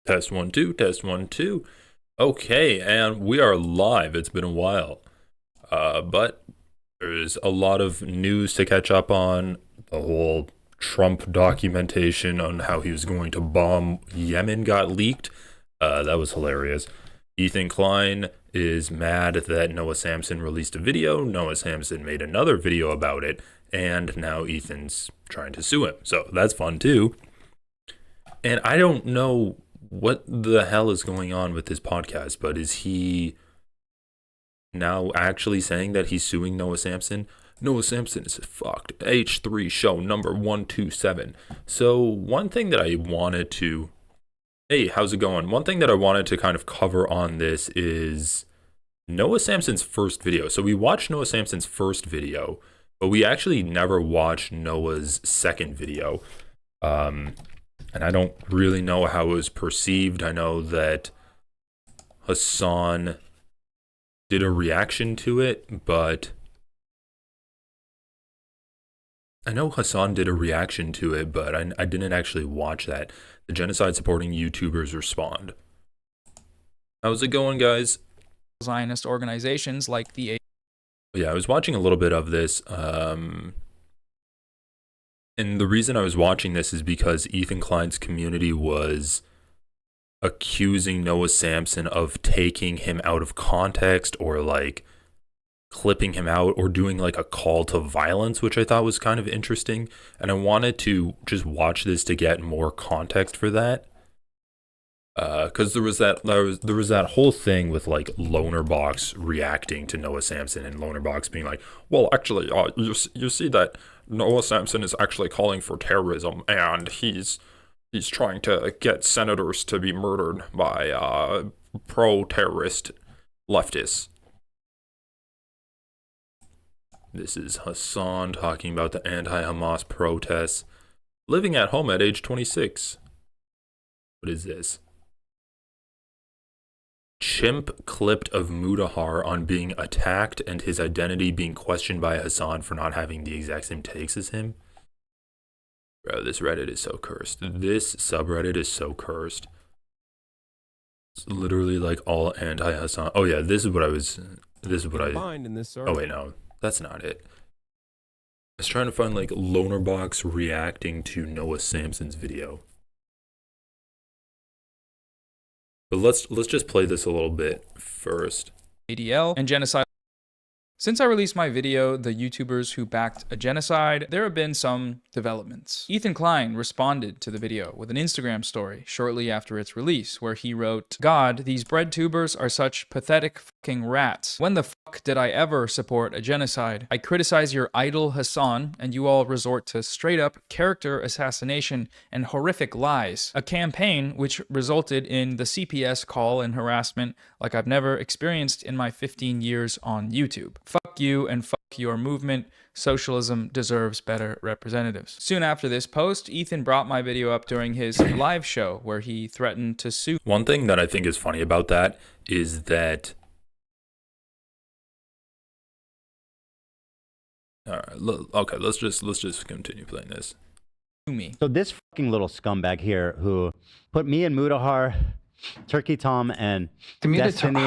Test one, two, test one, two. Okay, and we are live. It's been a while. But there's a lot of news to catch up on. The whole Trump documentation on how he was going to bomb Yemen got leaked. That was hilarious. Ethan Klein is mad that Noah Samson released a video. Noah Samson made another video about it. And now Ethan's trying to sue him. So that's fun too. And I don't know what the hell is going on with this podcast, but is he now actually saying that he's suing Noah Samson? Noah Samson is fucked. H3 show number 127. So one thing that I wanted to... Hey, how's it going? One thing that I wanted to kind of cover on this is Noah Samson's first video. So we watched Noah Samson's first video, but we actually never watched Noah's second video. And I don't really know how it was perceived. I know that Hassan did a reaction to it, but I didn't actually watch that. The genocide supporting YouTubers respond. How's it going, guys? Zionist organizations like the... Yeah, I was watching a little bit of this. And the reason I was watching this is because Ethan Klein's community was accusing Noah Samson of taking him out of context or like clipping him out or doing like a call to violence, which I thought was kind of interesting. And I wanted to just watch this to get more context for that. Because there was that whole thing with like LonerBox reacting to Noah Samson and LonerBox being like, well, actually, you see that Noah Samson is actually calling for terrorism, and he's trying to get senators to be murdered by pro-terrorist leftists. This is Hassan talking about the anti-Hamas protests, living at home at age 26. What is this? Chimp clipped of Mudahar on being attacked and his identity being questioned by Hassan for not having the exact same takes as him. Bro, this Reddit is so cursed. This subreddit is so cursed. It's literally like all anti-Hassan. Oh yeah, this is what I find in this Oh wait, no, that's not it. I was trying to find like LonerBox reacting to Noah Samson's video. But let's just play this a little bit first. ADL and genocide. Since I released my video, The YouTubers Who Backed a Genocide, there have been some developments. Ethan Klein responded to the video with an Instagram story shortly after its release, where he wrote, "God, these bread tubers are such pathetic fucking rats. When the fuck did I ever support a genocide? I criticize your idol Hassan, and you all resort to straight-up character assassination and horrific lies. A campaign which resulted in the CPS call and harassment like I've never experienced in my 15 years on YouTube. Fuck you and fuck your movement. Socialism deserves better representatives." Soon after this post, Ethan brought my video up during his live show where he threatened to sue. One thing that I think is funny about that is that okay, let's just continue playing this. Me. So this fucking little scumbag here who put me and Mudahar, Turkey Tom, and Destiny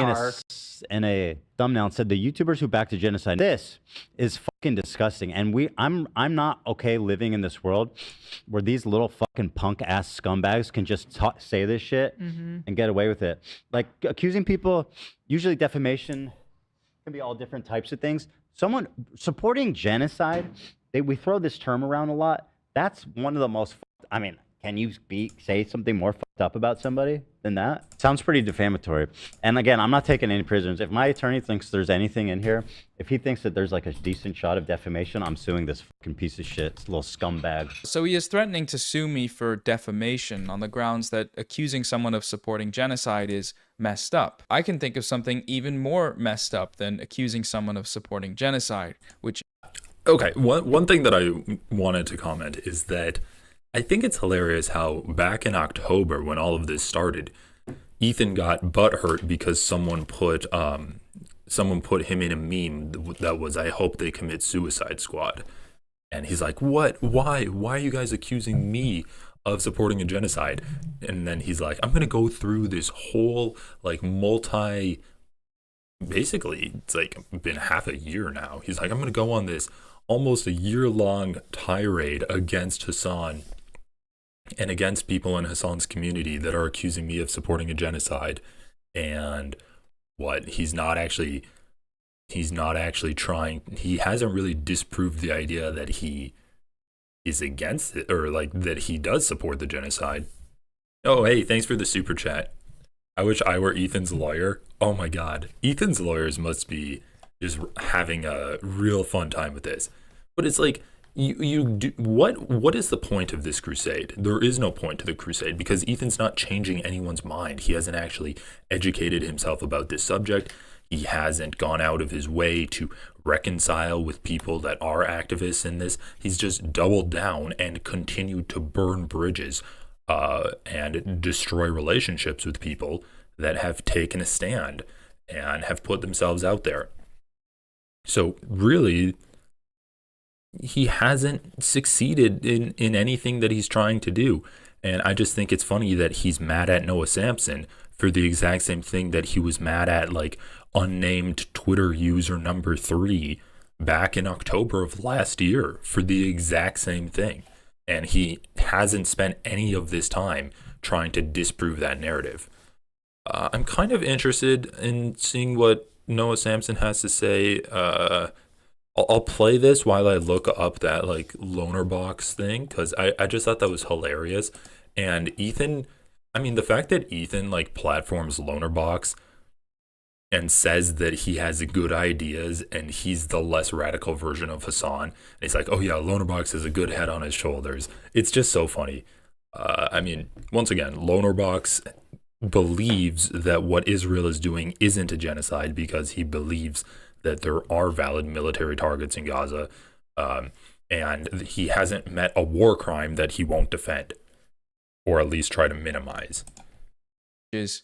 in a thumbnail and said the YouTubers who backed a genocide. This is fucking disgusting, and I'm not okay living in this world where these little fucking punk ass scumbags can just say this shit and get away with it. Like accusing people, usually defamation can be all different types of things. Someone supporting genocide, we throw this term around a lot. That's one of the most, I mean, can you say something more fucked up about somebody than that? Sounds pretty defamatory. And again, I'm not taking any prisoners. If my attorney thinks there's anything in here, if he thinks that there's like a decent shot of defamation, I'm suing this fucking piece of shit, this little scumbag. So he is threatening to sue me for defamation on the grounds that accusing someone of supporting genocide is messed up. I can think of something even more messed up than accusing someone of supporting genocide, which... Okay, one thing that I wanted to comment is that I think it's hilarious how back in October when all of this started, Ethan got butthurt because someone put him in a meme that was, "I hope they commit suicide squad." And he's like, "What? Why? Why are you guys accusing me of supporting a genocide?" And then he's like, I'm gonna go through this whole like basically it's like been half a year now. He's like, I'm gonna go on this almost a year-long tirade against Hassan and against people in Hassan's community that are accusing me of supporting a genocide. And what he's not actually trying, he hasn't really disproved the idea that he is against it, or like that he does support the genocide. Oh, hey, thanks for the super chat. I wish I were Ethan's lawyer. Oh my god, Ethan's lawyers must be just having a real fun time with this. But it's like, you do what is the point of this crusade? There is no point to the crusade, because Ethan's not changing anyone's mind. He hasn't actually educated himself about this subject. He hasn't gone out of his way to reconcile with people that are activists in this. He's just doubled down and continued to burn bridges and destroy relationships with people that have taken a stand and have put themselves out there. So really, he hasn't succeeded in anything that he's trying to do. And I just think it's funny that he's mad at Noah Samson for the exact same thing that he was mad at like unnamed Twitter user number 3 back in October of last year for the exact same thing. And he hasn't spent any of this time trying to disprove that narrative. I'm kind of interested in seeing what Noah Samson has to say. I'll play this while I look up that like LonerBox thing, because I just thought that was hilarious. And Ethan, I mean, the fact that Ethan like platforms LonerBox and says that he has good ideas and he's the less radical version of Hassan, and he's like, oh yeah, LonerBox has a good head on his shoulders. It's just so funny. I mean, once again, LonerBox believes that what Israel is doing isn't a genocide because he believes that there are valid military targets in Gaza, and he hasn't met a war crime that he won't defend, or at least try to minimize. Is,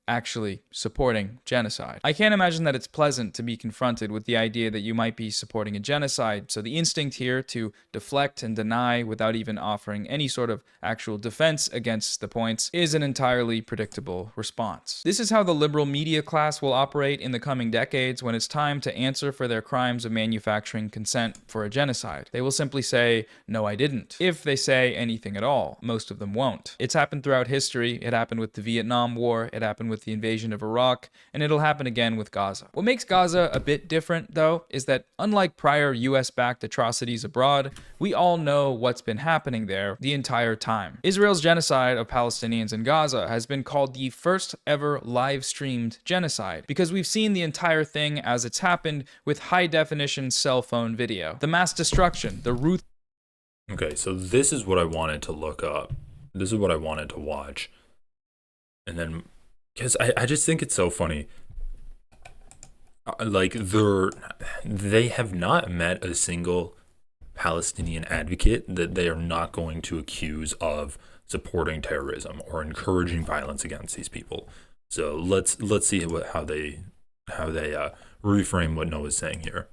actually supporting genocide. I can't imagine that it's pleasant to be confronted with the idea that you might be supporting a genocide, so the instinct here to deflect and deny without even offering any sort of actual defense against the points is an entirely predictable response. This is how the liberal media class will operate in the coming decades when it's time to answer for their crimes of manufacturing consent for a genocide. They will simply say, no, I didn't. If they say anything at all. Most of them won't. It's happened throughout history. It happened with the Vietnam War. It happened with the invasion of Iraq, and it'll happen again with Gaza. What makes Gaza a bit different, though, is that unlike prior US-backed atrocities abroad, we all know what's been happening there the entire time. Israel's genocide of Palestinians in Gaza has been called the first ever live-streamed genocide, because we've seen the entire thing as it's happened with high-definition cell phone video. The mass destruction, the Okay, so this is what I wanted to look up. This is what I wanted to watch. And then, because I just think it's so funny. Like, they have not met a single Palestinian advocate that they are not going to accuse of supporting terrorism or encouraging violence against these people. So let's see how they reframe what Noah's saying here.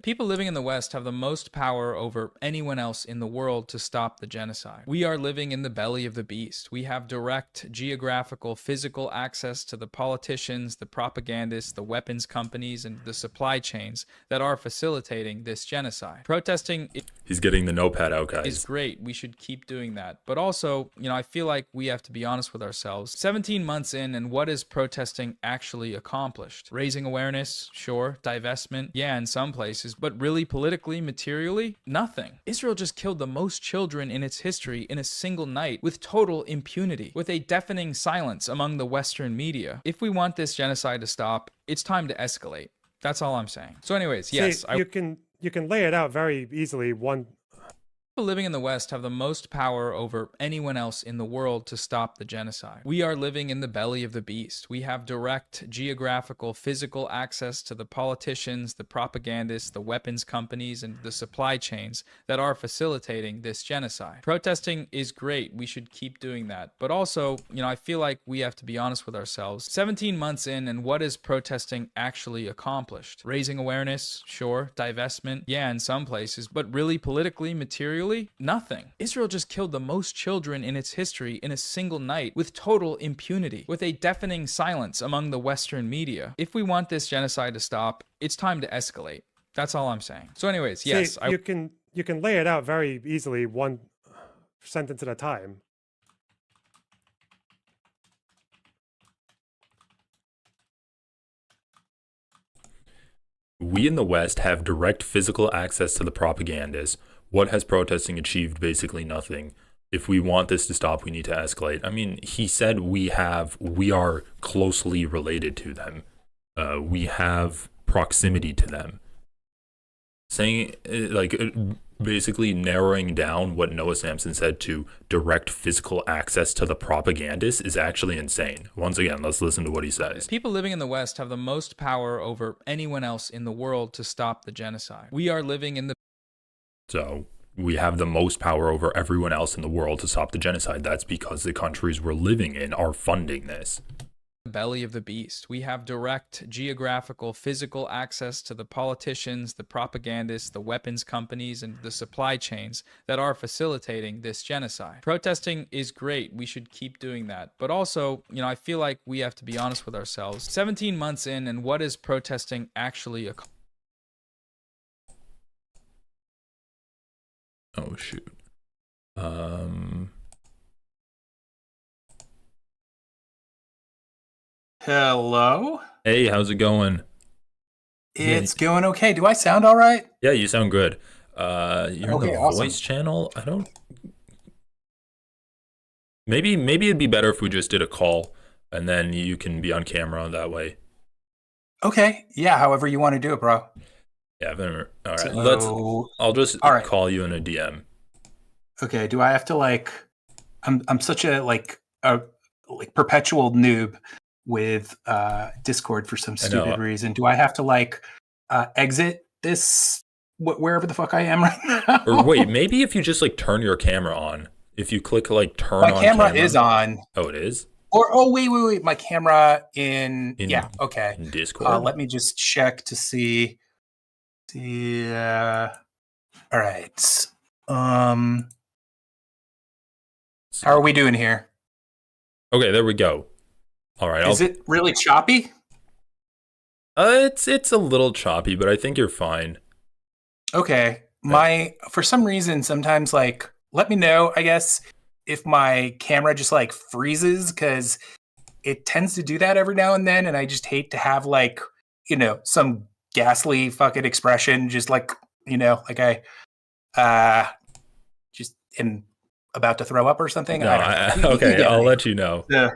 People living in the West have the most power over anyone else in the world to stop the genocide. We are living in the belly of the beast. We have direct geographical, physical access to the politicians, the propagandists, the weapons companies, and the supply chains that are facilitating this genocide. Protesting He's getting the notepad out, guys. Is great. We should keep doing that. But also, I feel like we have to be honest with ourselves. 17 months in, and what is protesting actually accomplished? Raising awareness, sure. Divestment, yeah, in some places. But really, politically, materially, nothing. Israel just killed the most children in its history in a single night with total impunity, with a deafening silence among the Western media. If we want this genocide to stop, it's time to escalate. That's all I'm saying. So anyways, yes. You can lay it out very easily. People living in the West have the most power over anyone else in the world to stop the genocide. We are living in the belly of the beast. We have direct geographical, physical access to the politicians, the propagandists, the weapons companies, and the supply chains that are facilitating this genocide. Protesting is great. We should keep doing that. But also, I feel like we have to be honest with ourselves. 17 months in, and what is protesting actually accomplished? Raising awareness, sure. Divestment, yeah, in some places. But really, politically, materially, Actually, nothing. Israel just killed the most children in its history in a single night with total impunity, with a deafening silence among the Western media. If we want this genocide to stop, it's time to escalate. That's all I'm saying. So anyways, yes. See, you can lay it out very easily, one sentence at a time. We in the West have direct physical access to the propagandists. What has protesting achieved? Basically nothing. If we want this to stop, we need to escalate. I mean, he said we are closely related to them. We have proximity to them. Saying, basically narrowing down what Noah Samson said to direct physical access to the propagandists is actually insane. Once again, let's listen to what he says. People living in the West have the most power over anyone else in the world to stop the genocide. We are living in the... So we have the most power over everyone else in the world to stop the genocide. That's because the countries we're living in are funding this. Belly of the beast. We have direct geographical, physical access to the politicians, the propagandists, the weapons companies, and the supply chains that are facilitating this genocide. Protesting is great. We should keep doing that. But also, I feel like we have to be honest with ourselves. 17 months in, and what is protesting actually accomplishing? Oh, shoot. Hello? Hey, how's it going? It's going okay. Do I sound all right? Yeah, you sound good. You're Okay, in the awesome. voice channel. I don't... Maybe it'd be better if we just did a call, and then you can be on camera that way. Okay. Yeah, however you want to do it, bro. Yeah, all right. So, I'll just all right. call you in a DM. Okay, do I have to I'm such a perpetual noob with Discord for some stupid reason. Do I have to exit this wherever the fuck I am right now? Or wait, maybe if you just turn your camera on. If you click turn my on camera is on. Oh, it is? Or wait, my camera in yeah, okay. In Discord. Let me just check to see. All right. How are we doing here? Okay, there we go. All right. Is it really choppy? It's a little choppy, but I think you're fine. Okay. For some reason, sometimes let me know, I guess, if my camera just freezes, because it tends to do that every now and then, and I just hate to have some ghastly fucking expression, just I just am about to throw up or something. No, okay, I'll let you know. Yeah.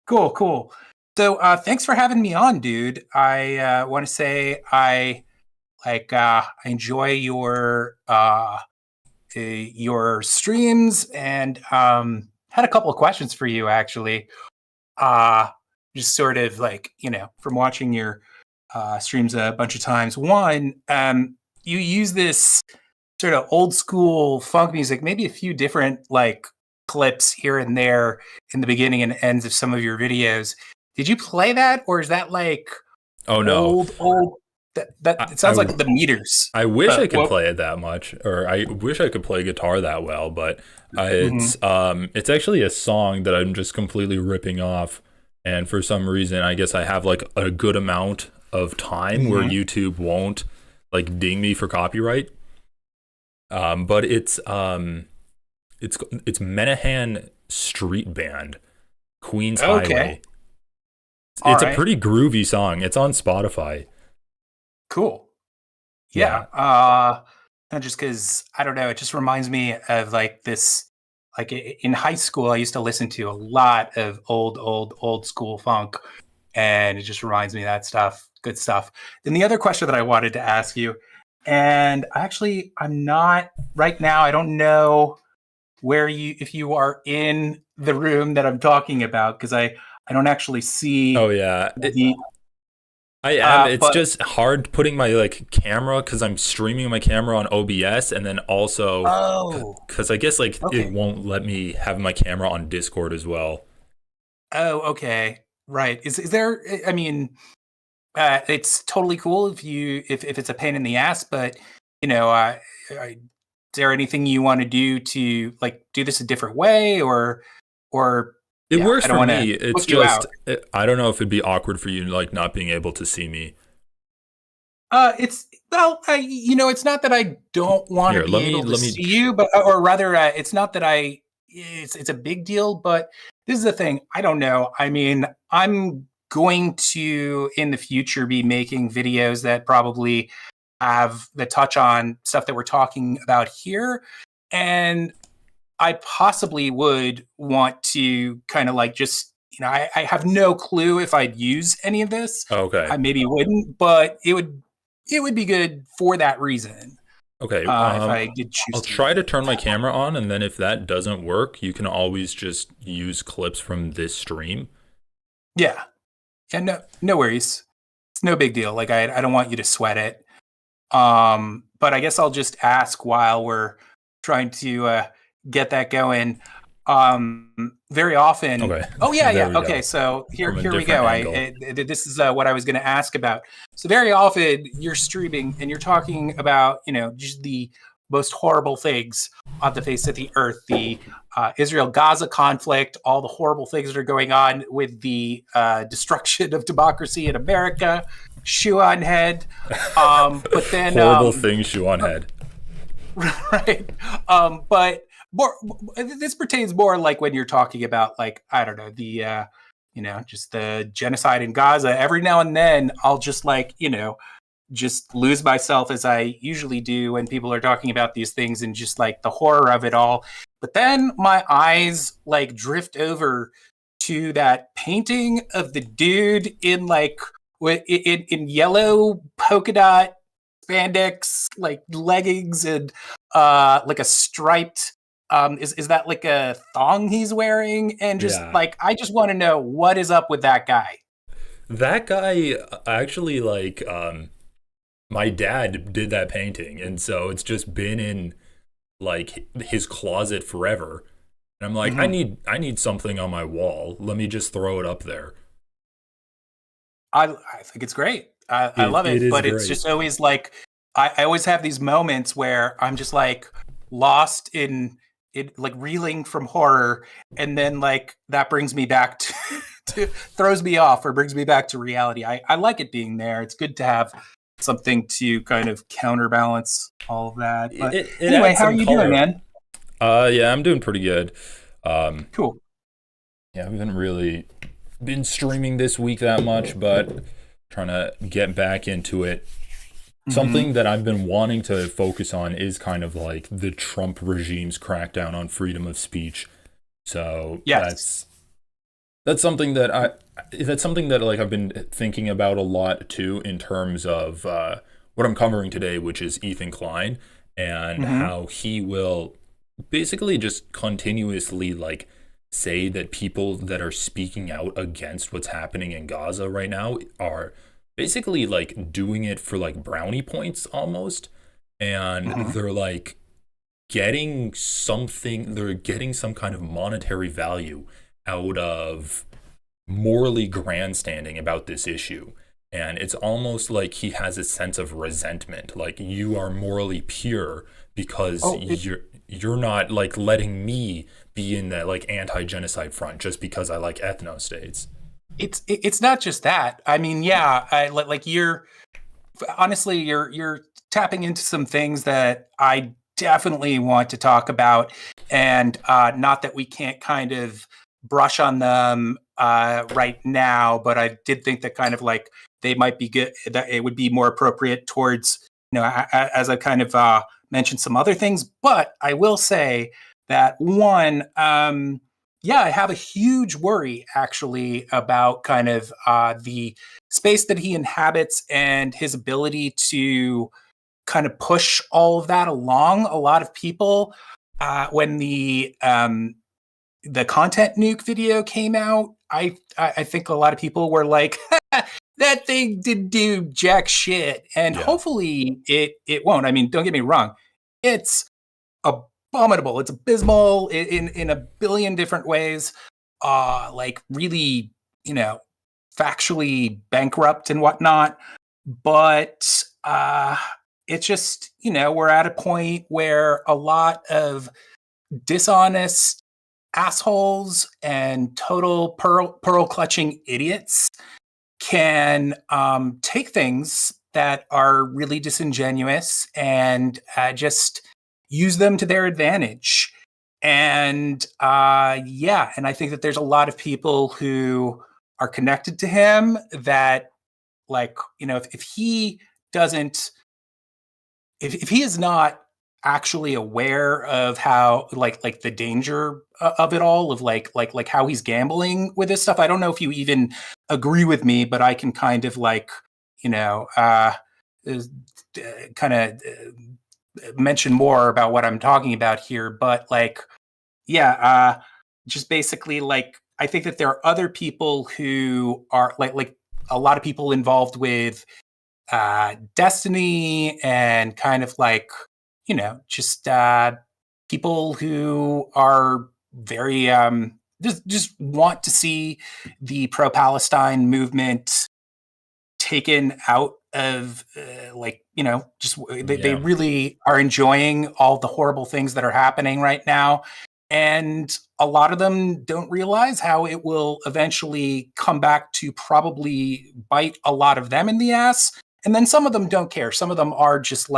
Cool. So thanks for having me on, dude. I want to say I enjoy your streams, and had a couple of questions for you, actually. Just sort of from watching your streams a bunch of times. One, you use this sort of old school funk music, maybe a few different clips here and there in the beginning and ends of some of your videos. Did you play that, or is that oh no, old? That it sounds like the meters. I wish I could play it that much, or I wish I could play guitar that well, but it's actually a song that I'm just completely ripping off, and for some reason, I guess I have a good amount of time where YouTube won't ding me for copyright. But it's Menahan Street Band, Queens Highway. It's a pretty groovy song. It's on Spotify. Cool. Yeah. And just because I don't know, it just reminds me of this. In high school, I used to listen to a lot of old school funk, and it just reminds me of that stuff. Good stuff. Then the other question that I wanted to ask you, and actually, I'm not right now. I don't know if you are in the room that I'm talking about, because I don't actually see. Oh yeah, I am. It's just hard putting my camera, because I'm streaming my camera on OBS, and then also because I guess it won't let me have my camera on Discord as well. Oh, okay, right. Is there? I mean, it's totally cool if it's a pain in the ass, but I there anything you want to do to like do this a different way, or it works I don't for want me. to It's put you just out. I don't know if it'd be awkward for you like not being able to see me. It's well, it's not that I don't want Here, to be able to let me see you, but or rather, it's not that it's a big deal. But this is the thing. I don't know. I mean, I'm going to in the future be making videos that probably have that touch on stuff that we're talking about here, and I possibly would want to kind of like just, I have no clue if I'd use any of this. Okay. I maybe wouldn't, but it would be good for that reason. Okay. If I did choose I'll to. try to turn my camera on, and then if that doesn't work, you can always just use clips from this stream. Yeah. Yeah, no worries. It's no big deal. Like I don't want you to sweat it. But I guess I'll just ask while we're trying to get that going. Very often. Okay. Oh yeah, There yeah. we Okay, go. so here From a we different go. angle. This is what I was going to ask about. So very often you're streaming and you're talking about just the most horrible things on the face of the earth, the Israel-Gaza conflict, all the horrible things that are going on with the destruction of democracy in America. Shoe on head. But then Horrible things, shoe on head. Right. But more, this pertains more like when you're talking about like, I don't know, the just the genocide in Gaza. Every now and then I'll just like, just lose myself as I usually do when people are talking about these things and just like the horror of it all. But then my eyes like drift over to that painting of the dude in like in yellow polka dot spandex like leggings and like a striped is that like a thong he's wearing, and just like I just want to know what is up with that guy. That guy actually like my dad did that painting, and so it's just been in like his closet forever. And I'm like, I need something on my wall. Let me just throw it up there. I think it's great. I love it, but it's just always like I always have these moments where I'm just like lost in it, like reeling from horror, and then like that brings me back to throws me off or brings me back to reality. I like it being there. It's good to have something to kind of counterbalance all of that. But anyway, how are you doing, man? Yeah, I'm doing pretty good. Cool. Yeah, we haven't really been streaming this week that much, but trying to get back into it. Something that I've been wanting to focus on is kind of like the Trump regime's crackdown on freedom of speech. So yes. that's something that like I've been thinking about a lot too, in terms of what I'm covering today, which is Ethan Klein, and how he will basically just continuously like say that people that are speaking out against what's happening in Gaza right now are basically like doing it for like brownie points almost, and they're like getting some kind of monetary value out of morally grandstanding about this issue. And it's almost like he has a sense of resentment, like you are morally pure because you're not like letting me be in that like anti-genocide front just because I like ethno states. It's not just that. I mean, yeah, you're tapping into some things that I definitely want to talk about, and not that we can't kind of brush on them right now, but I did think that kind of like they might be good, that it would be more appropriate towards, as I kind of mentioned some other things. But I will say that one, I have a huge worry actually about kind of the space that he inhabits and his ability to kind of push all of that along. A lot of people, when the content nuke video came out, I think a lot of people were like, that thing didn't do jack shit, and hopefully it won't. I mean, don't get me wrong, it's abominable. It's abysmal in a billion different ways. Like really, factually bankrupt and whatnot. But it's just, we're at a point where a lot of dishonest assholes and total pearl clutching idiots can take things that are really disingenuous and just use them to their advantage. And and I think that there's a lot of people who are connected to him that, like, if he doesn't, if he is not actually aware of how like the danger of it all, of like how he's gambling with this stuff. I don't know if you even agree with me, but I can kind of kind of mention more about what I'm talking about here. But just basically, I think that there are other people who are like a lot of people involved with Destiny, and kind of just people who are very just want to see the pro-Palestine movement taken out of they really are enjoying all the horrible things that are happening right now. And a lot of them don't realize how it will eventually come back to probably bite a lot of them in the ass. And then some of them don't care. Some of them are just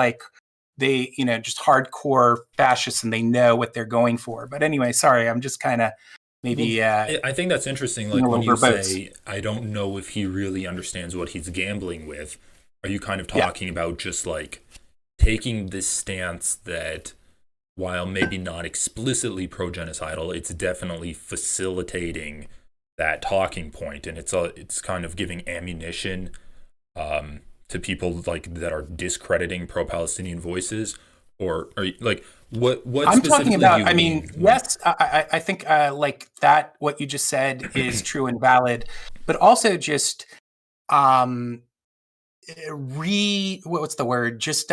they, just hardcore fascists, and they know what they're going for. But anyway, sorry, I'm just kind of maybe. I think that's interesting. Like when you say, I don't know if he really understands what he's gambling with. Are you kind of talking about just like taking this stance that, while maybe not explicitly pro-genocidal, it's definitely facilitating that talking point, and it's kind of giving ammunition to people like that are discrediting pro-Palestinian voices, or like what I'm talking about? I mean, yes, I think like that. What you just said is true and valid, but also just what's the word? Just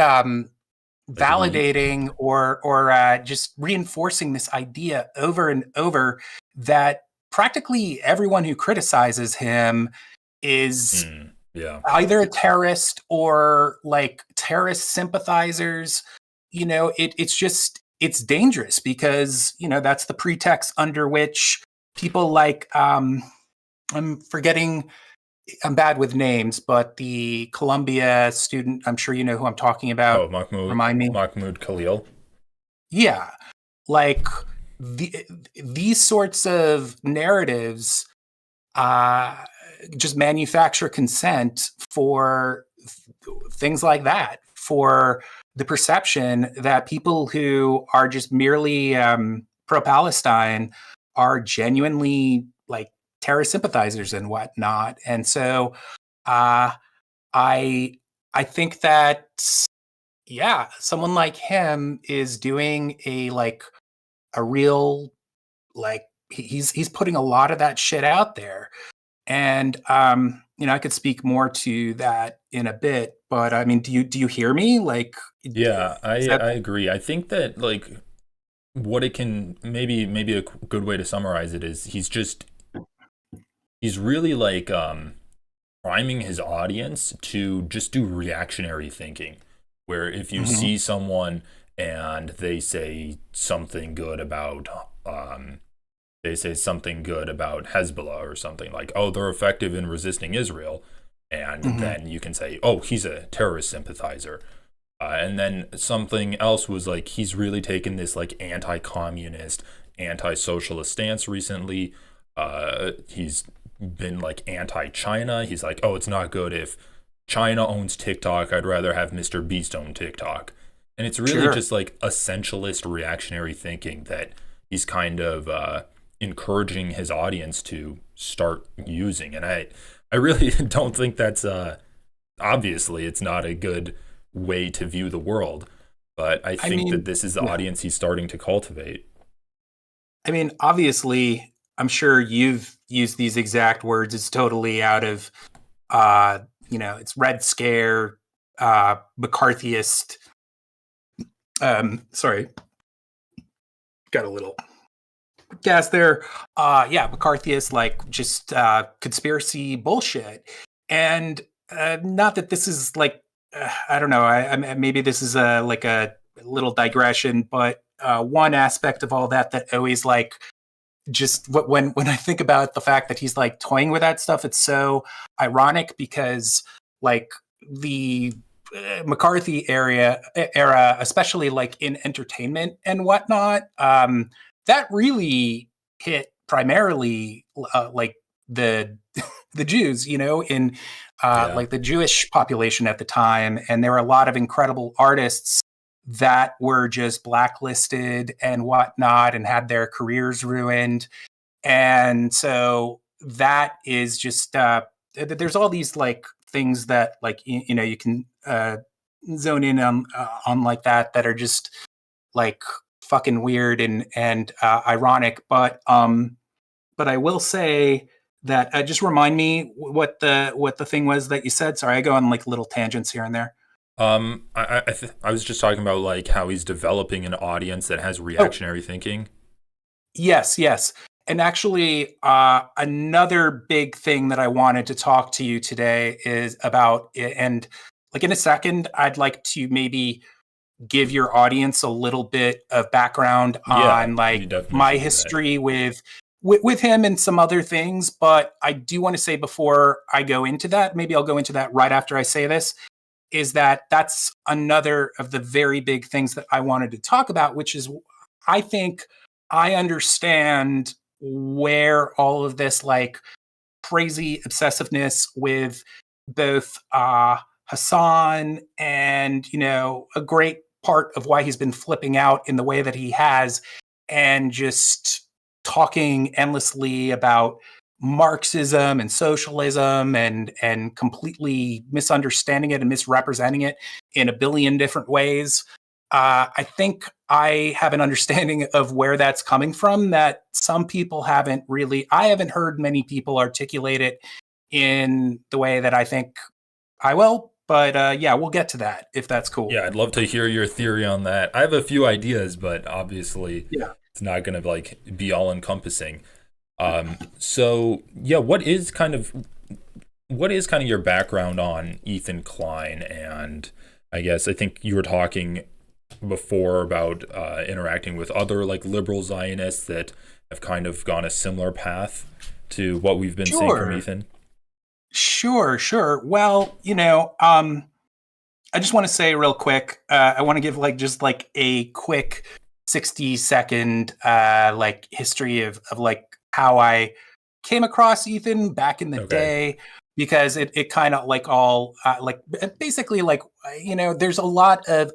validating or just reinforcing this idea over and over that practically everyone who criticizes him is either a terrorist or like terrorist sympathizers. It's dangerous because that's the pretext under which people like I'm bad with names, but the Columbia student, I'm sure you know who I'm talking about. Oh, Mahmoud. Remind me. Mahmoud Khalil. Yeah. Like these sorts of narratives just manufacture consent for things like that, for the perception that people who are just merely pro-Palestine are genuinely like terrorist sympathizers and whatnot. And so I think that someone like him is doing a real he's putting a lot of that shit out there. And I could speak more to that in a bit, but I mean, do you hear me? I agree. I think that like what it can maybe a good way to summarize it is he's really like priming his audience to just do reactionary thinking, where if you see someone and they say something good about Hezbollah or something, like, oh, they're effective in resisting Israel, and then you can say, oh, he's a terrorist sympathizer. And then something else was like, he's really taken this like anti-communist, anti-socialist stance recently. He's been like anti-China. He's like, oh, it's not good if China owns TikTok. I'd rather have Mr. Beast own TikTok. And it's really just like essentialist reactionary thinking that he's kind of encouraging his audience to start using. And I really don't think that's obviously it's not a good way to view the world, but I think that this is the audience he's starting to cultivate. I mean, obviously, I'm sure you've used these exact words. It's totally out of it's Red Scare, McCarthyist. Sorry, got a little gas there. McCarthyist, like just conspiracy bullshit. And not that this is like I don't know. Maybe this is like a little digression, but one aspect of all that always like just when I think about the fact that he's like toying with that stuff, it's so ironic because like the McCarthy era, especially like in entertainment and whatnot, that really hit primarily like the the Jews, you know, in like the Jewish population at the time, and there were a lot of incredible artists that were just blacklisted and whatnot and had their careers ruined. And so that is just there's all these like things that like you know you can zone in on like that are just like fucking weird and ironic. But I will say that just remind me what the thing was that you said. Sorry, I go on like little tangents here and there. I was just talking about like how he's developing an audience that has reactionary thinking. Yes. And actually, another big thing that I wanted to talk to you today is about, and like in a second, I'd like to maybe give your audience a little bit of background on like my history with him and some other things. But I do want to say before I go into that, maybe I'll go into that right after I say this, is that's another of the very big things that I wanted to talk about, which is I think I understand where all of this like crazy obsessiveness with both Hassan and, you know, a great part of why he's been flipping out in the way that he has and just talking endlessly about Marxism and socialism and completely misunderstanding it and misrepresenting it in a billion different ways. I think I have an understanding of where that's coming from that some people haven't really, I haven't heard many people articulate it in the way that I think I will. But yeah, we'll get to that if that's cool. Yeah, I'd love to hear your theory on that. I have a few ideas, but obviously it's not going to like be all encompassing. So yeah, what is kind of your background on Ethan Klein? And I think you were talking before about interacting with other like liberal Zionists that have kind of gone a similar path to what we've been seeing from Ethan. Sure. Well, you know, I just want to say real quick, I want to give like just like a quick 60-second like history of like how I came across Ethan back in the day, because it kind of like all like basically like, you know, there's a lot of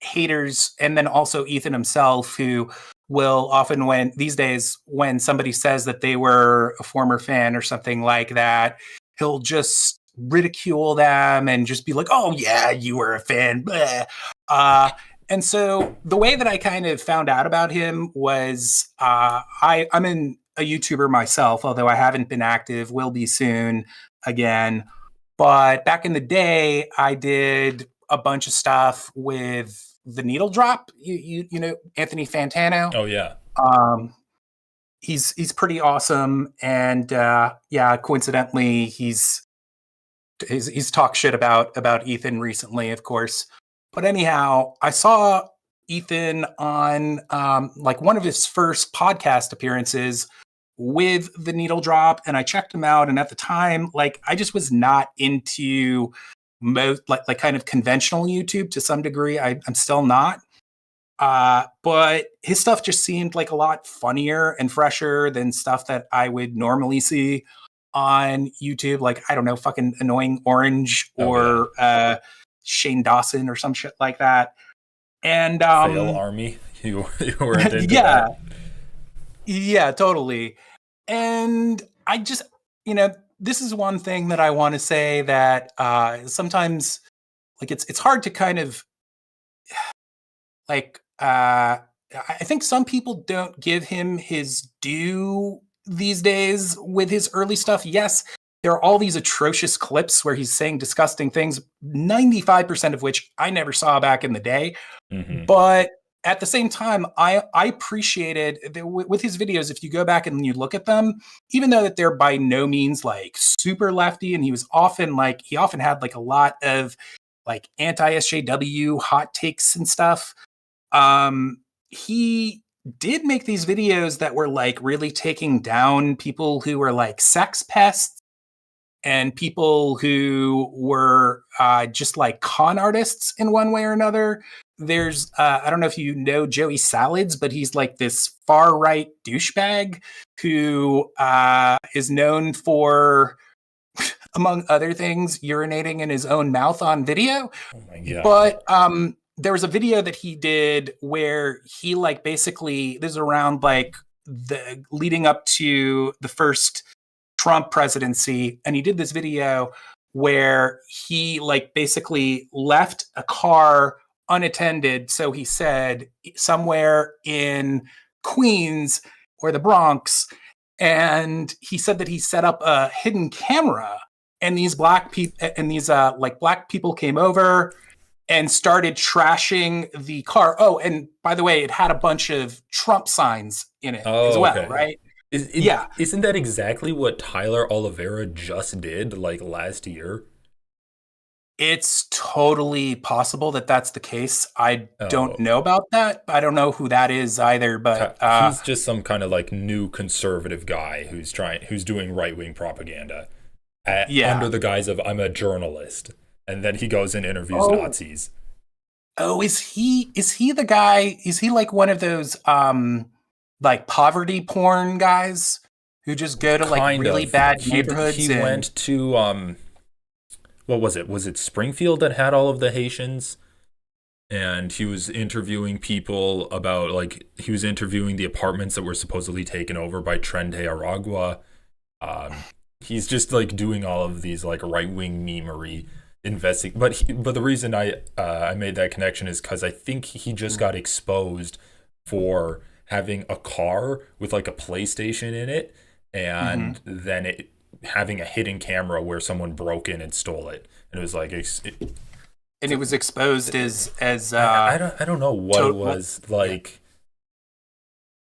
haters and then also Ethan himself who will often when somebody says that they were a former fan or something like that, he'll just ridicule them and just be like, oh yeah, you were a fan. And so the way that I kind of found out about him was I'm a YouTuber myself, although I haven't been active, will be soon again. But back in the day, I did a bunch of stuff with the Needle Drop. You know Anthony Fantano. Oh yeah. He's pretty awesome, and yeah, coincidentally, he's talked shit about Ethan recently, of course. But anyhow, I saw Ethan on like one of his first podcast appearances with the Needle Drop, and I checked him out. And at the time, like I just was not into most like kind of conventional YouTube to some degree. I'm still not. But his stuff just seemed like a lot funnier and fresher than stuff that I would normally see on YouTube. Like, I don't know, fucking Annoying Orange or Shane Dawson or some shit like that. And Fail Army, you were into that. Yeah, totally. And I just, you know, this is one thing that I want to say that sometimes like it's hard to kind of like I think some people don't give him his due these days with his early stuff. Yes, there are all these atrocious clips where he's saying disgusting things, 95% of which I never saw back in the day. Mm-hmm. But at the same time, I appreciated with his videos, if you go back and you look at them, even though that they're by no means like super lefty, and he often had like a lot of like anti-SJW hot takes and stuff. He did make these videos that were like really taking down people who were like sex pests and people who were just like con artists in one way or another. There's, I don't know if you know Joey Salads, but he's like this far right douchebag who is known for, among other things, urinating in his own mouth on video. Oh my God. But there was a video that he did where he like basically, this is around like the leading up to the first Trump presidency, and he did this video where he like basically left a car unattended, so he said, somewhere in Queens or the Bronx, and he said that he set up a hidden camera, and these black people came over and started trashing the car. Oh, and by the way, it had a bunch of Trump signs in it as well, okay. right? Yeah. Isn't that exactly what Tyler Oliveira just did like last year? It's totally possible that that's the case. I don't know about that. I don't know who that is either, but he's just some kind of like new conservative guy who's doing right-wing propaganda under the guise of I'm a journalist. And then he goes and interviews Nazis. Oh, is he the guy? Is he like one of those like poverty porn guys who just go to like really bad neighborhoods? He went to what was it? Was it Springfield that had all of the Haitians? And he was interviewing people about he was interviewing the apartments that were supposedly taken over by Trente Aragua. He's just like doing all of these like right-wing memery but the reason I made that connection is because I think he just got exposed for having a car with like a PlayStation in it, and then having a hidden camera where someone broke in and stole it, and it was like and it was exposed as I don't know what it was like.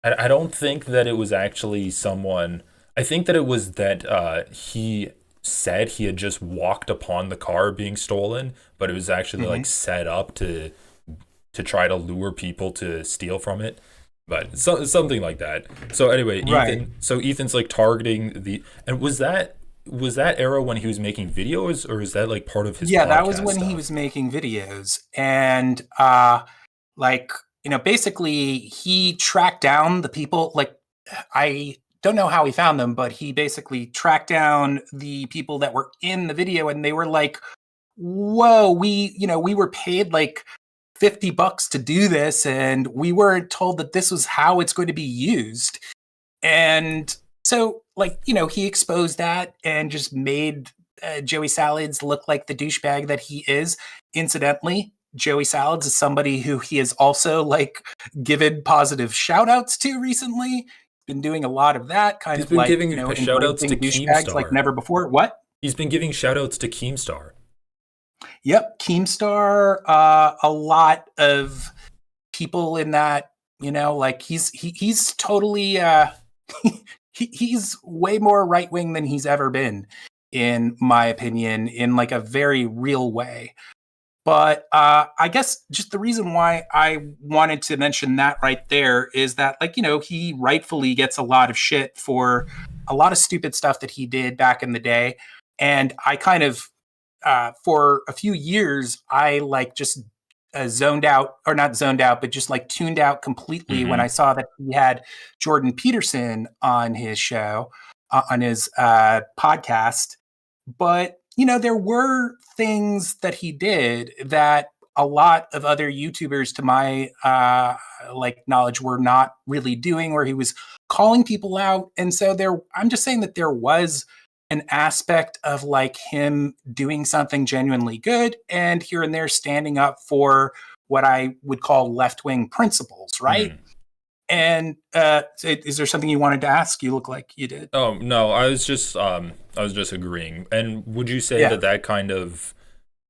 I don't think that it was actually someone. I think that it was that he said he had just walked upon the car being stolen, but it was actually like set up to try to lure people to steal from it, but something like that. So anyway, Ethan's like targeting and was that era when he was making videos, or is that like part of his that was when stuff? he was making videos, and basically he tracked down the people. Like, I don't know how he found them, but he basically tracked down the people that were in the video, and they were like, whoa, we were paid like $50 to do this, and we weren't told that this was how it's going to be used. And so he exposed that and just made Joey Salads look like the douchebag that he is. Incidentally, Joey Salads is somebody who he has also like given positive shout outs to recently. Been doing a lot of that He's been giving shout outs to Keemstar like never before. What? He's been giving shout outs to Keemstar. Yep, Keemstar. A lot of people in that, he's totally he's way more right wing than he's ever been, in my opinion, in like a very real way. But I guess just the reason why I wanted to mention that right there is that, he rightfully gets a lot of shit for a lot of stupid stuff that he did back in the day. And I kind of, for a few years, I just zoned out, or not zoned out, but just like tuned out completely when I saw that he had Jordan Peterson on his show, on his podcast. But there were things that he did that a lot of other YouTubers, to my knowledge, were not really doing, where he was calling people out. And so I'm just saying that there was an aspect of like him doing something genuinely good, and here and there standing up for what I would call left-wing principles, right? And is there something you wanted to ask? You look like you did. Oh no, I was just agreeing. And would you say that kind of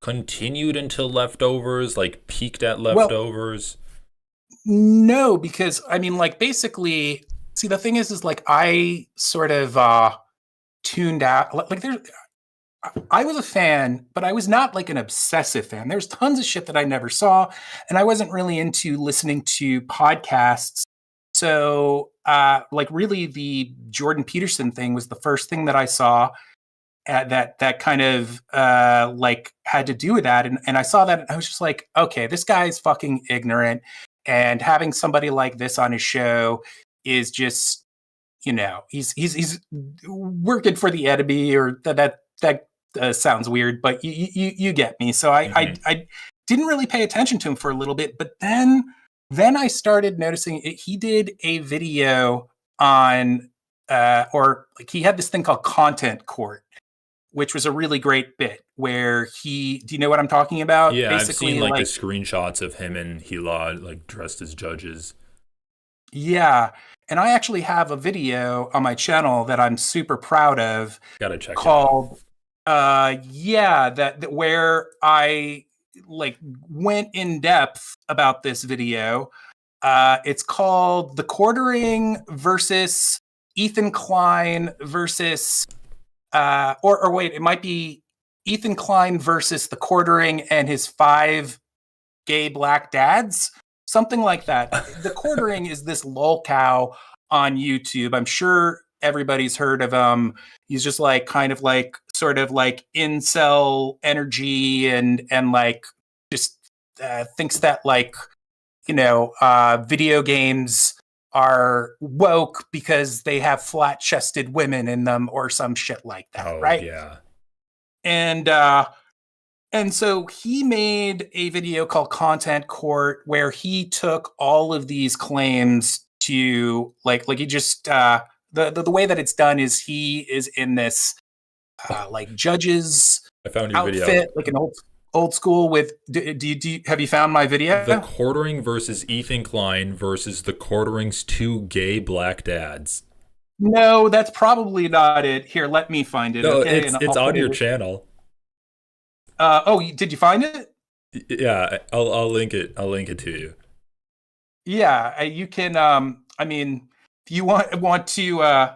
continued until Leftovers, like peaked at Leftovers? Well, no, because I mean, basically, see, the thing is like I sort of tuned out. I was a fan, but I was not like an obsessive fan. There's tons of shit that I never saw, and I wasn't really into listening to podcasts. So, like, really, the Jordan Peterson thing was the first thing that I saw that kind of like had to do with that, and I saw that, and I was just like, okay, this guy's fucking ignorant, and having somebody like this on his show is just, he's working for the enemy, or that sounds weird, but you get me. So I didn't really pay attention to him for a little bit, but then I started noticing he did a video on or like he had this thing called Content Court, which was a really great bit where do you know what I'm talking about? Yeah, basically, I've seen like the screenshots of him and Hila like dressed as judges. Yeah. And I actually have a video on my channel that I'm super proud of. Gotta check called that where I like went in depth about this video. It's called The Quartering versus Ethan Klein versus or wait, it might be Ethan Klein versus The Quartering and his 5 gay black dads. Something like that. The Quartering is this lolcow on YouTube. I'm sure everybody's heard of him. He's just like kind of like sort of like incel energy and like just thinks that like, video games are woke because they have flat-chested women in them or some shit like that, right? Yeah. And so he made a video called Content Court where he took all of these claims to like he just the way that it's done is he is in this like judge's outfit, video. Like an old school with have you found my video? The Quartering versus Ethan Klein versus the Quartering's 2 gay black dads. No, that's probably not it. Here, let me find it. No, okay? It's on your channel. Did you find it? Yeah, I'll link it. I'll link it to you. Yeah, you can. I mean, if you want to,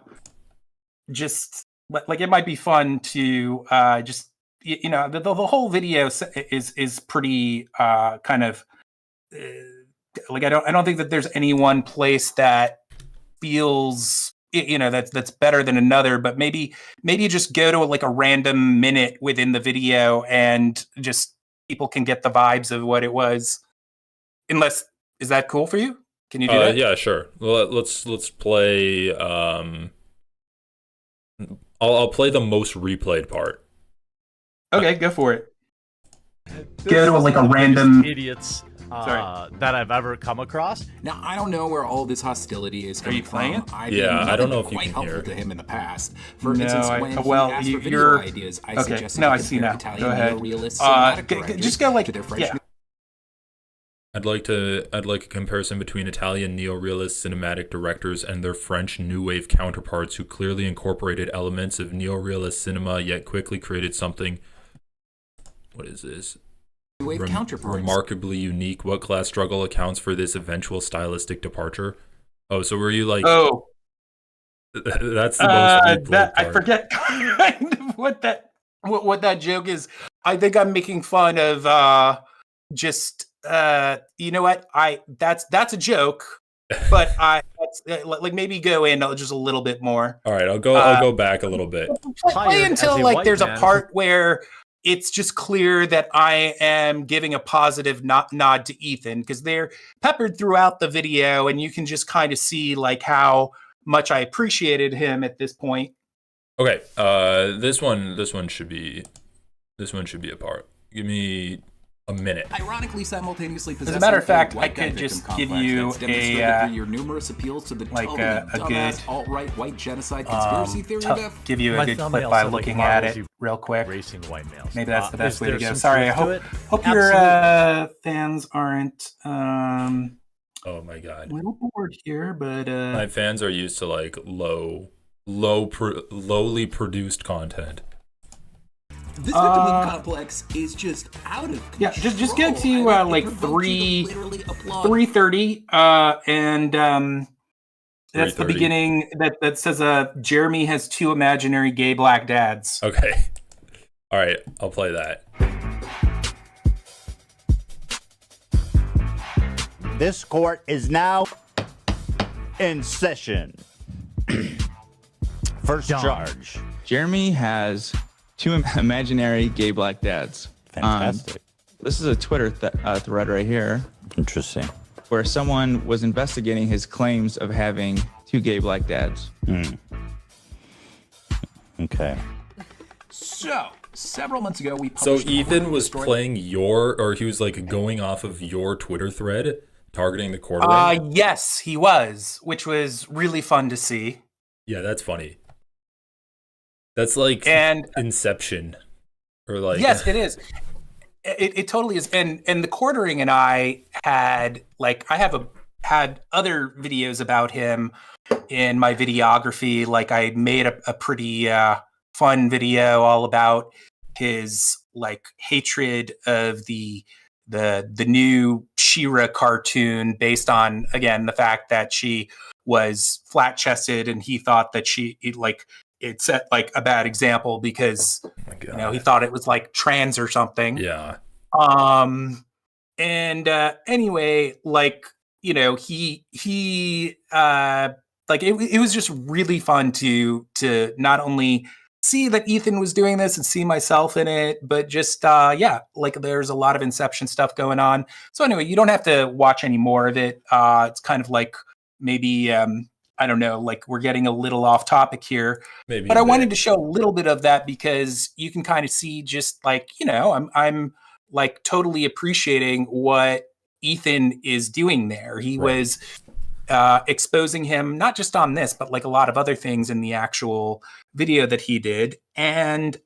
just like it might be fun to just the whole video is pretty kind of like I don't think that there's any one place that feels that's better than another, but maybe just go to like a random minute within the video and just people can get the vibes of what it was. Unless, is that cool for you? Can you do that? Yeah, sure. Well, let's play. I'll play the most replayed part. Okay, go for it. Go to like a random idiots that I've ever come across. Now, I don't know where all this hostility is coming from. I don't know if you can hear it. To him in the past. For instance, when he asked for video ideas, I suggested I see now. Go ahead. Just go like to their French. I'd like a comparison between Italian neorealist cinematic directors and their French new wave counterparts who clearly incorporated elements of neorealist cinema yet quickly created something. What is this? Remarkably unique. What class struggle accounts for this eventual stylistic departure? Oh, so were you like? Oh, that's the most. I forget kind of what that joke is. I think I'm making fun of just you know what? That's a joke, but like maybe go in just a little bit more. All right, I'll go back a little bit. Play until like there's a part where it's just clear that I am giving a positive nod to Ethan, because they're peppered throughout the video, and you can just kind of see like how much I appreciated him at this point. Okay, this one should be a part. Give me a minute. Ironically, simultaneously as a matter of fact, I could just give you your numerous appeals to the like a good alt-right white genocide conspiracy theory. Give you a good clip by looking at it real quick. Racing white males. Maybe that's the best way to go. Sorry, I hope your fans aren't oh my god, a little bored here, but my fans are used to like lowly produced content. This victimhood complex is just out of control. Yeah, just go to like 3:30, and that's the beginning that says Jeremy has 2 imaginary gay black dads. Okay. All right, I'll play that. This court is now in session. First charge. Jeremy has 2 imaginary gay black dads. Fantastic. This is a Twitter thread right here. Interesting. Where someone was investigating his claims of having 2 gay black dads. Okay. So, several months ago, we So published Ethan was playing he was like going off of your Twitter thread, targeting the courtroom. Yes, he was, which was really fun to see. Yeah, that's funny. That's like Inception, or like yes, it is. It totally is. And the quartering and I had had other videos about him in my videography. Like I made a pretty fun video all about his like hatred of the new She-Ra cartoon, based on, again, the fact that she was flat chested, and he thought that it set like a bad example because he thought it was like trans or something. Yeah. Anyway, like, he like it was just really fun to not only see that Ethan was doing this and see myself in it, but just like there's a lot of Inception stuff going on. So anyway, you don't have to watch any more of it. It's kind of like maybe I don't know, like we're getting a little off topic here, but I wanted to show a little bit of that because you can kind of see just like, I'm like totally appreciating what Ethan is doing there. He was exposing him not just on this, but like a lot of other things in the actual video that he did. And,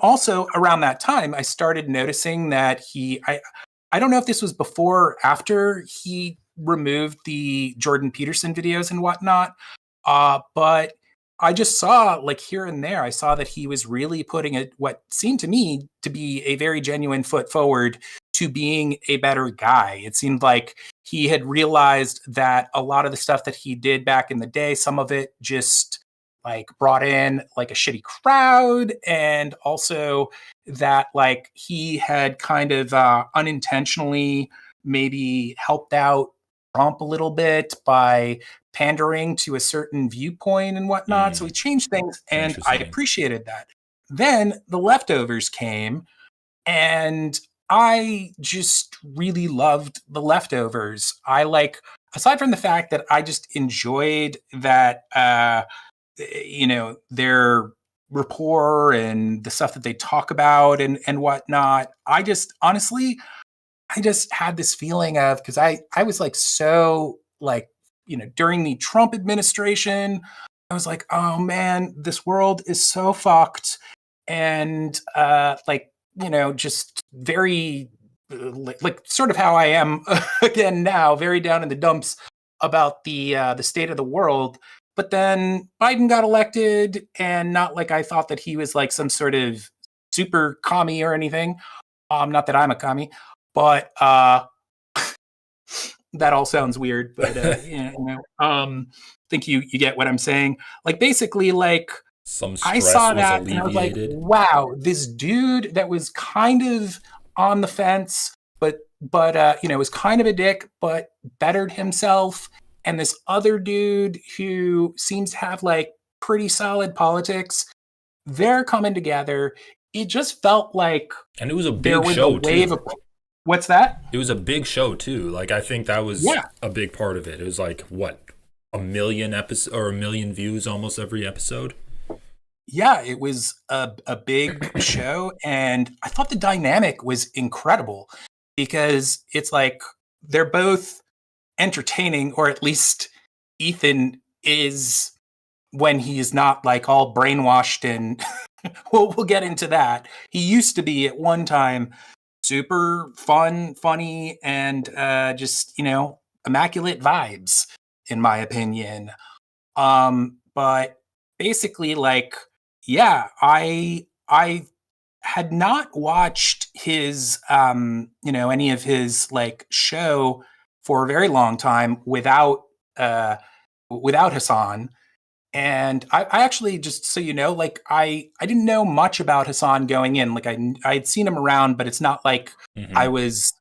also around that time, I started noticing that I don't know if this was before or after he removed the Jordan Peterson videos and whatnot, but I just saw like here and there, I saw that he was really putting what seemed to me to be a very genuine foot forward to being a better guy. It seemed like he had realized that a lot of the stuff that he did back in the day, some of it just like brought in like a shitty crowd, and also that like he had kind of unintentionally maybe helped out Trump a little bit by pandering to a certain viewpoint and whatnot. So he changed things, and I appreciated that. Then the leftovers came, and I just really loved the leftovers. I like, aside from the fact that I just enjoyed that, their rapport and the stuff that they talk about and whatnot. I just had this feeling of, because I was like, so like, during the Trump administration, I was like, oh man, this world is so fucked. And just very like sort of how I am again now, very down in the dumps about the state of the world. But then Biden got elected, and not like I thought that he was like some sort of super commie or anything. Not that I'm a commie, but that all sounds weird. But think you get what I'm saying. Like basically, like I saw that and I was like, wow, this dude that was kind of on the fence, but was kind of a dick, but bettered himself. And this other dude who seems to have like pretty solid politics, they're coming together. It just felt like, and it was a big show too. What's that? It was a big show too. Like I think that was a big part of it. It was like what, 1 million episodes or 1 million views almost every episode. Yeah, it was a big show, and I thought the dynamic was incredible because it's like they're both entertaining, or at least Ethan is when he's not like all brainwashed and we'll get into that. He used to be at one time super fun, funny, and just, immaculate vibes, in my opinion. But basically, like, yeah, I had not watched his, any of his like show for a very long time without Hassan. And I actually, just so you know, like I didn't know much about Hassan going in. Like I'd seen him around, but it's not like I was,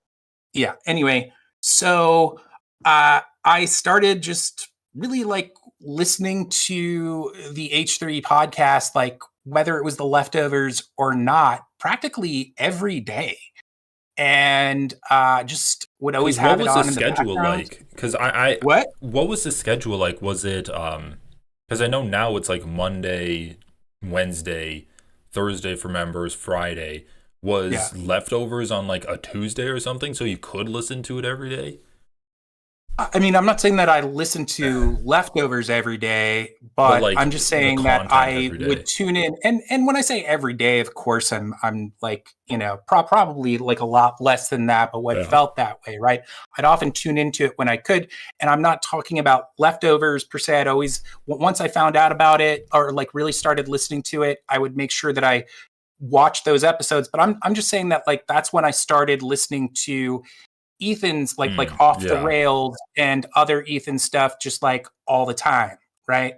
yeah. Anyway, so I started just really like listening to the H3 podcast, like whether it was the leftovers or not, practically every day. And just would always have it on in the background. What was the schedule like? Because I What? What was the schedule like? Was it because I know now it's like Monday, Wednesday, Thursday for members, Friday. Was leftovers on like a Tuesday or something, so you could listen to it every day? I mean, I'm not saying that I listen to leftovers every day, but like, I'm just saying that I would tune in. And when I say every day, of course, I'm like, you know, probably like a lot less than that, but what felt that way, right? I'd often tune into it when I could. And I'm not talking about leftovers per se. I'd always, once I found out about it or like really started listening to it, I would make sure that I watched those episodes. But I'm just saying that like that's when I started listening to Ethan's like off the rails and other Ethan stuff just like all the time, right?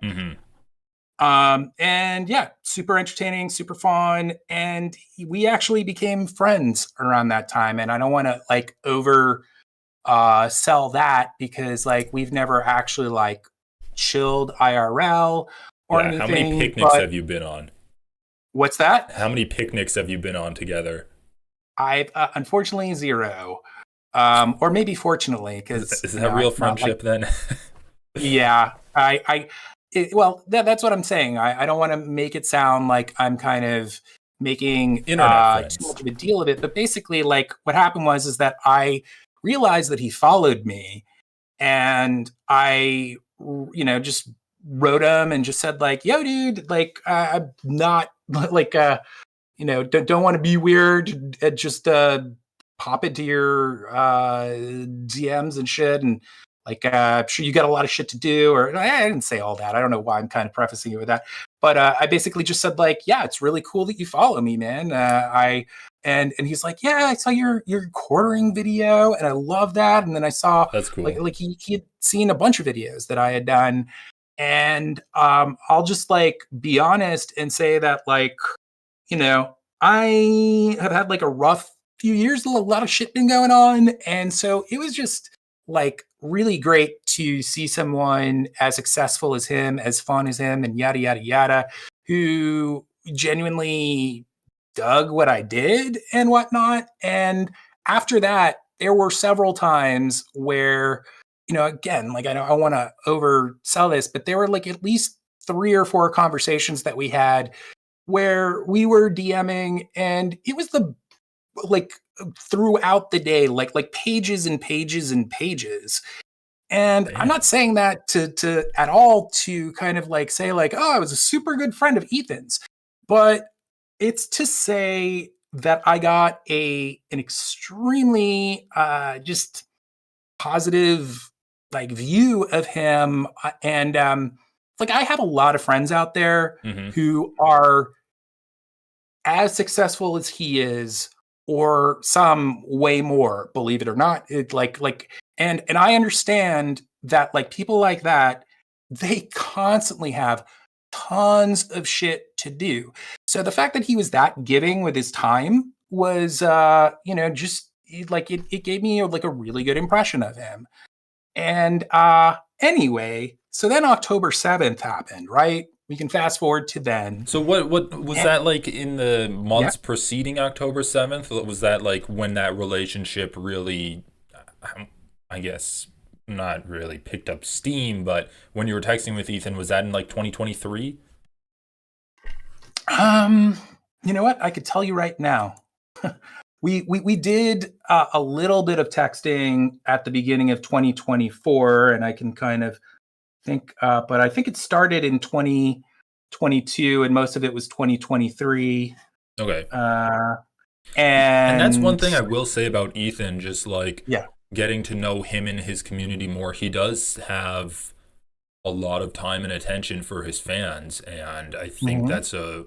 And yeah, super entertaining, super fun, and we actually became friends around that time. And I don't want to like over sell that, because like we've never actually like chilled IRL or anything. How many picnics have you been on? What's that? How many picnics have you been on together? I've unfortunately 0. Or maybe fortunately, because is that real friendship then? Yeah, well, that's what I'm saying. I don't want to make it sound like I'm kind of making too much of a deal of it, but basically, like what happened is that I realized that he followed me, and I, you know, just wrote him and just said like, "Yo, dude, like I'm not like you know, don't want to be weird. Just pop into your DMs and shit, and like I'm sure you got a lot of shit to do." Or I didn't say all that. I don't know why I'm kind of prefacing it with that, but I basically just said like, "Yeah, it's really cool that you follow me, man." And he's like, "Yeah, I saw your quartering video, and I love that." And then I saw that's cool. Like he had seen a bunch of videos that I had done, and I'll just like be honest and say that like, you know, I have had like a rough few years, a lot of shit been going on. And so it was just like really great to see someone as successful as him, as fun as him, and yada, yada, yada, who genuinely dug what I did and whatnot. And after that, there were several times where, you know, again, like I don't want to oversell this, but there were like at least 3 or 4 conversations that we had where we were DMing, and it was the like throughout the day, like pages and pages and pages. And I'm not saying that to at all to kind of like say like, oh, I was a super good friend of Ethan's, but it's to say that I got an extremely just positive like view of him. And like I have a lot of friends out there who are as successful as he is, or some way more, believe it or not. It and I understand that like people like that, they constantly have tons of shit to do. So the fact that he was that giving with his time was you know, just like it gave me like a really good impression of him. And anyway, so then October 7th happened, right? We can fast forward to then. So what was that like in the months preceding October 7th? Was that like when that relationship really, I guess, not really picked up steam, but when you were texting with Ethan, was that in like 2023? You know what? I could tell you right now. We did a little bit of texting at the beginning of 2024, and I can kind of think, but I think it started in 2022, and most of it was 2023. Okay. And that's one thing I will say about Ethan, just like getting to know him and his community more. He does have a lot of time and attention for his fans, and I think that's a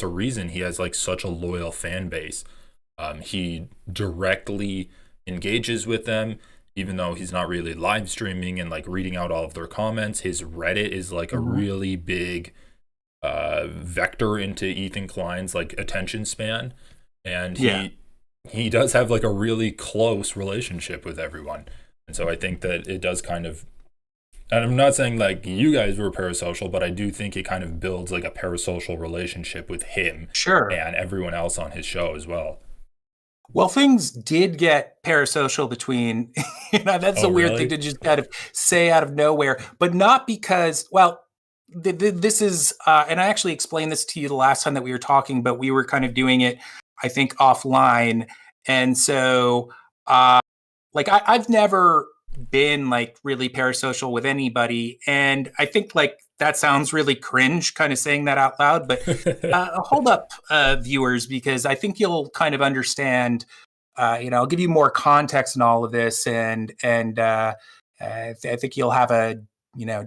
reason he has like such a loyal fan base. He directly engages with them. even though he's not really live streaming and like reading out all of their comments, his Reddit is like a really big vector into Ethan Klein's like attention span, and he does have like a really close relationship with everyone. And so I think that it does kind of, and I'm not saying like you guys were parasocial, but I do think it kind of builds like a parasocial relationship with him and everyone else on his show as well. Well, things did get parasocial between, that's a weird thing to just kind of say out of nowhere, but not because, well, this is, and I actually explained this to you the last time that we were talking, but we were kind of doing it, I think, offline. And so, like, I've never been like really parasocial with anybody. And I think like that sounds really cringe kind of saying that out loud, but hold up, viewers, because I think you'll kind of understand, I'll give you more context in all of this. And I think you'll have a,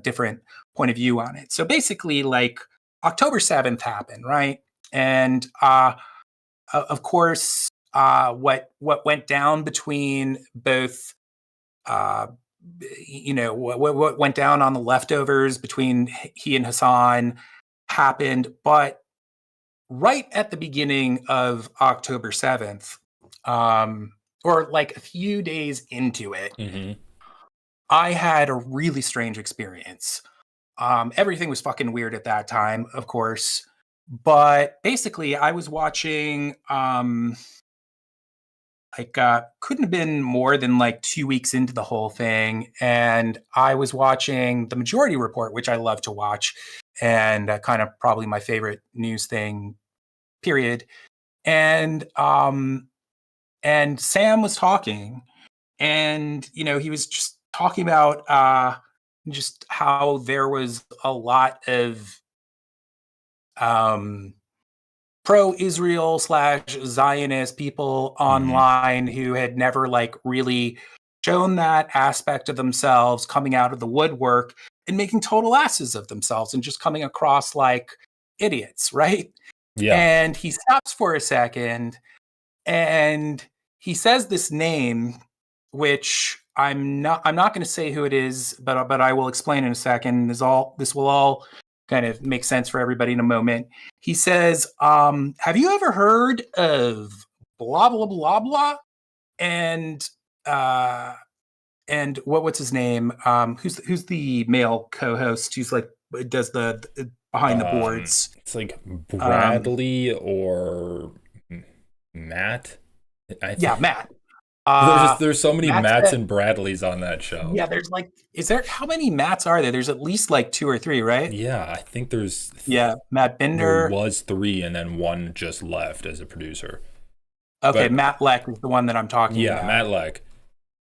different point of view on it. So basically like October 7th happened, right? And of course, what went down between both, what went down on the leftovers between he and Hassan happened. But right at the beginning of October 7th, or like a few days into it, I had a really strange experience. Everything was fucking weird at that time, of course. But basically, I was watching, couldn't have been more than like 2 weeks into the whole thing. And I was watching The Majority Report, which I love to watch, and kind of probably my favorite news thing, period. And Sam was talking, and, he was just talking about just how there was a lot of pro-Israel / Zionist people online who had never like really shown that aspect of themselves, coming out of the woodwork and making total asses of themselves and just coming across like idiots, right? Yeah. And he stops for a second and he says this name, which I'm not going to say who it is, but I will explain in a second. This will all kind of make sense for everybody in a moment. He says, have you ever heard of blah, blah, blah, blah? And what's his name? Who's the male co-host who's like, does the behind the boards? It's like Bradley or Matt. Matt. There's so many Matts and Bradleys on that show. Yeah, there's like, how many Matts are there? There's at least like 2 or 3, right? Yeah, I think there's. Matt Binder. There was 3, and then 1 just left as a producer. Okay, but Matt Leck is the one that I'm talking about. Yeah, Matt Leck.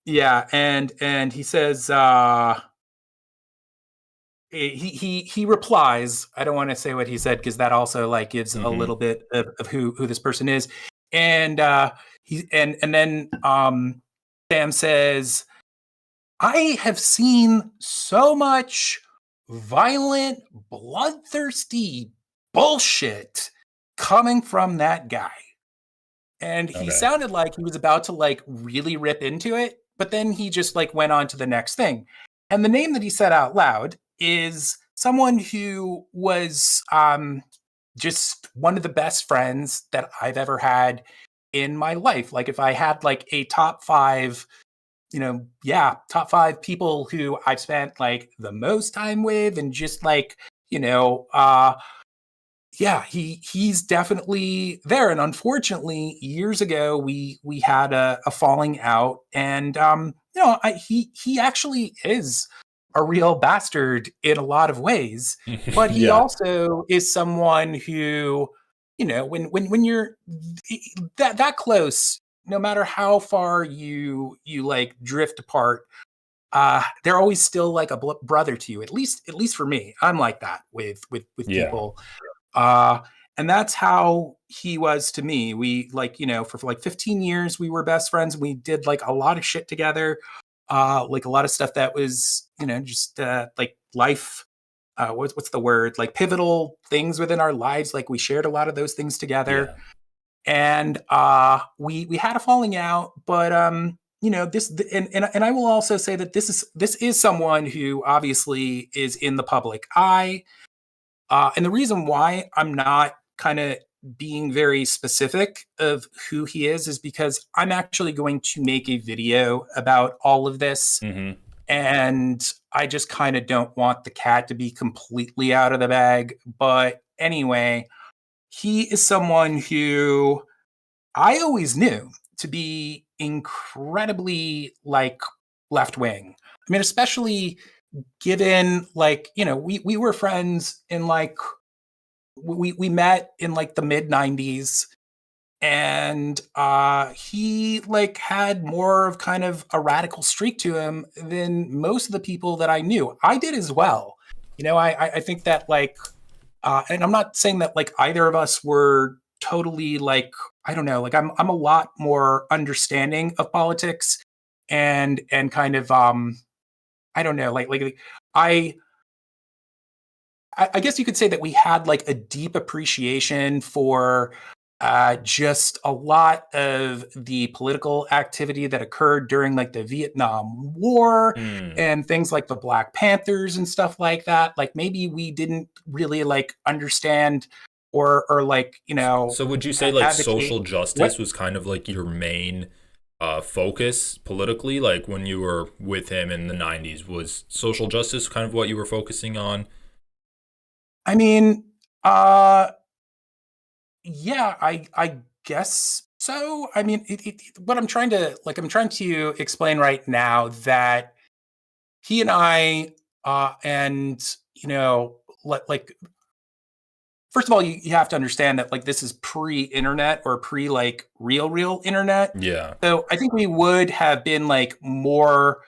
Yeah, and he says he replies. I don't want to say what he said because that also like gives a little bit of who this person is. And then Sam says, I have seen so much violent, bloodthirsty bullshit coming from that guy. And he sounded like he was about to like really rip into it, but then he just like went on to the next thing. And the name that he said out loud is someone who was just one of the best friends that I've ever had in my life. Like if I had like a top 5, top 5 people who I've spent like the most time with, and just like, he's definitely there. And unfortunately, years ago, we had a falling out, and he actually is a real bastard in a lot of ways, but he also is someone who, when you're that close, no matter how far you like drift apart, they're always still like a brother to you. At least for me, I'm like that with people. And that's how he was to me. We like, for like 15 years, we were best friends. We did like a lot of shit together. Like a lot of stuff that was, just like life, what's the word? Like pivotal things within our lives. Like we shared a lot of those things together. And we had a falling out, but this, and I will also say that this is someone who obviously is in the public eye. And the reason why I'm not kind of being very specific of who he is because I'm actually going to make a video about all of this. Mm-hmm. And I just kind of don't want the cat to be completely out of the bag. But anyway, he is someone who I always knew to be incredibly like left wing. I mean, especially given like, we were friends in like, we met in like the mid 90s, and he like had more of kind of a radical streak to him than most of the people that I knew. I did as well. I think that like, and I'm not saying that like either of us were totally like, I don't know, like I'm a lot more understanding of politics and kind of I don't know, like I guess you could say that we had like a deep appreciation for just a lot of the political activity that occurred during like the Vietnam War and things like the Black Panthers and stuff like that. Like maybe we didn't really like understand or like, So would you say like advocate. social justice was kind of like your main focus politically? Like when you were with him in the 90s, was social justice kind of what you were focusing on? I mean, yeah, I guess so. I mean, what I'm trying to explain right now that he and I, and like first of all, you have to understand that like this is pre-internet or pre like real internet. Yeah. So I think we would have been like more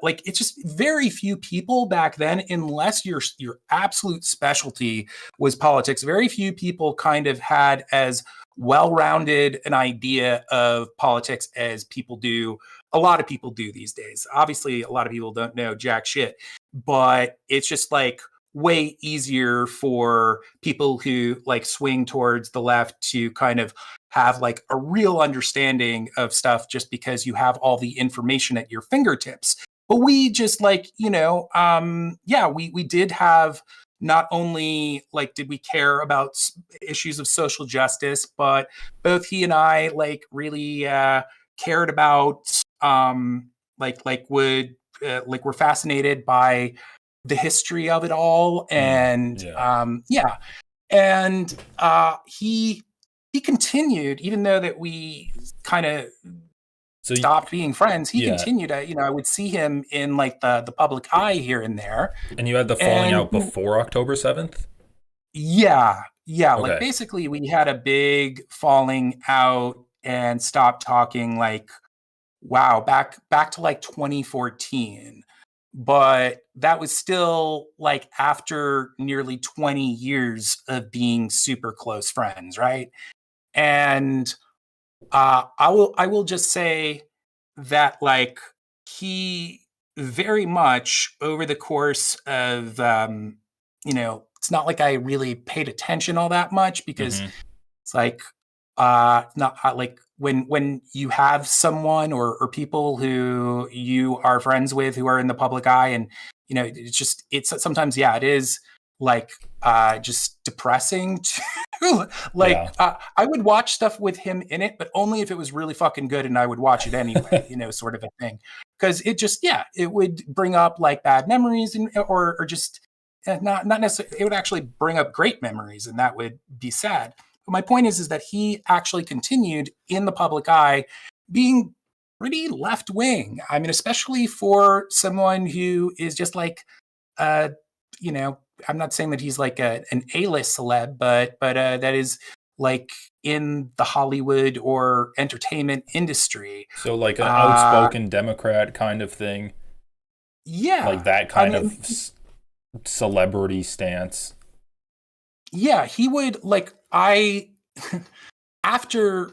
like it's just very few people back then, unless your absolute specialty was politics. Very few people kind of had as well-rounded an idea of politics as people do. A lot of people do these days. Obviously, a lot of people don't know jack shit, but it's just like way easier for people who like swing towards the left to kind of have like a real understanding of stuff just because you have all the information at your fingertips. But we just like, we did have not only like did we care about issues of social justice, but both he and I like really cared about we're fascinated by the history of it all, and and he continued, even though that we kind of stopped being friends. He continued. I would see him in like the public eye here and there. And you had the falling out before October 7th? Yeah. Okay. Like basically we had a big falling out and stopped talking like, wow, back to like 2014. But that was still like after nearly 20 years of being super close friends, right? And I will just say that like he very much over the course of it's not like I really paid attention all that much because it's like not like when you have someone or people who you are friends with who are in the public eye, and it's sometimes it is like just depressing to I would watch stuff with him in it, but only if it was really fucking good and I would watch it anyway, sort of a thing, because it just it would bring up like bad memories and or just not necessarily, it would actually bring up great memories, and that would be sad. But my point is that he actually continued in the public eye being pretty left wing. I mean, especially for someone who is just like I'm not saying that he's like an A-list celeb, but that is like in the Hollywood or entertainment industry. So like an outspoken Democrat kind of thing. Yeah. Like that kind of celebrity stance. Yeah, he would like after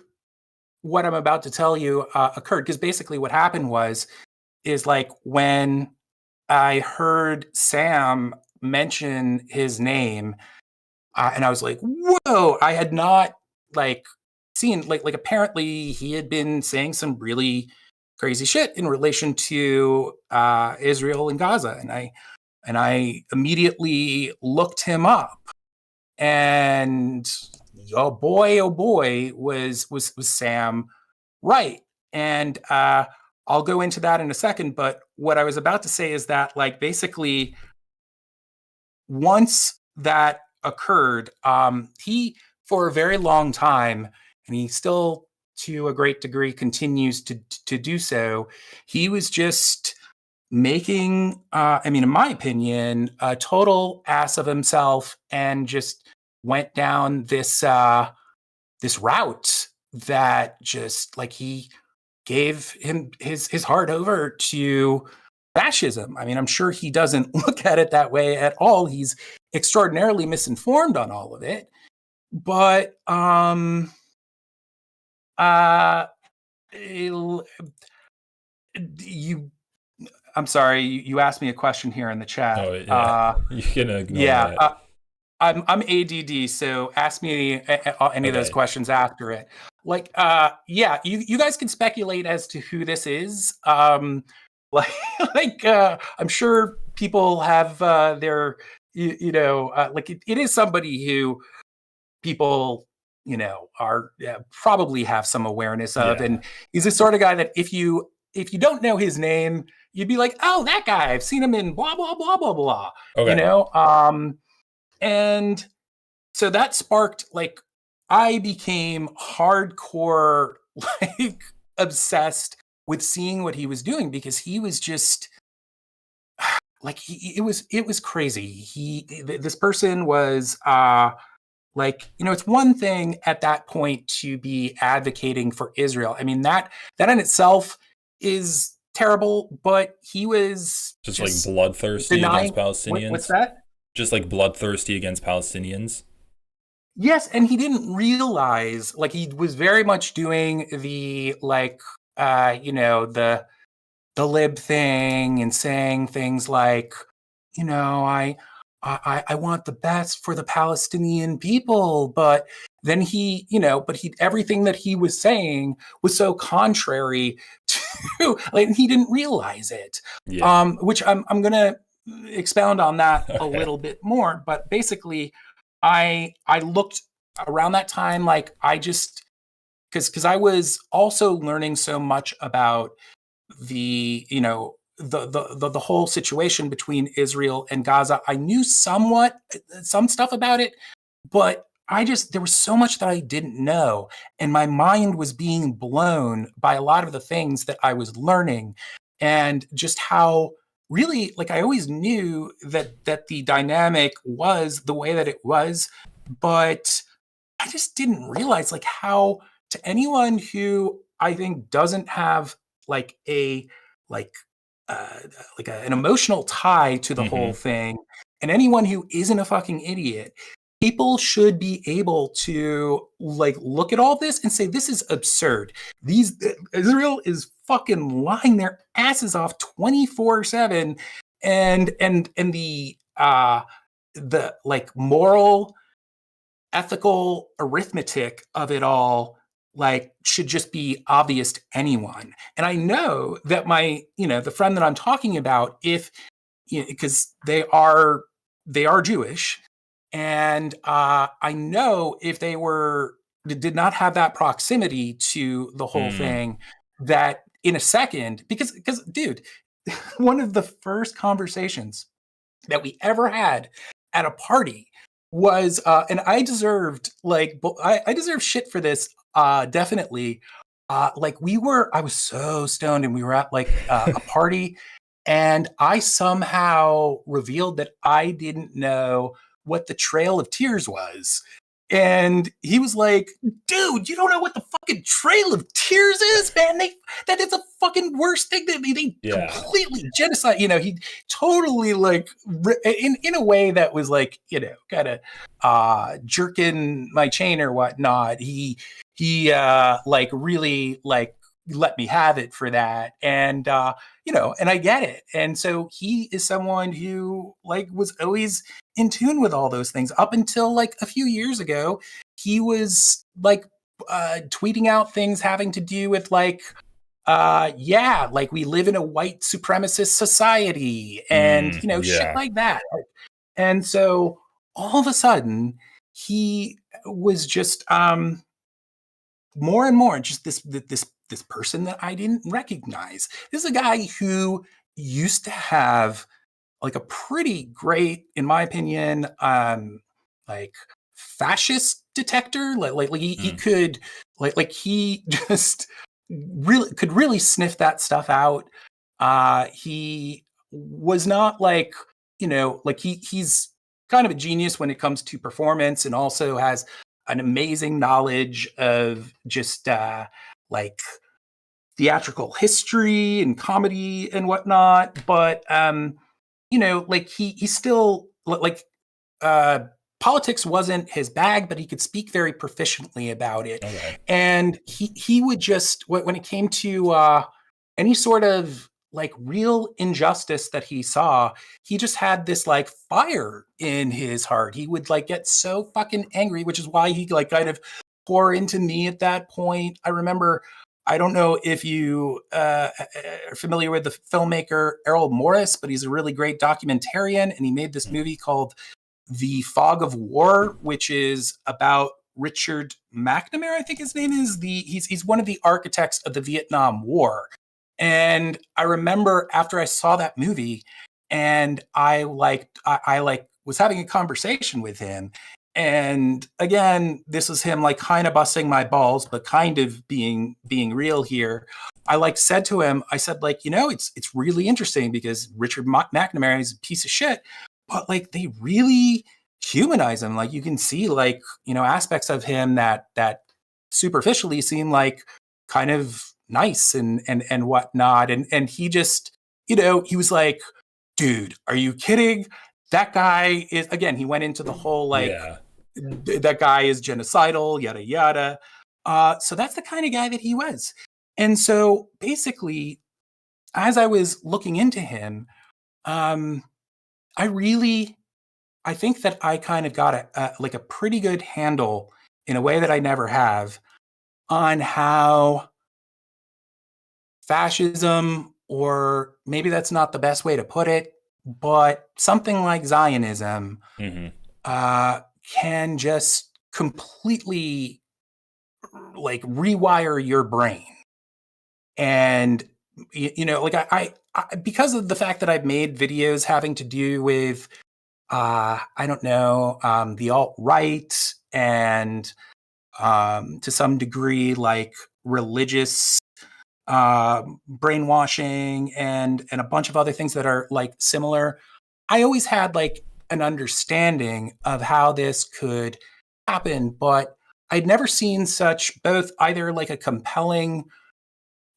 what I'm about to tell you occurred, because basically what happened is like when I heard Sam mention his name, and I was like, whoa, I had not like seen like apparently he had been saying some really crazy shit in relation to Israel and Gaza. And I immediately looked him up, and oh boy, was Sam right. And I'll go into that in a second. But what I was about to say is that, like, basically, once that occurred, he, for a very long time, and he still, to a great degree, continues to do so, he was just making, in my opinion, a total ass of himself, and just went down this route that just, like, he gave him his heart over to fascism. I mean, I'm sure he doesn't look at it that way at all. He's extraordinarily misinformed on all of it. But I'm sorry, you asked me a question here in the chat. Oh, yeah. You can ignore that. I'm ADD, so ask me any of those questions after it. Like, you guys can speculate as to who this is. I'm sure people have their, it is somebody who people, are probably have some awareness of, and he's the sort of guy that if you don't know his name, you'd be like, oh, that guy, I've seen him in blah blah blah blah blah. Okay. And so that sparked, like, I became hardcore, like, obsessed with seeing what he was doing, because he was just like, it was crazy. This person was it's one thing at that point to be advocating for Israel. I mean, that in itself is terrible, but he was just like bloodthirsty against Palestinians. What's that? Just like bloodthirsty against Palestinians. Yes, and he didn't realize, like, he was very much doing the, like, the lib thing, and saying things like, I want the best for the Palestinian people, but then everything that he was saying was so contrary to, like, he didn't realize it. Yeah. Which I'm gonna expound on that a little bit more, but basically, I looked around that time, like, I just, because I was also learning so much about the the whole situation between Israel and Gaza. I knew some stuff about it, but there was so much that I didn't know, and my mind was being blown by a lot of the things that I was learning, and just how, really, like, I always knew that the dynamic was the way that it was, but I just didn't realize, like, how, to anyone who I think doesn't have like an emotional tie to the whole thing, and anyone who isn't a fucking idiot, people should be able to, like, look at all this and say, this is absurd. Israel is fucking lying their asses off 24/7, and the like, moral, ethical arithmetic of it all, like, should just be obvious to anyone. And I know that the friend that I'm talking about, if, because they are Jewish, and I know if they did not have that proximity to the whole thing, that in a second, because dude, one of the first conversations that we ever had at a party was, and I deserved, like, I deserve shit for this, definitely. I was so stoned, and we were at, like, a party, and I somehow revealed that I didn't know what the Trail of Tears was. And he was like, dude, you don't know what the fucking Trail of Tears is, man? That is a fucking worst thing. They completely genocide. He totally, like, in a way that was, like, kind of jerking my chain or whatnot. He like, really, like, let me have it for that. And and I get it. And so he is someone who, like, was always in tune with all those things up until, like, a few years ago. He was, like, tweeting out things having to do with, like, yeah, like we live in a white supremacist society and, shit Yeah. like that. And so all of a sudden he was just, more and more just this person that I didn't recognize. This is a guy who used to have like a pretty great, in my opinion, like fascist detector. Like he could he just really could really sniff that stuff out. He was not like, like he's kind of a genius when it comes to performance, and also has an amazing knowledge of just like theatrical history and comedy and whatnot. But like he still like politics wasn't his bag, but he could speak very proficiently about it. Okay. And he would just, when it came to any sort of like real injustice that he saw, he just had this like fire in his heart. He would like get so fucking angry, which is why he like kind of pour into me at that point. I remember, I don't know if you are familiar with the filmmaker Errol Morris, but he's a really great documentarian, and he made this movie called The Fog of War, which is about Richard McNamara, I think his name is. He's one of the architects of the Vietnam War. And I remember after I saw that movie, and I was having a conversation with him. And again, this is him like kind of busting my balls, but kind of being real here. I like said to him, I said, like, it's really interesting because Richard McNamara is a piece of shit, but like they really humanize him. Like you can see like, aspects of him that superficially seem like kind of nice and whatnot. And he just, he was like, dude, are you kidding? That guy is, again, he went into the whole like, that guy is genocidal, yada, yada. So that's the kind of guy that he was. And so basically, as I was looking into him, I think that I kind of got a pretty good handle in a way that I never have on how fascism, or maybe that's not the best way to put it, but something like Zionism can just completely like rewire your brain. And, like I because of the fact that I've made videos having to do with, I don't know, the alt-right and to some degree like religious brainwashing and a bunch of other things that are like similar, I always had like an understanding of how this could happen, but I'd never seen such both either like a compelling,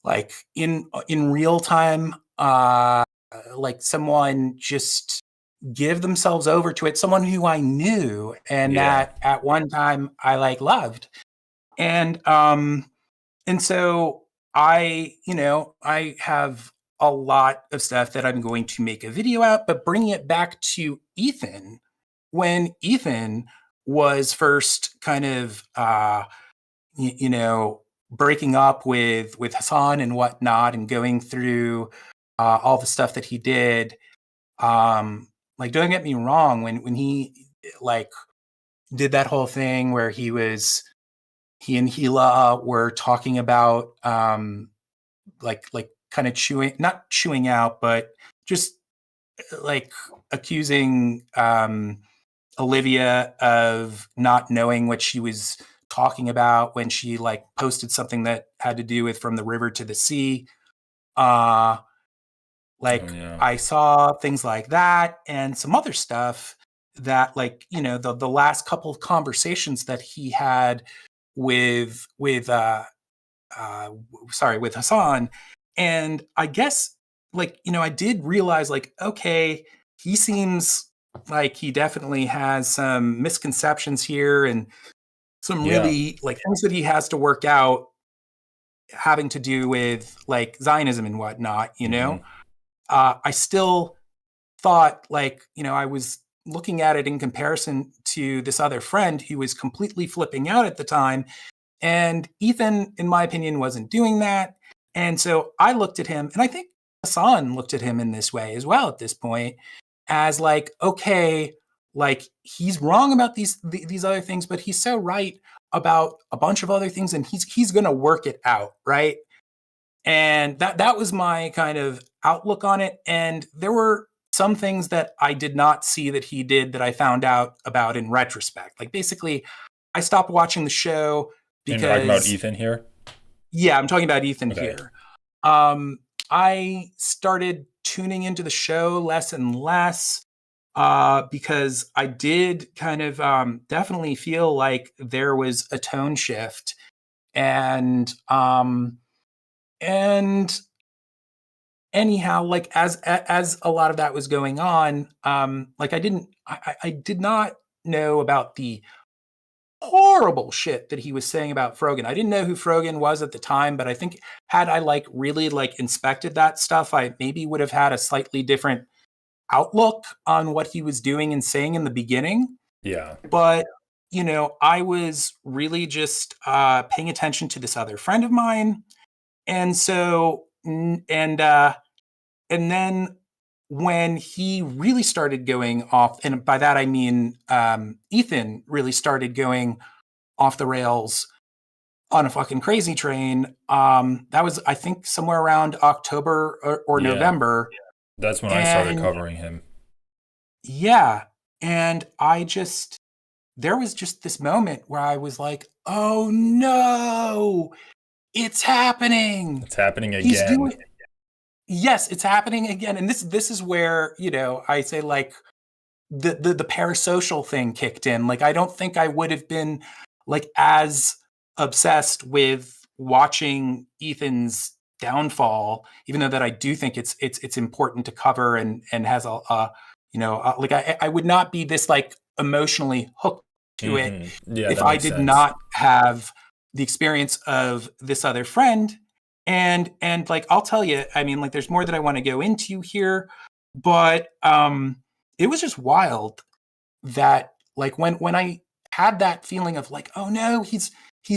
like in real time, like someone just give themselves over to it, someone who I knew and that at one time I like loved. And so I have a lot of stuff that I'm going to make a video out, but bringing it back to Ethan, when Ethan was first kind of, breaking up with Hassan and whatnot, and going through all the stuff that he did, like, don't get me wrong, when he like did that whole thing where he and Gila were talking about like kind of not chewing out, but just like accusing Olivia of not knowing what she was talking about when she like posted something that had to do with from the river to the sea. I saw things like that and some other stuff that, like, the last couple of conversations that he had with Hassan. And I guess, like, I did realize, like, okay, he seems like he definitely has some misconceptions here and some really like things that he has to work out having to do with like Zionism and whatnot, I still thought, like, I was looking at it in comparison to this other friend who was completely flipping out at the time. And Ethan, in my opinion, wasn't doing that. And so I looked at him, and I think Hassan looked at him in this way as well at this point, as like, okay, like he's wrong about these other things, but he's so right about a bunch of other things, and he's going to work it out, right? And that was my kind of outlook on it. And there were some things that I did not see that he did that I found out about in retrospect. Like basically, I stopped watching the show because... And you're talking about Ethan here? Yeah, I'm talking about Ethan here. I started tuning into the show less and less because I did kind of definitely feel like there was a tone shift. And anyhow, like as a lot of that was going on, like I did not know about the horrible shit that he was saying about Frogan. I didn't know who Frogan was at the time, but I think had I like really like inspected that stuff, I maybe would have had a slightly different outlook on what he was doing and saying in the beginning. Yeah. But, you know, I was really just paying attention to this other friend of mine. And so, and then when he really started going off, and by that I mean Ethan really started going off the rails on a fucking crazy train. That was, I think, somewhere around October or November. That's when I started covering him. Yeah. And there was just this moment where I was like, oh no, it's happening. It's happening again. Yes, it's happening again. And this is where, you know, I say like the parasocial thing kicked in. Like, I don't think I would have been like as obsessed with watching Ethan's downfall, even though that I do think it's important to cover and has like I would not be this like emotionally hooked to it if I did not have the experience of this other friend. And like, I'll tell you, I mean, like, there's more that I want to go into here, but it was just wild that like when I had that feeling of like, oh no, he's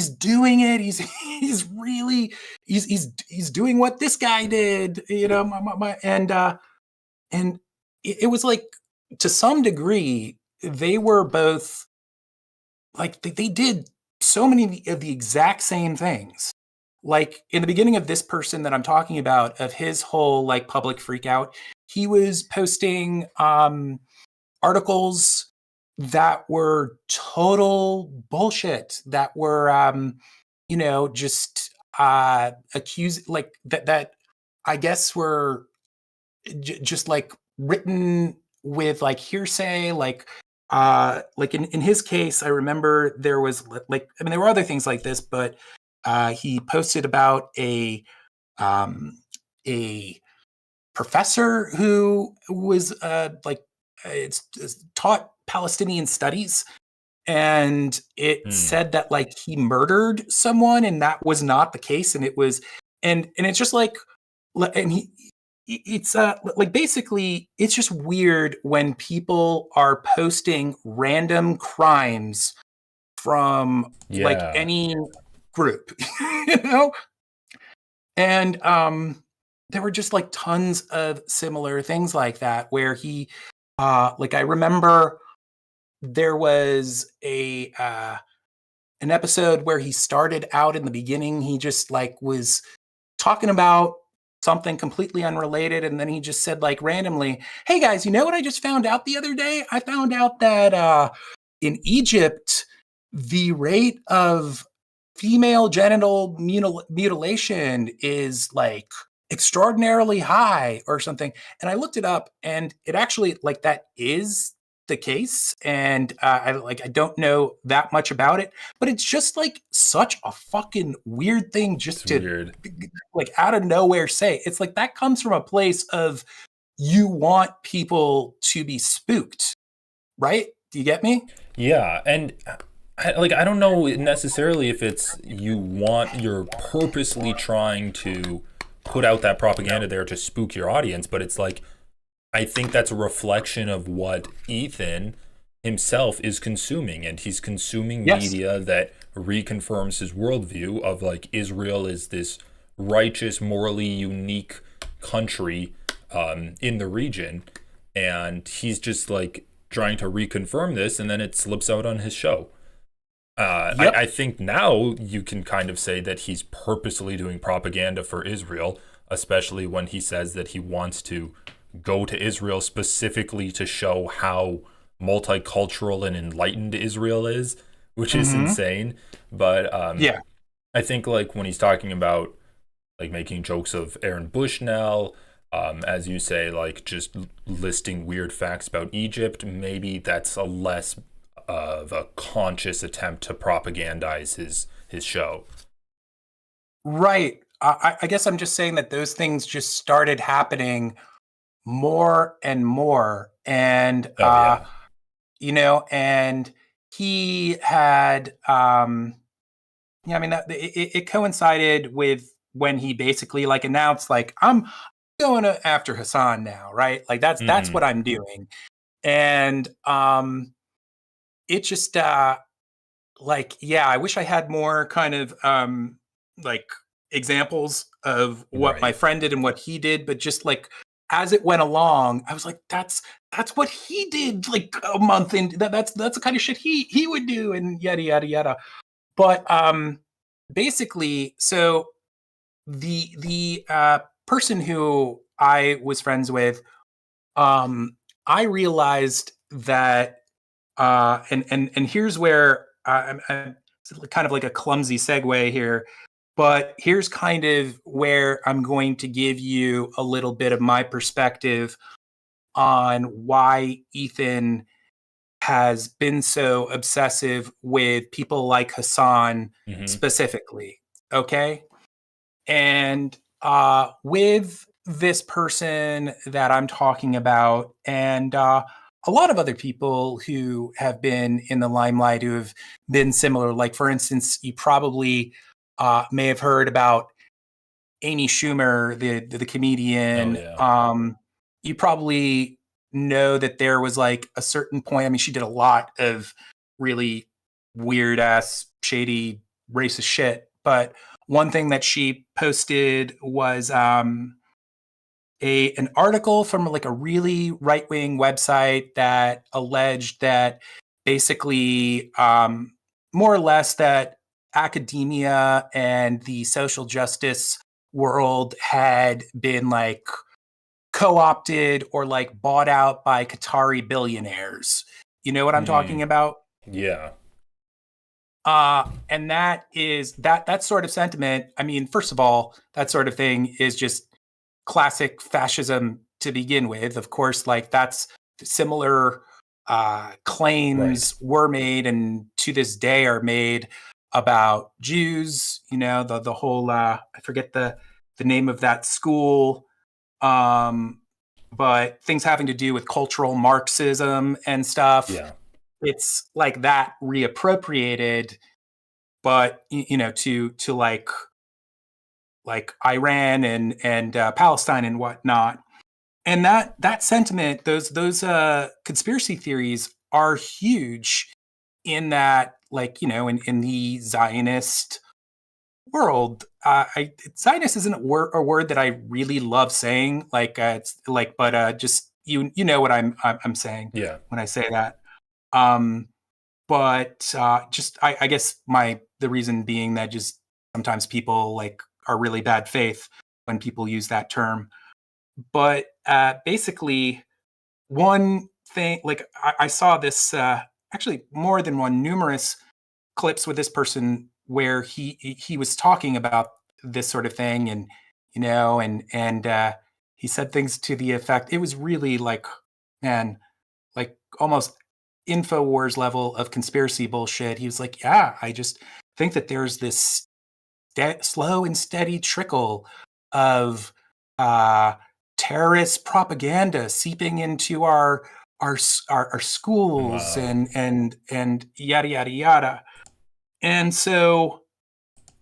doing it. He's really doing what this guy did, you know, and it was like, to some degree, they were both like, they did so many of the exact same things. Like in the beginning of this person that I'm talking about, of his whole like public freak out, he was posting articles that were total bullshit, that were you know, just accused, like that I guess were just like written with like hearsay, like in his case, I remember there was like, I mean, there were other things like this, but he posted about a professor who was it's taught Palestinian studies, and it said that like he murdered someone, and that was not the case, and it was, and it's just like, and it's like basically it's just weird when people are posting random crimes from like any group, you know? And there were just like tons of similar things like that where he like, I remember there was an episode where he started out in the beginning, he just like was talking about something completely unrelated, and then he just said like randomly, hey guys, you know what I just found out the other day? I found out that in Egypt the rate of female genital mutilation is like extraordinarily high or something. And I looked it up, and it actually, like, that is the case. And I don't know that much about it, but it's just like such a fucking weird thing just like out of nowhere say. It's like that comes from a place of you want people to be spooked, right? Do you get me? Yeah. And I don't know necessarily if it's you're purposely trying to put out that propaganda there to spook your audience, but it's like, I think that's a reflection of what Ethan himself is consuming, and he's consuming media that reconfirms his worldview of like Israel is this righteous, morally unique country in the region, and he's just like trying to reconfirm this, and then it slips out on his show. I think now you can kind of say that he's purposely doing propaganda for Israel, especially when he says that he wants to go to Israel specifically to show how multicultural and enlightened Israel is, which is insane. But I think like when he's talking about like making jokes of Aaron Bushnell, as you say, like just listing weird facts about Egypt, maybe that's a less of a conscious attempt to propagandize his show. Right. I guess I'm just saying that those things just started happening more and more. And, you know, and he had, I mean, it coincided with when he basically like announced, like, I'm going after Hassan now, right? Like that's what I'm doing. And, it just, like, yeah, I wish I had more kind of, like examples of what my friend did and what he did, but just like as it went along, I was like, that's what he did like a month in. That's the kind of shit he would do, and yada yada yada. But basically, so the person who I was friends with, I realized that, and here's where I'm kind of like a clumsy segue here. But here's kind of where I'm going to give you a little bit of my perspective on why Ethan has been so obsessive with people like Hassan specifically. Okay. And with this person that I'm talking about, and a lot of other people who have been in the limelight who have been similar, like, for instance, you probably may have heard about Amy Schumer, the comedian. You probably know that there was like a certain point. I mean, she did a lot of really weird ass, shady, racist shit. But one thing that she posted was an article from like a really right wing website that alleged that basically, more or less, that academia and the social justice world had been like co-opted or like bought out by Qatari billionaires. You know what I'm talking about? Yeah. And that is that sort of sentiment. I mean, first of all, that sort of thing is just classic fascism to begin with. Of course, like that's similar claims were made and to this day are made about Jews. You know, the whole I forget the name of that school, but things having to do with cultural Marxism and stuff. Yeah. It's like that reappropriated, but you know, to like Iran and Palestine and whatnot. And that sentiment, those conspiracy theories are huge in that, like, you know, in the Zionist world. Zionist isn't a word that I really love saying. Like, it's like, but just you know what I'm saying when I say that. But just I guess the reason being that just sometimes people like are really bad faith when people use that term. But basically, one thing, like I saw this actually more than one, numerous clips with this person where he was talking about this sort of thing, and you know, and he said things to the effect. It was really like, man, like almost InfoWars level of conspiracy bullshit. He was like, yeah, I just think that there's this slow and steady trickle of terrorist propaganda seeping into our schools and yada yada yada. And so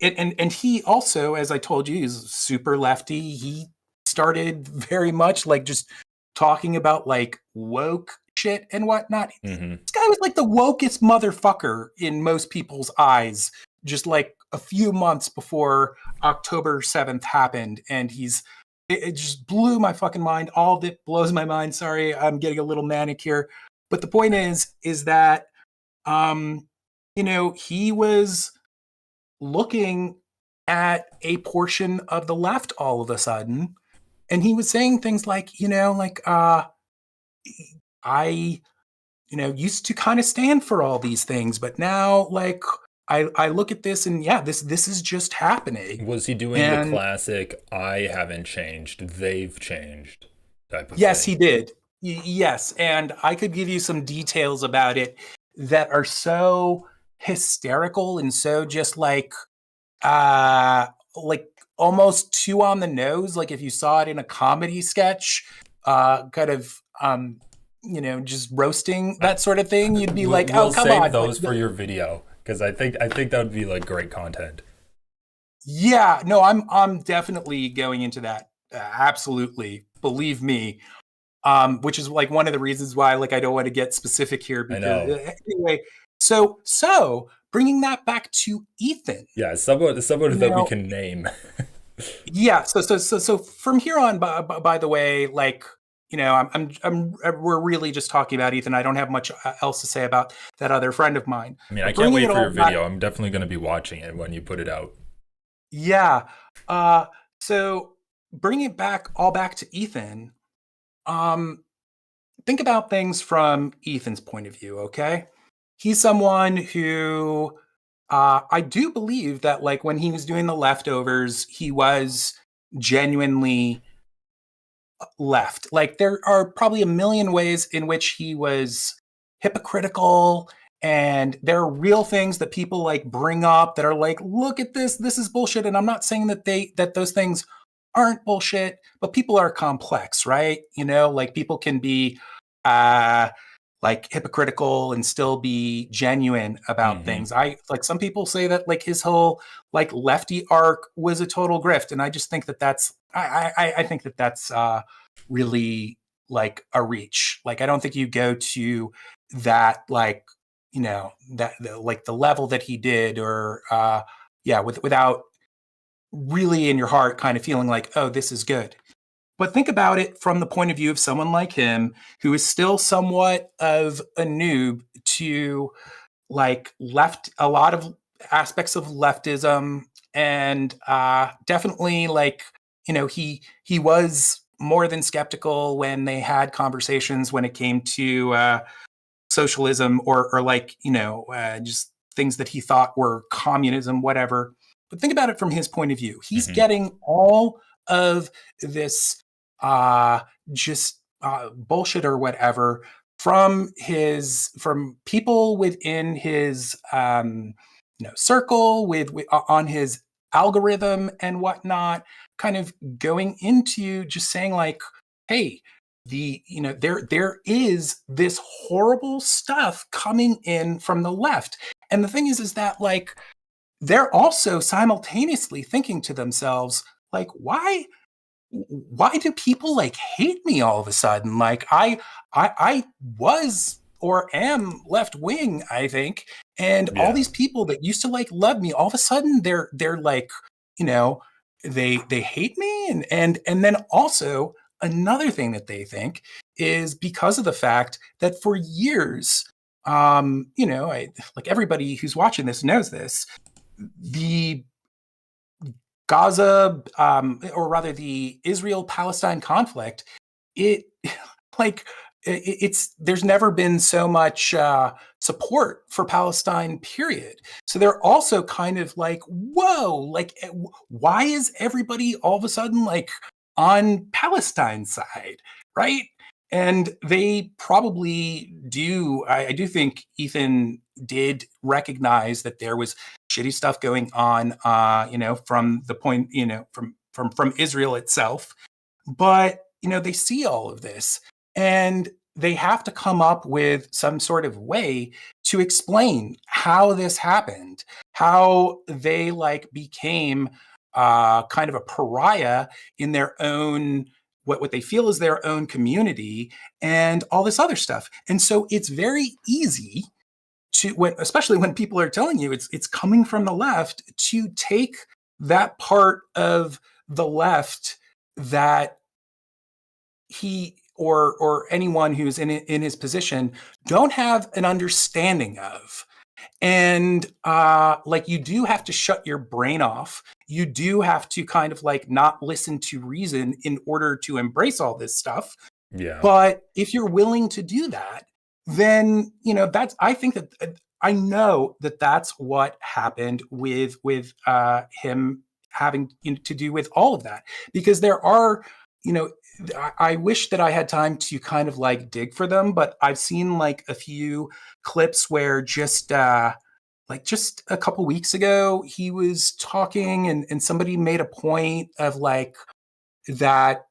and he also, as I told you, is super lefty. He started very much like just talking about like woke shit and whatnot. This guy was like the wokest motherfucker in most people's eyes just like a few months before October 7th happened. And it just blew my fucking mind. All of it blows my mind. Sorry, I'm getting a little manic here. But the point is that, he was looking at a portion of the left all of a sudden. And he was saying things like, I used to kind of stand for all these things, but now like I look at this and this is just happening. Was he doing the classic "I haven't changed, they've changed" type of yes, thing? He did. Yes, and I could give you some details about it that are so hysterical and so just like almost too on the nose. Like if you saw it in a comedy sketch, kind of just roasting that sort of thing, you'd be like, "Oh, come on!" We'll save those for your video because I think that would be like great content. Yeah, no, I'm definitely going into that. Absolutely, believe me. Which is like one of the reasons why like I don't want to get specific here because anyway. So bringing that back to Ethan. Yeah, someone that we can name. Yeah. So from here on, by the way, like, we're really just talking about Ethan. I don't have much else to say about that other friend of mine. I mean, I can't wait for your video. I'm definitely going to be watching it when you put it out. Yeah. So bring it back to Ethan. Think about things from Ethan's point of view. Okay. He's someone who, I do believe that like when he was doing the leftovers, he was genuinely left. Like there are probably a million ways in which he was hypocritical, and there are real things that people like bring up that are like, look at this is bullshit. And I'm not saying that those things aren't bullshit, but people are complex, right? Like people can be like hypocritical and still be genuine about things. Some people say that like his whole like lefty arc was a total grift, and I just think that that's I think that that's really like a reach. Like I don't think you go to that like like the level that he did, or without really in your heart kind of feeling like, oh, this is good. But think about it from the point of view of someone like him, who is still somewhat of a noob to like a lot of aspects of leftism, and definitely like, he was more than skeptical when they had conversations when it came to socialism or like, just things that he thought were communism, whatever. But think about it from his point of view. He's getting all of this bullshit or whatever from people within his circle with on his algorithm and whatnot, kind of going into just saying like, hey, there is this horrible stuff coming in from the left. And the thing is that like they're also simultaneously thinking to themselves like, why do people like hate me all of a sudden? Like I was or am left wing, I think, and all these people that used to like love me, all of a sudden they're like, they hate me, and then also another thing that they think is because of the fact that for years, like everybody who's watching this knows this, the Gaza, or rather the Israel-Palestine conflict, it's there's never been so much support for Palestine, period. So they're also kind of like, whoa, like why is everybody all of a sudden like on Palestine's side, right? And they probably do. I do think Ethan did recognize that there was shitty stuff going on, from the point, from Israel itself. But, they see all of this and they have to come up with some sort of way to explain how this happened, how they like became kind of a pariah in their own, what they feel is their own community, and all this other stuff. And so it's very easy especially when people are telling you it's coming from the left, to take that part of the left that he or anyone who's in his position don't have an understanding of. And like, you do have to shut your brain off. You do have to kind of like not listen to reason in order to embrace all this stuff. Yeah. But if you're willing to do that, then, I think that I know that that's what happened with him having to do with all of that, because there are, I wish that I had time to kind of like dig for them, but I've seen like a few clips where just a couple weeks ago, he was talking and somebody made a point of like that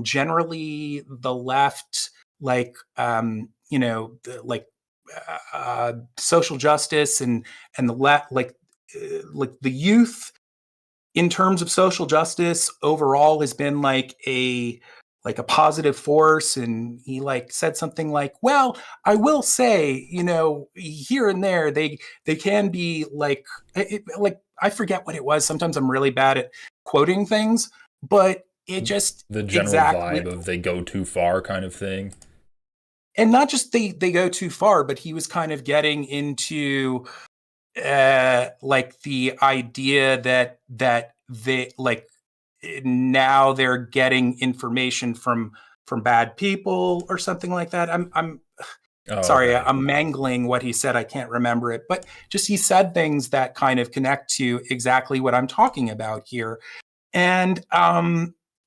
generally the left, like, social justice and the left, like the youth in terms of social justice overall has been like a positive force. And he like said something like, well, I will say, here and there they can be like I forget what it was. Sometimes I'm really bad at quoting things, but it just the general vibe of they go too far kind of thing. And not just they go too far, but he was kind of getting into like the idea that they like now they're getting information from bad people or something like that. I'm sorry, okay. I'm mangling what he said. I can't remember it, but just he said things that kind of connect to exactly what I'm talking about here. And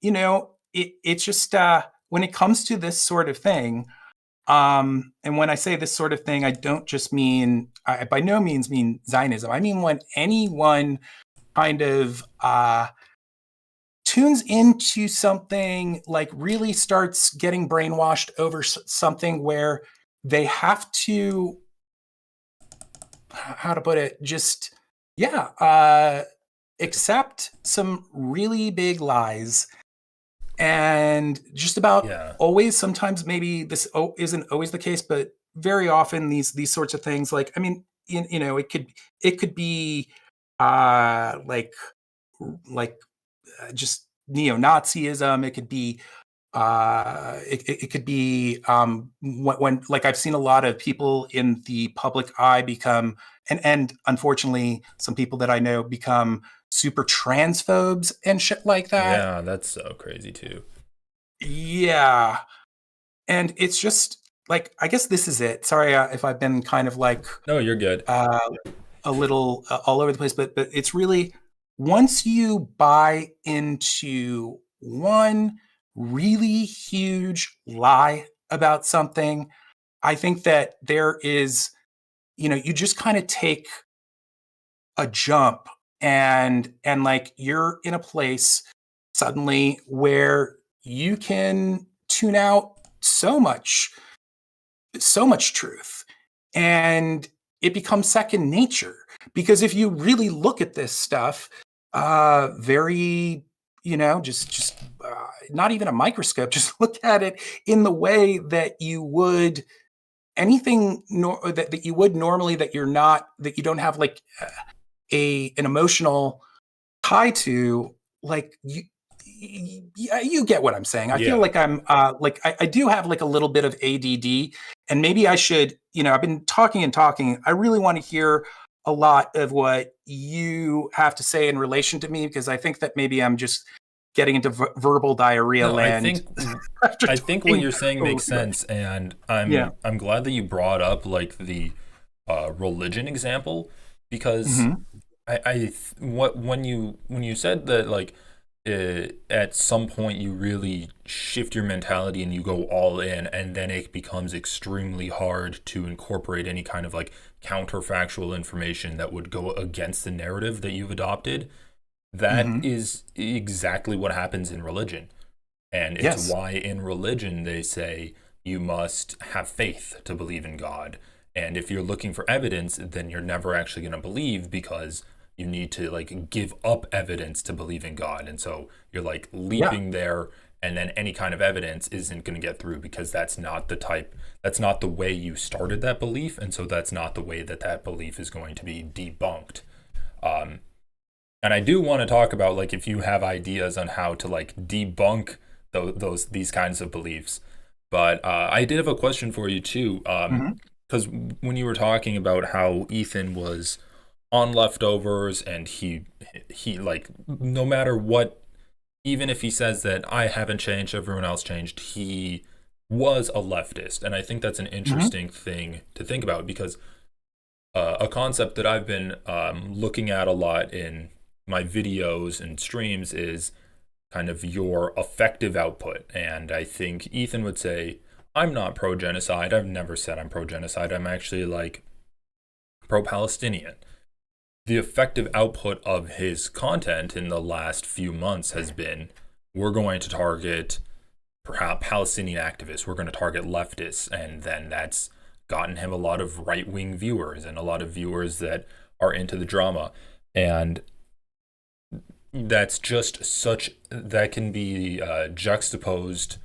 it's just when it comes to this sort of thing. And when I say this sort of thing, I don't just mean, I by no means mean Zionism. I mean when anyone kind of tunes into something, like really starts getting brainwashed over something where they have to, how to put it, just, accept some really big lies. And just about always, sometimes maybe this isn't always the case, but very often these sorts of things, like, I mean, it could be just neo-Nazism. It could be it could be when like I've seen a lot of people in the public eye become, and unfortunately some people that I know become super transphobes and shit like that. Yeah, that's so crazy too. Yeah. And it's just like, I guess this is it. Sorry if I've been kind of like, no, you're good. A little all over the place, but it's really, once you buy into one really huge lie about something, I think that there is, you just kind of take a jump and like you're in a place suddenly where you can tune out so much truth, and it becomes second nature. Because if you really look at this stuff very, just not even a microscope, just look at it in the way that you would anything that you would normally, that you don't have like an emotional tie to, like you get what I'm saying. I feel like I'm like I do have like a little bit of ADD, and maybe I should, I've been talking and talking. I really want to hear a lot of what you have to say in relation to me, because I think that maybe I'm just getting into verbal diarrhea land. I think what you're saying makes sense, and I'm glad that you brought up like the religion example, because when you said that, like, at some point you really shift your mentality and you go all in, and then it becomes extremely hard to incorporate any kind of like counterfactual information that would go against the narrative that you've adopted. That is exactly what happens in religion. And it's why in religion they say you must have faith to believe in God. And if you're looking for evidence, then you're never actually going to believe, because you need to like give up evidence to believe in God. And so you're like leaping there and then any kind of evidence isn't going to get through because that's not the way you started that belief, and so that's not the way that belief is going to be debunked. And I do want to talk about, like, if you have ideas on how to, like, debunk these kinds of beliefs. But I did have a question for you too, because when you were talking about how Ethan was on leftovers, and he like, no matter what, even if he says that I haven't changed, everyone else changed, he was a leftist. And I think that's an interesting thing to think about, because a concept that I've been looking at a lot in my videos and streams is kind of your effective output. And I think Ethan would say, I'm not pro-genocide. I've never said I'm pro-genocide. I'm actually, like, pro-Palestinian. The effective output of his content in the last few months has been, we're going to target perhaps Palestinian activists, we're going to target leftists, and then that's gotten him a lot of right-wing viewers and a lot of viewers that are into the drama. And that's just that can be juxtaposed,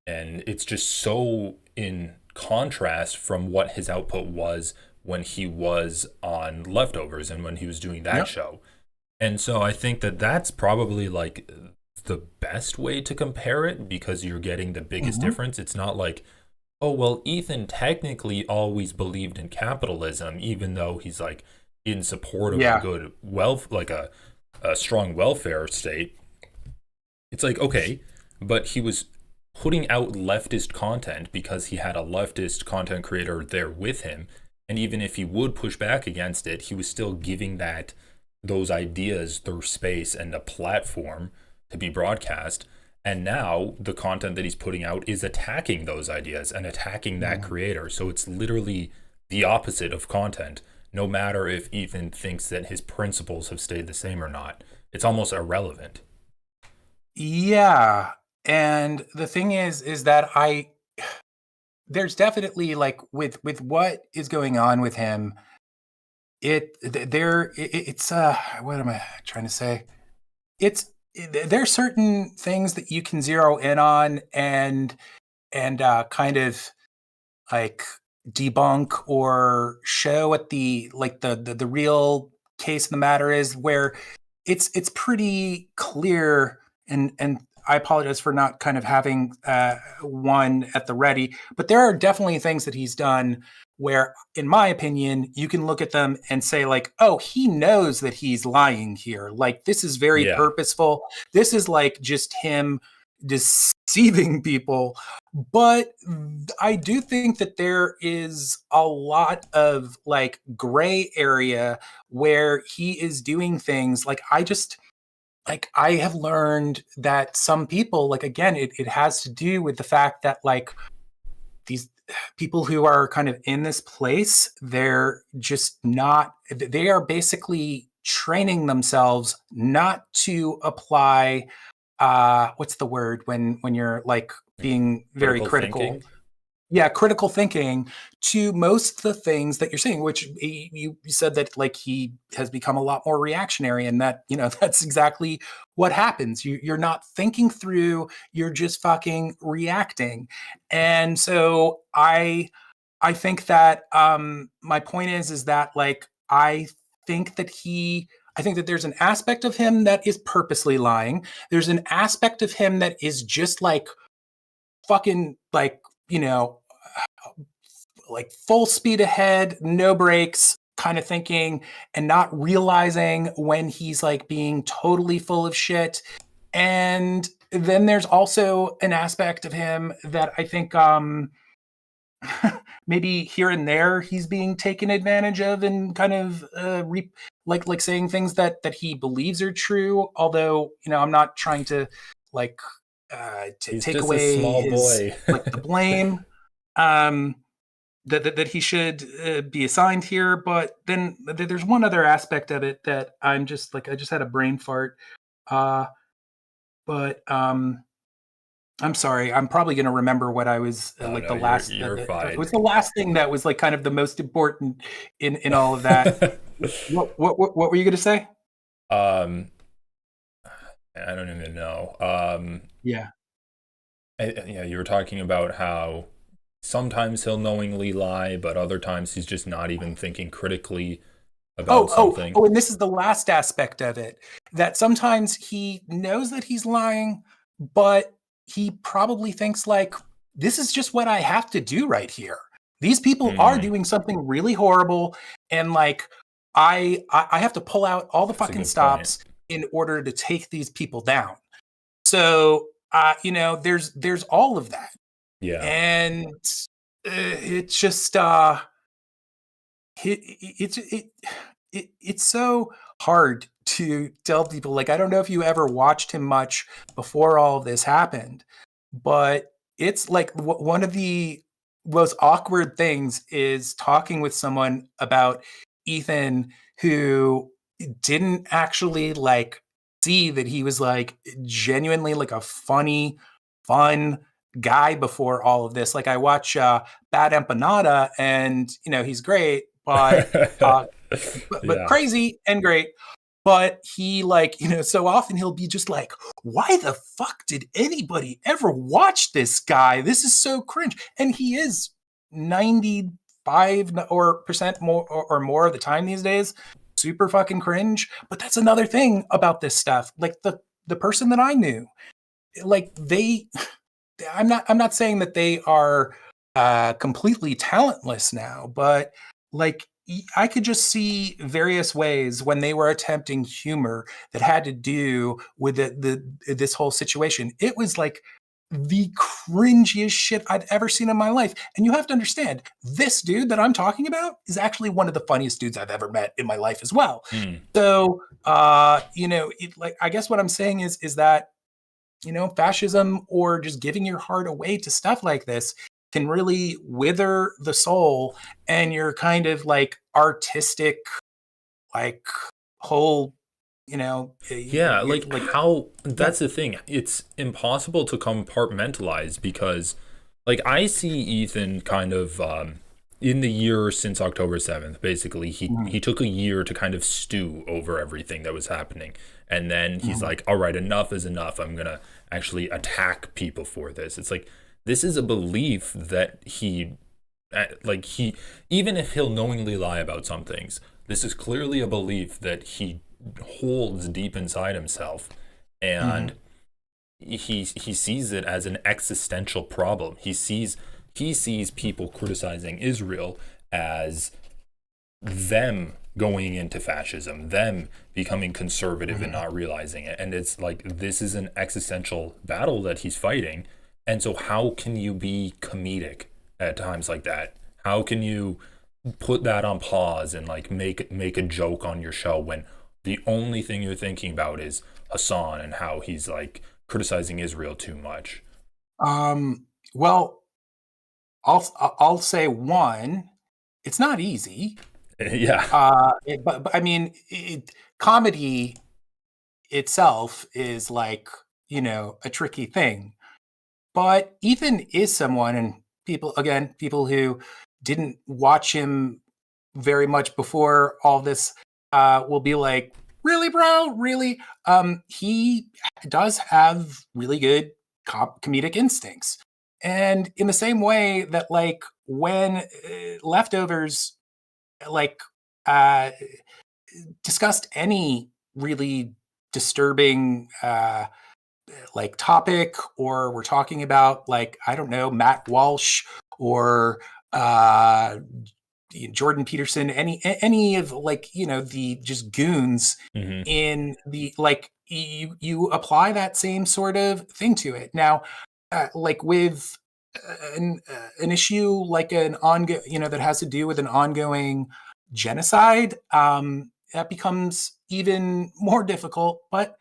and it's just so in contrast from what his output was when he was on Leftovers and when he was doing that show. And so I think that that's probably, like, the best way to compare it, because you're getting the biggest difference. It's not like, oh, well, Ethan technically always believed in capitalism, even though he's, like, in support of a good like a strong welfare state. It's like, okay, but he was putting out leftist content because he had a leftist content creator there with him. And even if he would push back against it, he was still giving those ideas their space and a platform to be broadcast. And now the content that he's putting out is attacking those ideas and attacking that creator. So it's literally the opposite of content, no matter if Ethan thinks that his principles have stayed the same or not. It's almost irrelevant. Yeah. And the thing is that there's definitely, like, with what is going on with him, it's what am I trying to say? There's certain things that you can zero in on and kind of, like, debunk or show what the real case of the matter is, where it's pretty clear. And I apologize for not kind of having one at the ready, but there are definitely things that he's done where, in my opinion, you can look at them and say, like, oh, he knows that he's lying here. Like, this is very purposeful. This is, like, just him deceiving people. But I do think that there is a lot of, like, gray area where he is doing things. Like, I have learned that some people, like, again, it has to do with the fact that, like, these people who are kind of in this place, they're just not, they are basically training themselves not to apply, what's the word when you're, like, being very critical? Critical thinking to most of the things that you're saying, which you said that, like, he has become a lot more reactionary, and that, that's exactly what happens. You're not thinking through, you're just fucking reacting. And so I think that my point is that, like, I think that there's an aspect of him that is purposely lying. There's an aspect of him that is just, like, fucking, like, like, full speed ahead, no brakes kind of thinking, and not realizing when he's, like, being totally full of shit. And then there's also an aspect of him that I think maybe here and there he's being taken advantage of, and kind of like saying things that he believes are true. Although, I'm not trying to, like, take away the blame that he should be assigned here. But then there's one other aspect of it that I'm just, like, I just had a brain fart. But I'm sorry. I'm probably going to remember what I was last. You're fine. It was the last thing that was, like, kind of the most important in all of that. What were you going to say? I don't even know. Yeah. Yeah, you were talking about how sometimes he'll knowingly lie, but other times he's just not even thinking critically about something. And this is the last aspect of it, that sometimes he knows that he's lying, but he probably thinks like, this is just what I have to do right here. These people are doing something really horrible, and like I have to pull out all the fucking stops in order to take these people down. So there's all of that. Yeah. And it's just it's so hard to tell people. Like, I don't know if you ever watched him much before all of this happened, but it's like one of the most awkward things is talking with someone about Ethan who didn't actually like see that he was like genuinely like a funny, fun guy before all of this. Like, I watch Bad Empanada, and he's great, but crazy and great. But he so often he'll be just like, why the fuck did anybody ever watch this guy? This is so cringe. And he is 95% more or more of the time these days super fucking cringe. But that's another thing about this stuff. Like the person that I knew, like I'm not saying that they are completely talentless now, but like I could just see various ways when they were attempting humor that had to do with this whole situation. It was like the cringiest shit I'd ever seen in my life. And you have to understand, this dude that I'm talking about is actually one of the funniest dudes I've ever met in my life as well. So, I guess what I'm saying is that, fascism or just giving your heart away to stuff like this can really wither the soul and your kind of like artistic, like whole, that's the thing. It's impossible to compartmentalize because like I see Ethan kind of in the year since October 7th, basically he took a year to kind of stew over everything that was happening. And then he's like, all right, enough is enough. I'm going to actually attack people for this. It's like, this is a belief that he, even if he'll knowingly lie about some things, this is clearly a belief that he holds deep inside himself. And he sees it as an existential problem. He sees people criticizing Israel as them going into fascism, them becoming conservative and not realizing it. And it's like, this is an existential battle that he's fighting. And so how can you be comedic at times like that? How can you put that on pause and like make a joke on your show when the only thing you're thinking about is Hassan and how he's like criticizing Israel too much? Well, I'll say one, it's not easy. Yeah. But I mean, comedy itself is like, a tricky thing. But Ethan is someone, and people who didn't watch him very much before all this will be like, really, bro? Really? He does have really good comedic instincts. And in the same way that, like, when leftovers, like, discussed any really disturbing like topic, or we're talking about like, I don't know, Matt Walsh or Jordan Peterson, any of like, the just goons in the, like, you apply that same sort of thing to it. Now, like with an issue like an ongoing, that has to do with an ongoing genocide, that becomes even more difficult, but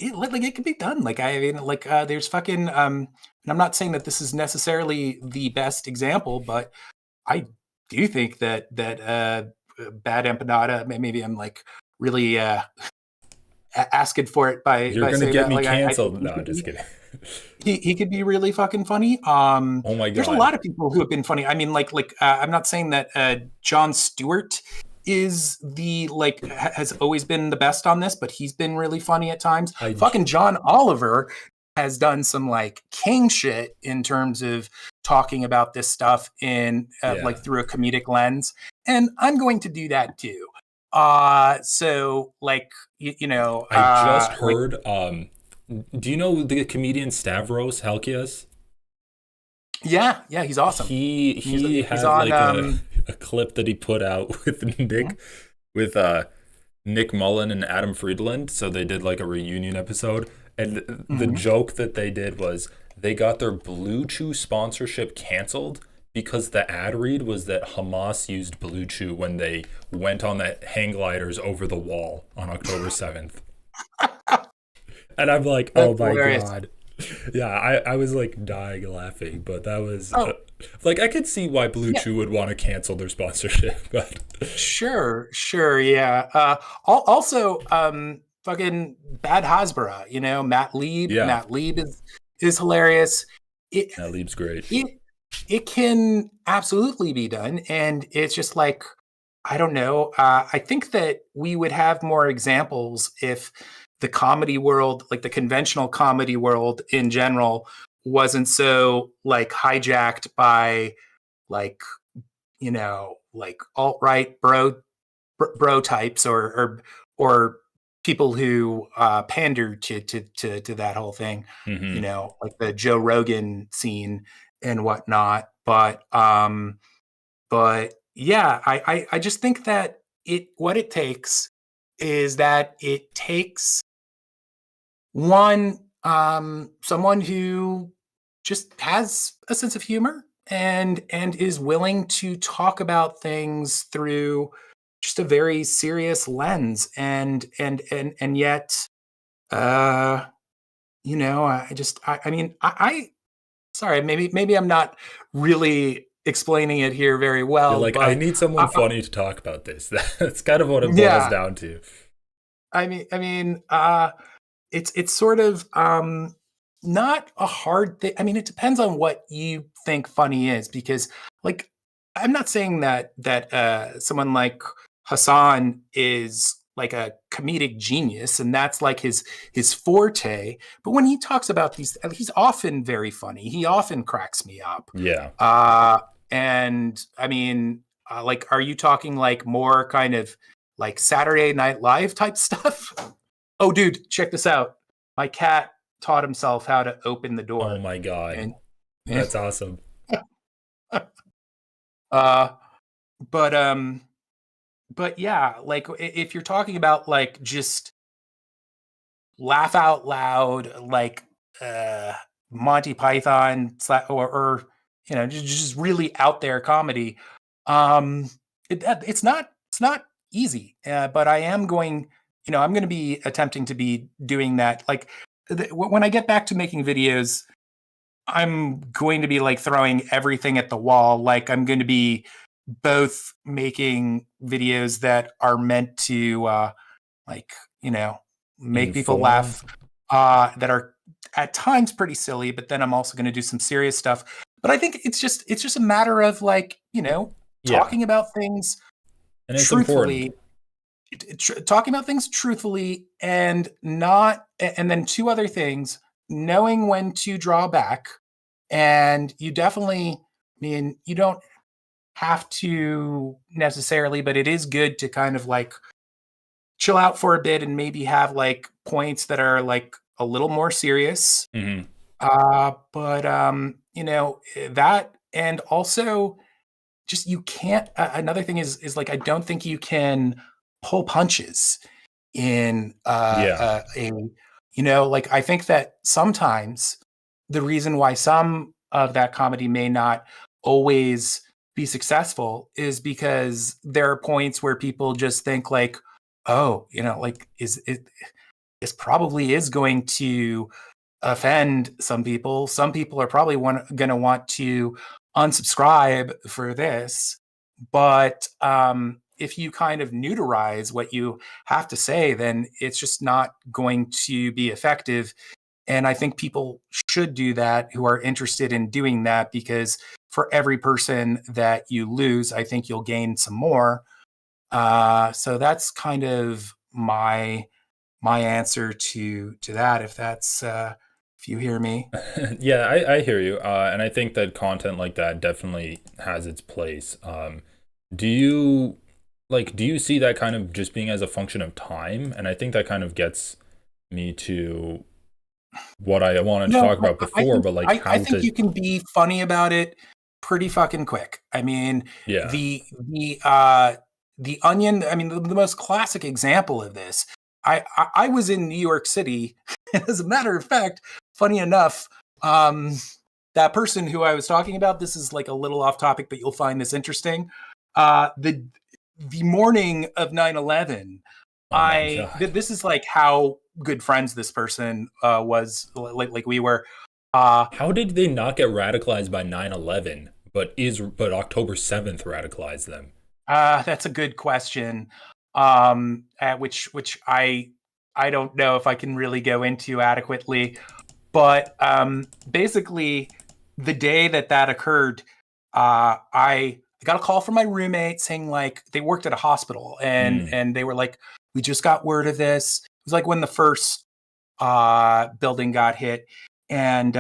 it can be done. Like, I mean, like, there's fucking, and I'm not saying that this is necessarily the best example, but I do think that Bad Empanada, maybe I'm like really asking for it by You're gonna saying get that, me like, canceled. No, just kidding. He could be really fucking funny. Oh my God. There's a lot of people who have been funny. I mean, like I'm not saying that Jon Stewart is the, like, has always been the best on this, but he's been really funny at times. Fucking John Oliver has done some like king shit in terms of talking about this stuff in like through a comedic lens, and I'm going to do that too. So like you know, I just heard. Do you know the comedian Stavros Halkias? Yeah, he's awesome. He had on, like a clip that he put out with Nick Mullen and Adam Friedland. So they did like a reunion episode, and the joke that they did was they got their Blue Chew sponsorship canceled because the ad read was that Hamas used Blue Chew when they went on the hang gliders over the wall on October 7th. And I'm like, oh my God. Yeah, I was like dying laughing, but that was like I could see why Blue Chew would want to cancel their sponsorship. But sure, yeah. Also, fucking Bad Hasbara, you know, Matt Lieb. Yeah. Matt Lieb is hilarious. Matt Lieb's great. It can absolutely be done, and it's just like, I don't know. I think that we would have more examples if the comedy world, like the conventional comedy world in general, wasn't so like hijacked by like, you know, like alt-right bro types or people who pander to that whole thing, you know, like the Joe Rogan scene and whatnot. But yeah, I just think that what it takes is that it takes someone who just has a sense of humor and is willing to talk about things through just a very serious lens, and yet you know, I mean, sorry, maybe I'm not really explaining it here very well. You're like, but I need someone funny to talk about this. That's kind of what it boils down to. I mean, it's sort of not a hard thing. I mean, it depends on what you think funny is, because like I'm not saying that someone like Hassan is like a comedic genius and that's like his forte, but when he talks about these, he's often very funny. He often cracks me up. Yeah. And I mean, like, are you talking like more kind of like Saturday Night Live type stuff? Oh, dude, check this out. My cat taught himself how to open the door. Oh my God. That's awesome. But yeah, like if you're talking about like just laugh out loud, like Monty Python or you know, just really out there comedy, it's not easy. But I am going, you know, I'm going to be attempting to be doing that. Like when I get back to making videos, I'm going to be like throwing everything at the wall. Like I'm going to be both making videos that are meant to like, you know, make people laugh, that are at times pretty silly, but then I'm also going to do some serious stuff. But I think it's just a matter of like, you know, talking about things and it's truthfully. Important. Talking about things truthfully, and then two other things: knowing when to draw back, and you definitely, I mean, you don't have to necessarily, but it is good to kind of like chill out for a bit and maybe have like points that are like a little more serious. But you know, that, and also just you can't. Another thing is like I don't think you can pull punches in a, you know, like I think that sometimes the reason why some of that comedy may not always be successful is because there are points where people just think like, oh, you know, like this probably is going to offend some people. Some people are probably going to want to unsubscribe for this, but if you kind of neuterize what you have to say, then it's just not going to be effective. And I think people should do that who are interested in doing that, because for every person that you lose, I think you'll gain some more. So that's kind of my answer to that. If that's if you hear me. Yeah, I hear you. And I think that content like that definitely has its place. Do you do you see that kind of just being as a function of time? And I think that kind of gets me to what I wanted to No, talk about before, but like I how think to, you can be funny about it pretty fucking quick. I mean, yeah. the Onion. I mean, the most classic example of this. I was in New York City, and as a matter of fact, funny enough, that person who I was talking about. This is like a little off topic, but you'll find this interesting. The morning of 9/11, Oh my God. this is like how good friends this person was, like we were. How did they not get radicalized by 9/11, but October 7th radicalized them? That's a good question. Which I don't know if I can really go into adequately, but basically the day that occurred, I got a call from my roommate saying like they worked at a hospital and they were like, we just got word of this. It was like when the first building got hit, and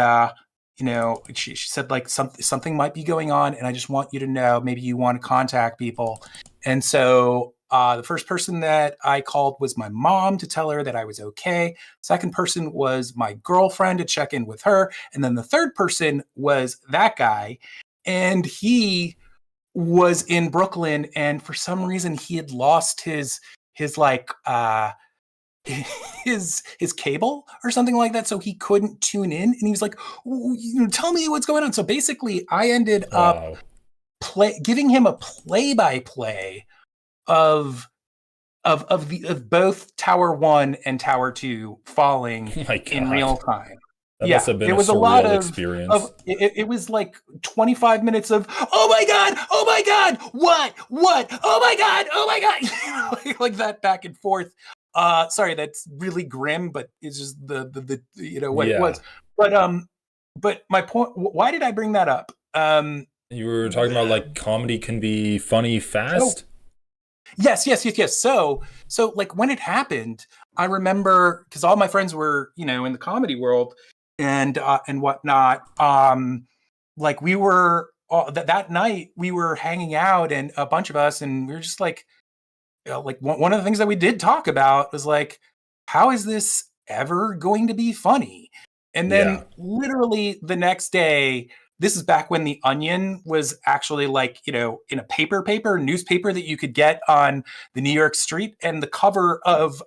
she said like something might be going on, and I just want you to know, maybe you want to contact people. And so the first person that I called was my mom to tell her that I was okay. Second person was my girlfriend to check in with her, and then the third person was that guy, and he was in Brooklyn, and for some reason he had lost his like his cable or something like that, so he couldn't tune in, and he was like, tell me what's going on. So basically I ended up giving him a play-by-play of both Tower 1 and Tower 2 falling in real time. That must have been it was a a lot of experience. It was like 25 minutes of oh my god, what, oh my god, like that back and forth. Sorry, that's really grim, but it's just the what it was. But my point, why did I bring that up? You were talking about like comedy can be funny fast. Yes. So like when it happened, I remember, because all my friends were, in the comedy world and whatnot. Like we were that night we were hanging out, and a bunch of us, and we were just like one of the things that we did talk about was like, how is this ever going to be funny? And then literally the next day, this is back when the Onion was actually like, in a newspaper that you could get on the New York street, and the cover of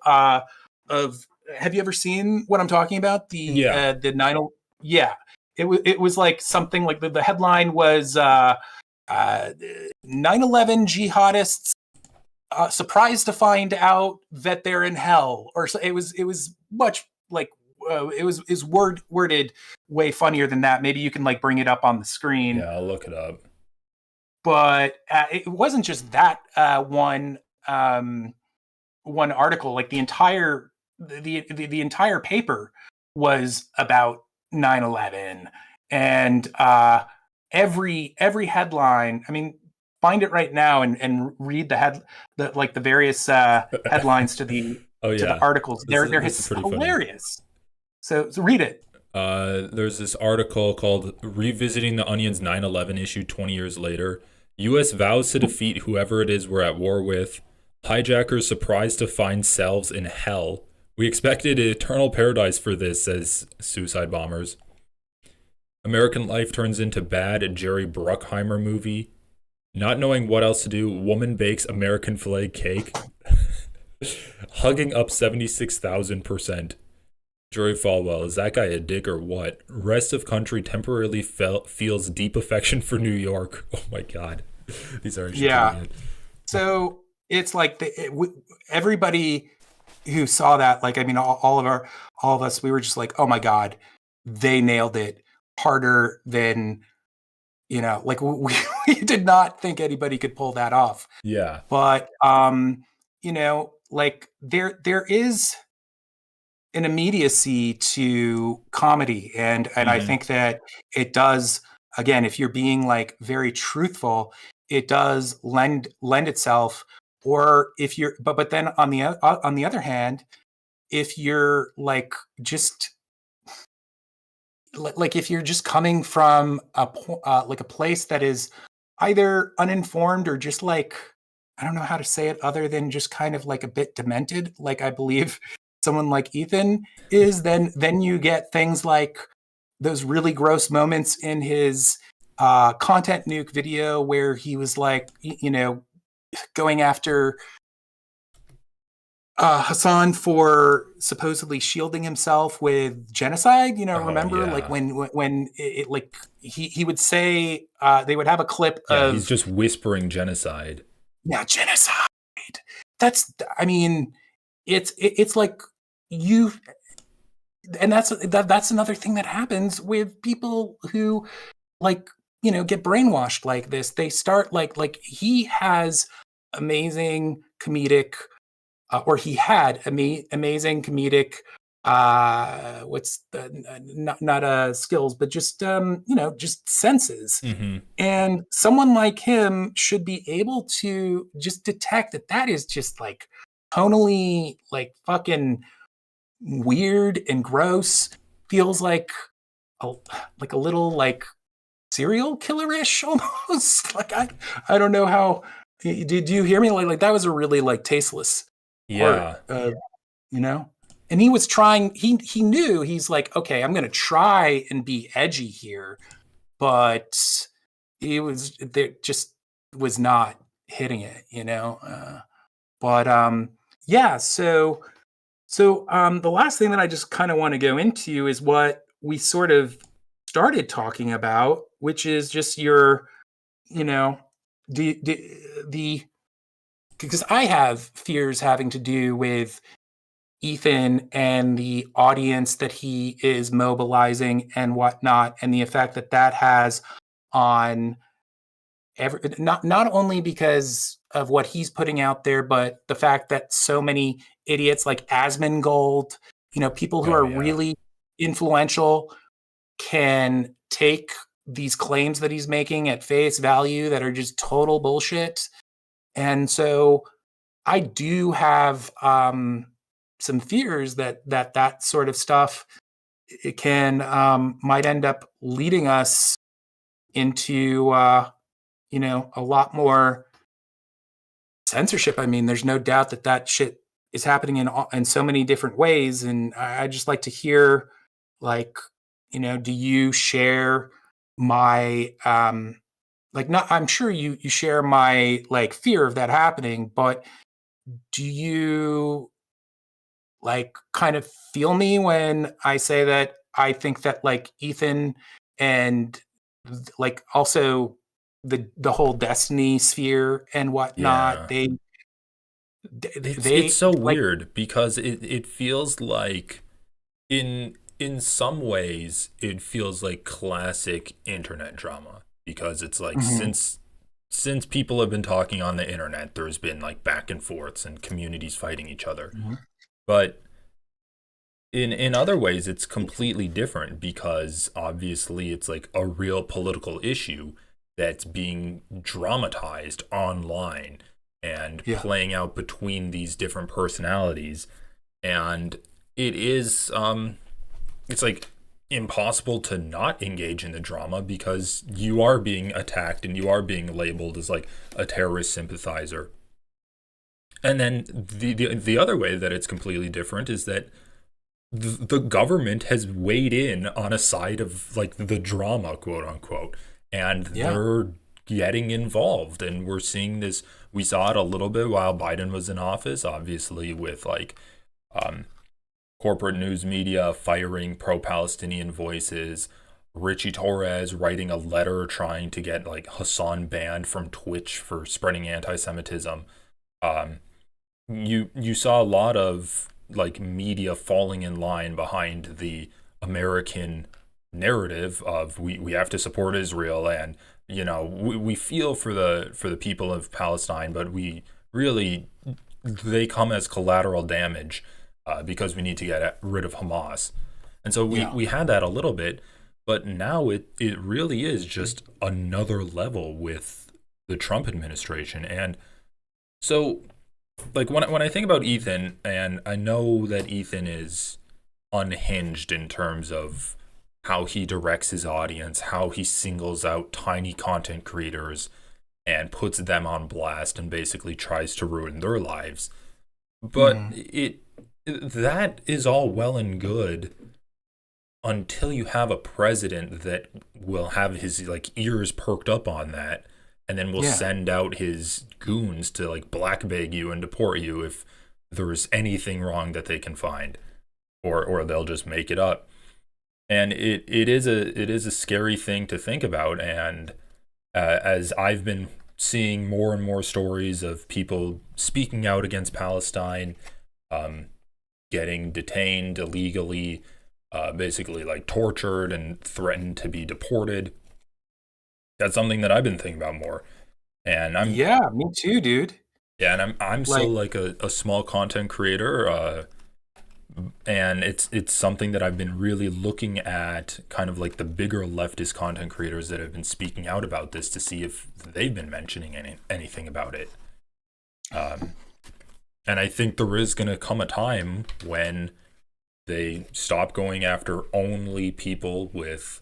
have you ever seen what I'm talking about? The 9/11. Yeah, it was like something like the headline was 9/11 jihadists surprised to find out that they're in hell, or so. It was much like it was worded way funnier than that. Maybe you can like bring it up on the screen. Yeah, I'll look it up. But it wasn't just that one article. Like the entire paper was about 9/11, and every headline. I mean, find it right now and read the various headlines to the to the articles. They're hilarious. So read it. There's this article called "Revisiting the Onion's 9/11 issue 20 years later." U.S. vows to defeat whoever it is we're at war with. Hijackers surprised to find selves in hell. We expected an eternal paradise for this, says suicide bombers. American life turns into bad Jerry Bruckheimer movie. Not knowing what else to do, woman bakes American flag cake. Hugging up 76,000%. Jory Falwell, is that guy a dick or what? Rest of country temporarily feels deep affection for New York. Oh my God. These are brilliant. So it's like everybody who saw that, like, I mean, all of us, we were just like, oh my God, they nailed it harder than, like we did not think anybody could pull that off. Yeah. But, like there is an immediacy to comedy, and I think that it does, again, if you're being like very truthful, it does lend itself. Or if you're but then on the other hand, if you're like just like if you're just coming from like a place that is either uninformed or just like, I don't know how to say it other than just kind of like a bit demented, like I believe someone like Ethan is, then you get things like those really gross moments in his content nuke video where he was like, going after Hassan for supposedly shielding himself with genocide. Remember, yeah. like when it like he would say they would have a clip Yeah, of he's just whispering genocide. yeah, genocide. I mean, it's like you, and that's another thing that happens with people who like get brainwashed like this. They start like he has amazing comedic or he had amazing comedic what's the not skills, but just just senses. Mm-hmm. And someone like him should be able to just detect that is just like tonally like fucking weird and gross. Feels like a little like serial killer-ish almost. Like I don't know how. Did you hear me? Like that was a really like tasteless Yeah. part, and he was trying. He knew, he's like, okay, I'm gonna try and be edgy here, but there just was not hitting it, but yeah. So the last thing that I just kind of want to go into is what we sort of started talking about, which is just your, the because I have fears having to do with Ethan and the audience that he is mobilizing and whatnot, and the effect that has on not only because of what he's putting out there, but the fact that so many idiots like Asmongold, people who are really influential, can take these claims that he's making at face value that are just total bullshit. And so I do have some fears that sort of stuff, it can might end up leading us into a lot more censorship. I mean, there's no doubt that shit is happening in so many different ways, and I just like to hear, like, do you share my like, not, I'm sure you share my like fear of that happening, but do you like kind of feel me when I say that I think that like Ethan and like also the whole Destiny sphere and whatnot, Yeah. It's so like, weird because it feels like in some ways it feels like classic internet drama, because it's like since people have been talking on the internet, there's been like back and forths and communities fighting each other. But in other ways it's completely different, because obviously it's like a real political issue that's being dramatized online and playing out between these different personalities. And it is it's like impossible to not engage in the drama, because you are being attacked and you are being labeled as like a terrorist sympathizer. And then the other way that it's completely different is that the government has weighed in on a side of like the drama, quote unquote, and they're getting involved. And we're seeing this. We saw it a little bit while Biden was in office, obviously, with like corporate news media firing pro-Palestinian voices, Richie Torres writing a letter trying to get like Hassan banned from Twitch for spreading anti-Semitism. You saw a lot of like media falling in line behind the American narrative of we have to support Israel, and we feel for the people of Palestine, but we really, they come as collateral damage because we need to get rid of Hamas. And so we had that a little bit, but now it really is just another level with the Trump administration. And so like when I think about Ethan, and I know that Ethan is unhinged in terms of how he directs his audience, how he singles out tiny content creators and puts them on blast and basically tries to ruin their lives. But that is all well and good until you have a president that will have his like ears perked up on that, and then will send out his goons to like black bag you and deport you if there's anything wrong that they can find, or they'll just make it up. And it is a scary thing to think about. And as I've been seeing more and more stories of people speaking out against Palestine, getting detained illegally, basically like tortured and threatened to be deported, that's something that I've been thinking about more. And I'm me too, dude. Yeah, and I'm still like a small content creator, and it's something that I've been really looking at, kind of like the bigger leftist content creators that have been speaking out about this, to see if they've been mentioning anything about it. And I think there is going to come a time when they stop going after only people with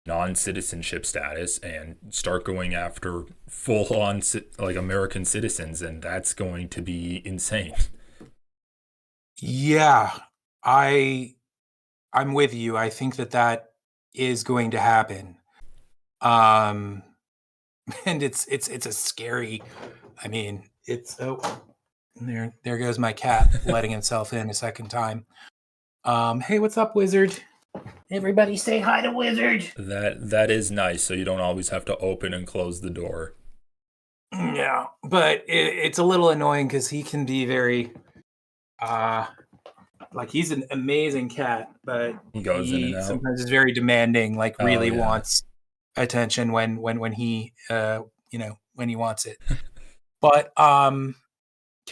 non-citizenship status and start going after full-on like American citizens, and that's going to be insane. Yeah, I'm with you. I think that is going to happen. And it's a scary, I mean, it's there goes my cat letting himself in a second time. Hey, what's up, Wizard? Everybody say hi to Wizard. That is nice, so you don't always have to open and close the door. Yeah, but it's a little annoying because he can be very like, he's an amazing cat, but he goes in and out. Sometimes is very demanding, like really wants attention when he when he wants it. But can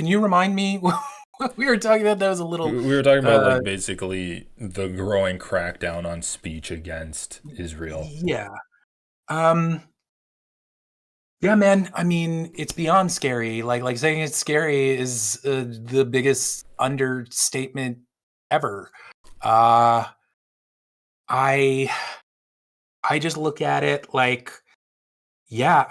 you remind me what we were talking about? That was a little. We were talking about like basically the growing crackdown on speech against Israel. Yeah. Yeah, man. I mean, it's beyond scary. Like saying it's scary is the biggest understatement ever. I just look at it like, yeah,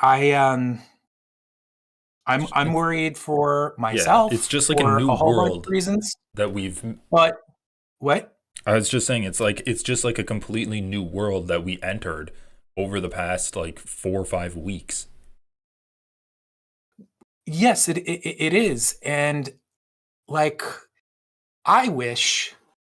I'm worried for myself. Yeah, it's just like a new world reasons that we've. But what? I was just saying, it's just like a completely new world that we entered over the past like 4 or 5 weeks. Yes, it is, and like, I wish,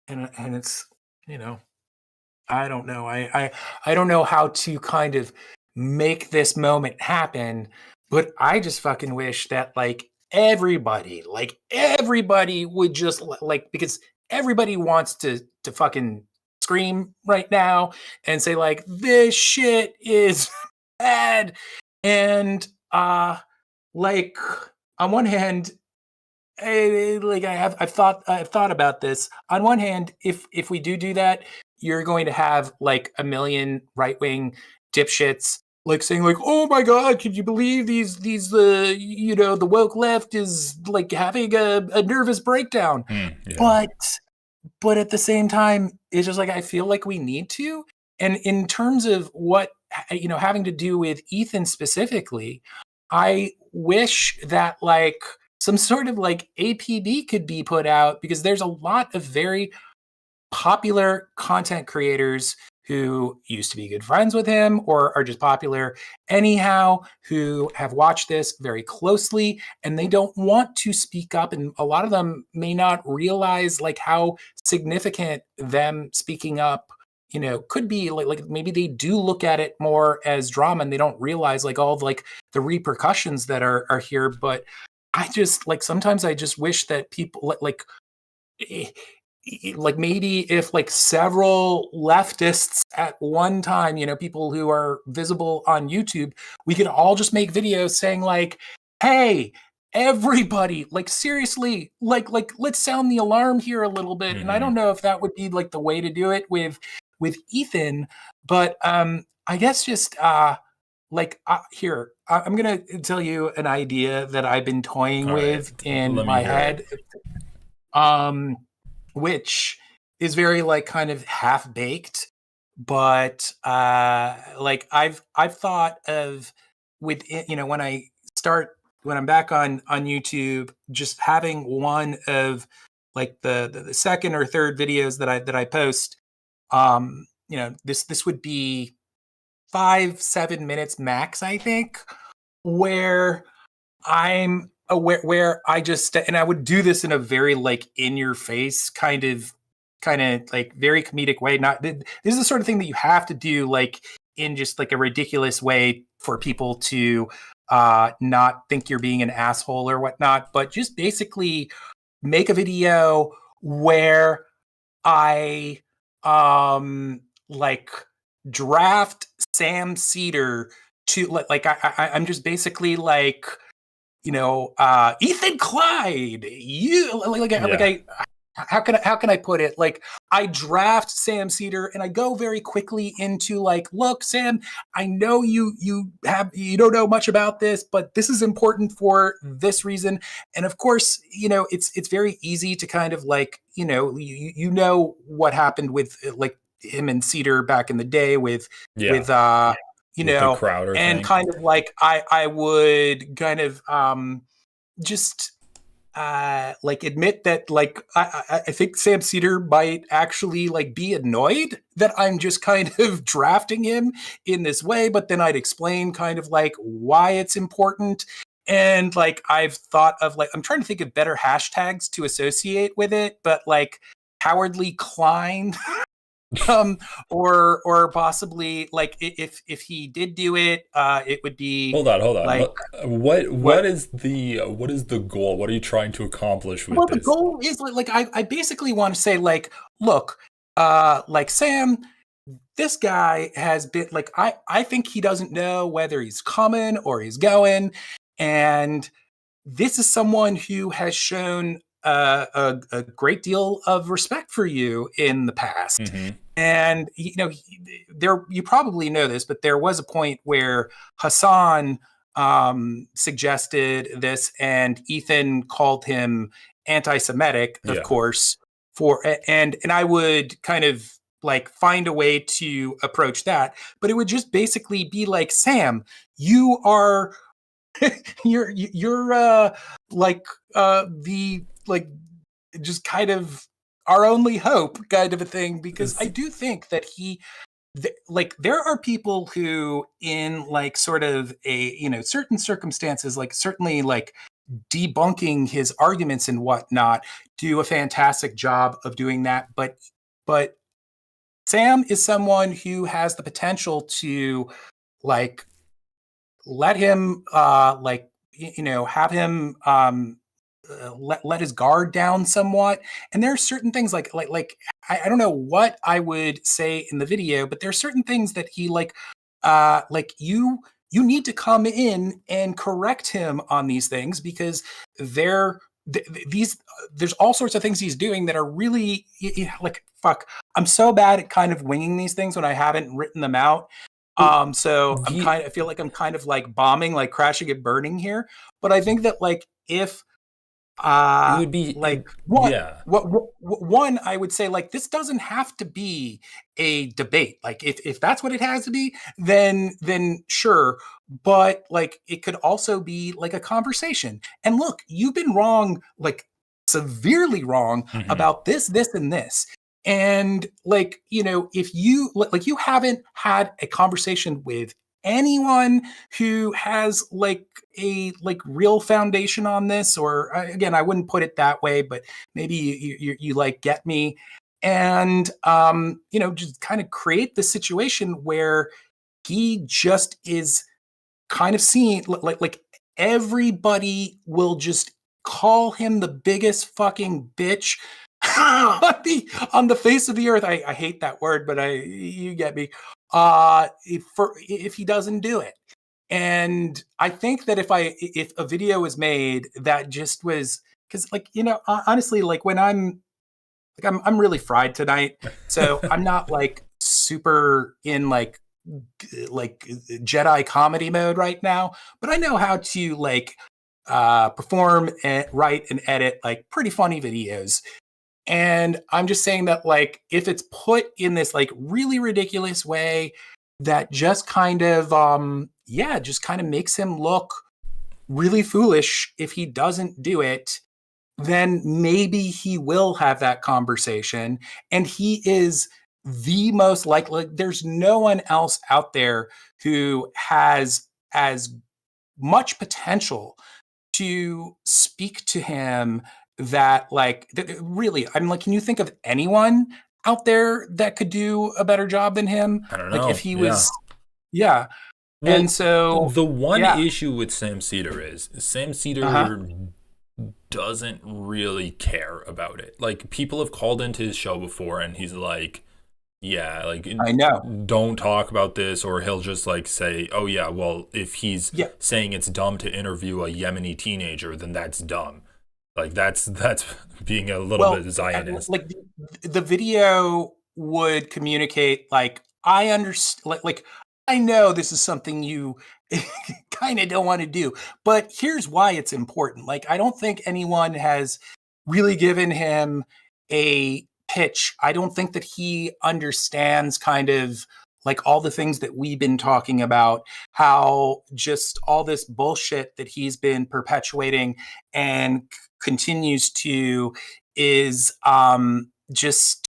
and it's, I don't know, I don't know how to kind of make this moment happen, but I just fucking wish that like everybody would just like, because everybody wants to fucking scream right now and say like, this shit is bad, and like, on one hand, I've thought about this. On one hand, if we do that, you're going to have like a million right-wing dipshits like saying like, oh my god, could you believe these the woke left is like having a nervous breakdown. But at the same time, it's just like, I feel like we need to. And in terms of what, having to do with Ethan specifically, I wish that like some sort of like APB could be put out, because there's a lot of very popular content creators who used to be good friends with him or are just popular anyhow, who have watched this very closely and they don't want to speak up. And a lot of them may not realize like how significant them speaking up could be. Like maybe they do look at it more as drama and they don't realize like all of like the repercussions that are here. But I just like, sometimes I just wish that people like maybe if like several leftists at one time, people who are visible on YouTube, we could all just make videos saying like, hey, everybody, like seriously, like let's sound the alarm here a little bit. And I don't know if that would be like the way to do it with Ethan, but I guess just here, I'm gonna tell you an idea that I've been toying with in my head, which is very like kind of half baked, but like I've thought of with when I'm back on YouTube, just having one of like the second or third videos that I post, this would be 5-7 minutes max, I think, where I'm aware, where I just, and I would do this in a very like in your face kind of like very comedic way. Not, this is the sort of thing that you have to do like in just like a ridiculous way for people to not think you're being an asshole or whatnot, but just basically make a video where I like draft Sam Cedar to like I'm just basically like Ethan Klein, you like I how can I put it? Like I draft Sam Cedar and I go very quickly into like, look, Sam, I know you don't know much about this, but this is important for this reason. And of course, it's very easy to kind of like, you know what happened with like him and Cedar back in the day with the Crowder and thing. kind of like I would kind of just like admit that like I think Sam Cedar might actually like be annoyed that I'm just kind of drafting him in this way, but then I'd explain kind of like why it's important. And like I've thought of like I'm trying to think of better hashtags to associate with it, but like Cowardly Klein or possibly like if he did do it, it would be hold on like what is the goal? What are you trying to accomplish with this? The goal is like I basically want to say like, look, like Sam, this guy has been like I think he doesn't know whether he's coming or he's going, and this is someone who has shown a great deal of respect for you in the past. Mm-hmm. And you probably know this, but there was a point where Hassan suggested this, and Ethan called him anti-Semitic, of course. And I would kind of like find a way to approach that, but it would just basically be like, Sam, you are you're like the like just kind of our only hope kind of a thing, because I do think that like there are people who in like sort of a certain circumstances, like certainly like debunking his arguments and whatnot, do a fantastic job of doing that, but Sam is someone who has the potential to like let him like have him let his guard down somewhat. And there are certain things like I don't know what I would say in the video, but there are certain things that he like you need to come in and correct him on these things, because there's all sorts of things he's doing that are really like, fuck, I'm so bad at kind of winging these things when I haven't written them out. So I feel like I'm kind of like bombing, like crashing and burning here. But I think that like if it would be like one, I would say like this doesn't have to be a debate. Like if that's what it has to be, then sure. But like it could also be like a conversation. And look, you've been wrong, like severely wrong about this, and this. And like, if you like you haven't had a conversation with anyone who has like a like real foundation on this, or again, I wouldn't put it that way, but maybe you like get me, and just kind of create the situation where he just is kind of seen like everybody will just call him the biggest fucking bitch on the face of the earth. I hate that word, but you get me. If he doesn't do it. And I think that if a video was made that just was, because like honestly, like when I'm really fried tonight, so I'm not like super in like Jedi comedy mode right now, but I know how to like perform and write and edit like pretty funny videos. And I'm just saying that, like, if it's put in this like really ridiculous way that just kind of just kind of makes him look really foolish if he doesn't do it, then maybe he will have that conversation. And he is the most likely, there's no one else out there who has as much potential to speak to him that, like, really, I'm like, can you think of anyone out there that could do a better job than him? I don't Like, know. if he Yeah. was, yeah. Well, And so, the one yeah. issue with Sam Cedar is Sam Cedar doesn't really care about it. Like, people have called into his show before and he's like, yeah, like, I know. don't talk about this, or he'll just like say, oh yeah, well, if he's saying it's dumb to interview a Yemeni teenager, then that's dumb. Like, that's being a little bit Zionist. Like, the video would communicate, like, I understand, like I know this is something you kind of don't want to do, but here's why it's important. Like, I don't think anyone has really given him a pitch. I don't think that he understands kind of like all the things that we've been talking about, how just all this bullshit that he's been perpetuating and continues to is just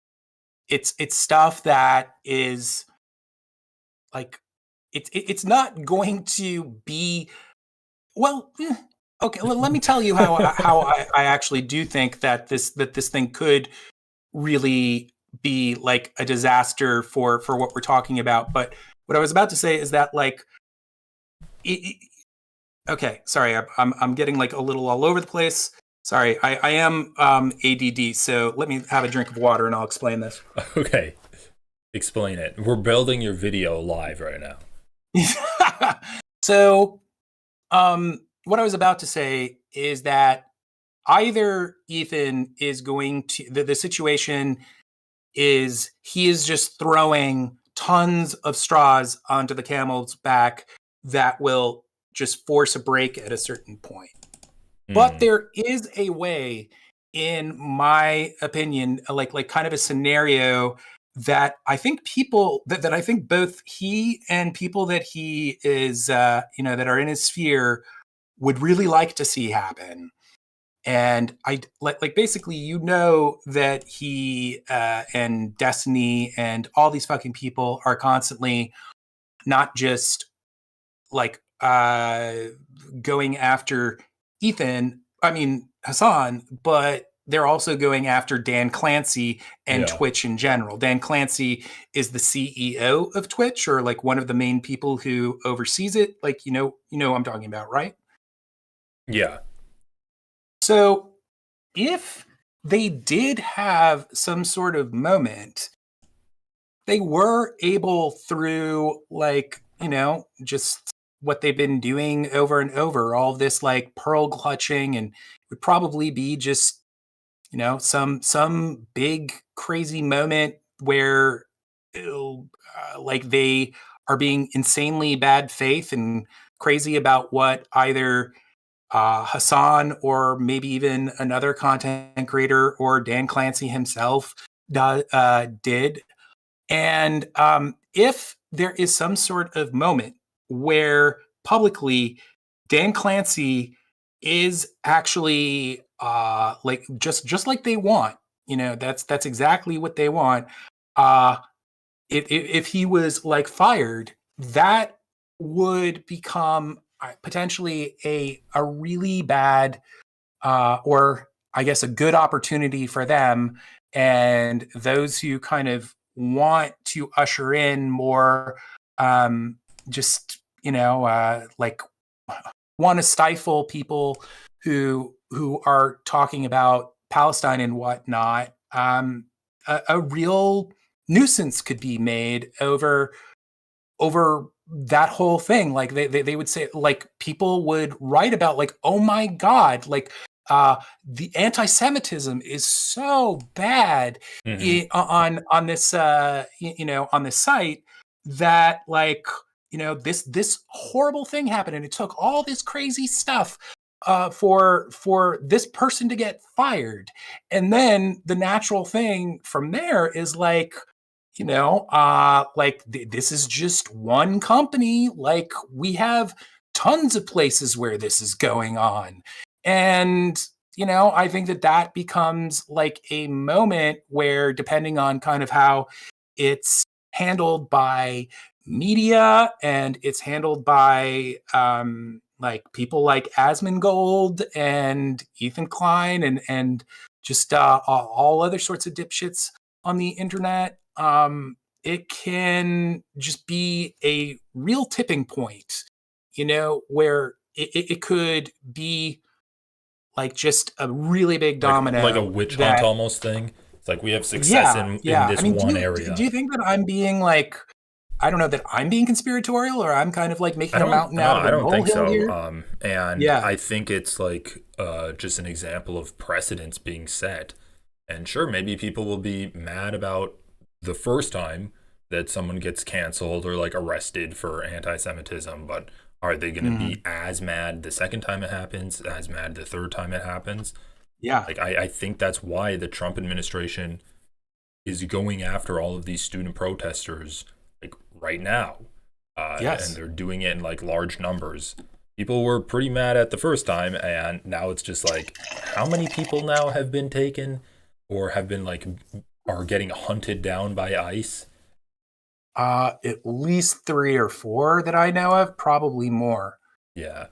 it's stuff that is like it's not going to be well. Okay, let me tell you how I actually do think that this thing could really be like a disaster for what we're talking about. But what I was about to say is that, like, okay, sorry, I'm getting like a little all over the place. Sorry, I am ADD, so let me have a drink of water and I'll explain this. Okay, explain it. We're building your video live right now. So, what I was about to say is that either Ethan is going to, the situation is he is just throwing tons of straws onto the camel's back that will just force a break at a certain point. But there is a way, in my opinion, like kind of a scenario that I think people that I think both he and people that he is that are in his sphere would really like to see happen. And I like basically, that he and Destiny and all these fucking people are constantly not just like going after Hassan, but they're also going after Dan Clancy and Twitch in general. Dan Clancy is the CEO of Twitch, or like one of the main people who oversees it. Like, you know what I'm talking about, right? Yeah. So if they did have some sort of moment, they were able, through like, just what they've been doing over and over, all this like pearl clutching, and it would probably be just, some big crazy moment where like they are being insanely bad faith and crazy about what either Hassan or maybe even another content creator or Dan Clancy himself did. And if there is some sort of moment where publicly Dan Clancy is actually like just like they want, that's exactly what they want. If he was like fired, that would become potentially a really bad or I guess a good opportunity for them, and those who kind of want to usher in more like want to stifle people who are talking about Palestine and whatnot. A real nuisance could be made over that whole thing. Like they would say, like, people would write about, like, oh my God, like the anti-Semitism is so bad on this on this site, that like this horrible thing happened and it took all this crazy stuff for this person to get fired. And then the natural thing from there is like, this is just one company. Like, we have tons of places where this is going on. And, I think that becomes like a moment where, depending on kind of how it's handled by media and it's handled by like people like Asmongold and Ethan Klein and just all other sorts of dipshits on the internet, it can just be a real tipping point, where it could be like just a really big domino, like a witch hunt almost thing. It's like we have success in this one area. Do you think that I'm being like, I don't know, that I'm being conspiratorial, or I'm kind of like making a mountain out of a molehill? I don't think so. Here? I think it's like just an example of precedents being set. And sure, maybe people will be mad about the first time that someone gets canceled or like arrested for anti-Semitism, but are they going to be as mad the second time it happens, as mad the third time it happens? Yeah. Like, I think that's why the Trump administration is going after all of these student protesters like right now. Yes. And they're doing it in like large numbers. People were pretty mad at the first time, and now it's just like, how many people now have been taken or have been like, are getting hunted down by ICE? At least 3 or 4 that I know of, probably more. Yeah.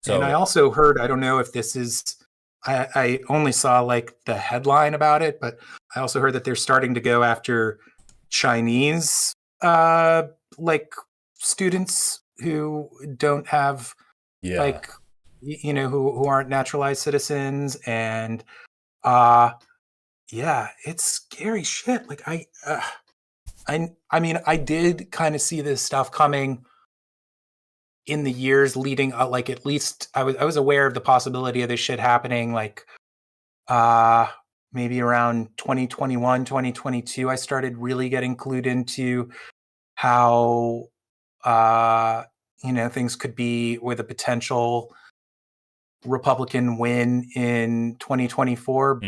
So, and I also heard, I don't know if this is, I only saw like the headline about it, but I also heard that they're starting to go after Chinese like students who don't have like, who aren't naturalized citizens. And yeah, it's scary shit. Like I mean, I did kind of see this stuff coming in the years leading up. Like, at least I was aware of the possibility of this shit happening. Like, maybe around 2021, 2022, I started really getting clued into how, things could be with a potential Republican win in 2024.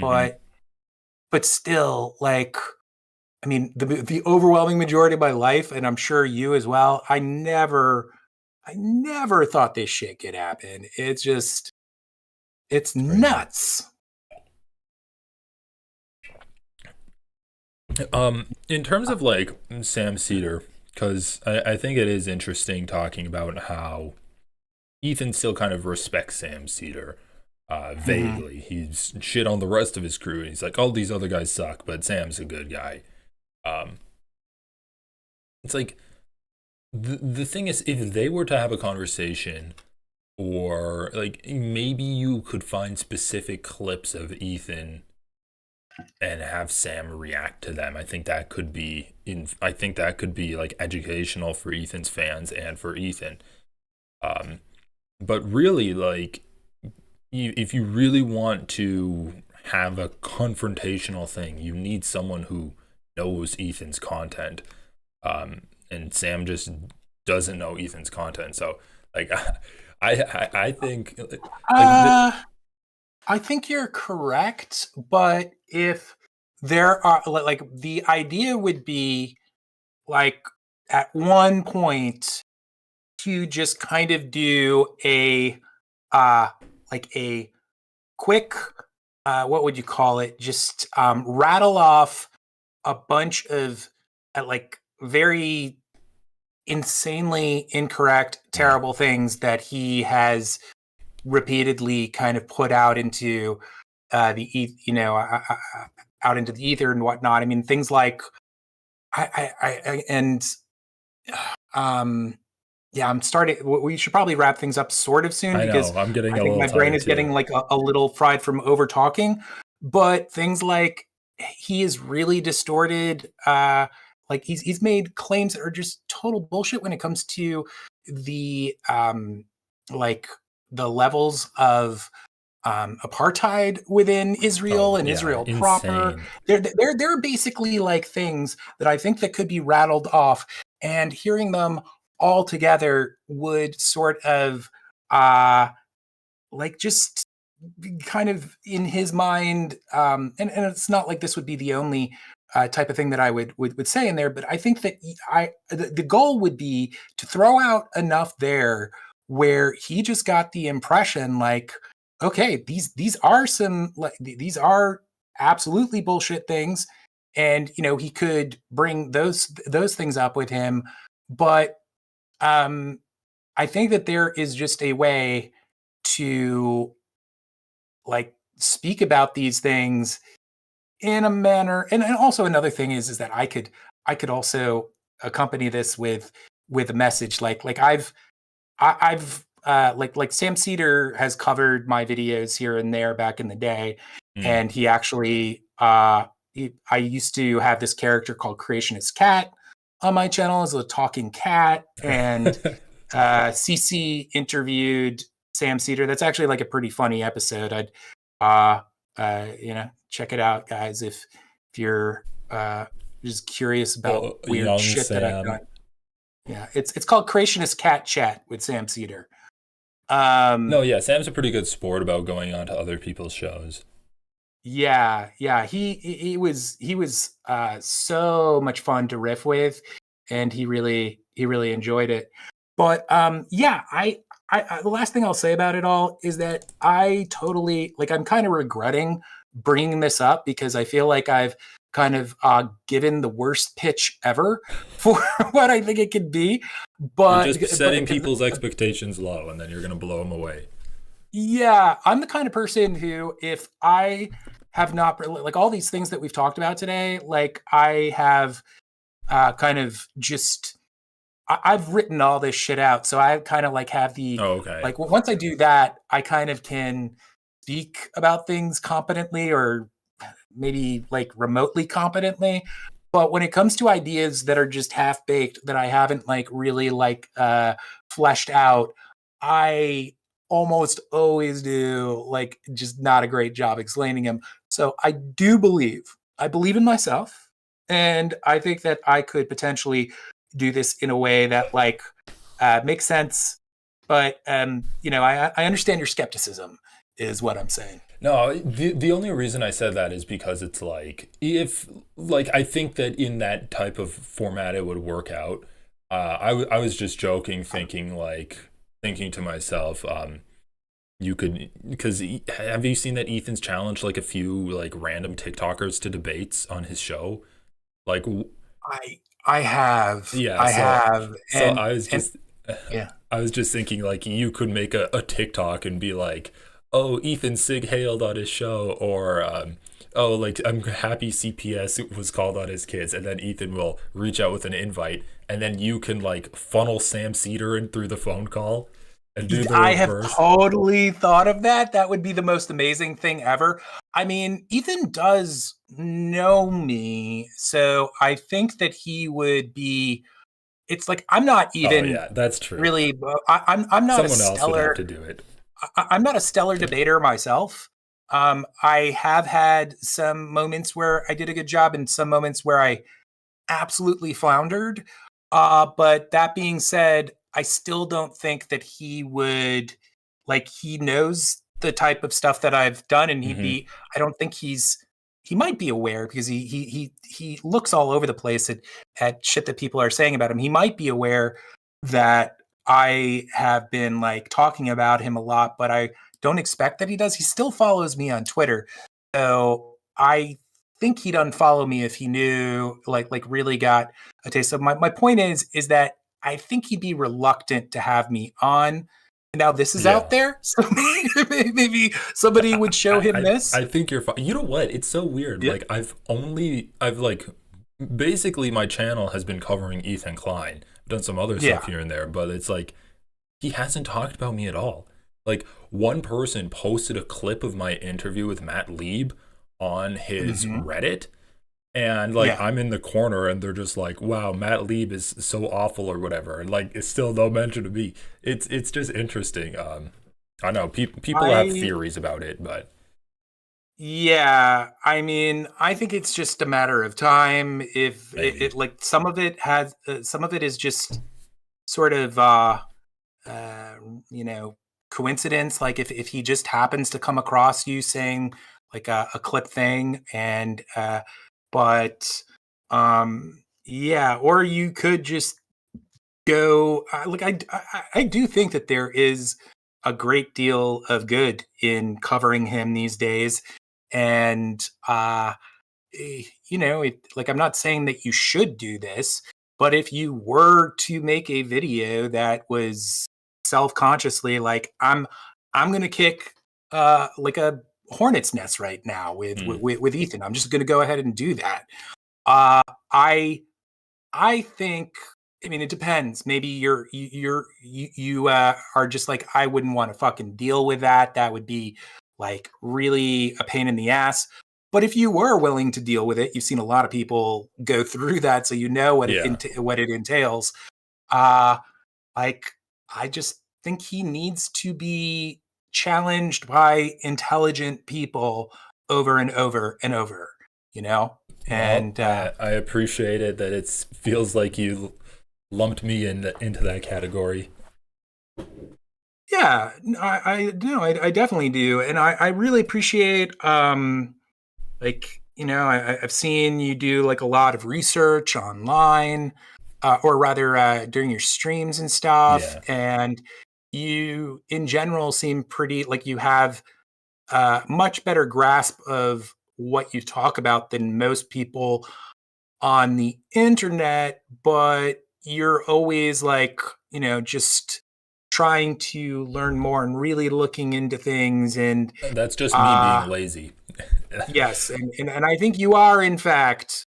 But still, like, I mean, the overwhelming majority of my life, and I'm sure you as well, I never thought this shit could happen. It's just, it's nuts. In terms of like Sam Cedar, because I think it is interesting talking about how Ethan still kind of respects Sam Cedar vaguely. He's shit on the rest of his crew, and he's like, all these other guys suck, but Sam's a good guy. It's like the thing is, if they were to have a conversation, or like maybe you could find specific clips of Ethan and have Sam react to them. I think that could be like educational for Ethan's fans and for Ethan. But really, like, if you really want to have a confrontational thing, you need someone who knows Ethan's content. And Sam just doesn't know Ethan's content. So, like, I think, I think you're correct, but if there are, like, the idea would be, like, at one point to just kind of do a quick, what would you call it? Just rattle off a bunch of like very insanely incorrect, terrible things that he has repeatedly kind of put out into out into the ether and whatnot. I mean, things like I'm starting. We should probably wrap things up sort of soon, because I'm getting. I think my brain is getting like a little fried from over talking. But things like, he is really distorted. Like, he's made claims that are just total bullshit when it comes to the like the levels of apartheid within Israel and Israel proper. They're basically like things that I think that could be rattled off, and hearing them all together would sort of like just kind of in his mind, and it's not like this would be the only type of thing that I would say in there, but I think that the goal would be to throw out enough there where he just got the impression like, okay, these are some like these are absolutely bullshit things, and he could bring those things up with him, but I think that there is just a way to like speak about these things in a manner, and also another thing is that I could also accompany this with a message like I've like Sam Cedar has covered my videos here and there back in the day, and he actually I used to have this character called Creationist Cat on my channel as a talking cat, and CC interviewed Sam Cedar. That's actually like a pretty funny episode. I'd check it out, guys, if you're just curious about weird shit Sam. that I've done. Yeah, it's called Creationist Cat Chat with Sam Cedar. No, yeah, Sam's a pretty good sport about going on to other people's shows. Yeah, he was so much fun to riff with, and he really enjoyed it. But yeah, I the last thing I'll say about it all is that I totally I'm kind of regretting bringing this up because I feel like I've kind of given the worst pitch ever for what I think it could be. But you're just setting people's expectations low, and then you're going to blow them away. Yeah, I'm the kind of person who, if I have not like all these things that we've talked about today, like I have kind of just I've written all this shit out, so I kind of like have the like once I do that, I kind of can speak about things competently or maybe like remotely competently. But when it comes to ideas that are just half baked that I haven't like really like fleshed out, I almost always do like just not a great job explaining them. So I believe in myself, and I think that I could potentially do this in a way that like makes sense. But I understand your skepticism is what I'm saying. No, the only reason I said that is because it's like if like I think that in that type of format it would work out. I was just joking, thinking to myself, you could, because have you seen that Ethan's challenged like a few like random TikTokers to debates on his show? Like I have. Yeah, I have. So I was just yeah. I was just thinking like you could make a TikTok and be like, oh, Ethan Sig hailed on his show, or oh, like I'm happy CPS was called on his kids, and then Ethan will reach out with an invite, and then you can like funnel Sam Cedar in through the phone call and do the I reverse. have totally thought of that. That would be the most amazing thing ever. I mean, Ethan does know me, so I think that he would be. It's like I'm not even. Oh yeah, that's true. Really, I'm not Someone a stellar. else would have to do it. I'm not a stellar debater myself. I have had some moments where I did a good job and some moments where I absolutely floundered. But that being said, I still don't think that he would, like, he knows the type of stuff that I've done, and I don't think he might be aware because he looks all over the place at shit that people are saying about him. He might be aware that I have been like talking about him a lot, but I don't expect that he does. He still follows me on Twitter. So I think he'd unfollow me if he knew like really got a taste. So my point is that I think he'd be reluctant to have me on. Now this is out there, so maybe somebody would show him this. I think you're fine. You know what? It's so weird. Yeah. Like I've like basically my channel has been covering Ethan Klein. I've done some other stuff here and there, but it's like he hasn't talked about me at all. Like one person posted a clip of my interview with Matt Lieb on his Reddit, and like I'm in the corner and they're just like, wow, Matt Lieb is so awful or whatever, and like it's still no mention of me. It's just interesting. I know people have theories about it, but yeah, I mean, I think it's just a matter of time. If it like some of it is just sort of coincidence, like if he just happens to come across you saying like a clip thing, and but yeah, or you could just go like I do think that there is a great deal of good in covering him these days, and you know, like I'm not saying that you should do this, but if you were to make a video that was self-consciously like I'm gonna kick like a hornet's nest right now with Ethan, I'm just gonna go ahead and do that. uh I think, I mean, it depends. Maybe you are just like, I wouldn't want to fucking deal with that. That would be like really a pain in the ass. But if you were willing to deal with it, you've seen a lot of people go through that, so you know what Yeah. what it entails. Uh like I just think he needs to be challenged by intelligent people over and over and over, you know? Well, And I appreciate it that it feels like you lumped me into that category. yeah, I no, I definitely do, and I really appreciate like, you know, I've seen you do like a lot of research online, or rather during your streams and stuff, Yeah. and you in general seem pretty like you have much better grasp of what you talk about than most people on the internet, but you're always like, you know, just trying to learn more and really looking into things. And That's just me being lazy. yes, and I think you are in fact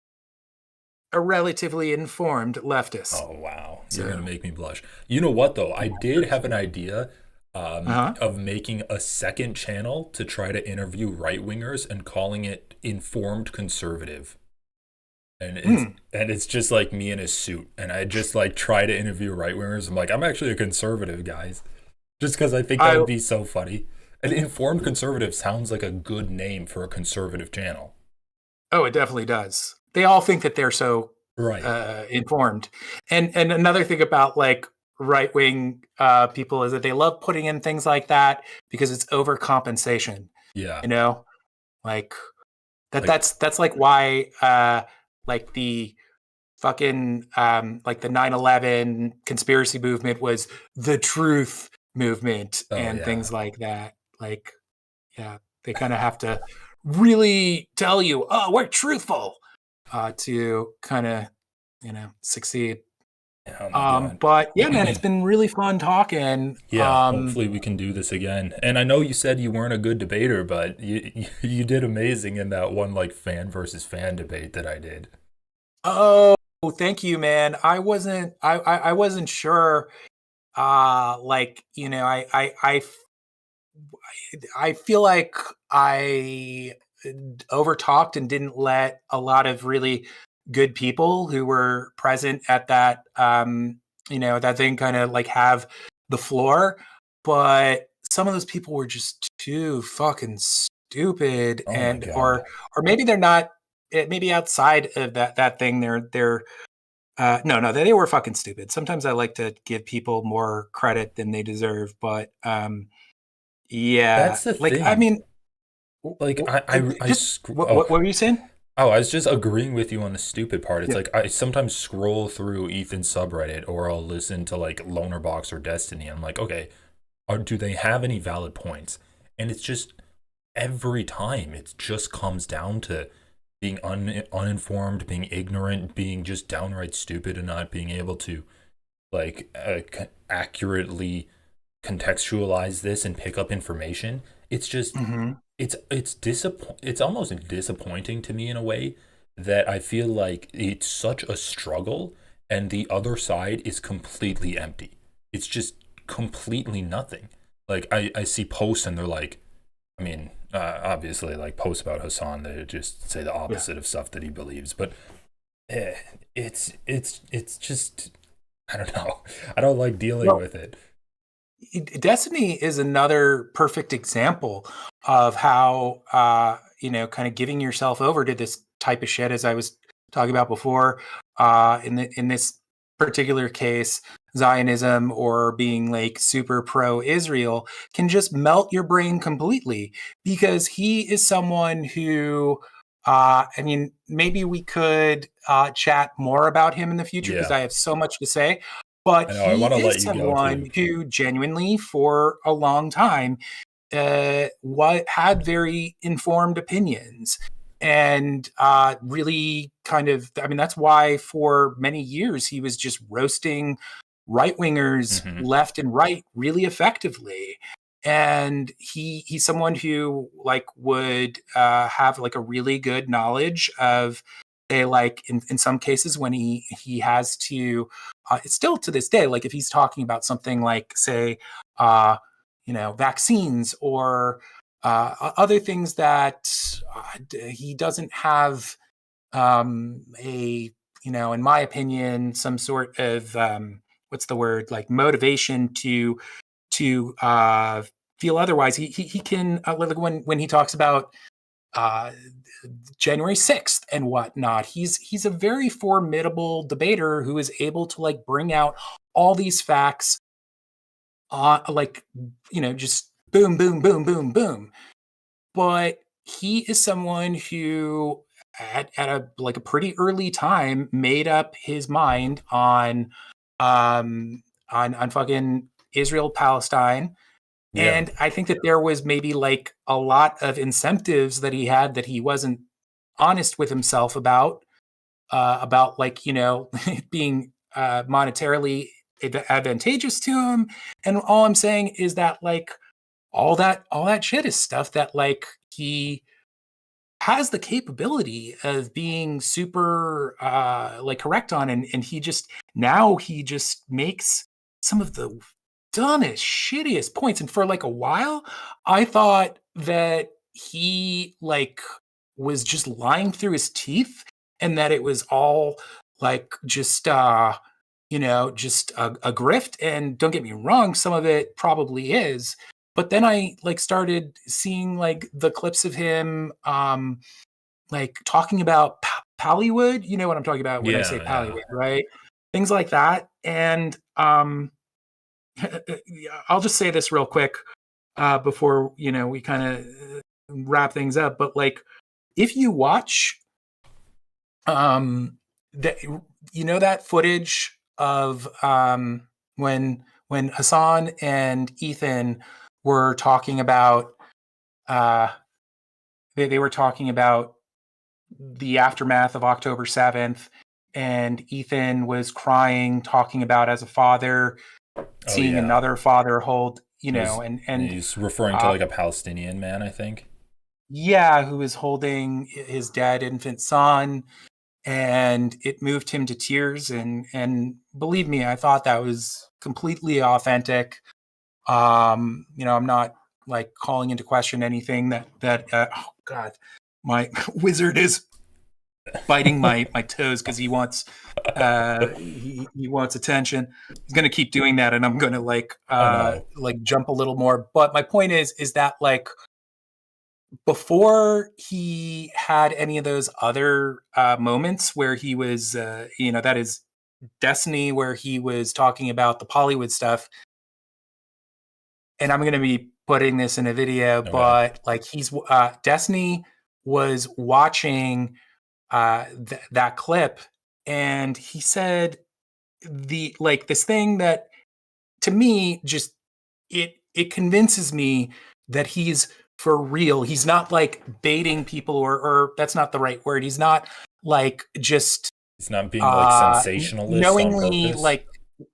a relatively informed leftist. Oh, wow. So, You're going to make me blush. You know what, though? I did have an idea of making a second channel to try to interview right-wingers and calling it Informed Conservative. And it's just like me in a suit. And I just like try to interview right-wingers. I'm like, I'm actually a conservative, guys. Just because I think that would be so funny. An Informed Conservative sounds like a good name for a conservative channel. Oh, it definitely does. They all think that they're so informed. And another thing about like right wing people is that they love putting in things like that because it's overcompensation. Yeah. You know, like Like, that's like why like the fucking like the 9/11 conspiracy movement was the truth movement and things like that. Like, yeah, they kind of have to really tell you, oh, we're truthful, to kind of, you know, succeed. oh my God. But yeah, man, it's been really fun talking. Yeah, hopefully we can do this again. And I know you said you weren't a good debater, but you did amazing in that one like fan versus fan debate that I did. Oh, thank you, man. I wasn't sure. Like, you know, I feel like I overtalked and didn't let a lot of really good people who were present at that you know, that thing kind of like have the floor, but some of those people were just too fucking stupid. Oh my And God. or maybe they're not, maybe outside of that thing they're no, they were fucking stupid. Sometimes I like to give people more credit than they deserve, but yeah, That's the like thing. I mean, Like what were you saying? Oh, I was just agreeing with you on the stupid part. It's Yeah. like I sometimes scroll through Ethan's subreddit or I'll listen to like LonerBox or Destiny. I'm like, okay, do they have any valid points? And it's just every time it just comes down to being uninformed, being ignorant, being just downright stupid and not being able to like accurately contextualize this and pick up information. It's just it's almost disappointing to me in a way that I feel like it's such a struggle and the other side is completely empty. It's just completely nothing. Like I see posts and they're like, I mean, obviously like posts about Hassan, they just say the opposite of stuff that he believes, but it's just, I don't know. I don't like dealing with it. Destiny is another perfect example of how you know, kind of giving yourself over to this type of shit, as I was talking about before. In this particular case, Zionism or being like super pro-Israel can just melt your brain completely, because he is someone who, I mean, maybe we could chat more about him in the future because Yeah. I have so much to say, but I know, I he wanna let is you go, someone too. who genuinely, for a long time, what had very informed opinions and really kind of, I mean, that's why for many years he was just roasting right wingers left and right really effectively. And he's someone who like would have like a really good knowledge of, say, like in some cases when he has to, it's still to this day, like if he's talking about something like, say, vaccines or other things that he doesn't have in my opinion, some sort of what's the word, like motivation to feel otherwise. He can like when he talks about uh, January 6th and whatnot. He's a very formidable debater who is able to like bring out all these facts, like just boom, boom, boom, boom, boom. But he is someone who at a like a pretty early time made up his mind on fucking Israel Palestine. Yeah. And I think that there was maybe like a lot of incentives that he had that he wasn't honest with himself about like being monetarily advantageous to him. And all I'm saying is that like all that shit is stuff that like he has the capability of being super like correct on, and he just makes some of the dumbest shittiest points. And for like a while I thought that he like was just lying through his teeth, and that it was all like just just a grift. And don't get me wrong, some of it probably is, but then I like started seeing like the clips of him like talking about Pallywood. You know what I'm talking about when I say Yeah, yeah. Pallywood, right? Things like that. And I'll just say this real quick before we kind of wrap things up. But like, if you watch that, that footage of when Hassan and Ethan were talking about they were talking about the aftermath of October 7th, and Ethan was crying, talking about as a father Oh, seeing yeah. another father hold, He's and he's referring to like a Palestinian man, I think. yeah, who is holding his dead infant son, and it moved him to tears. And believe me, I thought that was completely authentic. I'm not like calling into question anything that oh god, my wizard is biting my toes because he wants he wants attention. He's gonna keep doing that, and I'm gonna like like jump a little more. But my point is that like before he had any of those other moments where he was that is Destiny, where he was talking about the Pollywood stuff, and I'm gonna be putting this in a video, but like he's Destiny was watching that clip, and he said this thing that to me just it convinces me that he's for real. He's not like baiting people, or that's not the right word. He's not like just He's not being like sensationalist on knowingly purpose. like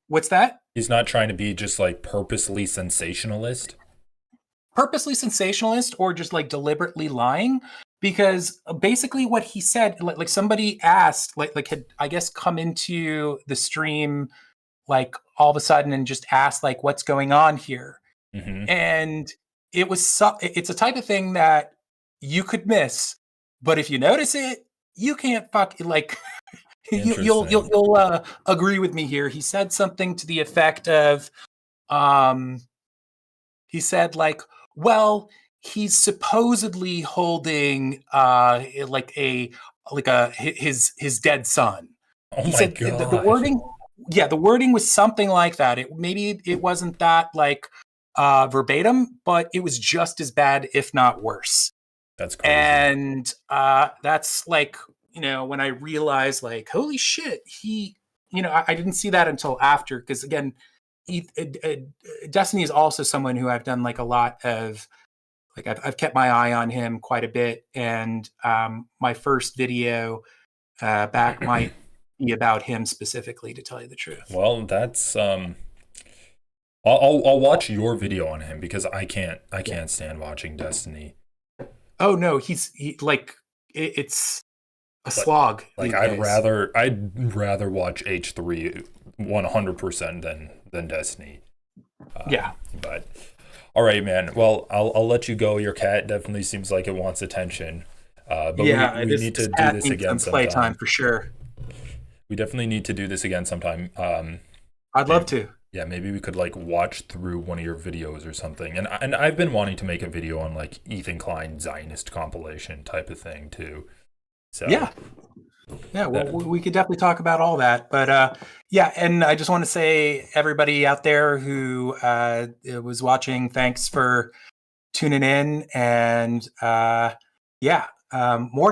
what's that? He's not trying to be just like purposely sensationalist. Purposely sensationalist, or just like deliberately lying. Because basically what he said, like somebody asked, like had I guess come into the stream like all of a sudden and just asked like what's going on here. And it's a type of thing that you could miss, but if you notice it, you can't like you'll agree with me here. He said something to the effect of he said like, well, he's supposedly holding his dead son. Oh He my said the god. wording yeah, the wording was something like that. Maybe it wasn't that like verbatim, but it was just as bad, if not worse. That's crazy. And that's like, when I realized like, holy shit, I didn't see that until after, because again, Destiny is also someone who I've done like a lot of, like I've kept my eye on him quite a bit, and my first video back might be about him specifically, to tell you the truth. Well, that's I'll watch your video on him, because I can't stand watching Destiny. Oh no, it's a slog. Like I'd rather watch H3 100% than Destiny. Yeah. But all right, man. Well, I'll let you go. Your cat definitely seems like it wants attention. But yeah, we need to do this again sometime. Playtime for sure. We definitely need to do this again sometime. I'd love to. Yeah, maybe we could like watch through one of your videos or something. And I've been wanting to make a video on like Ethan Klein Zionist compilation type of thing too. So yeah, well, we could definitely talk about all that. But yeah, and I just want to say, everybody out there who was watching, thanks for tuning in, and more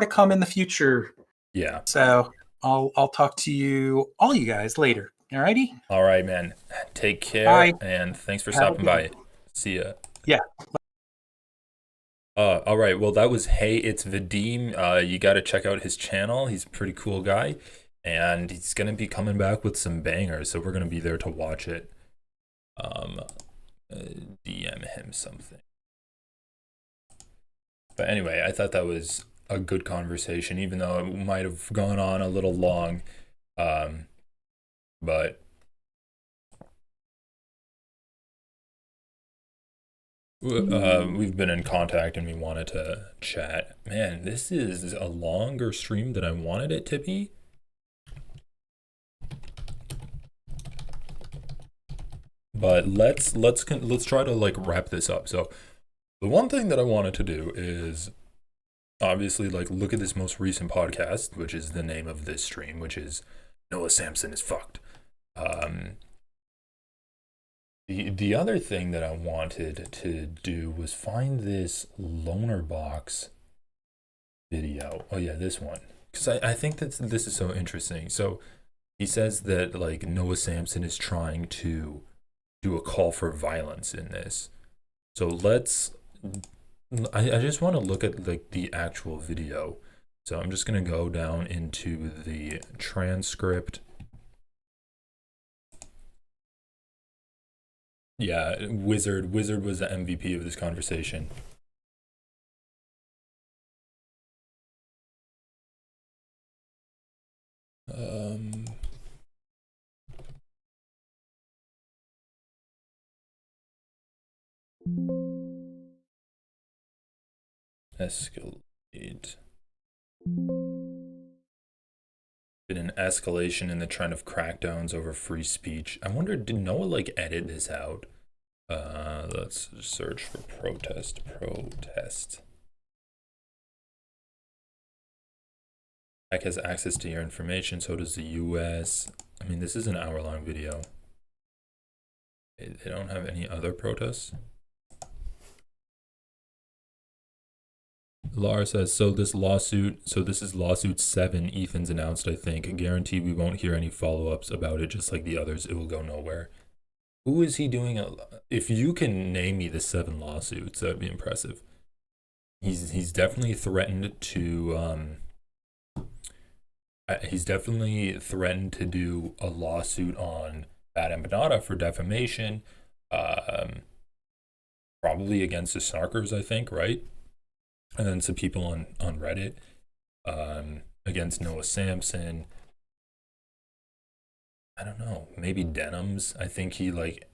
to come in the future. Yeah. So I'll talk to all you guys later. Alrighty. All right, man. Take care. Bye. And thanks for stopping by. See ya. Yeah. All right. Well, that was Hey, It's Vadim. You got to check out his channel. He's a pretty cool guy, and he's gonna be coming back with some bangers. So we're gonna be there to watch it. DM him something. But anyway, I thought that was a good conversation, even though it might have gone on a little long. But we've been in contact and we wanted to chat. Man, this is a longer stream than I wanted it to be. But let's try to like wrap this up. So the one thing that I wanted to do is obviously like look at this most recent podcast, which is the name of this stream, which is Noah Samson is fucked. The other thing that I wanted to do was find this LonerBox video. Oh yeah, this one, because I think that this is so interesting. So he says that like Noah Samson is trying to do a call for violence in this. So I just want to look at like the actual video. So I'm just gonna go down into the transcript. Yeah, Wizard was the MVP of this conversation. Escalate. Been an escalation in the trend of crackdowns over free speech. I wonder, did Noah like edit this out? Let's search for protest. Tech has access to your information, so does the US. I mean, this is an hour-long video. They don't have any other protests. Lar says, this is lawsuit 7 Ethan's announced, I think. Guarantee we won't hear any follow-ups about it, just like the others. It will go nowhere. Who is he doing? If you can name me the 7 lawsuits, that'd be impressive. He's definitely threatened to do a lawsuit on Vadim for defamation, probably against the Snarkers, I think, right? And then some people on Reddit, against Noah Samson. I don't know, maybe Denims. I think he like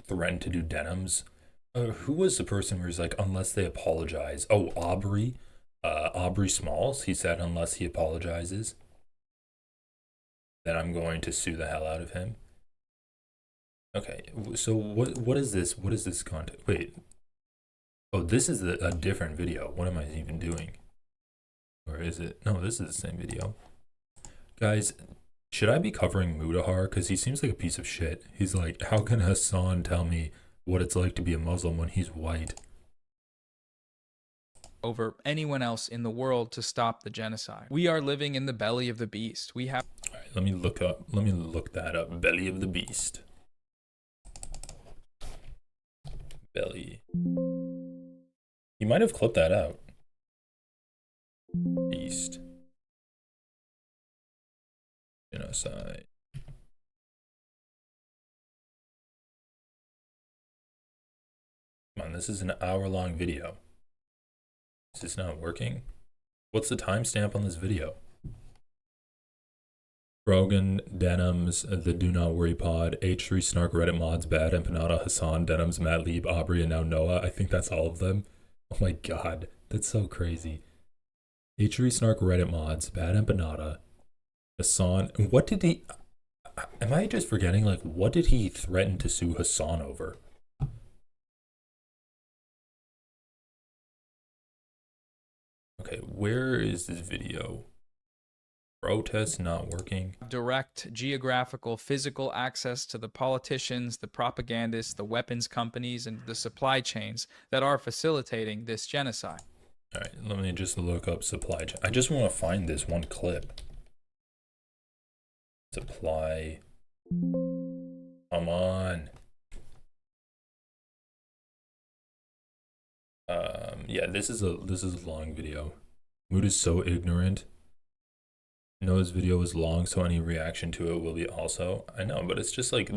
threatened to do Denims. Who was the person where he's like, unless they apologize? Oh, Aubrey Smalls. He said, unless he apologizes, then I'm going to sue the hell out of him. Okay, so what is this? What is this content? Wait. Oh, this is a different video. What am I even doing? Or is it? No, this is the same video. Guys, Should I be covering Mudahar? Because he seems like a piece of shit. He's like, how can Hassan tell me what it's like to be a Muslim when he's white? Over anyone else in the world to stop the genocide. We are living in the belly of the beast. We have... All right, let me look that up. Belly of the beast. Belly. You might have clipped that out. Beast. Genocide. Come on, this is an hour-long video. Is this not working? What's the timestamp on this video? Rogan, Denims, the Do Not Worry Pod, H3 Snark, Reddit Mods, Bad Empanada, Hassan, Denims, Matt Lieb, Aubrey, and now Noah. I think that's all of them. Oh my god, that's so crazy. H3 Snark, Reddit Mods, Bad Empanada, Hassan. What did he... Am I just forgetting, like, what did he threaten to sue Hassan over? Okay, where is this video? Protest not working. Direct geographical, physical access to the politicians, the propagandists, the weapons companies, and the supply chains that are facilitating this genocide. All right, let me just look up supply chain. I just want to find this one clip. Supply. Come on. Yeah, this is a long video. Mood is so ignorant. Noah's video is long, so any reaction to it will be also. I know, but it's just like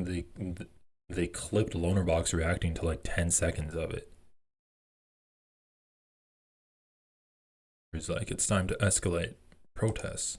they clipped LonerBox reacting to like 10 seconds of it. He's like, it's time to escalate protests.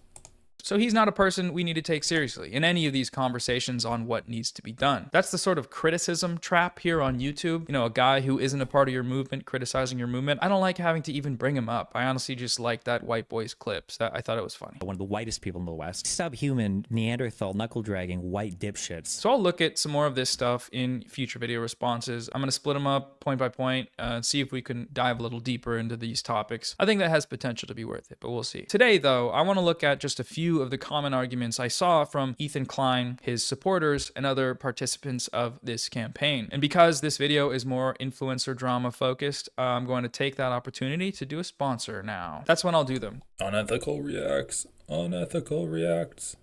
So he's not a person we need to take seriously in any of these conversations on what needs to be done. That's the sort of criticism trap here on YouTube. You know, a guy who isn't a part of your movement criticizing your movement. I don't like having to even bring him up. I honestly just like that white boy's clips. I thought it was funny. One of the whitest people in the West. Subhuman, Neanderthal, knuckle-dragging, white dipshits. So I'll look at some more of this stuff in future video responses. I'm going to split them up point by point and see if we can dive a little deeper into these topics. I think that has potential to be worth it, but we'll see. Today, though, I want to look at just a few of the common arguments I saw from Ethan Klein, his supporters, and other participants of this campaign. And because this video is more influencer drama focused, I'm going to take that opportunity to do a sponsor now. That's when I'll do them. Unethical reacts. Unethical reacts.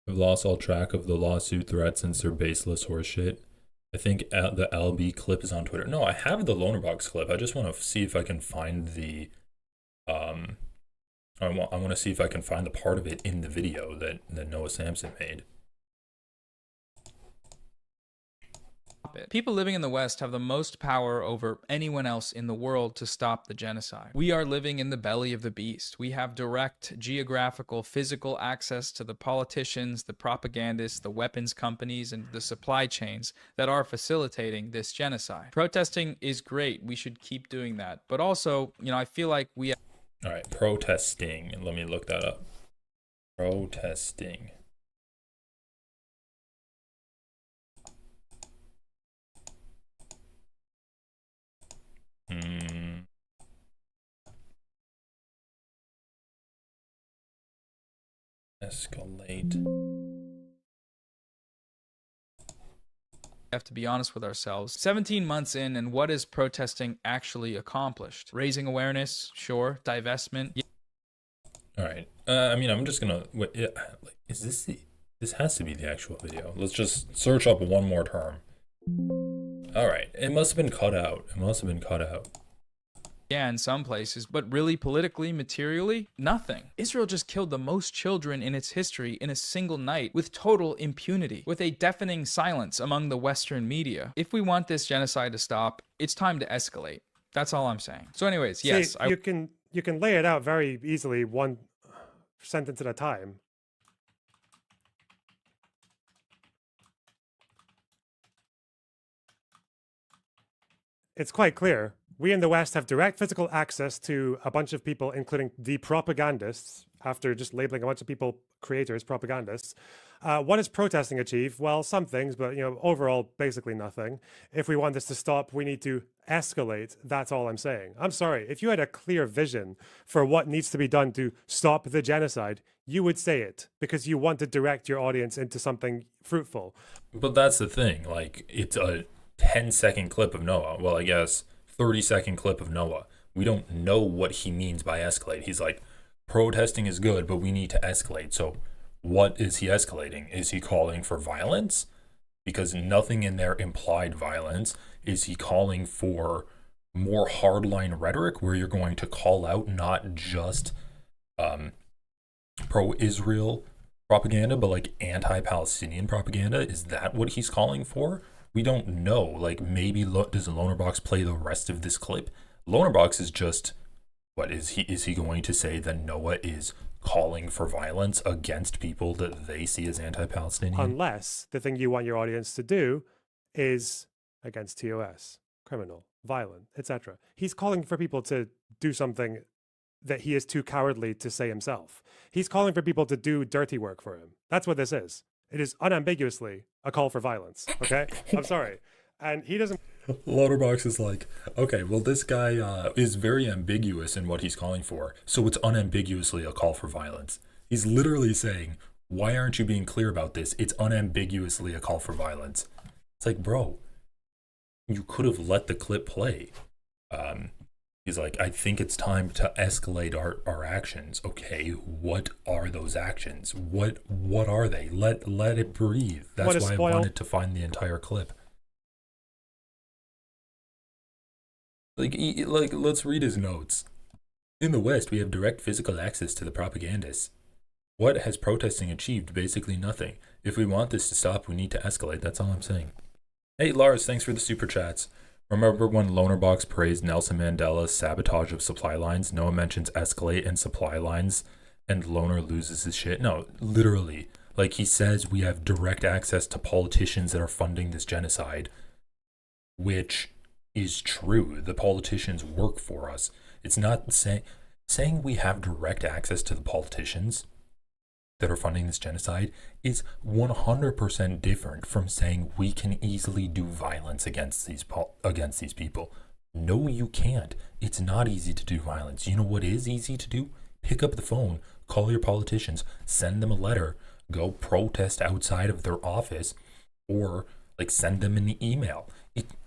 I've lost all track of the lawsuit threats since they're baseless horseshit. I think the LB clip is on Twitter. No, I have the LonerBox clip. I just want to see if I can find the I want to see if I can find the part of it in the video that Noah Samson made. People living in the West have the most power over anyone else in the world to stop the genocide. We are living in the belly of the beast. We have direct geographical, physical access to the politicians, the propagandists, the weapons companies, and the supply chains that are facilitating this genocide. Protesting is great. We should keep doing that. But also, you know, I feel like we... All right, protesting. Let me look that up. Protesting. Escalate. Have to be honest with ourselves. 17 months in, and what is protesting actually accomplished? Raising awareness, sure. Divestment. Yeah. All right. I mean, I'm just gonna. Wait, yeah, like, is this the? This has to be the actual video. Let's just search up one more term. All right. It must have been cut out. It must have been cut out. Yeah, in some places, but really politically, materially, nothing. Israel just killed the most children in its history in a single night with total impunity, with a deafening silence among the Western media. If we want this genocide to stop, it's time to escalate. That's all I'm saying. So anyways, yes. See, you can lay it out very easily, one sentence at a time. It's quite clear. we in the West have direct physical access to a bunch of people, including the propagandists, after just labeling a bunch of people creators, propagandists. What does protesting achieve? Well, some things, but overall, basically nothing. If we want this to stop, we need to escalate. That's all I'm saying. I'm sorry. If you had a clear vision for what needs to be done to stop the genocide, you would say it because you want to direct your audience into something fruitful. But that's the thing. Like, it's a 10-second clip of Noah. Well, I guess 30-second clip of Noah. We don't know what he means by escalate. He's like, protesting is good, but we need to escalate. So what is he escalating? Is he calling for violence? Because nothing in there implied violence. Is he calling for more hardline rhetoric where you're going to call out not just pro-Israel propaganda, but like anti-Palestinian propaganda? Is that what he's calling for? We don't know. Like, maybe does LonerBox play the rest of this clip? LonerBox is just, what is he going to say that Noah is calling for violence against people that they see as anti-Palestinian? Unless the thing you want your audience to do is against TOS, criminal, violent, etc. He's calling for people to do something that he is too cowardly to say himself. He's calling for people to do dirty work for him. That's what this is. It is unambiguously a call for violence, okay? I'm sorry. And he doesn't... LonerBox is like, okay, well, this guy is very ambiguous in what he's calling for, so it's unambiguously a call for violence. He's literally saying, why aren't you being clear about this? It's unambiguously a call for violence. It's like, bro, you could have let the clip play. He's like, I think it's time to escalate our actions. Okay, what are those actions? What are they? Let it breathe. That's why I wanted to find the entire clip. Like, let's read his notes. In the West, we have direct physical access to the propagandists. What has protesting achieved? Basically nothing. If we want this to stop, we need to escalate. That's all I'm saying. Hey, Lars, thanks for the super chats. Remember when LonerBox praised Nelson Mandela's sabotage of supply lines? Noah mentions escalate and supply lines, and Loner loses his shit. No, literally. Like, he says we have direct access to politicians that are funding this genocide, which is true. The politicians work for us. It's not saying we have direct access to the politicians that are funding this genocide is 100% different from saying we can easily do violence against these people. No, you can't. It's not easy to do violence. You know what is easy to do? Pick up the phone, call your politicians, send them a letter, go protest outside of their office, or like send them an email.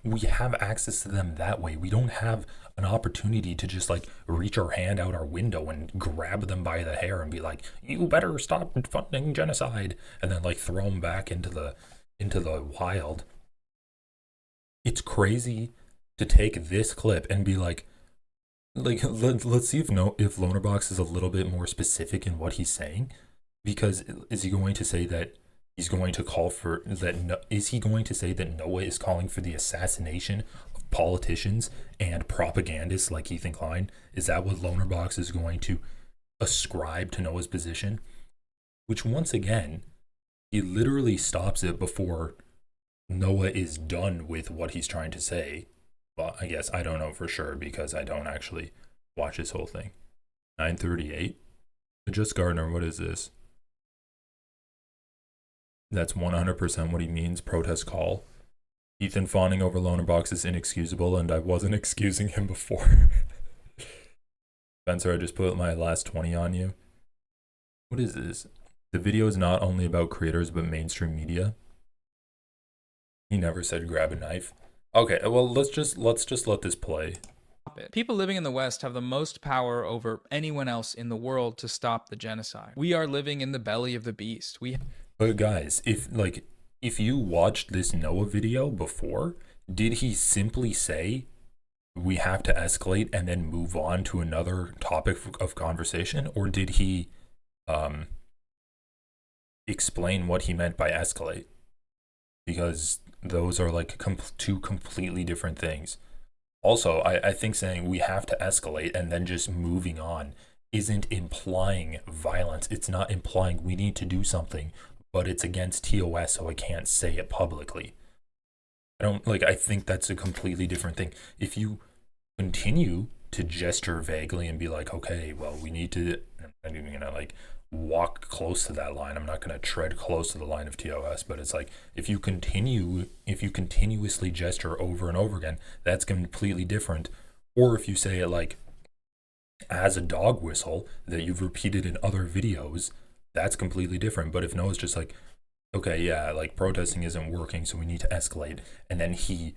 We have access to them that way. We don't have an opportunity to just like reach our hand out our window and grab them by the hair and be like, you better stop funding genocide, and then like throw them back into the wild. It's crazy to take this clip and be like let's see if LonerBox is a little bit more specific in what he's saying, because is he going to say that he's going to call for that? Is he going to say that Noah is calling for the assassination of politicians and propagandists like Ethan Klein? Is that what LonerBox is going to ascribe to Noah's position? Which, once again, he literally stops it before Noah is done with what he's trying to say. Well, I guess I don't know for sure because I don't actually watch this whole thing. 9:38. Just Gardner, what is this? That's 100% what he means. Protest call. Ethan fawning over LonerBox is inexcusable, and I wasn't excusing him before. Spencer, I just put my last 20 on you. What is this? The video is not only about creators, but mainstream media. He never said grab a knife. Okay, well, let's just let this play. People living in the West have the most power over anyone else in the world to stop the genocide. We are living in the belly of the beast. But guys, if you watched this Noah video before, did he simply say we have to escalate and then move on to another topic of conversation, or did he explain what he meant by escalate? Because those are like two completely different things. Also, I think saying we have to escalate and then just moving on isn't implying violence. It's not implying we need to do something, but it's against TOS, so I can't say it publicly. I think that's a completely different thing. If you continue to gesture vaguely and be like, okay, well, we need to, I'm not even gonna like walk close to that line. I'm not gonna tread close to the line of TOS, but it's like, if you continuously gesture over and over again, that's completely different. Or if you say it like as a dog whistle that you've repeated in other videos, that's completely different. But if Noah's just like, okay, yeah, like protesting isn't working, so we need to escalate, and then he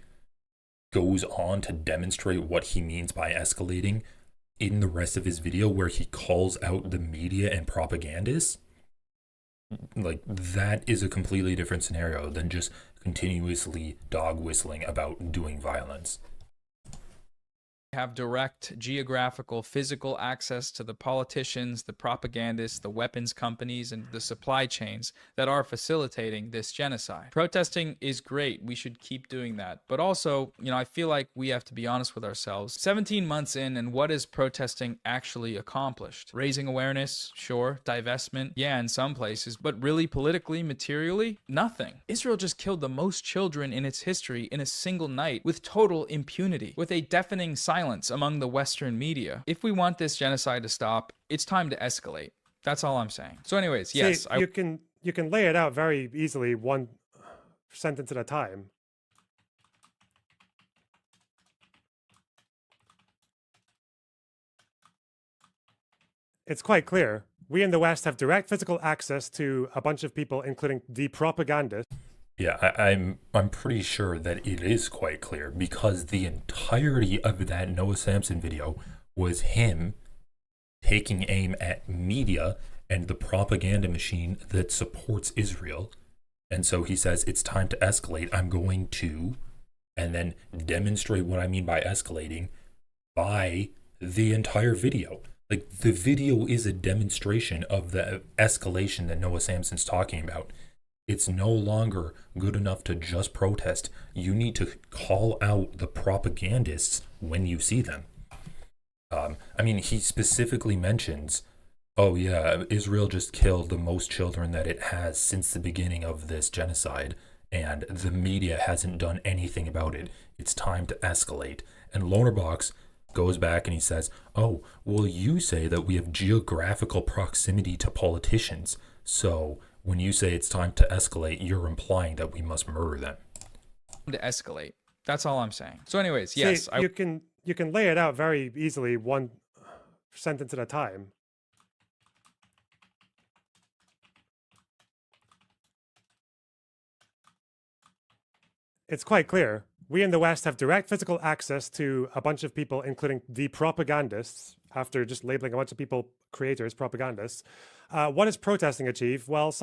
goes on to demonstrate what he means by escalating in the rest of his video, where he calls out the media and propagandists, like that is a completely different scenario than just continuously dog whistling about doing violence. Have direct geographical, physical access to the politicians, the propagandists, the weapons companies, and the supply chains that are facilitating this genocide. Protesting is great. We should keep doing that. But also, I feel like we have to be honest with ourselves. 17 months in, and what is protesting actually accomplished? Raising awareness, sure. Divestment, yeah, in some places. But really, politically, materially, nothing. Israel just killed the most children in its history in a single night with total impunity, with a deafening silence among the Western media. If we want this genocide to stop, it's time to escalate. That's all I'm saying. So anyways, yes. See, you can lay it out very easily, one sentence at a time. It's quite clear. We in the West have direct physical access to a bunch of people, including the propagandists. Yeah, I'm pretty sure that it is quite clear, because the entirety of that Noah Samson video was him taking aim at media and the propaganda machine that supports Israel. And so he says, it's time to escalate. I'm going to, and then demonstrate what I mean by escalating by the entire video. Like, the video is a demonstration of the escalation that Noah Samson's talking about. It's no longer good enough to just protest. You need to call out the propagandists when you see them. I mean, he specifically mentions, oh yeah, Israel just killed the most children that it has since the beginning of this genocide, and the media hasn't done anything about it. It's time to escalate. And LonerBox goes back and he says, oh, well, you say that we have geographical proximity to politicians, so when you say it's time to escalate, you're implying that we must murder them. To escalate. That's all I'm saying. So anyways, yes. See, you can lay it out very easily, one sentence at a time. It's quite clear. We in the West have direct physical access to a bunch of people, including the propagandists, after just labeling a bunch of people creators, propagandists. What does protesting achieve? Well,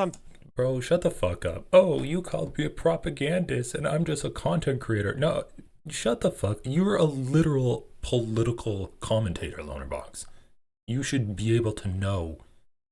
Bro, shut the fuck up. Oh, you called me a propagandist and I'm just a content creator. No, shut the fuck. You're a literal political commentator, LonerBox. You should be able to know.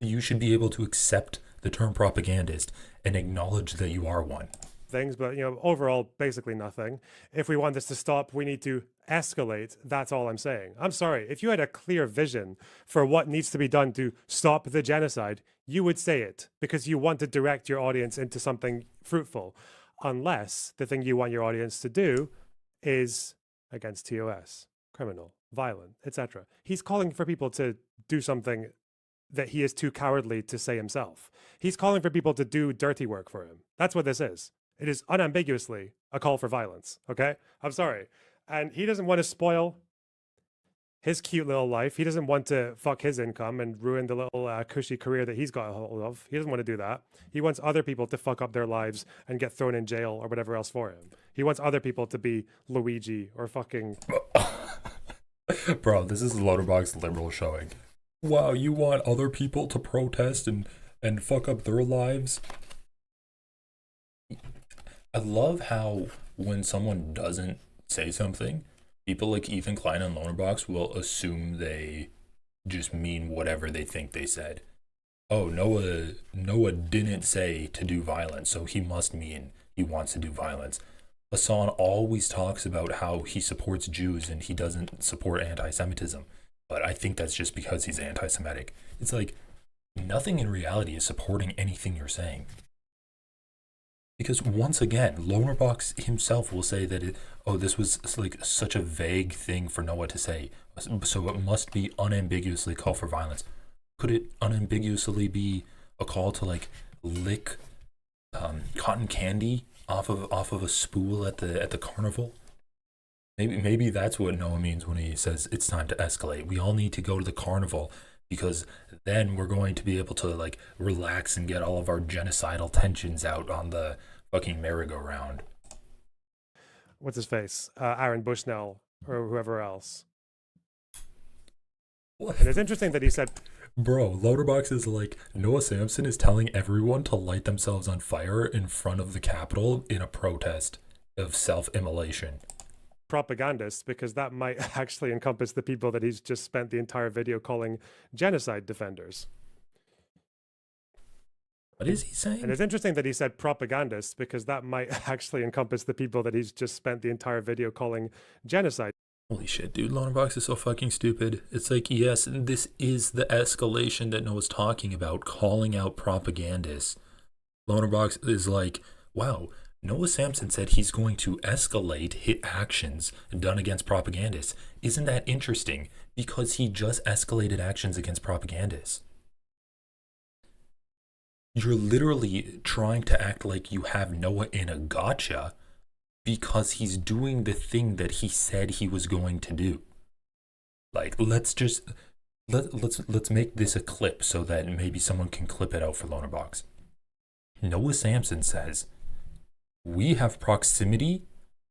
You should be able to accept the term propagandist and acknowledge that you are one. things, but overall, basically nothing. If we want this to stop, we need to escalate. That's all I'm saying. I'm sorry. If you had a clear vision for what needs to be done to stop the genocide, you would say it because you want to direct your audience into something fruitful. Unless the thing you want your audience to do is against TOS, criminal, violent, etc. He's calling for people to do something that he is too cowardly to say himself. He's calling for people to do dirty work for him. That's what this is. It is unambiguously a call for violence, okay? I'm sorry. And he doesn't want to spoil his cute little life. He doesn't want to fuck his income and ruin the little cushy career that he's got a hold of. He doesn't want to do that. He wants other people to fuck up their lives and get thrown in jail or whatever else for him. He wants other people to be Luigi or fucking... Bro, this is LonerBox liberal showing. Wow, you want other people to protest and fuck up their lives? I love how when someone doesn't say something, people like Ethan Klein and LonerBox will assume they just mean whatever they think they said. Oh, Noah didn't say to do violence, so he must mean he wants to do violence. Hassan always talks about how he supports Jews and he doesn't support anti-Semitism. But I think that's just because he's anti-Semitic. It's like, nothing in reality is supporting anything you're saying. Because once again, LonerBox himself will say that this was like such a vague thing for Noah to say, so it must be unambiguously call for violence. Could it unambiguously be a call to like lick cotton candy off of a spool at the carnival? Maybe that's what Noah means when he says it's time to escalate. We all need to go to the carnival because then we're going to be able to like relax and get all of our genocidal tensions out on the fucking merry-go-round. What's his face? Aaron Bushnell or whoever else. What? And it's interesting that he said, Bro, LonerBox is like, Noah Samson is telling everyone to light themselves on fire in front of the Capitol in a protest of self-immolation. Propagandists, because that might actually encompass the people that he's just spent the entire video calling genocide defenders. What is he saying? And it's interesting that he said propagandists, because that might actually encompass the people that he's just spent the entire video calling genocide. Holy shit, dude, LonerBox is so fucking stupid. It's like, yes, this is the escalation that Noah's talking about, calling out propagandists. LonerBox is like, wow, Noah Samson said he's going to escalate hit actions done against propagandists. Isn't that interesting? Because he just escalated actions against propagandists. You're literally trying to act like you have Noah in a gotcha because he's doing the thing that he said he was going to do. Like, let's make this a clip so that maybe someone can clip it out for LonerBox. Noah Samson says, we have proximity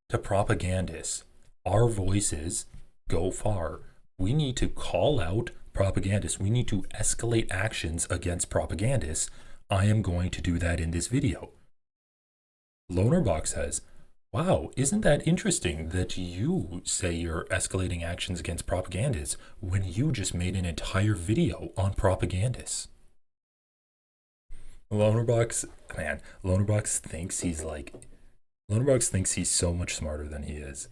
to propagandists. Our voices go far. We need to call out propagandists. We need to escalate actions against propagandists. I am going to do that in this video. LonerBox says, wow, isn't that interesting that you say you're escalating actions against propagandists when you just made an entire video on propagandists? LonerBox thinks he's so much smarter than he is.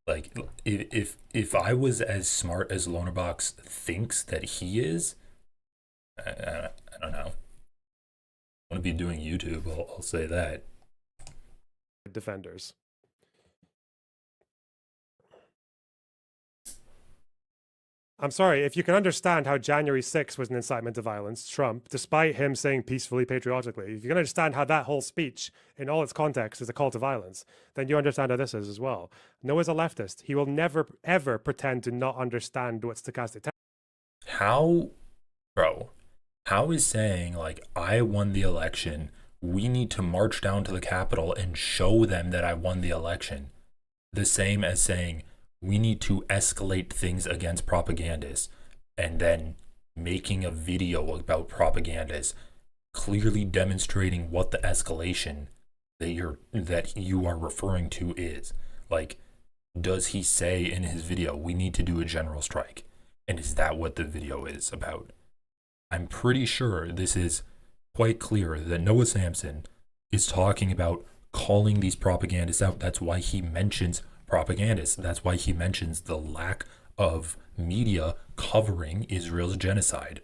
Like, if I was as smart as LonerBox thinks that he is, I don't know. I want to be doing YouTube, I'll say that. Defenders. I'm sorry, if you can understand how January 6th was an incitement to violence, Trump, despite him saying peacefully, patriotically, if you can understand how that whole speech in all its context is a call to violence, then you understand how this is as well. Noah's a leftist. He will never, ever pretend to not understand what stochastic... How is saying, like, I won the election, we need to march down to the Capitol and show them that I won the election, the same as saying, we need to escalate things against propagandists, and then making a video about propagandists, clearly demonstrating what the escalation that you are referring to is. Like, does he say in his video, we need to do a general strike? And is that what the video is about? I'm pretty sure this is quite clear that Noah Samson is talking about calling these propagandists out. That's why he mentions propagandists. That's why he mentions the lack of media covering Israel's genocide.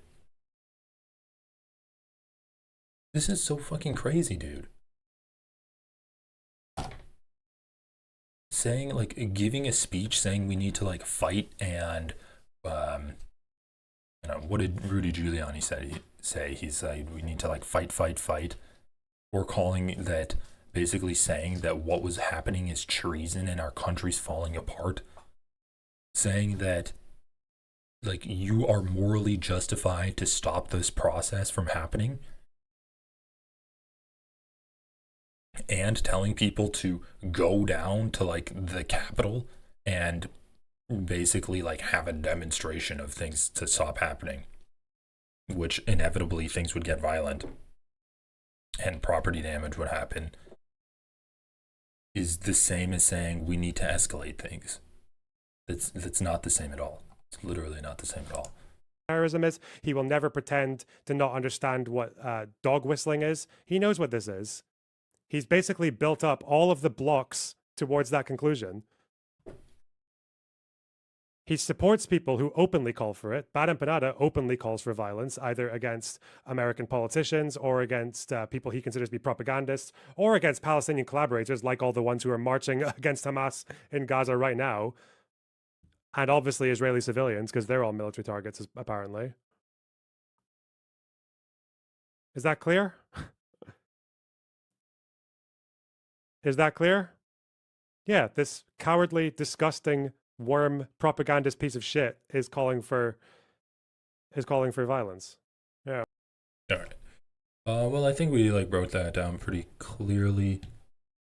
This is so fucking crazy, dude. Saying, like, giving a speech saying we need to, like, fight and, what did Rudy Giuliani say? He said we need to, like, fight. Or calling that, basically saying that what was happening is treason and our country's falling apart. Saying that, like, you are morally justified to stop this process from happening. And telling people to go down to, like, the Capitol and basically, like, have a demonstration of things to stop happening, which inevitably things would get violent and property damage would happen, is the same as saying we need to escalate things. That's not the same at all. It's literally not the same at all. Terrorism is. He will never pretend to not understand what dog whistling is. He knows what this is. He's basically built up all of the blocks towards that conclusion. He supports people who openly call for it. Vadim openly calls for violence, either against American politicians or against people he considers to be propagandists, or against Palestinian collaborators, like all the ones who are marching against Hamas in Gaza right now. And obviously Israeli civilians, because they're all military targets, apparently. Is that clear? Is that clear? Yeah, this cowardly, disgusting, worm propagandist piece of shit is calling for violence. Yeah. All right. Well, I think we broke that down pretty clearly.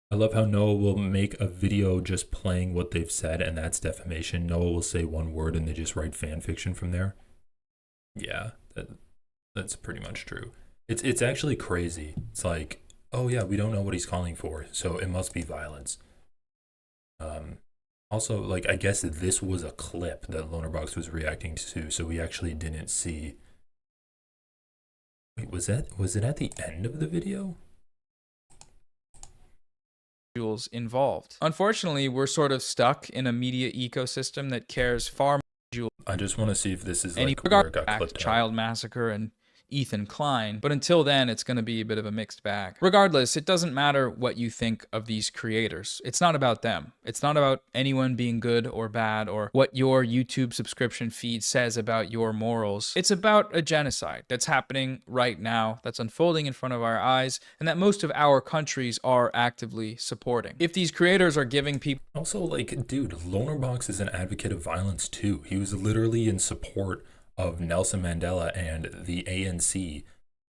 I love how Noah will make a video just playing what they've said, and that's defamation. Noah will say one word and they just write fan fiction from there. Yeah, that's pretty much true. It's actually crazy. It's like, oh yeah, we don't know what he's calling for, so it must be violence. Also, I guess this was a clip that LonerBox was reacting to, so we actually didn't see. Wait, was it at the end of the video? Involved. Unfortunately, we're sort of stuck in a media ecosystem that cares far more. I just want to see if this is Any where it got clipped child massacre and Ethan Klein, but until then, it's going to be a bit of a mixed bag. Regardless, it doesn't matter what you think of these creators. It's not about them. It's not about anyone being good or bad or what your YouTube subscription feed says about your morals. It's about a genocide that's happening right now, that's unfolding in front of our eyes, and that most of our countries are actively supporting. If these creators are giving people... Also, dude, LonerBox is an advocate of violence too. He was literally in support of Nelson Mandela and the ANC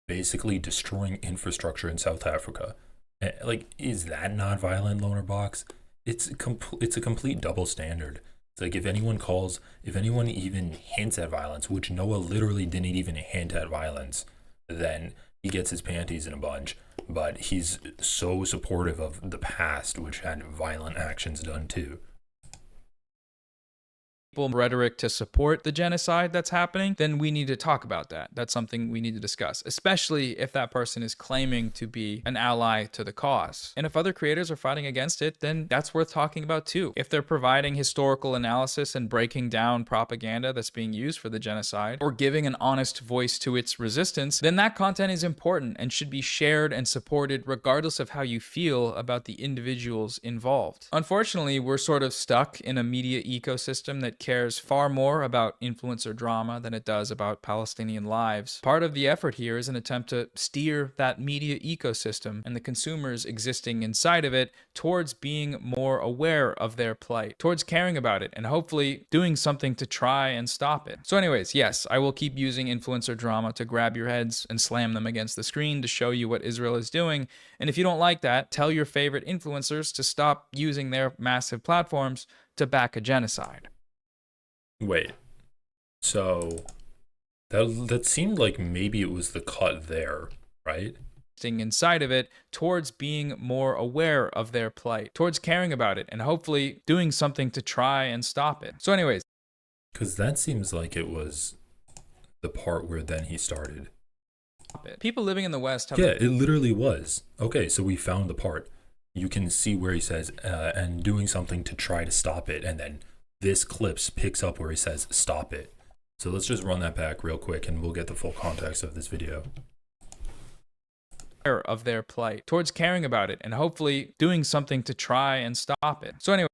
basically destroying infrastructure in South Africa. Is that not violent, LonerBox? It's a complete double standard. It's if anyone even hints at violence, which Noah literally didn't even hint at violence, then he gets his panties in a bunch. But he's so supportive of the past, which had violent actions done too. Rhetoric to support the genocide that's happening, then we need to talk about that. That's something we need to discuss, especially if that person is claiming to be an ally to the cause. And if other creators are fighting against it, then that's worth talking about too. If they're providing historical analysis and breaking down propaganda that's being used for the genocide, or giving an honest voice to its resistance, then that content is important and should be shared and supported regardless of how you feel about the individuals involved. Unfortunately, we're sort of stuck in a media ecosystem that cares far more about influencer drama than it does about Palestinian lives. Part of the effort here is an attempt to steer that media ecosystem and the consumers existing inside of it towards being more aware of their plight, towards caring about it, and hopefully doing something to try and stop it. So anyways, yes, I will keep using influencer drama to grab your heads and slam them against the screen to show you what Israel is doing. And if you don't like that, tell your favorite influencers to stop using their massive platforms to back a genocide. Wait, so that seemed like maybe it was the cut there, right? Inside of it towards being more aware of their plight, towards caring about it, and hopefully doing something to try and stop it. So anyways. Because that seems like it was the part where then he started. People living in the West have... Yeah, it literally was. Okay, so we found the part. You can see where he says, and doing something to try to stop it, and then this clips picks up where he says, stop it. So let's just run that back real quick and we'll get the full context of this video. Of their plight, towards caring about it, and hopefully doing something to try and stop it. So anyway.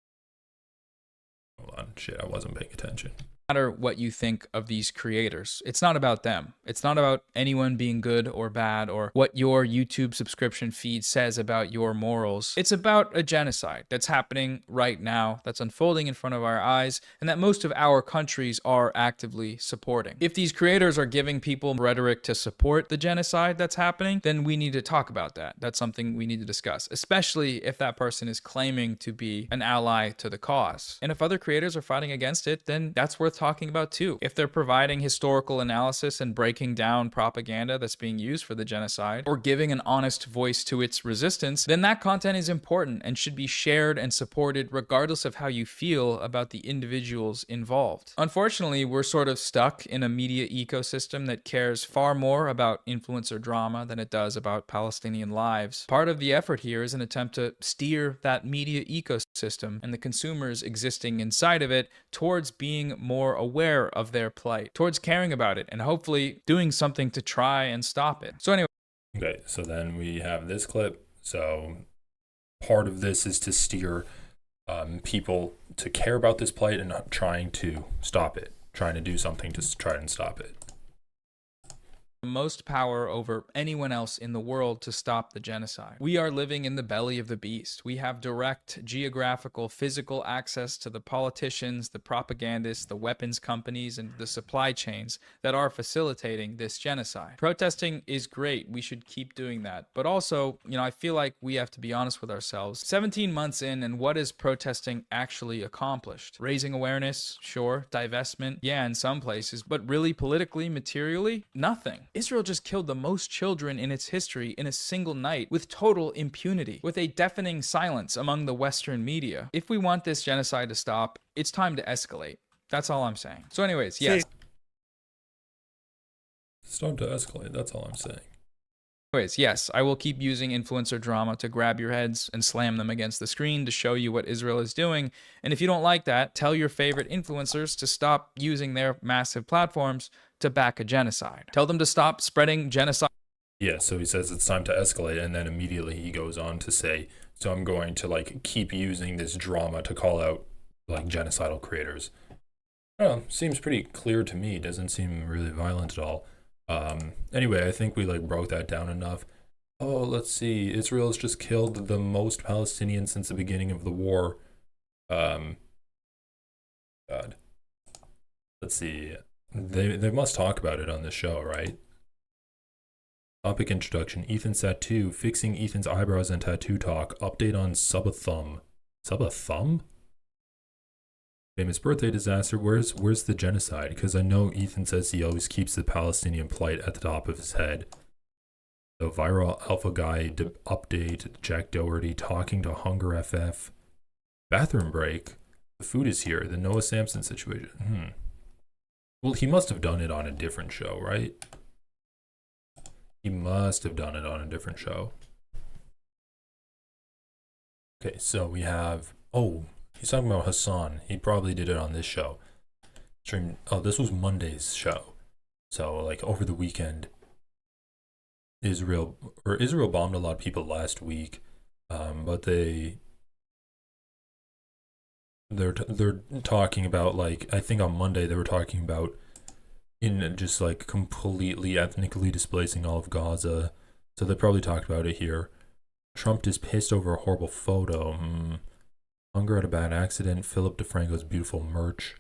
Hold on, shit, I wasn't paying attention. Matter what you think of these creators. It's not about them. It's not about anyone being good or bad or what your YouTube subscription feed says about your morals. It's about a genocide that's happening right now, that's unfolding in front of our eyes, and that most of our countries are actively supporting. If these creators are giving people rhetoric to support the genocide that's happening, then we need to talk about that. That's something we need to discuss, especially if that person is claiming to be an ally to the cause. And if other creators are fighting against it, then that's worth worth talking about too. If they're providing historical analysis and breaking down propaganda that's being used for the genocide, or giving an honest voice to its resistance, then that content is important and should be shared and supported regardless of how you feel about the individuals involved. Unfortunately, we're sort of stuck in a media ecosystem that cares far more about influencer drama than it does about Palestinian lives. Part of the effort here is an attempt to steer that media ecosystem and the consumers existing inside of it towards being more aware of their plight, towards caring about it, and hopefully doing something to try and stop it. So anyway. Okay, so then we have this clip. So part of this is to steer people to care about this plight and not trying to stop it, trying to do something to try and stop it. Most power over anyone else in the world to stop the genocide. We are living in the belly of the beast. We have direct geographical, physical access to the politicians, the propagandists, the weapons companies, and the supply chains that are facilitating this genocide. Protesting is great. We should keep doing that. But also, I feel like we have to be honest with ourselves. 17 months in, and what is protesting actually accomplished? Raising awareness, sure. Divestment, yeah, in some places. But really, politically, materially, nothing. Israel just killed the most children in its history in a single night with total impunity, with a deafening silence among the Western media. If we want this genocide to stop, it's time to escalate. That's all I'm saying. So anyways, yes. It's time to escalate, that's all I'm saying. Anyways, yes, I will keep using influencer drama to grab your heads and slam them against the screen to show you what Israel is doing. And if you don't like that, tell your favorite influencers to stop using their massive platforms to back a genocide. Tell them to stop spreading genocide. Yeah, so he says it's time to escalate, and then immediately he goes on to say, so I'm going to keep using this drama to call out genocidal creators. Well, seems pretty clear to me. Doesn't seem really violent at all. Anyway, I think we broke that down enough. Oh, let's see. Israel's just killed the most Palestinians since the beginning of the war. God. Let's see. They must talk about it on the show, right? Topic introduction. Ethan's tattoo. Fixing Ethan's eyebrows and tattoo talk. Update on Sub-a-Thumb. Sub-a-Thumb? Famous birthday disaster. Where's the genocide? Because I know Ethan says he always keeps the Palestinian plight at the top of his head. So viral alpha guy update. Jack Doherty talking to Hunger FF. Bathroom break. The food is here. The Noah Samson situation. Well, he must have done it on a different show, right? He must have done it on a different show. Okay, so we have... Oh, he's talking about Hassan. He probably did it on this show. Oh, this was Monday's show. So, over the weekend, Israel bombed a lot of people last week, but they're talking about I think on Monday they were talking about in just completely ethnically displacing all of Gaza. So they probably talked about it here. Trump is pissed over a horrible photo. Hunger at a bad accident. Philip DeFranco's beautiful merch.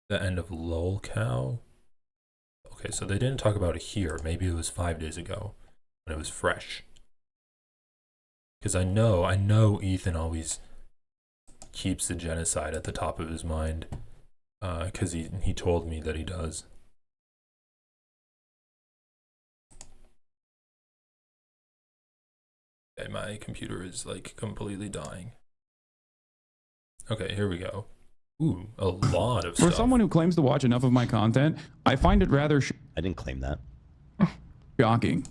The end of Lol Cow. Okay, so they didn't talk about it here. Maybe it was 5 days ago when it was fresh. Because I know Ethan always keeps the genocide at the top of his mind, because he told me that he does. Okay, my computer is completely dying. Okay, here we go. Ooh, a lot of stuff. For someone who claims to watch enough of my content, I find it rather I didn't claim that. shocking.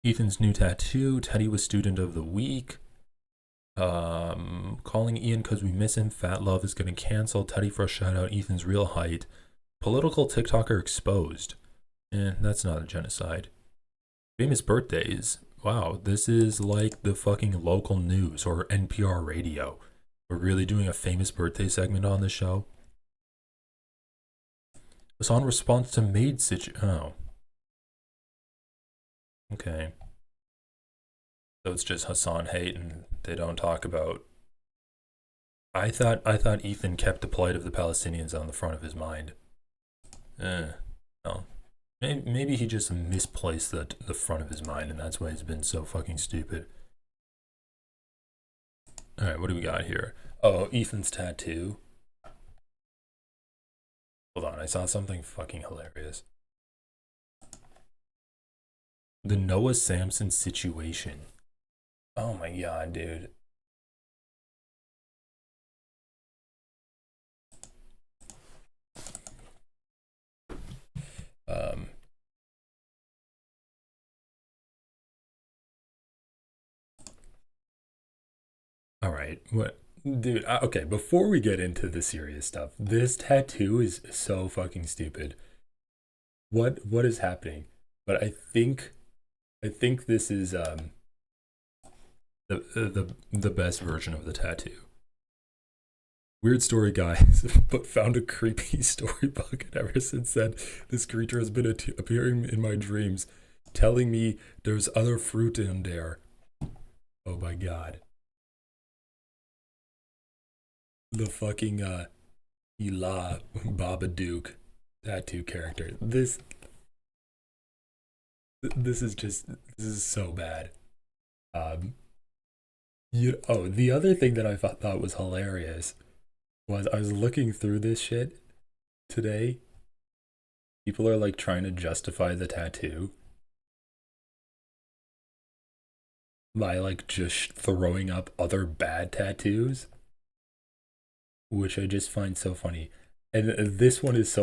Ethan's new tattoo. Teddy was student of the week. Calling Ian because we miss him. Fat Love is going to cancel. Teddy for a shout out. Ethan's real height. Political TikToker exposed. That's not a genocide. Famous birthdays. Wow, this is like the fucking local news or NPR radio. We're really doing a famous birthday segment on this show. It's on response to maid Oh. Okay. So it's just Hassan hate and they don't talk about... I thought Ethan kept the plight of the Palestinians on the front of his mind. No. Maybe he just misplaced the front of his mind and that's why he's been so fucking stupid. Alright, what do we got here? Oh, Ethan's tattoo. Hold on, I saw something fucking hilarious. The Noah Samson situation. Oh my god, dude. All right, what, dude? Okay, before we get into the serious stuff, this tattoo is so fucking stupid. What is happening? But I think this is the best version of the tattoo. Weird story, guys, but found a creepy storybook, and ever since then, this creature has been appearing in my dreams, telling me there's other fruit in there. Oh my god. The fucking Elah Babadook tattoo character. This is so bad. The other thing that I thought was hilarious was I was looking through this shit today. People are like trying to justify the tattoo by like just throwing up other bad tattoos, which I just find so funny. And this one's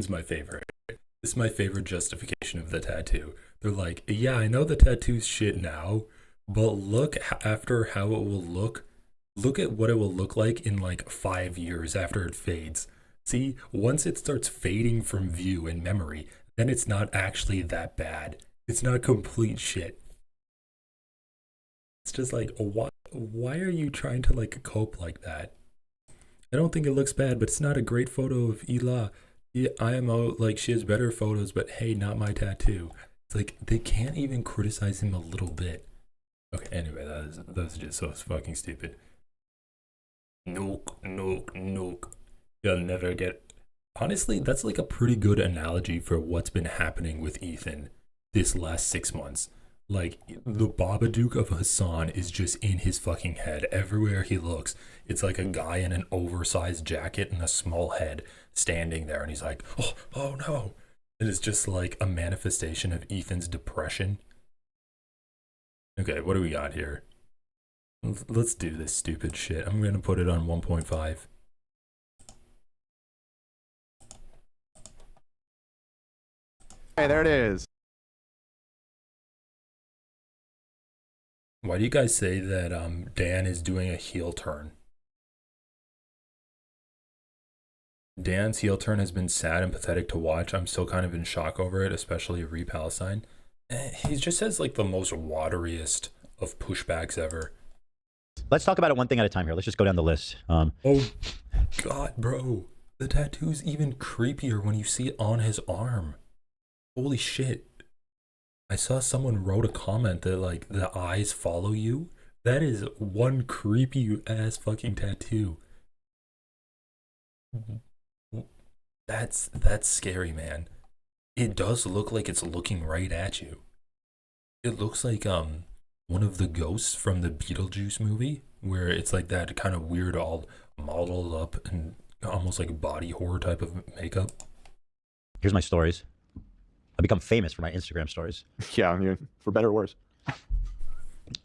my favorite. This is my favorite justification of the tattoo. They're like, yeah, I know the tattoo's shit now, but look after how it will look. Look at what it will look like in like 5 years after it fades. See, once it starts fading from view and memory, then it's not actually that bad. It's not complete shit. It's just like, why are you trying to like cope like that? I don't think it looks bad, but it's not a great photo of Elah. Yeah, IMO, like, she has better photos, but hey, not my tattoo. It's like, they can't even criticize him a little bit. Okay, anyway, that's just so fucking stupid. Nook. You'll never get... Honestly, that's like a pretty good analogy for what's been happening with Ethan this last 6 months. Like, the Babadook of Hassan is just in his fucking head. Everywhere he looks, it's like a guy in an oversized jacket and a small head standing there, and he's like, oh no. And it's just like a manifestation of Ethan's depression. Okay, what do we got here? Let's do this stupid shit. I'm gonna put it on 1.5. Hey, there it is. Why do you guys say that Dan is doing a heel turn? Dan's heel turn has been sad and pathetic to watch. I'm still kind of in shock over it, especially re-Palestine. He just has like the most wateriest of pushbacks ever. Let's talk about it one thing at a time here. Let's just go down the list. Oh god, bro, the tattoo's even creepier when you see it on his arm. Holy shit. I saw someone wrote a comment that like the eyes follow you. That is one creepy ass fucking tattoo. That's scary, man. It does look like it's looking right at you. It looks like one of the ghosts from the Beetlejuice movie, where it's like that kind of weird, all modeled up and almost like body horror type of makeup. Here's my stories. I become famous for my Instagram stories. Yeah, I mean, for better or worse.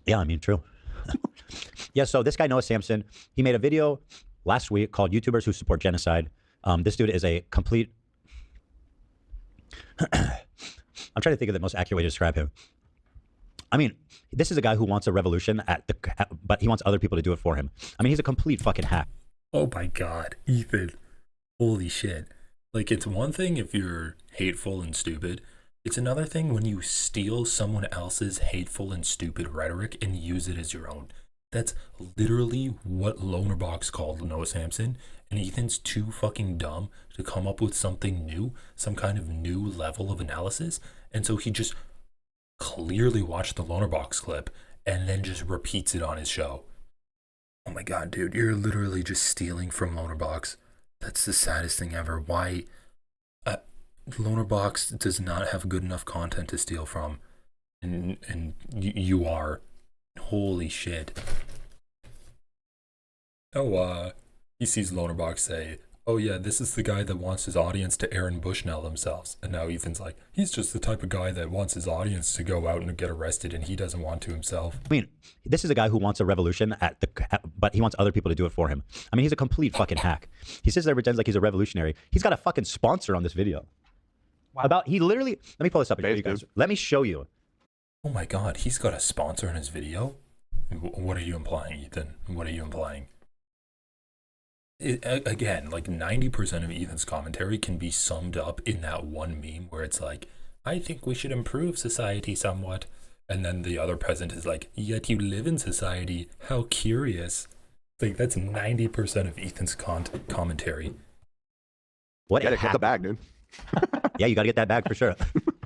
Yeah, I mean, true. Yeah, so this guy, Noah Samson, he made a video last week called YouTubers Who Support Genocide. This dude is a complete... I'm trying to think of the most accurate way to describe him. I mean, this is a guy who wants a revolution, but he wants other people to do it for him. I mean, he's a complete fucking hack. Oh my god, Ethan. Holy shit. Like, it's one thing if you're hateful and stupid. It's another thing when you steal someone else's hateful and stupid rhetoric and use it as your own. That's literally what LonerBox called Noah Samson, and Ethan's too fucking dumb to come up with something new, some kind of new level of analysis, and so he just clearly watched the LonerBox clip and then just repeats it on his show. Oh my god, dude, you're literally just stealing from LonerBox. That's the saddest thing ever. Why? LonerBox does not have good enough content to steal from, and you are. Holy shit. Oh, he sees LonerBox say, oh yeah, this is the guy that wants his audience to Aaron Bushnell themselves. And now Ethan's like, he's just the type of guy that wants his audience to go out and get arrested and he doesn't want to himself. I mean, this is a guy who wants a revolution but he wants other people to do it for him. I mean, he's a complete fucking hack. He sits there, pretends like he's a revolutionary. He's got a fucking sponsor on this video. Wow. He literally, let me pull this up and show you guys. Let me show you. Oh my God, he's got a sponsor in his video? What are you implying, Ethan? What are you implying? Again, like 90% of Ethan's commentary can be summed up in that one meme where it's like, I think we should improve society somewhat. And then the other president is like, yet you live in society. How curious. Like, that's 90% of Ethan's commentary. What? You gotta get the bag, dude. Yeah, you gotta get that bag for sure.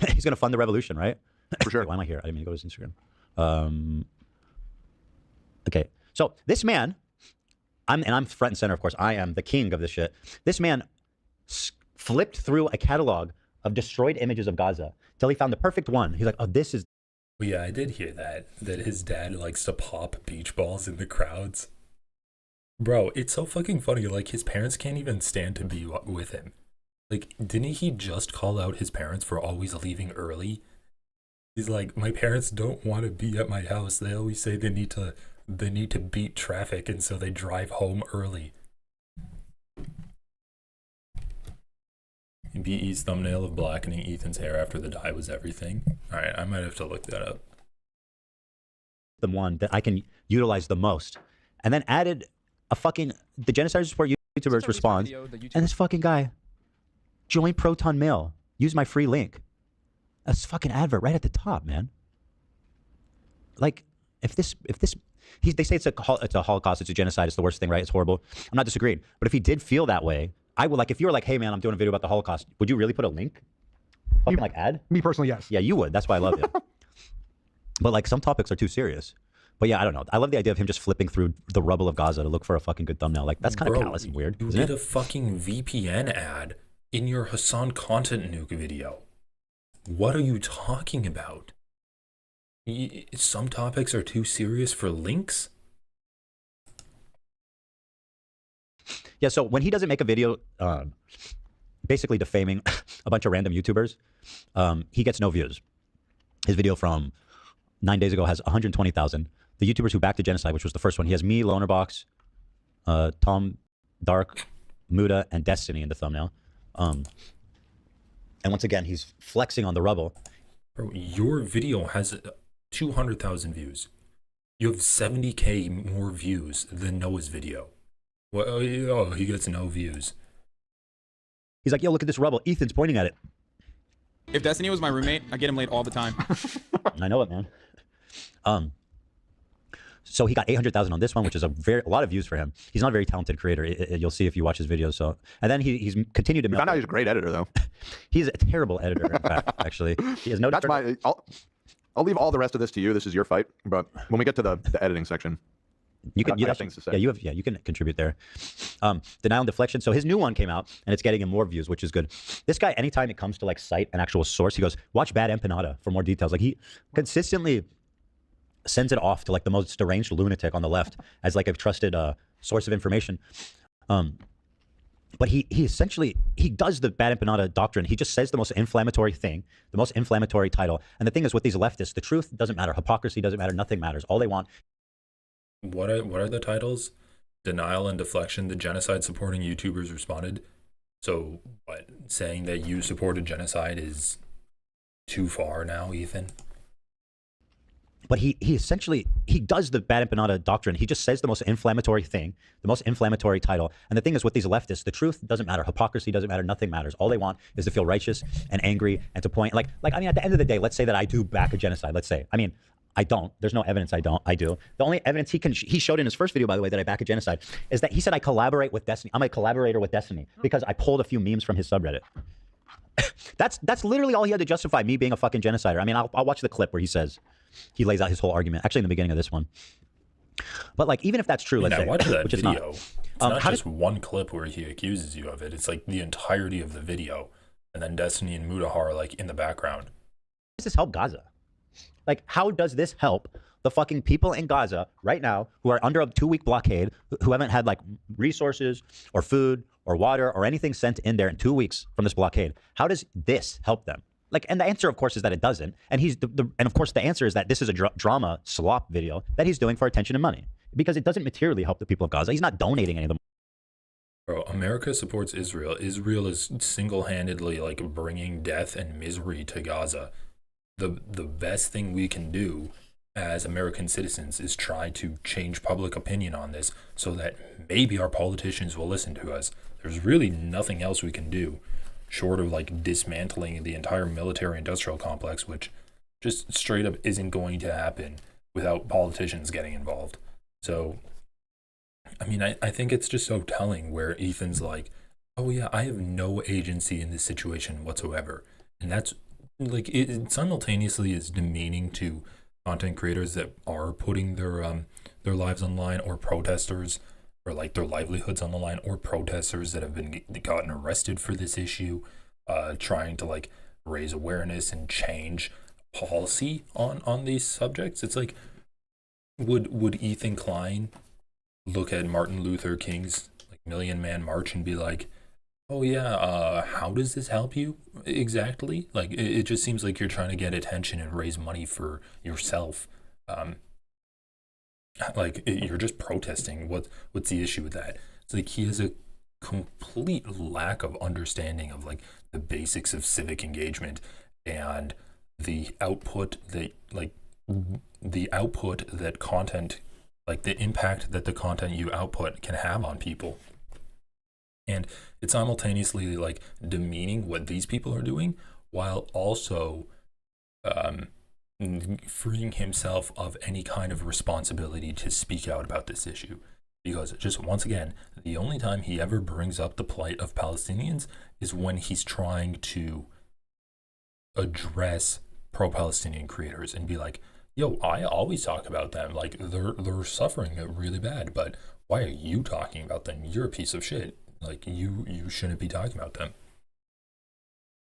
He's gonna fund the revolution, right? For sure. Wait, why am I here? I didn't mean to go to his Instagram. Okay, so this man, I'm front and center, of course. I am the king of this shit. This man flipped through a catalog of destroyed images of Gaza till he found the perfect one. He's like, oh, this is. Well, yeah, I did hear that his dad likes to pop beach balls in the crowds. Bro, it's so fucking funny. Like, his parents can't even stand to be with him. Like, didn't he just call out his parents for always leaving early? He's like, my parents don't want to be at my house. They always say they need to beat traffic, and so they drive home early. BE's thumbnail of blackening Ethan's hair after the dye was everything. All right, I might have to look that up. The one that I can utilize the most. And then added a fucking, the genocide support YouTubers respond. And this fucking guy, join Proton Mail. Use my free link. That's fucking advert right at the top, man. Like, if this, they say it's a Holocaust, it's a genocide, it's the worst thing, right? It's horrible. I'm not disagreeing. But if he did feel that way, I would, like, if you were like, hey man, I'm doing a video about the Holocaust, would you really put a link? Fucking like ad? Me personally, yes. Yeah, you would. That's why I love it. But like, some topics are too serious. But yeah, I don't know. I love the idea of him just flipping through the rubble of Gaza to look for a fucking good thumbnail. Like, that's kind of callous and weird. You did a fucking VPN ad in your Hassan content nuke video. What are you talking about? Some topics are too serious for links? Yeah, so when he doesn't make a video basically defaming a bunch of random YouTubers, he gets no views. His video from 9 days ago has 120,000. The YouTubers who backed the genocide, which was the first one, he has me, LonerBox, Tom, Dark, Muda, and Destiny in the thumbnail. And once again, he's flexing on the rubble. Bro, your video has 200,000 views. You have 70K more views than Noah's video. Well, oh, he gets no views. He's like, yo, look at this rubble. Ethan's pointing at it. If Destiny was my roommate, I get him late all the time. I know it, man. So he got 800,000 on this one, which is a lot of views for him. He's not a very talented creator. You'll see if you watch his videos. So, and then he's continued to. I found out he's a great editor, though. He's a terrible editor, in fact. Actually, he has no. That's my. I'll leave all the rest of this to you. This is your fight. But when we get to the editing section, you can. I have things to say. Yeah, you can contribute there. Denial and deflection. So his new one came out, and it's getting him more views, which is good. This guy, anytime it comes to like cite an actual source, he goes, "Watch Bad Empanada for more details." Like, he consistently sends it off to like the most deranged lunatic on the left as like a trusted source of information. But he essentially, he does the Bad Empanada doctrine. He just says the most inflammatory thing, the most inflammatory title. And the thing is with these leftists, the truth doesn't matter. Hypocrisy doesn't matter. Nothing matters. All they want. What are the titles? Denial and deflection. The genocide supporting YouTubers responded. So what? Saying that you supported genocide is too far now, Ethan? But he essentially, he does the Bad Empanada doctrine. He just says the most inflammatory thing, the most inflammatory title. And the thing is with these leftists, the truth doesn't matter. Hypocrisy doesn't matter. Nothing matters. All they want is to feel righteous and angry and to point, like I mean, at the end of the day, let's say that I do back a genocide. Let's say, I mean, I don't. There's no evidence I don't. I do. The only evidence he showed in his first video, by the way, that I back a genocide, is that he said I collaborate with Destiny. I'm a collaborator with Destiny because I pulled a few memes from his subreddit. That's literally all he had to justify me being a fucking genocider. I mean, I'll watch the clip where he lays out his whole argument. Actually, in the beginning of this one. But like, even if that's true, let's say, watch that which video. It's not, it's not just one clip where he accuses you of it. It's like the entirety of the video, and then Destiny and Mudahar are like in the background. How does this help Gaza? Like, how does this help the fucking people in Gaza right now who are under a 2-week blockade, who haven't had like resources or food or water or anything sent in there in 2 weeks from this blockade. How does this help them? Like, and the answer, of course, is that it doesn't. And and of course, the answer is that this is a drama slop video that he's doing for attention and money, because it doesn't materially help the people of Gaza. He's not donating any of them. Bro, America supports Israel. Israel is single-handedly like bringing death and misery to Gaza. The best thing we can do as American citizens is try to change public opinion on this so that maybe our politicians will listen to us. There's really nothing else we can do short of like dismantling the entire military-industrial complex, which just straight up isn't going to happen without politicians getting involved. So, I mean, I think it's just so telling where Ethan's like, oh yeah, I have no agency in this situation whatsoever. And that's like, it simultaneously is demeaning to content creators that are putting their lives online, or protesters, or like their livelihoods on the line, or protesters that have been gotten arrested for this issue, trying to like raise awareness and change policy on these subjects. It's like, would Ethan Klein look at Martin Luther King's like Million Man March and be like, oh yeah, how does this help you exactly? Like, it just seems like you're trying to get attention and raise money for yourself. You're just protesting. What's the issue with that? It's like he has a complete lack of understanding of like the basics of civic engagement and the output that content, like the impact that the content you output can have on people. And it's simultaneously like demeaning what these people are doing, while also freeing himself of any kind of responsibility to speak out about this issue. Because just once again, the only time he ever brings up the plight of Palestinians is when he's trying to address pro-Palestinian creators and be like, yo, I always talk about them. Like, they're suffering really bad, but why are you talking about them? You're a piece of shit. Like, you shouldn't be talking about them.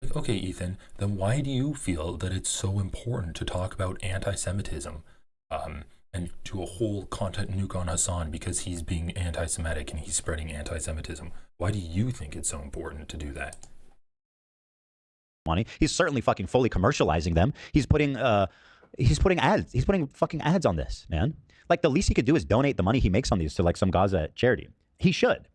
Like, okay, Ethan, then why do you feel that it's so important to talk about anti-Semitism and do a whole content nuke on Hassan because he's being anti-Semitic and he's spreading anti-Semitism? Why do you think it's so important to do that? Money. He's certainly fucking fully commercializing them. He's putting ads. He's putting fucking ads on this, man. Like, the least he could do is donate the money he makes on these to like some Gaza charity. He should.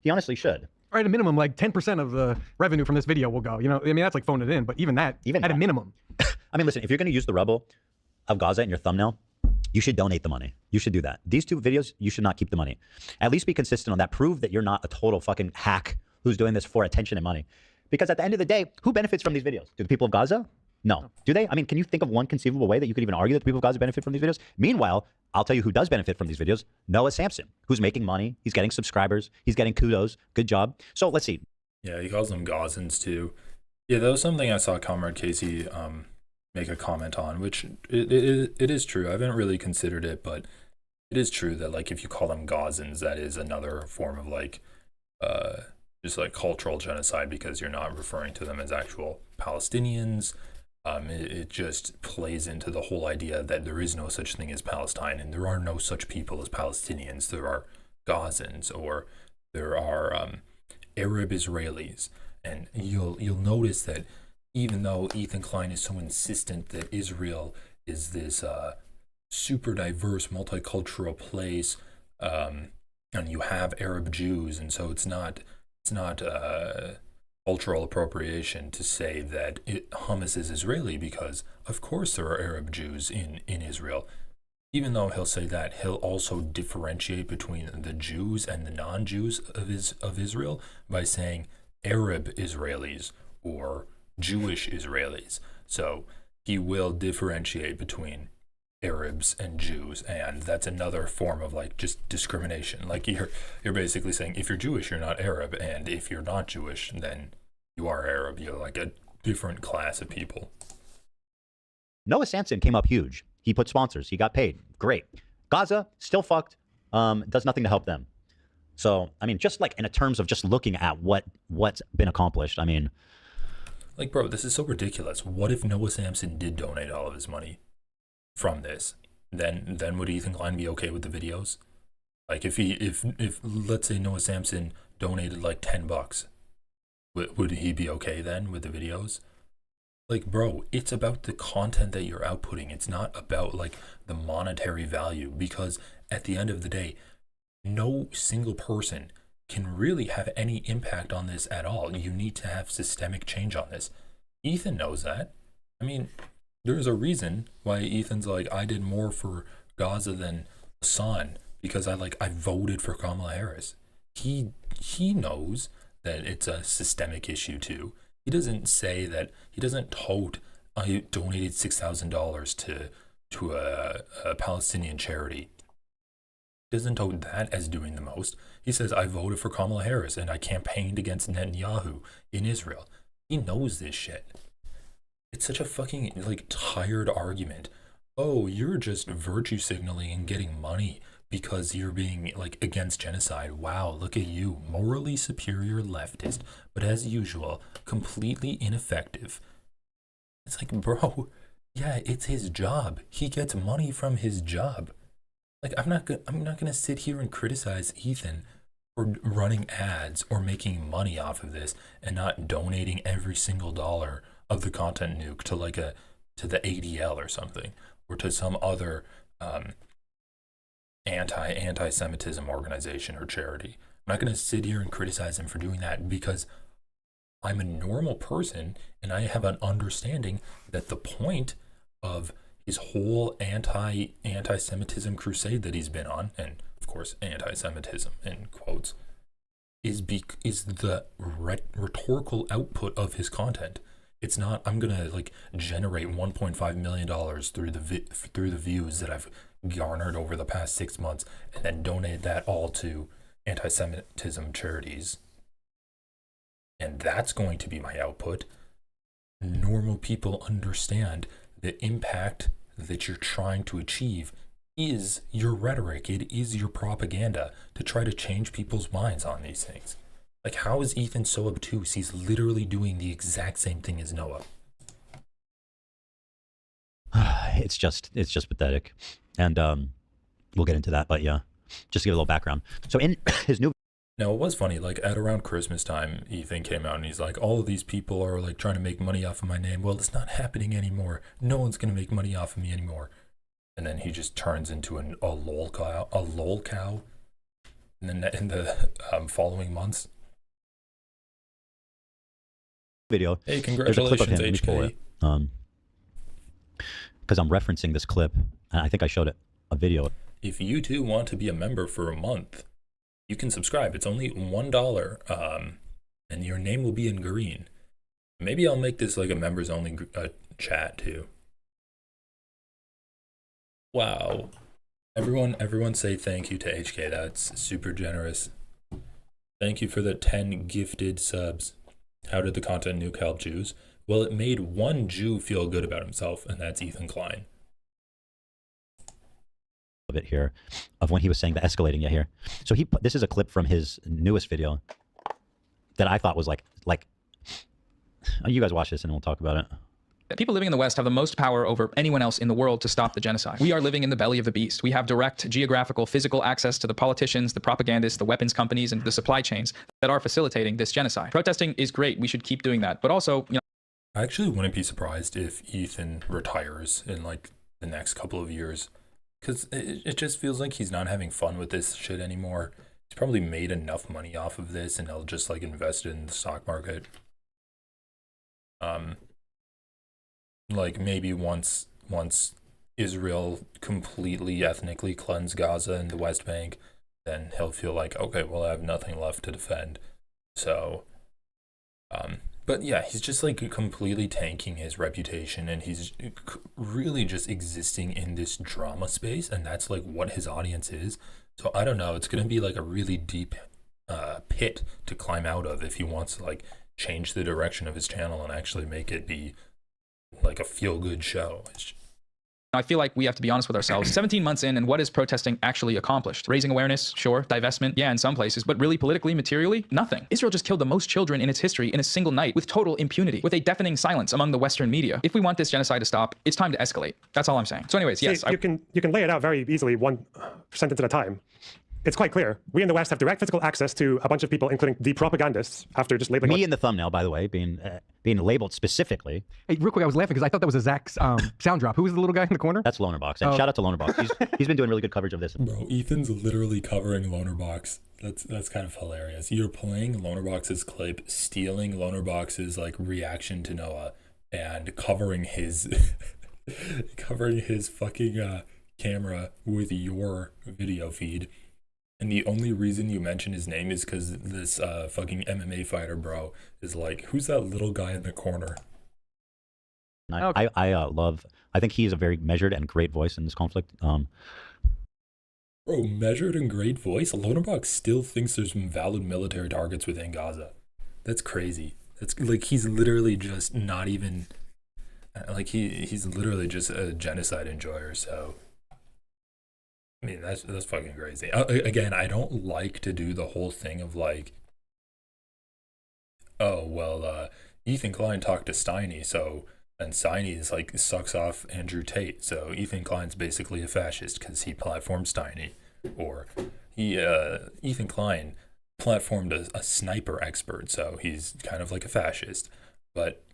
He honestly should. Or at a minimum, like 10% of the revenue from this video will go. You know, I mean, that's like phone it in, but even at a minimum. I mean, listen, if you're going to use the rubble of Gaza in your thumbnail, you should donate the money. You should do that. These two videos, you should not keep the money. At least be consistent on that. Prove that you're not a total fucking hack who's doing this for attention and money. Because at the end of the day, who benefits from these videos? Do the people of Gaza? No. Do they? I mean, can you think of one conceivable way that you could even argue that the people of Gaza benefit from these videos? Meanwhile, I'll tell you who does benefit from these videos. Noah Samson, who's making money. He's getting subscribers. He's getting kudos. Good job. So let's see. Yeah, he calls them Gazans too. Yeah, that was something I saw Comrade Casey make a comment on, which it is true. I haven't really considered it, but it is true that like if you call them Gazans, that is another form of like just like cultural genocide, because you're not referring to them as actual Palestinians. It just plays into the whole idea that there is no such thing as Palestine, and there are no such people as Palestinians. There are Gazans, or there are Arab Israelis. And you'll notice that even though Ethan Klein is so insistent that Israel is this super diverse, multicultural place, and you have Arab Jews, and so it's not cultural appropriation to say that hummus is Israeli, because of course there are Arab Jews in Israel. Even though he'll say that, he'll also differentiate between the Jews and the non-Jews of Israel by saying Arab Israelis or Jewish Israelis. So he will differentiate between Arabs and Jews, and that's another form of like just discrimination. Like you're basically saying if you're Jewish, you're not Arab, and if you're not Jewish, then you are Arab. You're like a different class of people. Noah Samson came up huge. He put sponsors. He got paid. Great. Gaza still fucked. Does nothing to help them. So I mean, just like in terms of just looking at what's been accomplished. I mean, like, bro, this is so ridiculous. What if Noah Samson did donate all of his money from this? then would Ethan Klein be okay with the videos? Like if let's say Noah Samson donated like $10, would he be okay then with the videos? Like, bro, it's about the content that you're outputting. It's not about like the monetary value, because at the end of the day, no single person can really have any impact on this at all. You need to have systemic change on this. Ethan knows that. I mean, there's a reason why Ethan's like, I did more for Gaza than Hassan, because I voted for Kamala Harris. He knows that it's a systemic issue too. He doesn't say that. He doesn't tote, I donated $6,000 to a Palestinian charity. He doesn't tote that as doing the most. He says, I voted for Kamala Harris and I campaigned against Netanyahu in Israel. He knows this shit. It's such a fucking like tired argument. Oh, you're just virtue signaling and getting money because you're being like against genocide. Wow, look at you, morally superior leftist, but as usual, completely ineffective. It's like, bro, yeah, it's his job. He gets money from his job. Like, I'm not gonna sit here and criticize Ethan for running ads or making money off of this and not donating every single dollar of the content nuke to the ADL or something, or to some other anti-Semitism organization or charity. I'm not going to sit here and criticize him for doing that, because I'm a normal person and I have an understanding that the point of his whole anti-Semitism crusade that he's been on, and of course anti-Semitism in quotes, is the rhetorical output of his content. It's not, I'm gonna like generate $1.5 million through the views that I've garnered over the past 6 months and then donate that all to anti-Semitism charities, and that's going to be my output. Normal people understand the impact that you're trying to achieve is your rhetoric. It is your propaganda to try to change people's minds on these things. Like, how is Ethan so obtuse? He's literally doing the exact same thing as Noah. It's just pathetic. And we'll get into that, but yeah, just to give a little background. So in his new... Now, it was funny, like at around Christmas time, Ethan came out and he's like, all of these people are like trying to make money off of my name. Well, it's not happening anymore. No one's going to make money off of me anymore. And then he just turns into a lol cow. And then in the following months. Video. Hey, congratulations, HK. Because I'm referencing this clip, and I think I showed it a video. If you too want to be a member for a month, you can subscribe. It's only $1, and your name will be in green. Maybe I'll make this like a members only chat too. Wow. Everyone say thank you to HK. That's super generous. Thank you for the 10 gifted subs. How did the content nuke help Jews? Well, it made one Jew feel good about himself, and that's Ethan Klein. Of it here, of when he was saying the escalating. Yeah, here. So this is a clip from his newest video that I thought was like, you guys watch this and we'll talk about it. People living in the West have the most power over anyone else in the world to stop the genocide. We are living in the belly of the beast. We have direct geographical, physical access to the politicians, the propagandists, the weapons companies, and the supply chains that are facilitating this genocide. Protesting is great. We should keep doing that. But also, you know, I actually wouldn't be surprised if Ethan retires in like the next couple of years, because it just feels like he's not having fun with this shit anymore. He's probably made enough money off of this, and he'll just like invest it in the stock market. Like maybe once Israel completely ethnically cleanse Gaza and the West Bank, then he'll feel like, okay, well, I have nothing left to defend. So, but yeah, he's just like completely tanking his reputation, and he's really just existing in this drama space, and that's like what his audience is. So I don't know, it's gonna be like a really deep pit to climb out of if he wants to like change the direction of his channel and actually make it be like a feel-good show. I feel like we have to be honest with ourselves. 17 months in, and what is protesting actually accomplished? Raising awareness, sure. Divestment, yeah, in some places, but really politically, materially, nothing. Israel just killed the most children in its history in a single night with total impunity, with a deafening silence among the Western media. If we want this genocide to stop, it's time to escalate. That's all I'm saying. So anyways, yes. You can lay it out very easily, one sentence at a time. It's quite clear. We in the West have direct physical access to a bunch of people, including the propagandists, after just labeling... Me in the thumbnail, by the way, being labeled specifically. Hey, real quick, I was laughing because I thought that was a Zach's sound drop. Who was the little guy in the corner? That's LonerBox. And shout out to LonerBox. He's been doing really good coverage of this. Bro, Ethan's literally covering LonerBox. That's kind of hilarious. You're playing LonerBox's clip, stealing LonerBox's like reaction to Noah, and covering his covering his fucking camera with your video feed. And the only reason you mention his name is because this fucking MMA fighter bro is like, who's that little guy in the corner? I think he's a very measured and great voice in this conflict. Bro, measured and great voice? LonerBox still thinks there's some valid military targets within Gaza. That's crazy. That's like, he's literally just not even, like he's literally just a genocide enjoyer, so. I mean, that's fucking crazy. Again, I don't like to do the whole thing of like, oh, well, Ethan Klein talked to Steiny, so, and Steiny is like, sucks off Andrew Tate, so Ethan Klein's basically a fascist because he platformed Steiny. Or Ethan Klein platformed a sniper expert, so he's kind of like a fascist. But,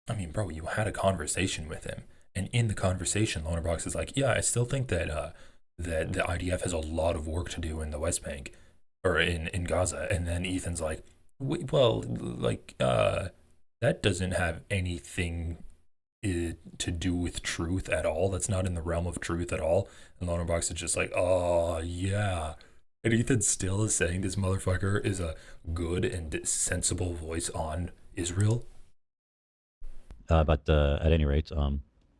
I mean, bro, you had a conversation with him, and in the conversation, LonerBox is like, yeah, I still think that, that the IDF has a lot of work to do in the West Bank or in Gaza. And then Ethan's like, well, like, that doesn't have anything to do with truth at all. That's not in the realm of truth at all. And LonerBox is just like, oh, yeah. And Ethan still is saying this motherfucker is a good and sensible voice on Israel. But at any rate,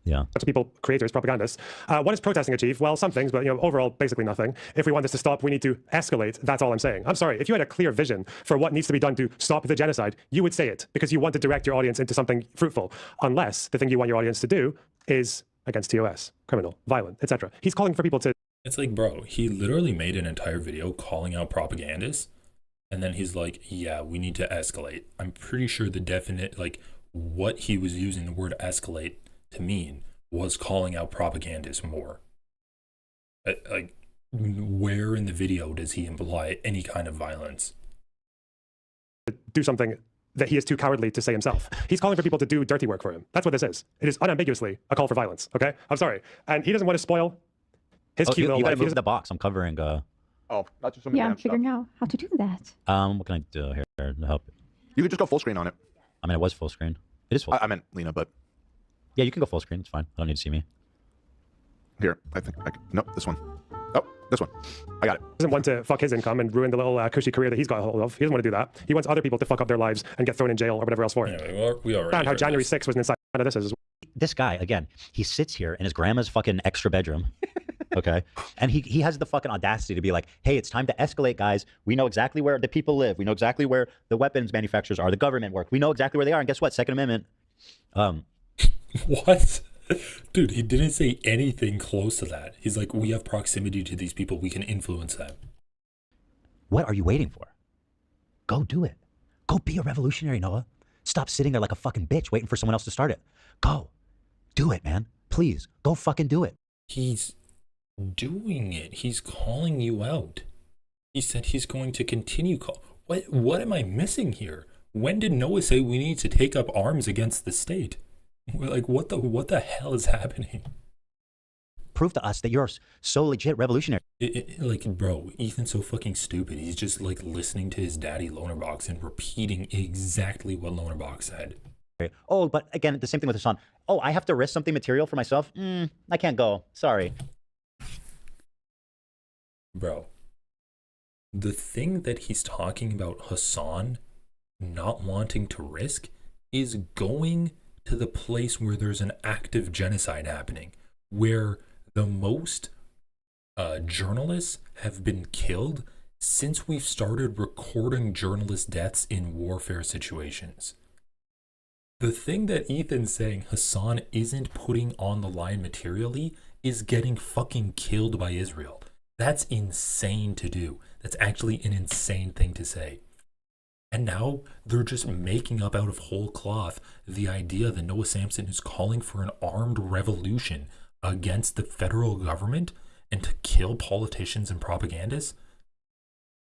yeah. To people, creators, propagandists. What does protesting achieve? Well, some things, but overall, basically nothing. If we want this to stop, we need to escalate. That's all I'm saying. I'm sorry. If you had a clear vision for what needs to be done to stop the genocide, you would say it because you want to direct your audience into something fruitful. Unless the thing you want your audience to do is against TOS, criminal, violent, etc. He's calling for people to. It's like, bro, he literally made an entire video calling out propagandists, and then he's like, yeah, we need to escalate. I'm pretty sure the definite, like, what he was using the word escalate to mean was calling out propagandists more. Like, where in the video does he imply any kind of violence? Do something that he is too cowardly to say himself. He's calling for people to do dirty work for him. That's what this is. It is unambiguously a call for violence, okay? I'm sorry. And he doesn't want to spoil his cute little you gotta life. move the box. I'm covering. Oh, not just I'm figuring out how to do that. What can I do here to help? You could just go full screen on it. I mean, it was full screen. It is full. I meant Lena, but yeah, you can go full screen. It's fine. I don't need to see me. Here, I think I can. Nope, this one. Oh, this one. I got it. He doesn't want to fuck his income and ruin the little cushy career that he's got a hold of. He doesn't want to do that. He wants other people to fuck up their lives and get thrown in jail or whatever else for it. Yeah, we already found how January 6th was an inside of this is. This guy, again, he sits here in his grandma's fucking extra bedroom. Okay. And he has the fucking audacity to be like, hey, it's time to escalate, guys. We know exactly where the people live. We know exactly where the weapons manufacturers are, the government work. We know exactly where they are. And guess what? Second Amendment. What? Dude, he didn't say anything close to that. He's like, we have proximity to these people. We can influence them. What are you waiting for? Go do it. Go be a revolutionary, Noah. Stop sitting there like a fucking bitch waiting for someone else to start it. Go. Do it, man. Please. Go fucking do it. He's doing it. He's calling you out. He said he's going to continue call. What am I missing here? When did Noah say we need to take up arms against the state? Like, what the hell is happening? Prove to us that you're so legit revolutionary. Like, bro, Ethan's so fucking stupid. He's just like listening to his daddy LonerBox and repeating exactly what LonerBox said. Oh, but again, the same thing with his son. Oh, I have to risk something material for myself? I can't go. Sorry. Bro, the thing that he's talking about Hassan not wanting to risk is going to the place where there's an active genocide happening, where the most journalists have been killed since we've started recording journalist deaths in warfare situations. The thing that Ethan's saying Hassan isn't putting on the line materially is getting fucking killed by Israel. That's insane to do. That's actually an insane thing to say. And now they're just making up out of whole cloth the idea that Noah Samson is calling for an armed revolution against the federal government and to kill politicians and propagandists,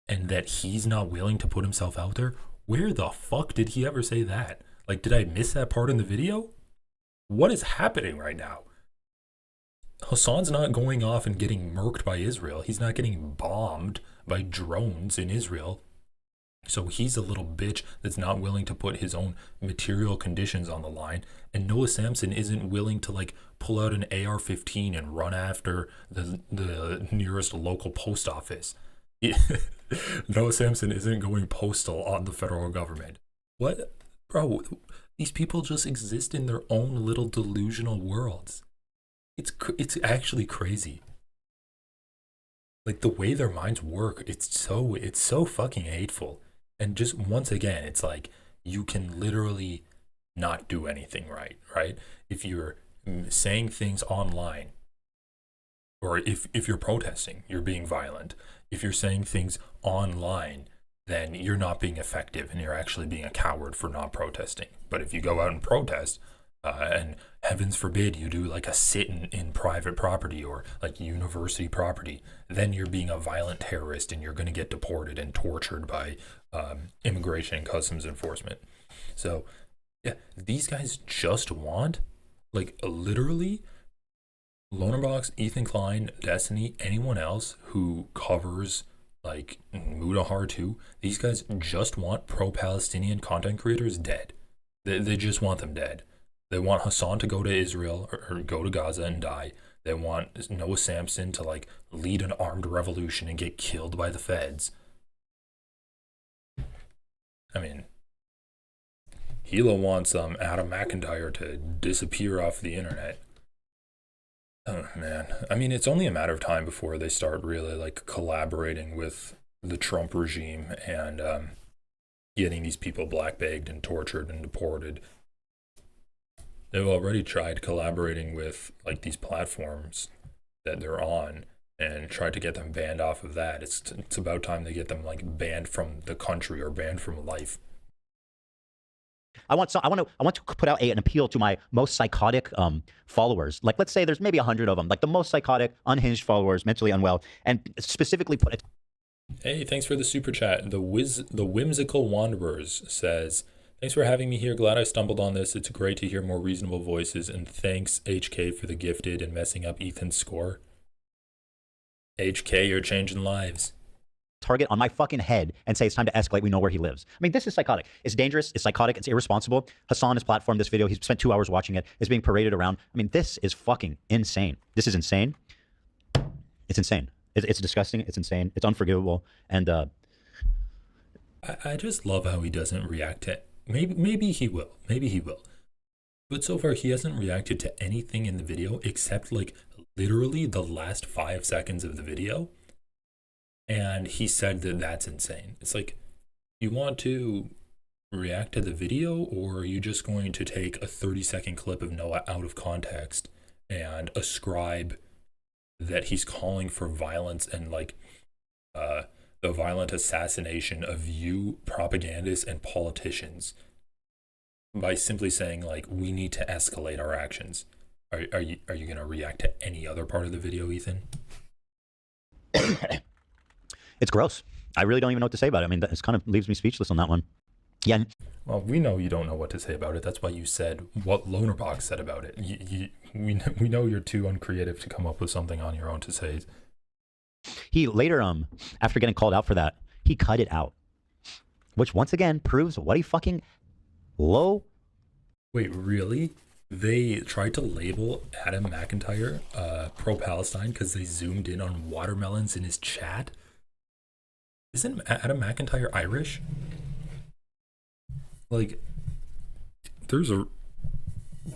and that he's not willing to put himself out there. Where the fuck did he ever say that? Like, did I miss that part in the video? What is happening right now? Hassan's not going off and getting murked by Israel. He's not getting bombed by drones in Israel. So he's a little bitch that's not willing to put his own material conditions on the line. And Noah Samson isn't willing to like pull out an AR-15 and run after the nearest local post office. Noah Samson isn't going postal on the federal government. What? Bro, these people just exist in their own little delusional worlds. It's actually crazy. Like the way their minds work, it's so fucking hateful. And just once again, it's like you can literally not do anything right? If you're saying things online, or if you're protesting, you're being violent. If you're saying things online, then you're not being effective and you're actually being a coward for not protesting. But if you go out and protest, and heavens forbid you do like a sit in private property or like university property, then you're being a violent terrorist and you're going to get deported and tortured by immigration and customs enforcement. So yeah, these guys just want, like, literally LonerBox, Ethan Klein, Destiny, anyone else who covers like Mudahar too, these guys just want pro-Palestinian content creators dead. They just want them dead. They want Hassan to go to Israel or go to Gaza and die. They want Noah Samson to like lead an armed revolution and get killed by the feds. I mean, Hilo wants Adam McIntyre to disappear off the internet. Oh man, I mean, it's only a matter of time before they start really like collaborating with the Trump regime and getting these people blackbagged and tortured and deported. They've already tried collaborating with like these platforms that they're on and tried to get them banned off of that. It's about time they get them like banned from the country or banned from life. I want to put out an appeal to my most psychotic followers. Like, let's say there's maybe 100 of them, like the most psychotic, unhinged followers, mentally unwell, and specifically put it. Hey, thanks for the super chat. The Whimsical Wanderers says, thanks for having me here. Glad I stumbled on this. It's great to hear more reasonable voices, and thanks HK for the gifted and messing up Ethan's score. HK, you're changing lives. Target on my fucking head and say it's time to escalate. We know where he lives. I mean, this is psychotic. It's dangerous. It's psychotic. It's irresponsible. Hassan has platformed this video. He's spent 2 hours watching it. It's being paraded around. I mean, this is fucking insane. This is insane. It's insane. It's disgusting. It's insane. It's unforgivable. And I just love how he doesn't react to it. Maybe he will. Maybe he will. But so far, he hasn't reacted to anything in the video except like literally the last 5 seconds of the video. And he said that that's insane. It's like, you want to react to the video, or are you just going to take a 30-second clip of Noah out of context and ascribe that he's calling for violence and like the violent assassination of you propagandists and politicians by simply saying like, we need to escalate our actions? Are you going to react to any other part of the video, Ethan? it's gross. I really don't even know what to say about it. I mean, it kind of leaves me speechless on that one. Yeah. Well, we know you don't know what to say about it. That's why you said what LonerBox said about it. We know you're too uncreative to come up with something on your own to say. He later, after getting called out for that, he cut it out, which once again proves what he fucking low. Wait, really? They tried to label Adam McIntyre pro-Palestine because they zoomed in on watermelons in his chat? Isn't Adam McIntyre Irish? Like, there's a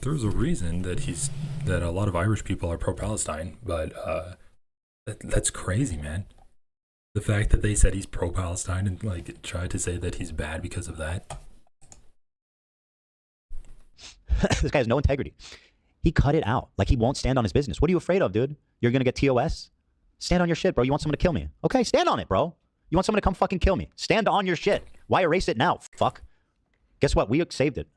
reason that a lot of Irish people are pro-Palestine, but that's crazy, man. The fact that they said he's pro-Palestine and like tried to say that he's bad because of that. This guy has no integrity. He cut it out. Like, he won't stand on his business. What are you afraid of, dude? You're going to get TOS? Stand on your shit, bro. You want someone to kill me? Okay, stand on it, bro. You want someone to come fucking kill me? Stand on your shit. Why erase it now? Fuck. Guess what? We saved it.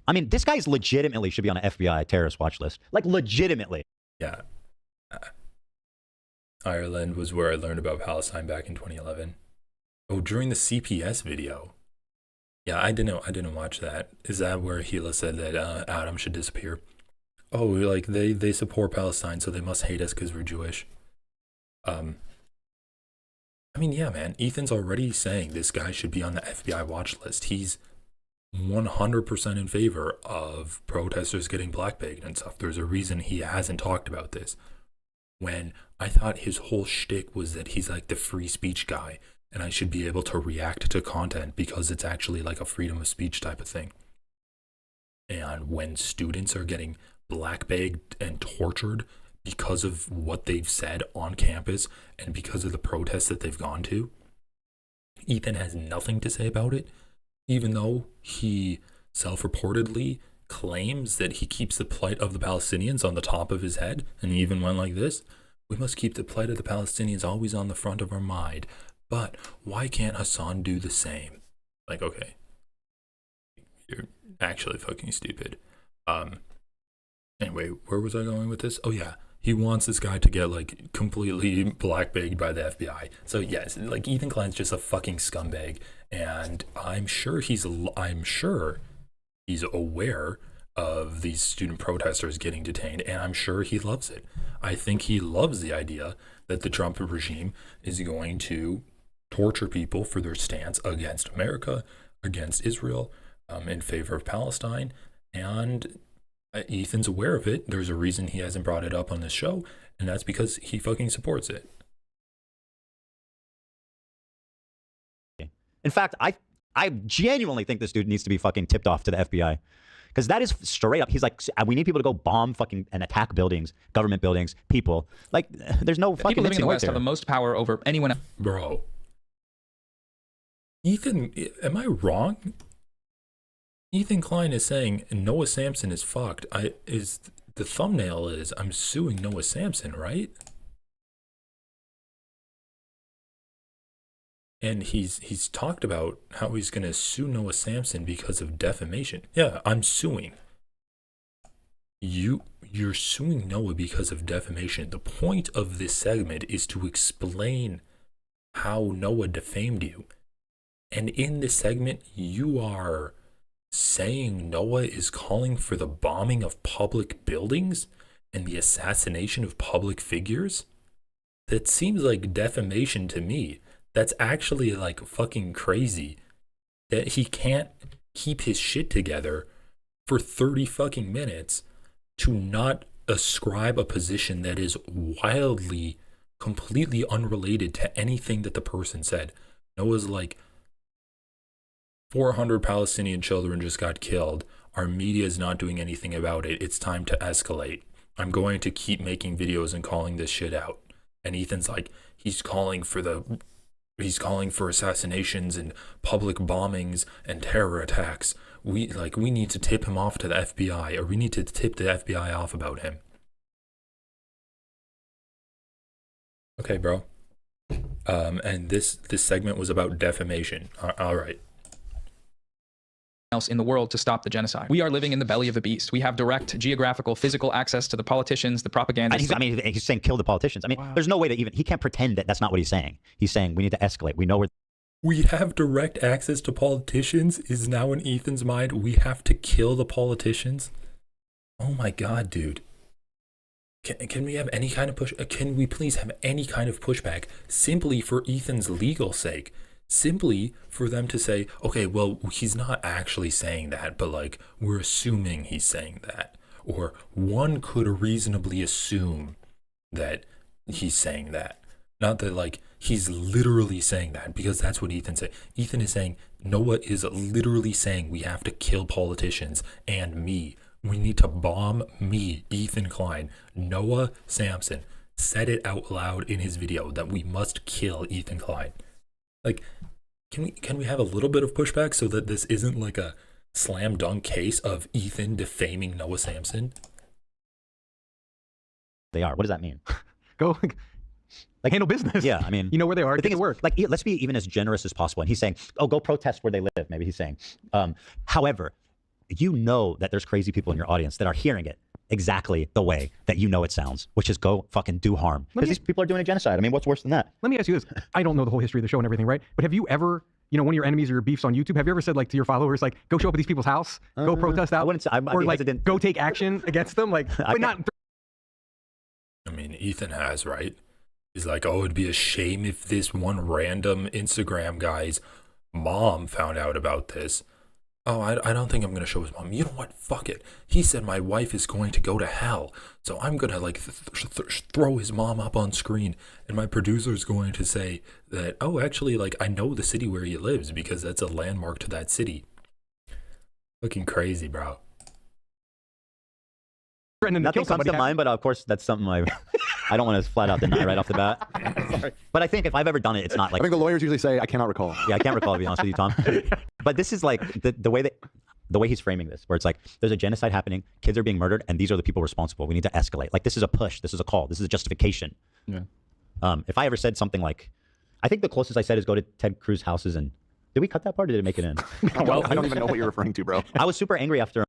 I mean, this guy's legitimately should be on an FBI terrorist watch list. Like, legitimately. Yeah. Ireland was where I learned about Palestine back in 2011. Oh, during the CPS video. Yeah, I didn't watch that. Is that where Hila said that Adam should disappear? Oh, like they support Palestine, so they must hate us because we're Jewish. I mean, yeah, man. Ethan's already saying this guy should be on the FBI watch list. He's 100% in favor of protesters getting blackbagged and stuff. There's a reason he hasn't talked about this. When I thought his whole shtick was that he's like the free speech guy, and I should be able to react to content because it's actually like a freedom of speech type of thing. And when students are getting blackbagged and tortured because of what they've said on campus and because of the protests that they've gone to, Ethan has nothing to say about it, even though he self-reportedly claims that he keeps the plight of the Palestinians on the top of his head, and he even went like this: we must keep the plight of the Palestinians always on the front of our mind. But why can't Hassan do the same? Like, okay, you're actually fucking stupid. Anyway, where was I going with this? Oh yeah, he wants this guy to get like completely blackbagged by the FBI. So yes, like Ethan Klein's just a fucking scumbag, and I'm sure he's aware of these student protesters getting detained, and I'm sure he loves it. I think he loves the idea that the Trump regime is going to torture people for their stance against America, against Israel, in favor of Palestine, and Ethan's aware of it. There's a reason he hasn't brought it up on this show, and that's because he fucking supports it. In fact, I genuinely think this dude needs to be fucking tipped off to the FBI. Because that is straight up. He's like, we need people to go bomb fucking and attack buildings, government buildings, people. Like, there's no fucking people living in the West have the most power over anyone else. Bro. Ethan, am I wrong? Ethan Klein is saying Noah Samson is fucked. The thumbnail is I'm suing Noah Samson, right? And he's talked about how he's going to sue Noah Samson because of defamation. Yeah, I'm suing. You're suing Noah because of defamation. The point of this segment is to explain how Noah defamed you. And in this segment, you are saying Noah is calling for the bombing of public buildings and the assassination of public figures? That seems like defamation to me. That's actually like fucking crazy that he can't keep his shit together for 30 fucking minutes to not ascribe a position that is wildly, completely unrelated to anything that the person said. Noah's like, 400 Palestinian children just got killed. Our media is not doing anything about it. It's time to escalate. I'm going to keep making videos and calling this shit out. And Ethan's like, he's calling for assassinations and public bombings and terror attacks. We need to tip him off to the FBI, or we need to tip the FBI off about him. Okay, bro. And this segment was about defamation. All right. Else in the world to stop the genocide. We are living in the belly of the beast. We have direct geographical, physical access to the politicians, the propagandists. He's saying kill the politicians. I mean, There's no way that he can't pretend that that's not what he's saying. He's saying we need to escalate. We know where. We have direct access to politicians is now in Ethan's mind. We have to kill the politicians. Oh my God, dude. Can we have any kind of push? Can we please have any kind of pushback simply for Ethan's legal sake? Simply for them to say, okay, well, he's not actually saying that, but like, we're assuming he's saying that. Or one could reasonably assume that he's saying that. Not that like, he's literally saying that, because that's what Ethan said. Ethan is saying, Noah is literally saying we have to kill politicians and me. We need to bomb me, Ethan Klein. Noah Samson said it out loud in his video that we must kill Ethan Klein. Like, can we have a little bit of pushback so that this isn't like a slam dunk case of Ethan defaming Noah Samson? They are. What does that mean? Go like handle business. Yeah, I mean, you know where they are. The thing is, work. Like, let's be even as generous as possible. And he's saying, "Oh, go protest where they live." Maybe he's saying. However, you know that there's crazy people in your audience that are hearing it exactly the way that you know it sounds, which is go fucking do harm. Because these people are doing a genocide. I mean, what's worse than that? Let me ask you this. I don't know the whole history of the show and everything, right? But have you ever, you know, one of your enemies or your beefs on YouTube, have you ever said like to your followers, like, go show up at these people's house, go protest out, I wouldn't say, or like go take action against them? Like, but not. I mean, Ethan has, right? He's like, oh, it'd be a shame if this one random Instagram guy's mom found out about this. Oh, I don't think I'm going to show his mom. You know what? Fuck it. He said my wife is going to go to hell. So I'm going to like throw his mom up on screen. And my producer's going to say that, oh, actually, like I know the city where he lives because that's a landmark to that city. Looking crazy, bro. Nothing comes to mind, but of course that's something I don't want to flat out deny right off the bat. But I think if I've ever done it, it's not like. I think the lawyers usually say, I cannot recall. Yeah, I can't recall, to be honest with you, Tom. But this is like the way he's framing this, where it's like there's a genocide happening, kids are being murdered, and these are the people responsible. We need to escalate. Like this is a push, this is a call, this is a justification. Yeah. If I ever said something like, I think the closest I said is go to Ted Cruz houses and. Did we cut that part or did it make it in? Well, I don't even know what you're referring to, bro. I was super angry after.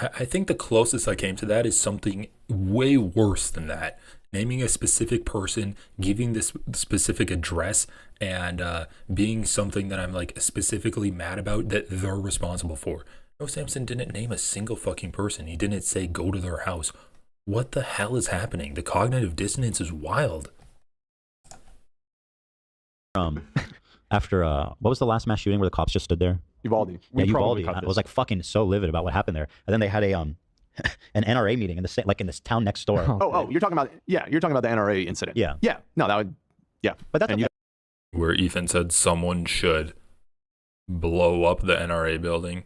I think the closest I came to that is something way worse than that. Naming a specific person, giving this specific address, and being something that I'm like specifically mad about that they're responsible for. No, Samson didn't name a single fucking person. He didn't say go to their house. What the hell is happening? The cognitive dissonance is wild. After what was the last mass shooting where the cops just stood there? Uvalde. Yeah, Uvalde. I was like fucking so livid about what happened there. And then they had a an NRA meeting in the same, like in this town next door. You're talking about the NRA incident. Yeah. Yeah. No, that would. Yeah. But that's okay. Where Ethan said someone should blow up the NRA building,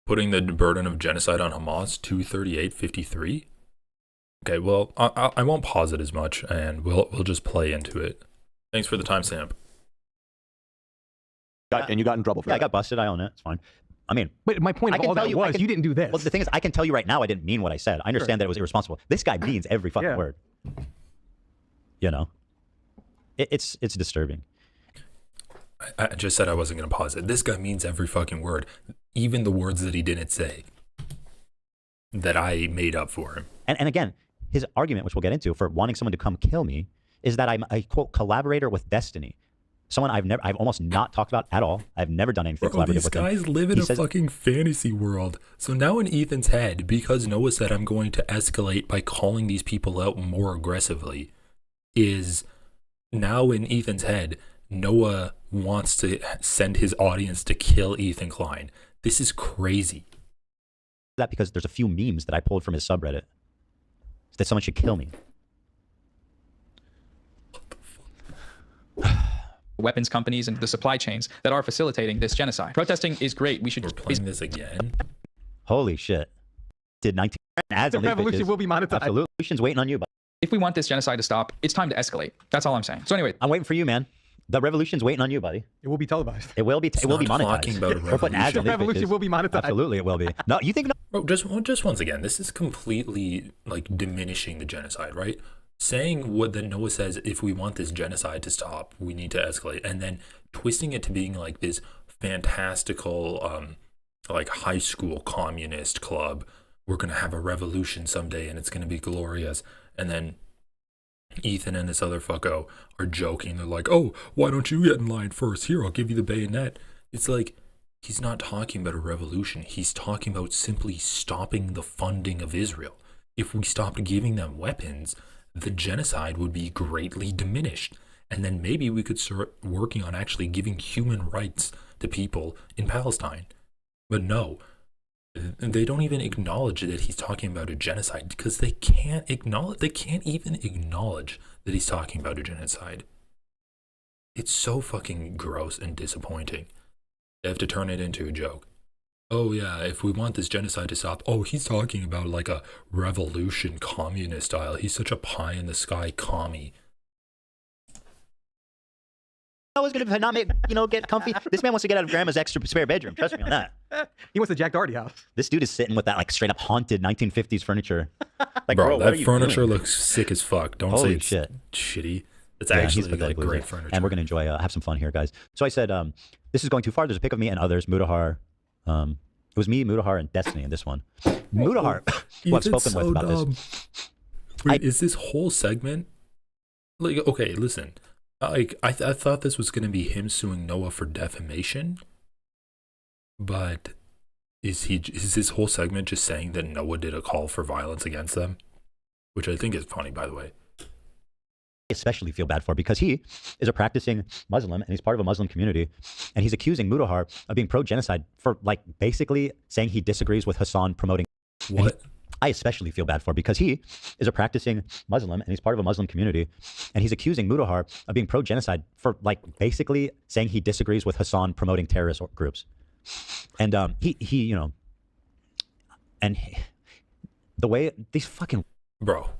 putting the burden of genocide on Hamas 238-53. Okay, well, I won't pause it as much, and we'll just play into it. Thanks for the timestamp. And you got in trouble for that. I got busted. I own it. It's fine. I mean, but my point of all that was you didn't do this. Well, the thing is, I can tell you right now, I didn't mean what I said. I understand that it was irresponsible. This guy means every fucking word. You know, it's disturbing. I just said I wasn't going to pause it. This guy means every fucking word, even the words that he didn't say, that I made up for him. And again, his argument, which we'll get into, for wanting someone to come kill me, is that I'm a quote collaborator with destiny. Someone I've almost not talked about at all. I've never done anything collaborative with them. These guys live in a fucking fantasy world. So now in Ethan's head, because Noah said I'm going to escalate by calling these people out more aggressively, is now in Ethan's head, Noah wants to send his audience to kill Ethan Klein. This is crazy. That because there's a few memes that I pulled from his subreddit that someone should kill me. Weapons companies and the supply chains that are facilitating this genocide. Protesting is great. We should. We're playing this again. Holy shit! Did 19 ads the on these revolution bitches. will be monetized. Absolutely. Revolution's waiting on you. Buddy. If we want this genocide to stop, it's time to escalate. That's all I'm saying. So anyway, I'm waiting for you, man. The revolution's waiting on you, buddy. It will be televised. It will be. It will be monetized. We're putting ads on the revolution will be monetized. Absolutely, it will be. No, you think? Bro, just once again, this is completely like diminishing the genocide, right? Saying what the Noah says, if we want this genocide to stop, we need to escalate, and then twisting it to being like this fantastical, like high school communist club. We're gonna have a revolution someday, and it's gonna be glorious. And then Ethan and this other fucko are joking. They're like, "Oh, why don't you get in line first? Here, I'll give you the bayonet." It's like he's not talking about a revolution. He's talking about simply stopping the funding of Israel. If we stopped giving them weapons, the genocide would be greatly diminished. And then maybe we could start working on actually giving human rights to people in Palestine. But no, they don't even acknowledge that he's talking about a genocide because they can't even acknowledge that he's talking about a genocide. It's so fucking gross and disappointing. They have to turn it into a joke. Oh yeah, if we want this genocide to stop, oh, he's talking about like a revolution, communist style. He's such a pie in the sky commie. Noah's going to not make, get comfy. This man wants to get out of grandma's extra spare bedroom. Trust me on that. He wants the Jack Doherty house. This dude is sitting with that like straight up haunted 1950s furniture. Like, bro, what are that you furniture doing? looks sick as fuck. Don't Holy say it's shit. shitty. It's Yeah, actually he's pathetic like loser. great furniture. And we're going to enjoy, have some fun here, guys. So I said, this is going too far. There's a pic of me and others. Mudahar. It was me, Mudahar, and Destiny in this one. Mudahar, who I've spoken with about this. Wait, is this whole segment like, okay, listen, like I thought this was gonna be him suing Noah for defamation, but is this whole segment just saying that Noah did a call for violence against them, which I think is funny, by the way. Especially feel bad for because he is a practicing Muslim and he's part of a Muslim community, and he's accusing Mudahar of being pro-genocide for like basically saying he disagrees with Hassan promoting. What? I especially feel bad for because he is a practicing Muslim and he's part of a Muslim community, and he's accusing Mudahar of being pro-genocide for like basically saying he disagrees with Hassan promoting terrorist groups. And the way these fucking bro.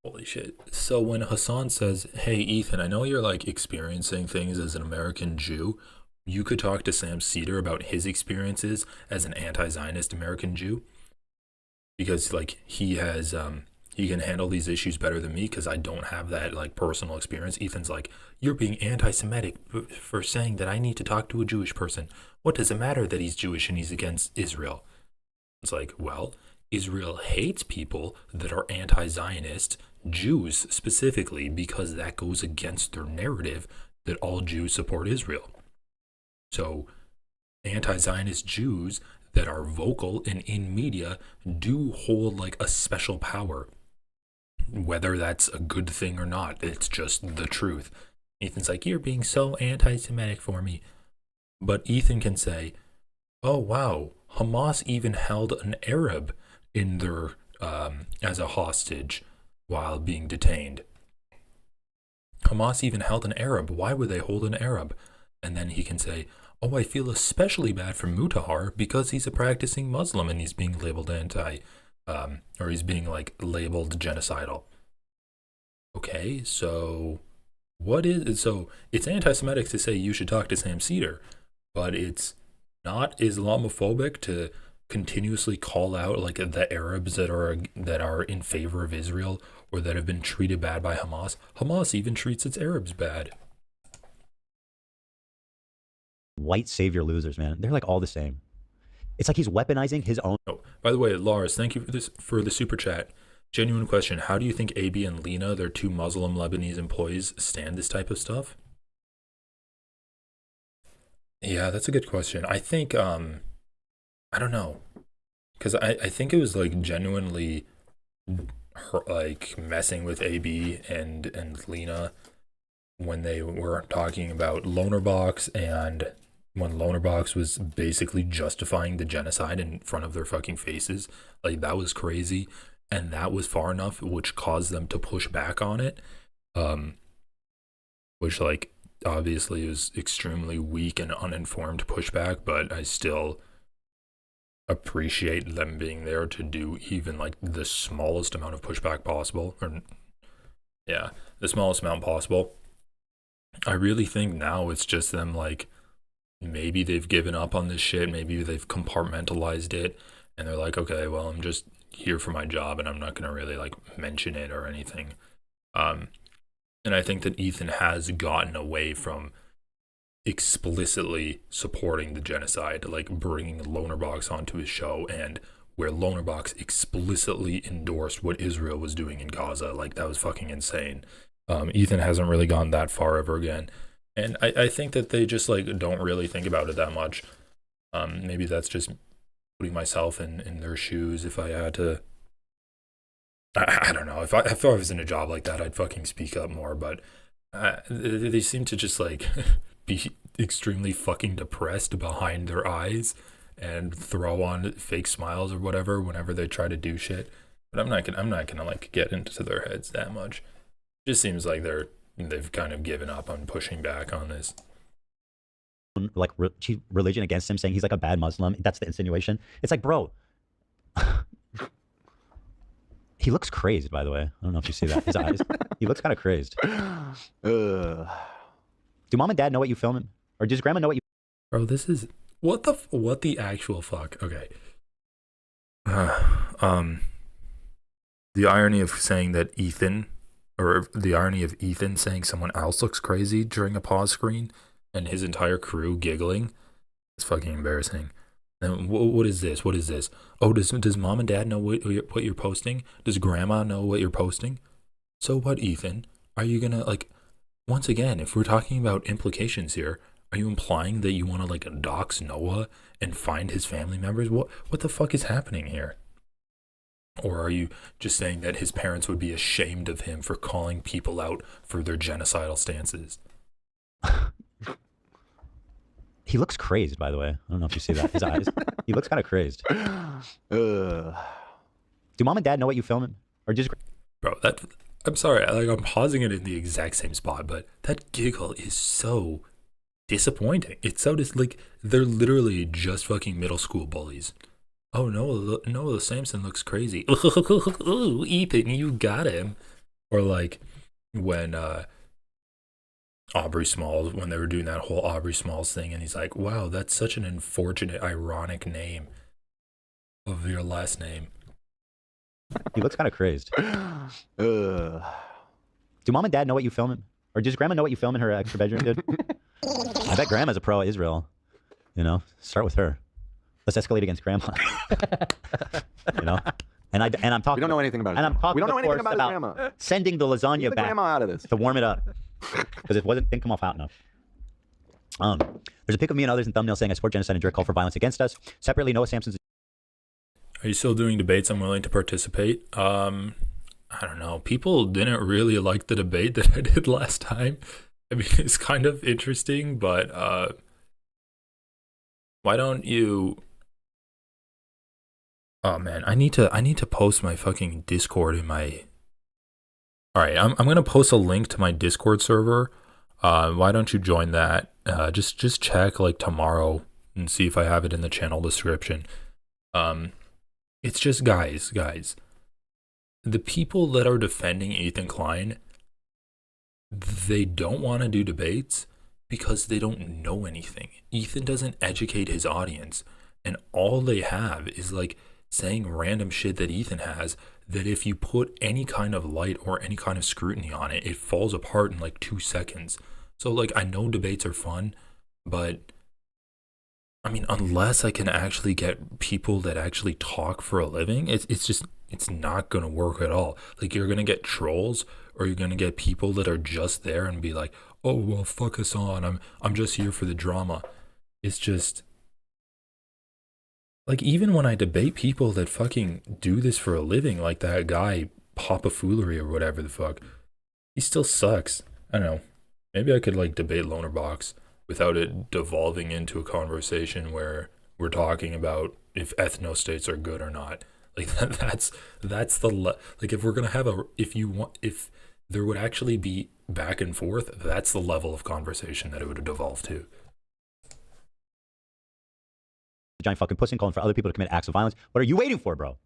Holy shit. So when Hassan says, hey, Ethan, I know you're like experiencing things as an American Jew. You could talk to Sam Cedar about his experiences as an anti-Zionist American Jew. Because like he can handle these issues better than me because I don't have that like personal experience. Ethan's like, you're being anti-Semitic for saying that I need to talk to a Jewish person. What does it matter that he's Jewish and he's against Israel? It's like, well, Israel hates people that are anti-Zionist, Jews specifically, because that goes against their narrative that all Jews support Israel. So anti-Zionist Jews that are vocal and in media do hold like a special power. Whether that's a good thing or not, it's just the truth. Ethan's like, you're being so anti-Semitic for me. But Ethan can say, oh wow, Hamas even held an Arab in their as a hostage while being detained. Hamas even held an Arab. Why would they hold an Arab? And then he can say, oh, I feel especially bad for Mudahar because he's a practicing Muslim and he's being labeled or he's being like labeled genocidal. Okay, so it's anti-Semitic to say you should talk to Sam Cedar, but it's not Islamophobic to continuously call out like the Arabs that are in favor of Israel or that have been treated bad by Hamas. Hamas even treats its Arabs bad. white savior losers, man. They're like all the same. It's like he's weaponizing his own. Oh, by the way, Lars, thank you for the super chat. Genuine question: how do you think AB and Lena, their two Muslim Lebanese employees, stand this type of stuff? Yeah, that's a good question. I think I don't know, because I think it was like genuinely like messing with AB and Lena when they were talking about LonerBox, and when LonerBox was basically justifying the genocide in front of their fucking faces. Like, that was crazy, and that was far enough, which caused them to push back on it, which like obviously is extremely weak and uninformed pushback, but I still appreciate them being there to do even like the smallest amount of pushback possible, or yeah, the smallest amount possible. I really think now it's just them, like, maybe they've given up on this shit, maybe they've compartmentalized it, and they're like, okay, well, I'm just here for my job and I'm not gonna really like mention it or anything. And I think that Ethan has gotten away from explicitly supporting the genocide, like bringing LonerBox onto his show, and where LonerBox explicitly endorsed what Israel was doing in Gaza. Like, that was fucking insane. Ethan hasn't really gone that far ever again, and I think that they just like don't really think about it that much. Maybe that's just putting myself in their shoes. If I had to, I don't know, if I was in a job like that, I'd fucking speak up more, but they seem to just like be extremely fucking depressed behind their eyes and throw on fake smiles or whatever whenever they try to do shit. But I'm not gonna like get into their heads that much. It just seems like they've kind of given up on pushing back on this. Like religion against him, saying he's like a bad Muslim. That's the insinuation. It's like, bro, he looks crazed, by the way. I don't know if you see that. His eyes, he looks kind of crazed. Do mom and dad know what you filming? Or does grandma know what you... Bro, this is... What the actual fuck? Okay. The irony of saying that Ethan... Or the irony of Ethan saying someone else looks crazy during a pause screen and his entire crew giggling is fucking embarrassing. And what is this? What is this? Oh, does mom and dad know what you're posting? Does grandma know what you're posting? So what, Ethan? Are you gonna, like... Once again, if we're talking about implications here, are you implying that you want to, like, dox Noah and find his family members? What the fuck is happening here? Or are you just saying that his parents would be ashamed of him for calling people out for their genocidal stances? He looks crazed, by the way. I don't know if you see that. His eyes. He looks kind of crazed. Do mom and dad know what you filming? Or just... Bro, I'm sorry, like, I'm pausing it in the exact same spot, but that giggle is so disappointing. It's so like, they're literally just fucking middle school bullies. Oh, Noah Samson looks crazy. Ooh, Ethan, you got him. Or like when Aubrey Smalls, when they were doing that whole Aubrey Smalls thing, and he's like, wow, that's such an unfortunate, ironic name of your last name. He looks kind of crazed. Do mom and dad know what you filming? Or does grandma know what you film in her extra bedroom, dude? I bet grandma's a pro-Israel. You know, start with her. Let's escalate against grandma. You know, and I'm talking. We don't know anything about it. And I'm talking. We don't know anything about his about grandma. sending the lasagna Leave the back grandma out of this to warm it up because it didn't come off hot enough. There's a pic of me and others in thumbnail saying I support genocide and direct call for violence against us. Separately, Noah Samson's. Are you still doing debates? I'm willing to participate. I don't know. People didn't really like the debate that I did last time. I mean, it's kind of interesting, but why don't you... Oh man, I need to post my fucking Discord in my... Alright, I'm gonna post a link to my Discord server. Why don't you join that? Just check like tomorrow and see if I have it in the channel description. It's just guys. The people that are defending Ethan Klein, they don't want to do debates because they don't know anything. Ethan doesn't educate his audience, and all they have is like saying random shit that Ethan has, that if you put any kind of light or any kind of scrutiny on it, it falls apart in like 2 seconds. So like, I know debates are fun, but I mean, unless I can actually get people that actually talk for a living, it's not gonna work at all. Like, you're gonna get trolls, or you're gonna get people that are just there and be like, oh well, fuck us on, I'm just here for the drama. It's just like, even when I debate people that fucking do this for a living, like that guy Papa Foolery or whatever the fuck, he still sucks. I don't know. Maybe I could like debate LonerBox without it devolving into a conversation where we're talking about if ethno-states are good or not. Like that's the like, if we're gonna have if there would actually be back and forth, that's the level of conversation that it would devolve to. Giant fucking pussy and calling for other people to commit acts of violence. What are you waiting for, bro?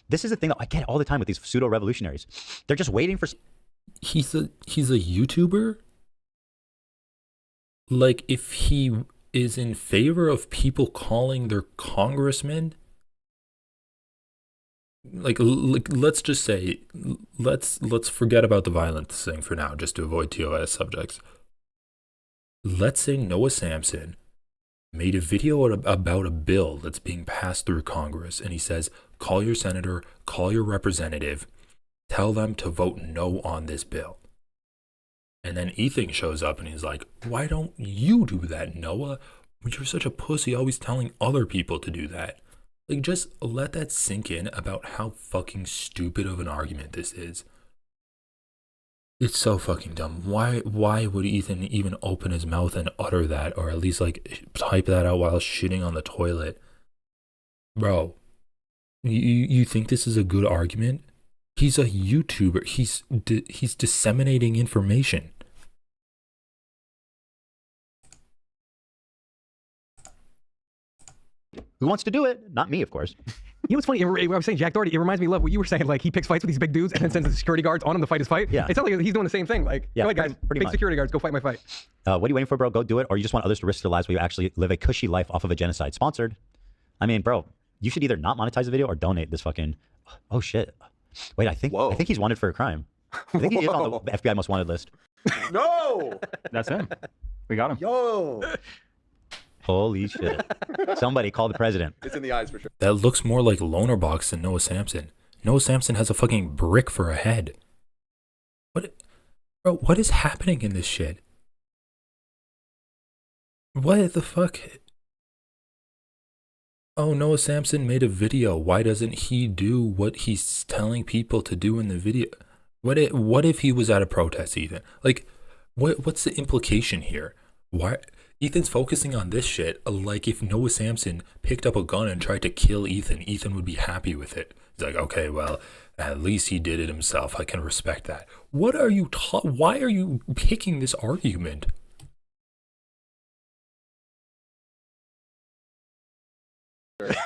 This is the thing that I get all the time with these pseudo-revolutionaries. They're just waiting for... He's a YouTuber? Like, if he is in favor of people calling their congressmen, like let's just say, let's forget about the violence thing for now, just to avoid TOS subjects. Let's say Noah Samson made a video about a bill that's being passed through Congress, and he says, call your senator, call your representative, tell them to vote no on this bill. And then Ethan shows up and he's like, why don't you do that, Noah? You're such a pussy, always telling other people to do that. Like, just let that sink in about how fucking stupid of an argument this is. It's so fucking dumb. Why would Ethan even open his mouth and utter that, or at least like type that out while shitting on the toilet? Bro, you think this is a good argument? He's a YouTuber. He's disseminating information. Who wants to do it? Not me, of course. You know what's funny? I was saying Jack Doherty. It reminds me of what you were saying. Like he picks fights with these big dudes and then sends the security guards on him to fight his fight. Yeah. It sounds like he's doing the same thing. Like, yeah, go ahead, guys, pretty big much. security guards, go fight my fight. What are you waiting for, bro? Go do it. Or you just want others to risk their lives while you actually live a cushy life off of a genocide. Sponsored. I mean, bro, you should either not monetize the video or donate this fucking. Oh shit. Wait, I think he's wanted for a crime. I think he is on the FBI most wanted list. No. That's him. We got him. Yo. Holy shit. Somebody call the president. It's in the eyes for sure. That looks more like LonerBox than Noah Samson. Noah Samson has a fucking brick for a head. Bro, what is happening in this shit? What the fuck? Oh, Noah Samson made a video. Why doesn't he do what he's telling people to do in the video? What if he was at a protest, Ethan? Like, what's the implication here? Why? Ethan's focusing on this shit like if Noah Samson picked up a gun and tried to kill Ethan, Ethan would be happy with it. He's like, okay, well, at least he did it himself. I can respect that. What are you why are you picking this argument?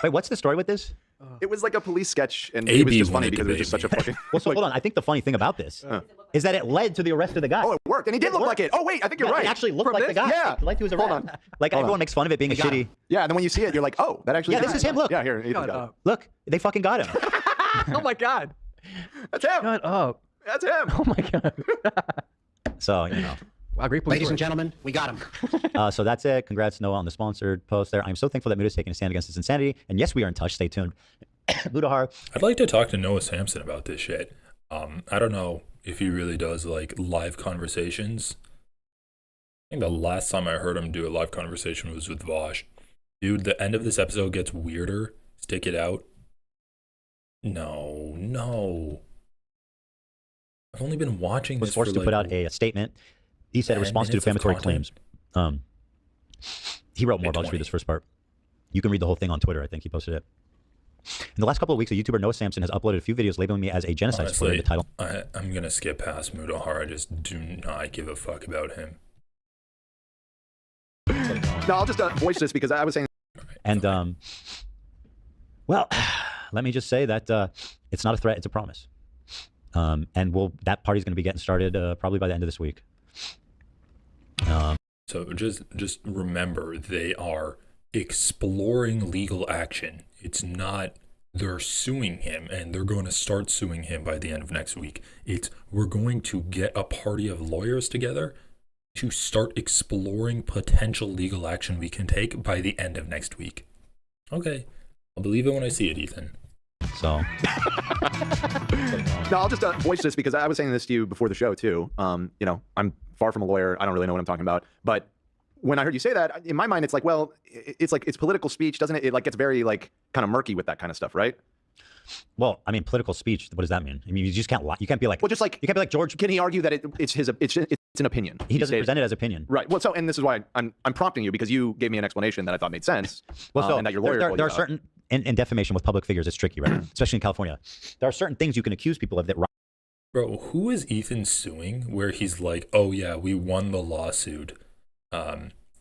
Wait, what's the story with this? It was like a police sketch, and AB it was just funny wanted because to it was just such a fucking. Well, so hold on. I think the funny thing about this is that it led to the arrest of the guy. Oh, it worked, and he did look like it. Oh wait, I think you're right. It actually looked like the guy. Yeah. Like he was Hold arrested. on. Like Hold everyone on. makes fun of it being a shitty. Yeah, and then when you see it, you're like, oh, that actually. Yeah, this is him. Look. Yeah, here. Ethan got it. Look, they fucking got him. Oh my god. That's him. Shut up. That's him. Oh my god. So you know. Wow, great police Ladies work. and gentlemen, we got him. So that's it. Congrats, Noah, on the sponsored post there. I'm so thankful that Muda is taking a stand against this insanity. And yes, we are in touch. Stay tuned. Mudahar. I'd like to talk to Noah Samson about this shit. I don't know if he really does like live conversations. I think the last time I heard him do a live conversation was with Vosh. Dude, the end of this episode gets weirder. Stick it out. No. I've only been watching Was this forced for to put out a statement. He said in 10 response to minutes of defamatory content. claims. He wrote more, but I'll just 20. read this first part. You can read the whole thing on Twitter. I think he posted it. In the last couple of weeks, a YouTuber, Noah Samson, has uploaded a few videos labeling me as a genocide supporter in the title. I'm going to skip past Mudahar. I just do not give a fuck about him. No, I'll just voice this because I was saying. And, well, let me just say that it's not a threat, it's a promise. And that party's going to be getting started probably by the end of this week. So just remember, they are exploring legal action. It's not they're suing him and they're going to start suing him by the end of next week. It's we're going to get a party of lawyers together to start exploring potential legal action we can take by the end of next week. Okay, I'll believe it when I see it, Ethan. So No, I'll just voice this because I was saying this to you before the show too. You know, I'm far from a lawyer. I don't really know what I'm talking about. But when I heard you say that, in my mind, it's like, well, it's like it's political speech, doesn't it? It like gets very like kind of murky with that kind of stuff, right? well, I mean, political speech. What does that mean? I mean, you just can't lie. You can't be like. Well, just like you can't be like George. Can he argue that it's an opinion? He doesn't present it as opinion. Right. Well, so and this is why I'm prompting you because you gave me an explanation that I thought made sense. Well, so and that your lawyer. there are certain in defamation with public figures. It's tricky, right? Especially in California. There are certain things you can accuse people of that. Bro, who is Ethan suing where he's like, oh yeah, we won the lawsuit.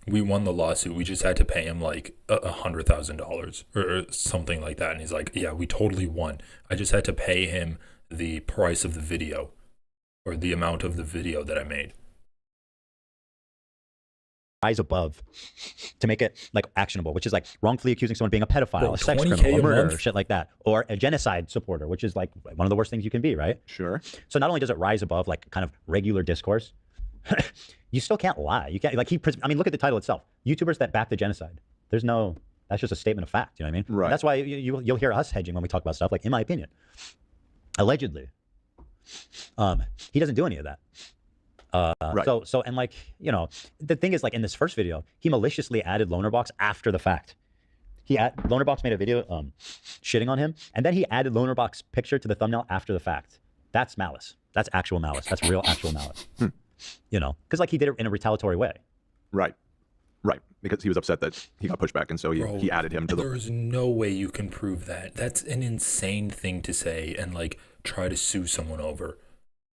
We just had to pay him like $100,000 or something like that. And he's like, yeah, we totally won. I just had to pay him the price of the video or the amount of the video that I made. Rise above to make it like actionable, which is like wrongfully accusing someone of being a pedophile, Bro, a sex 20K criminal, a a murderer, month? shit like that, or a genocide supporter, which is like one of the worst things you can be, right? Sure. So not only does it rise above like kind of regular discourse, you still can't lie. You can't like I mean, look at the title itself: YouTubers that back the genocide. There's no. That's just a statement of fact. You know what I mean? Right. And that's why you'll hear us hedging when we talk about stuff. Like, in my opinion, allegedly, he doesn't do any of that. Right. So and like, you know, the thing is, like, in this first video, he maliciously added LonerBox after the fact. LonerBox made a video shitting on him, and then he added LonerBox picture to the thumbnail after the fact. That's malice. That's actual malice. That's real actual malice. You know, because like he did it in a retaliatory way. Right. Right. Because he was upset that he got pushed back, and so he added him to the. There's no way you can prove that. That's an insane thing to say and like try to sue someone over.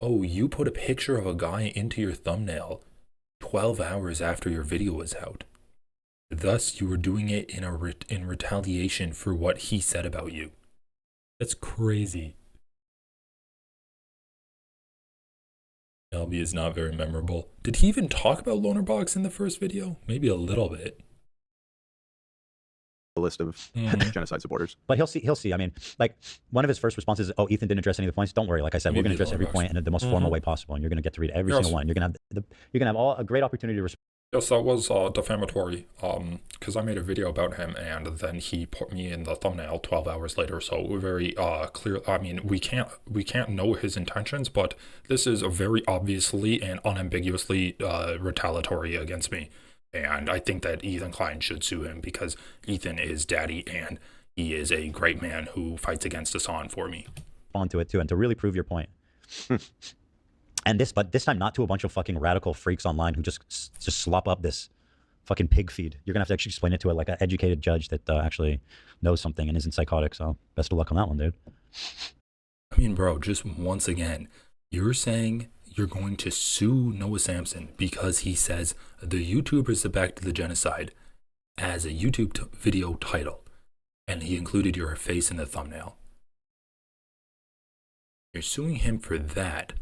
Oh, you put a picture of a guy into your thumbnail 12 hours after your video was out. Thus, you were doing it in retaliation for what he said about you. That's crazy. LB is not very memorable. Did he even talk about LonerBox in the first video? Maybe a little bit. A list of genocide supporters. But he'll see. I mean, like, one of his first responses is, "Oh, Ethan didn't address any of the points." Don't worry. Like I said, we're going to address every point in the most formal way possible, and you're going to get to read every single one. You're going to have a great opportunity to respond. Yes, that was defamatory, because I made a video about him, and then he put me in the thumbnail 12 hours later, so we're very clear. I mean, we can't know his intentions, but this is a very obviously and unambiguously retaliatory against me. And I think that Ethan Klein should sue him because Ethan is daddy and he is a great man who fights against Hassan for me. Onto it too, and to really prove your point. But this time not to a bunch of fucking radical freaks online who just slop up this fucking pig feed. You're gonna have to actually explain it to like an educated judge that actually knows something and isn't psychotic. So best of luck on that one, dude. I mean, bro, just once again, you're saying you're going to sue Noah Samson because he says the YouTubers that backed the genocide as a YouTube video title, and he included your face in the thumbnail. You're suing him for that,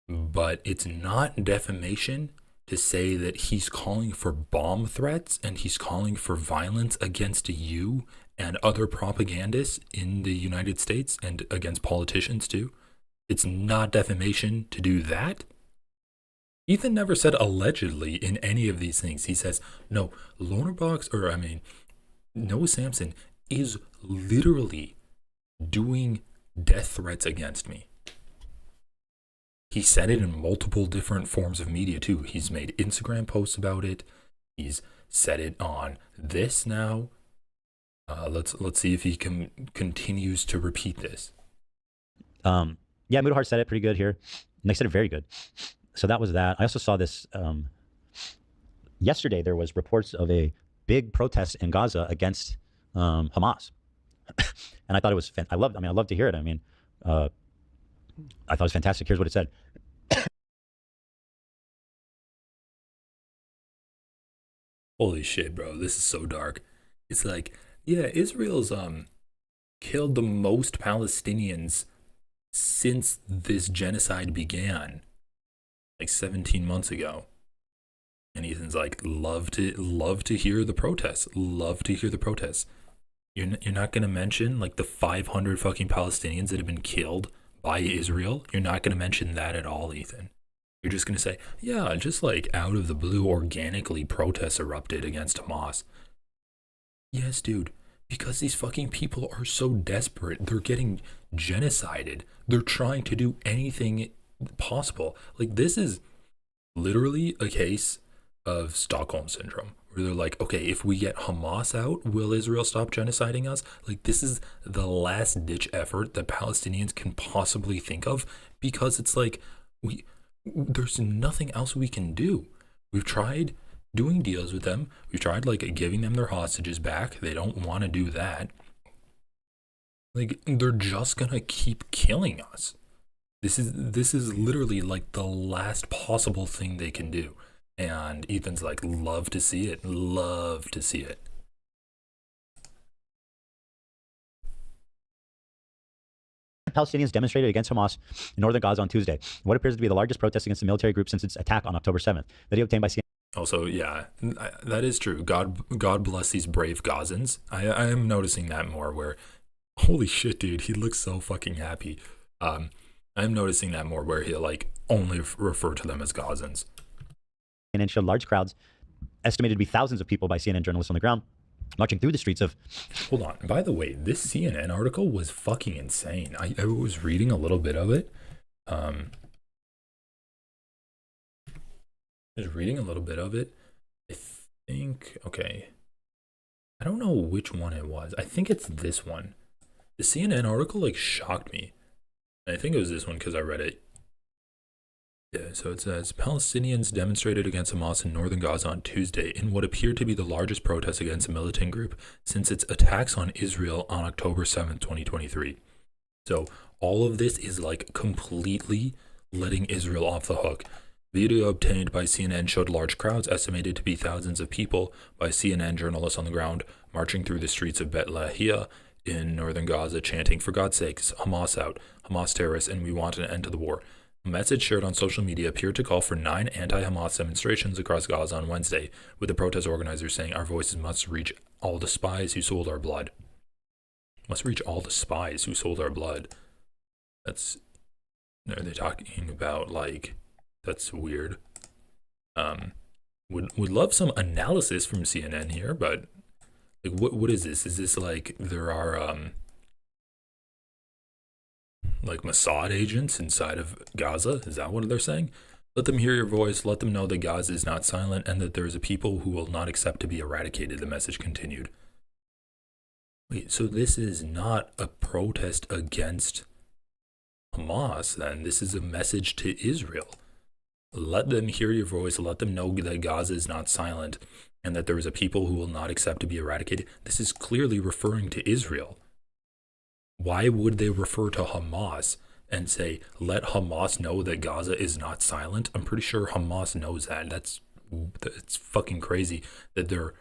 but it's not defamation to say that he's calling for bomb threats and he's calling for violence against you and other propagandists in the United States and against politicians too. It's not defamation to do that. Ethan never said allegedly in any of these things. He says, no, Noah Samson is literally doing death threats against me. He said it in multiple different forms of media too. He's made Instagram posts about it. He's said it on this now. Let's see if he continues to repeat this. Yeah, Mudahar said it pretty good here. And they said it very good. So that was that. I also saw this yesterday. There was reports of a big protest in Gaza against Hamas, and I thought it was. I love to hear it. I mean, I thought it was fantastic. Here's what it said. Holy shit, bro! This is so dark. It's like, yeah, Israel's killed the most Palestinians since this genocide began, like 17 months ago. And Ethan's like, love to hear the protests. Love to hear the protests. You're not gonna mention like the 500 fucking Palestinians that have been killed by Israel. You're not gonna mention that at all, Ethan. You're just gonna say, yeah, just like out of the blue, organically protests erupted against Hamas. Yes, dude. Because these fucking people are so desperate. They're getting genocided. They're trying to do anything possible. Like, this is literally a case of Stockholm Syndrome, where they're like, okay, if we get Hamas out, will Israel stop genociding us? Like, this is the last ditch effort that Palestinians can possibly think of, because it's like, there's nothing else we can do. We've tried doing deals with them. We tried like giving them their hostages back. They don't want to do that. Like, they're just gonna keep killing us. This is literally like the last possible thing they can do. And Ethan's like, love to see it. Love to see it. Palestinians demonstrated against Hamas in northern Gaza on Tuesday, what appears to be the largest protest against the military group since its attack on October 7th. Video obtained by CNN. Also, yeah, that is true. God bless these brave Gazans. I am noticing that more, where, holy shit, dude, he looks so fucking happy. I'm noticing that more, where he'll like only refer to them as Gazans. CNN showed large crowds, estimated to be thousands of people by CNN journalists on the ground, marching through the streets of... Hold on. By the way, this CNN article was fucking insane. I was reading a little bit of it. Just reading a little bit of it. I think, okay, I don't know which one it was. I think it's this one. The CNN article like shocked me. And I think it was this one because I read it. Yeah, so it says, Palestinians demonstrated against Hamas in northern Gaza on Tuesday in what appeared to be the largest protest against a militant group since its attacks on Israel on October 7th, 2023. So all of this is like completely letting Israel off the hook. Video obtained by CNN showed large crowds, estimated to be thousands of people, by CNN journalists on the ground, marching through the streets of Bet Lahia in northern Gaza, chanting, "For God's sakes, Hamas out, Hamas terrorists, and we want an end to the war." A message shared on social media appeared to call for 9 anti-Hamas demonstrations across Gaza on Wednesday, with the protest organizers saying, "Our voices must reach all the spies who sold our blood." Must reach all the spies who sold our blood. Are they talking about, like, that's weird. Would love some analysis from CNN here, but like, what is this? Is this like there are like Mossad agents inside of Gaza? Is that what they're saying? Let them hear your voice. Let them know that Gaza is not silent and that there is a people who will not accept to be eradicated. The message continued. Wait, so this is not a protest against Hamas, then? This is a message to Israel. Let them hear your voice. Let them know that Gaza is not silent and that there is a people who will not accept to be eradicated. This is clearly referring to Israel. Why would they refer to Hamas and say, let Hamas know that Gaza is not silent? I'm pretty sure Hamas knows that. That's fucking crazy that they're...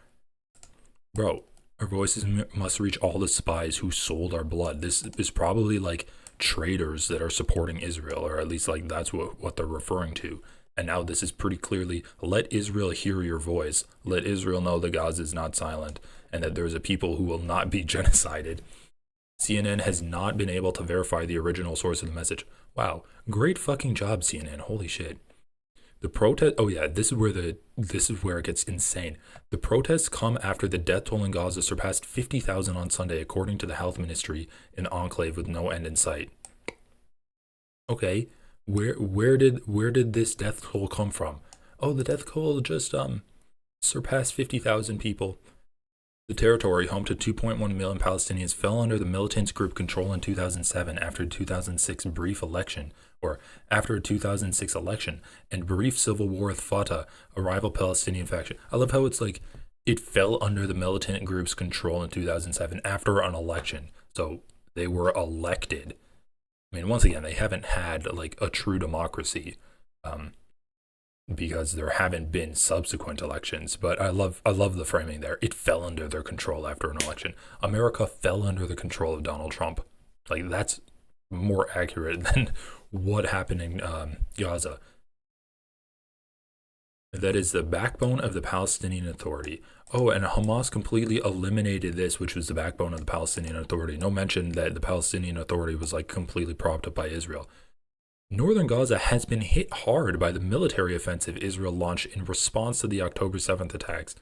Bro, our voices must reach all the spies who sold our blood. This is probably like traitors that are supporting Israel, or at least like that's what they're referring to. And now this is pretty clearly, let Israel hear your voice. Let Israel know that Gaza is not silent and that there's a people who will not be genocided. CNN has not been able to verify the original source of the message. Wow, great fucking job, CNN. Holy shit. The protest, oh yeah, this is where it gets insane. The protests come after the death toll in Gaza surpassed 50,000 on Sunday, according to the health ministry, in enclave with no end in sight. Okay, where did this death toll come from? Oh, the death toll just surpassed 50,000 people. The territory, home to 2.1 million Palestinians, fell under the militant group control in 2007 after a 2006 election and brief civil war with Fatah, a rival Palestinian faction. I love how it's like it fell under the militant group's control in 2007 after an election. So they were elected. I mean, once again, they haven't had like a true democracy. Because there haven't been subsequent elections, but I love the framing there. It fell under their control after an election. America fell under the control of Donald Trump. Like, that's more accurate than what happened in Gaza. That is the backbone of the Palestinian Authority. Oh, and Hamas completely eliminated this, which was the backbone of the Palestinian Authority. No mention that the Palestinian Authority was like completely propped up by Israel. Northern Gaza has been hit hard by the military offensive Israel launched in response to the October 7th attacks.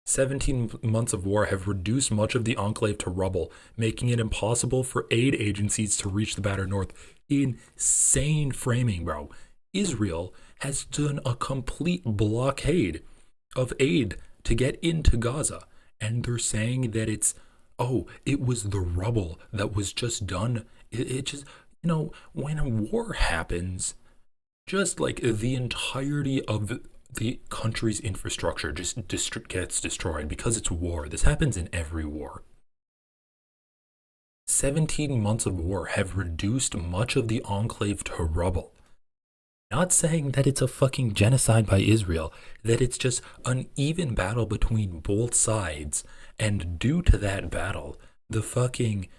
17 months of war have reduced much of the enclave to rubble, making it impossible for aid agencies to reach the battered north. Insane framing, bro. Israel has done a complete blockade of aid to get into Gaza, and they're saying that it was the rubble that was just done. It just... You know, when a war happens, just like the entirety of the country's infrastructure just gets destroyed because it's war. This happens in every war. 17 months of war have reduced much of the enclave to rubble. Not saying that it's a fucking genocide by Israel, that it's just an even battle between both sides, and due to that battle, the fucking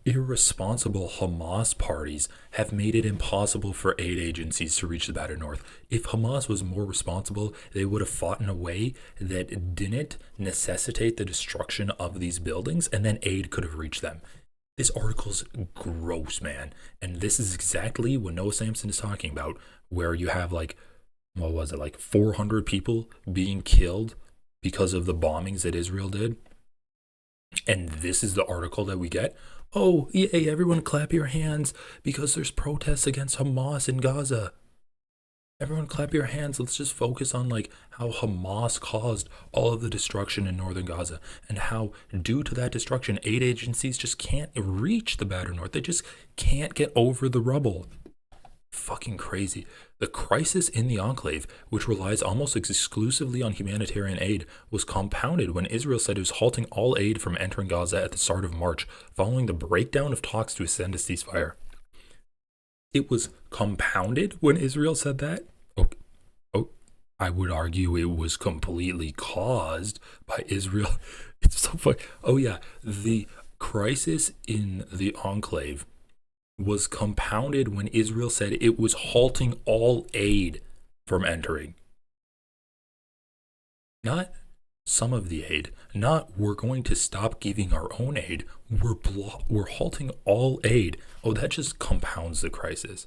irresponsible Hamas parties have made it impossible for aid agencies to reach the battered north. If Hamas was more responsible, they would have fought in a way that didn't necessitate the destruction of these buildings, and then aid could have reached them. This article's gross, man. And this is exactly what Noah Samson is talking about, where you have like 400 people being killed because of the bombings that Israel did. And this is the article that we get. Oh, yay, everyone clap your hands because there's protests against Hamas in Gaza. Everyone clap your hands. Let's just focus on like how Hamas caused all of the destruction in northern Gaza and how due to that destruction, aid agencies just can't reach the battered north. They just can't get over the rubble. Fucking crazy. The crisis in the enclave, which relies almost exclusively on humanitarian aid, was compounded when Israel said it was halting all aid from entering Gaza at the start of March, following the breakdown of talks to extend a ceasefire. it was compounded when Israel said that. Okay. Oh, I would argue it was completely caused by Israel. It's so funny. Oh yeah, the crisis in the enclave was compounded when Israel said it was halting all aid from entering. Not some of the aid, not we're going to stop giving our own aid, we're halting all aid. Oh, that just compounds the crisis.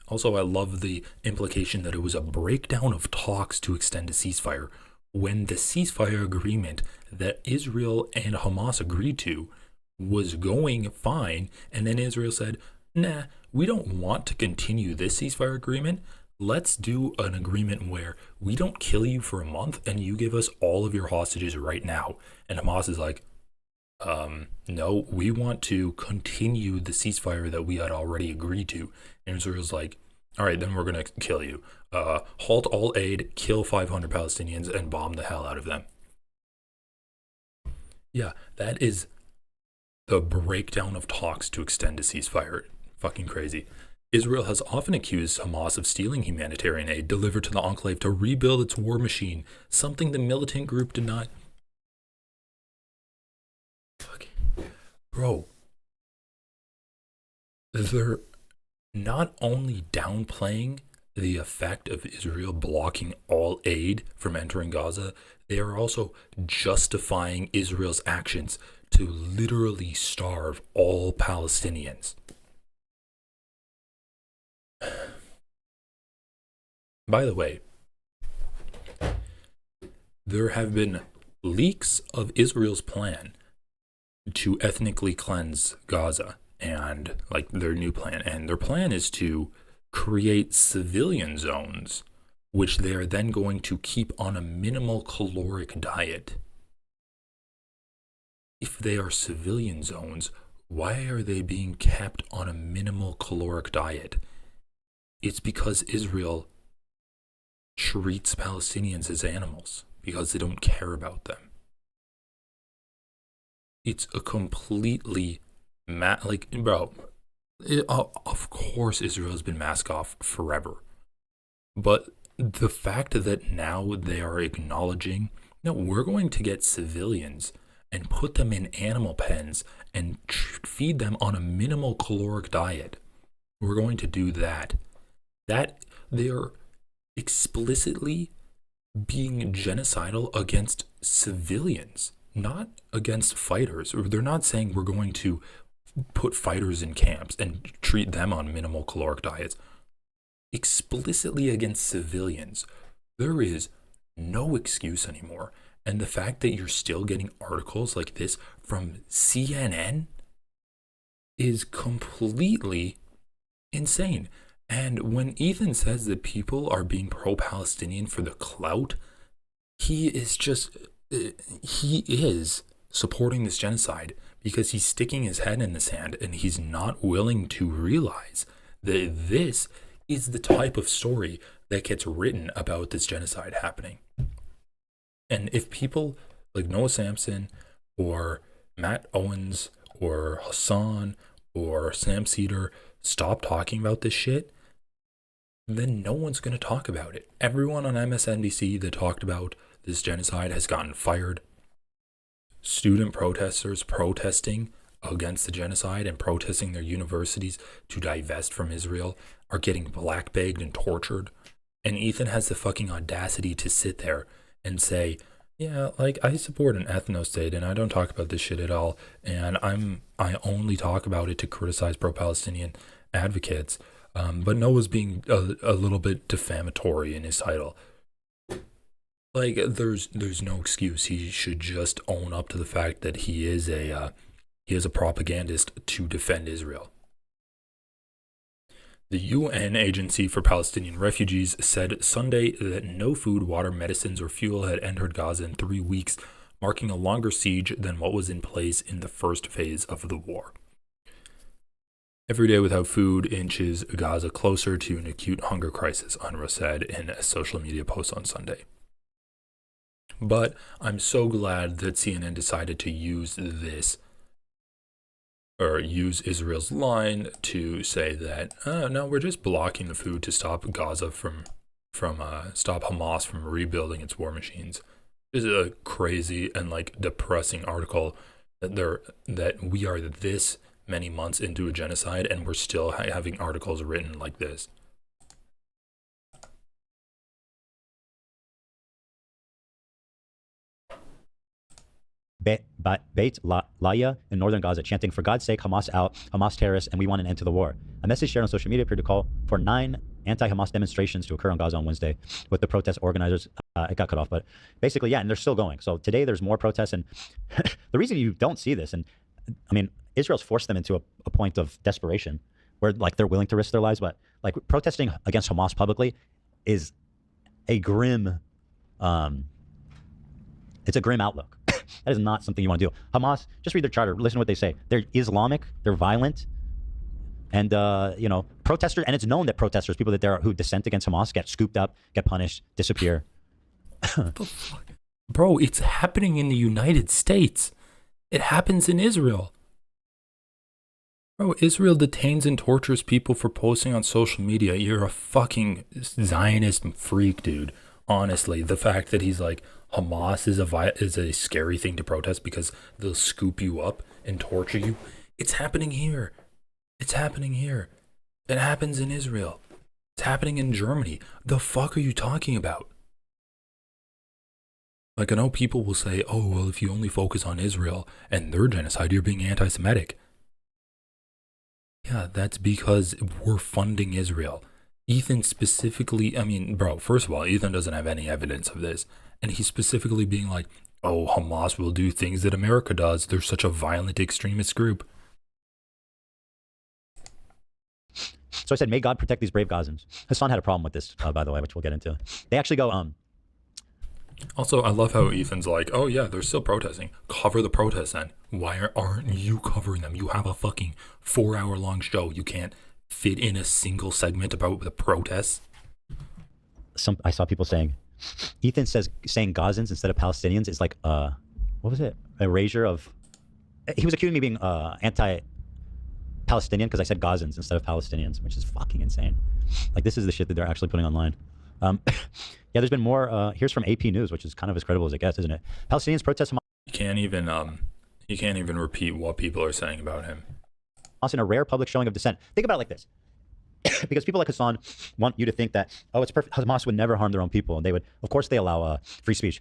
Also, I love the implication that it was a breakdown of talks to extend a ceasefire when the ceasefire agreement that Israel and Hamas agreed to was going fine, and then Israel said, nah, we don't want to continue this ceasefire agreement. Let's do an agreement where we don't kill you for a month and you give us all of your hostages right now. And Hamas is like, no, we want to continue the ceasefire that we had already agreed to. And Israel's like, all right, then we're going to kill you. Halt all aid, kill 500 Palestinians, and bomb the hell out of them. Yeah, that is the breakdown of talks to extend a ceasefire. Fucking crazy. Israel has often accused Hamas of stealing humanitarian aid delivered to the enclave to rebuild its war machine, something the militant group did not. Fuck. Bro. They're not only downplaying the effect of Israel blocking all aid from entering Gaza, they are also justifying Israel's actions to literally starve all Palestinians. By the way, there have been leaks of Israel's plan to ethnically cleanse Gaza and like their new plan. And their plan is to create civilian zones, which they are then going to keep on a minimal caloric diet. If they are civilian zones, why are they being kept on a minimal caloric diet? It's because Israel treats Palestinians as animals because they don't care about them. It's a completely of course Israel's been mask off forever. But the fact that now they are acknowledging, no, we're going to get civilians and put them in animal pens and feed them on a minimal caloric diet. We're going to do that. That they're explicitly being genocidal against civilians, not against fighters. They're not saying we're going to put fighters in camps and treat them on minimal caloric diets. Explicitly against civilians. There is no excuse anymore. And the fact that you're still getting articles like this from CNN is completely insane. And when Ethan says that people are being pro-Palestinian for the clout, he is supporting this genocide because he's sticking his head in the sand and he's not willing to realize that this is the type of story that gets written about this genocide happening. And if people like Noah Samson or Matt Owens or Hassan or Sam Cedar stop talking about this shit, then no one's going to talk about it. Everyone on MSNBC that talked about this genocide has gotten fired. Student protesters protesting against the genocide and protesting their universities to divest from Israel are getting blackbagged and tortured. And Ethan has the fucking audacity to sit there and say, yeah, like I support an ethno-state and I don't talk about this shit at all. And I only talk about it to criticize pro-Palestinian advocates. But Noah's being a little bit defamatory in his title. Like there's no excuse. He should just own up to the fact that he is a propagandist to defend Israel. The UN Agency for Palestinian Refugees said Sunday that no food, water, medicines, or fuel had entered Gaza in 3 weeks, marking a longer siege than what was in place in the first phase of the war. Every day without food inches Gaza closer to an acute hunger crisis, UNRWA said in a social media post on Sunday. But I'm so glad that CNN decided to use this or use Israel's line to say that no, we're just blocking the food to stop Gaza from stop Hamas from rebuilding its war machines. This is a crazy and like depressing article that we are this many months into a genocide and we're still having articles written like this. Beit Laya in northern Gaza chanting, "For God's sake, Hamas out, Hamas terrorists, and we want an end to the war." A message shared on social media appeared to call for 9 anti-Hamas demonstrations to occur on Gaza on Wednesday, with the protest organizers, it got cut off, but basically, yeah, and they're still going. So today there's more protests, and the reason you don't see this, and I mean, Israel's forced them into a point of desperation where like they're willing to risk their lives, but like protesting against Hamas publicly is a grim, it's a grim outlook. That is not something you want to do. Hamas, just read their charter, listen to what they say. They're Islamic, they're violent, and you know, protesters, and it's known that protesters, people that who dissent against Hamas, get scooped up, get punished, disappear. What the fuck? Bro, it's happening in the United States. It happens in Israel. Bro, Israel detains and tortures people for posting on social media. You're a fucking Zionist freak, dude. Honestly, the fact that he's like, Hamas is a scary thing to protest because they'll scoop you up and torture you. It's happening here. It's happening here. It happens in Israel. It's happening in Germany. The fuck are you talking about? Like, I know people will say, oh, well, if you only focus on Israel and their genocide, you're being anti-Semitic. Yeah, that's because we're funding Israel. Ethan specifically, I mean, bro, first of all, Ethan doesn't have any evidence of this. And he's specifically being like, oh, Hamas will do things that America does. They're such a violent extremist group. So I said, may God protect these brave Gazans. Hassan had a problem with this, by the way, which we'll get into. They actually go, Also, I love how Ethan's like, oh yeah, they're still protesting. Cover the protests then. Why aren't you covering them? You have a fucking 4-hour-long show. You can't fit in a single segment about the protests. I saw people saying, Ethan saying Gazans instead of Palestinians is like, what was it? Erasure of, he was accusing me being anti-Palestinian because I said Gazans instead of Palestinians, which is fucking insane. Like, this is the shit that they're actually putting online. Yeah, there's been more, here's from AP News, which is kind of as credible as it gets, isn't it? Palestinians protest You can't even repeat what people are saying about him. In a rare public showing of dissent. Think about it like this. Because people like Hassan want you to think that, oh, it's perfect. Hamas would never harm their own people. And they would, of course, they allow free speech.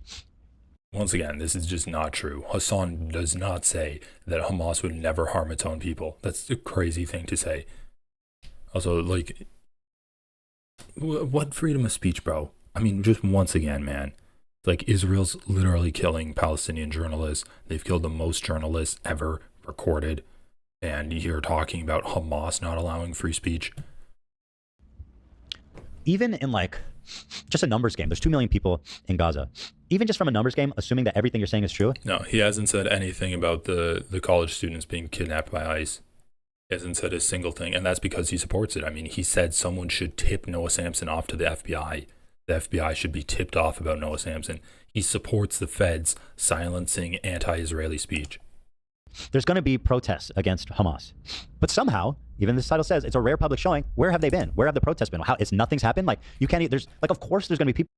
Once again, this is just not true. Hassan does not say that Hamas would never harm its own people. That's a crazy thing to say. Also, like, what freedom of speech, bro? I mean, just once again, man. Like, Israel's literally killing Palestinian journalists. They've killed the most journalists ever recorded. And you're talking about Hamas not allowing free speech. Even in like just a numbers game, there's 2 million people in Gaza. Even just from a numbers game, assuming that everything you're saying is true. No, he hasn't said anything about the college students being kidnapped by ICE. He hasn't said a single thing, and that's because he supports it. I mean, he said someone should tip Noah Samson off to the FBI. The FBI should be tipped off about Noah Samson. He supports the feds silencing anti-Israeli speech. There's going to be protests against Hamas. But somehow, even this title says, it's a rare public showing. Where have they been? Where have the protests been? Nothing's happened? Like, you can't, there's, like, of course there's going to be people.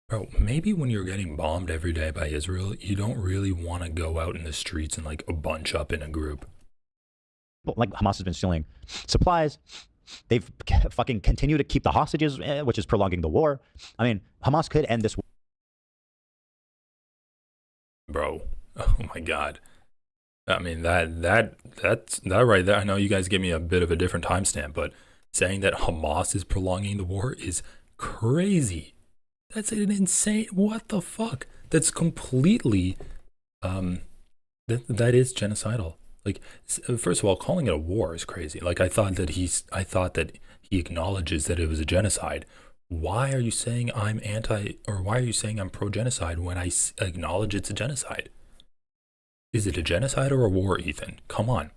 Bro, maybe when you're getting bombed every day by Israel, you don't really want to go out in the streets and, like, a bunch up in a group. Like, Hamas has been stealing supplies. They've fucking continued to keep the hostages, which is prolonging the war. I mean, Hamas could end this war. Bro, oh my God. I mean, that's right there. I know you guys give me a bit of a different timestamp, but saying that Hamas is prolonging the war is crazy. That's an insane, what the fuck? That's completely, that is genocidal. Like, first of all, calling it a war is crazy. Like, I thought that he acknowledges that it was a genocide. Why are you saying I'm why are you saying I'm pro-genocide when I acknowledge it's a genocide? Is it a genocide or a war, Ethan? Come on.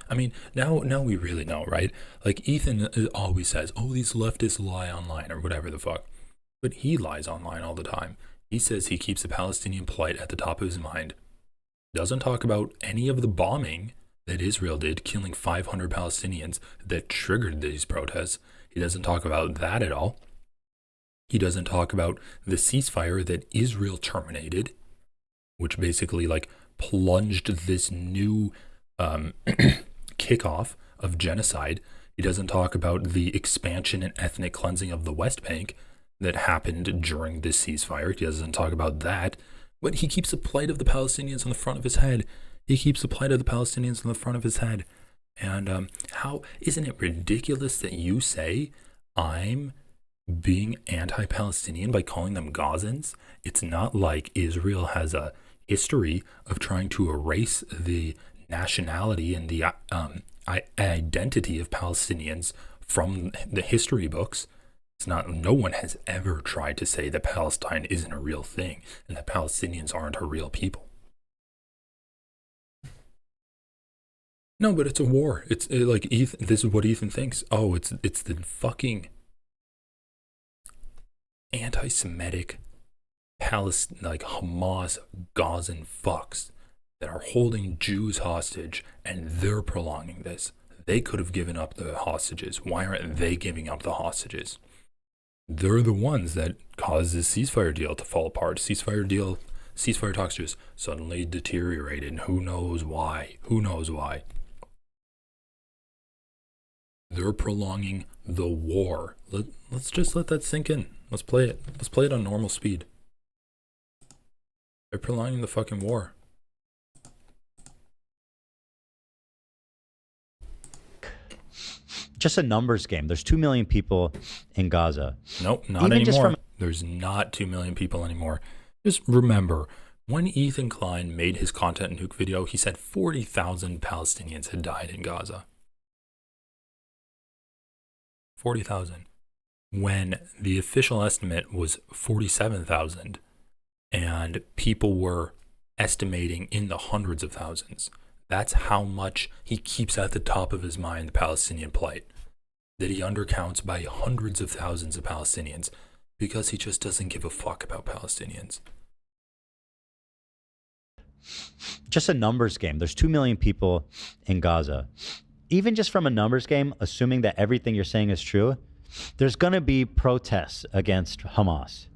I mean, now we really know, right? Like, Ethan always says, oh, these leftists lie online or whatever the fuck. But he lies online all the time. He says he keeps the Palestinian plight at the top of his mind. Doesn't talk about any of the bombing that Israel did, killing 500 Palestinians, that triggered these protests. He doesn't talk about that at all. He doesn't talk about the ceasefire that Israel terminated, which basically like plunged this new kickoff of genocide. He doesn't talk about the expansion and ethnic cleansing of the West Bank that happened during this ceasefire. He doesn't talk about that, but he keeps the plight of the Palestinians on the front of his head. He keeps the plight of the Palestinians on the front of his head. And how isn't it ridiculous that you say I'm being anti-Palestinian by calling them Gazans? It's not like Israel has a history of trying to erase the nationality and the identity of Palestinians from the history books. It's not, no one has ever tried to say that Palestine isn't a real thing and that Palestinians aren't a real people. No, but it's a war. It's like Ethan. This is what Ethan thinks. Oh, it's the fucking anti-Semitic Palestine, like Hamas Gazan fucks that are holding Jews hostage, and they're prolonging this. They could have given up the hostages. Why aren't they giving up the hostages? They're the ones that caused this ceasefire deal to fall apart. Ceasefire talks just suddenly deteriorated. Who knows why? Who knows why? They're prolonging the war. Let's just let that sink in. Let's play it. Let's play it on normal speed. They're prolonging the fucking war. Just a numbers game. There's 2 million people in Gaza. Nope, not anymore. There's not 2 million people anymore. Just remember, when Ethan Klein made his content nuke video, he said 40,000 Palestinians had died in Gaza. 40,000. When the official estimate was 47,000, and people were estimating in the hundreds of thousands. That's how much he keeps at the top of his mind the Palestinian plight. That he undercounts by hundreds of thousands of Palestinians because he just doesn't give a fuck about Palestinians. Just a numbers game. There's 2 million people in Gaza. Even just from a numbers game, assuming that everything you're saying is true, there's going to be protests against Hamas.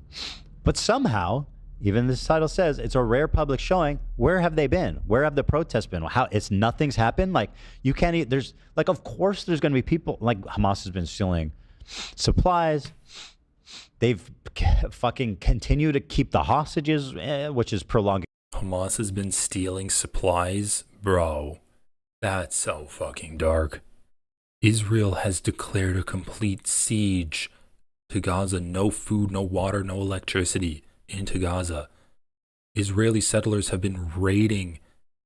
But somehow, even this title says, it's a rare public showing. Where have they been? Where have the protests been? Nothing's happened. Like, you can't, there's, like, of course there's going to be people, like Hamas has been stealing supplies. They've fucking continued to keep the hostages, which is prolonging. Hamas has been stealing supplies? Bro, that's so fucking dark. Israel has declared a complete siege to Gaza. No food, no water, no electricity into Gaza. Israeli settlers have been raiding,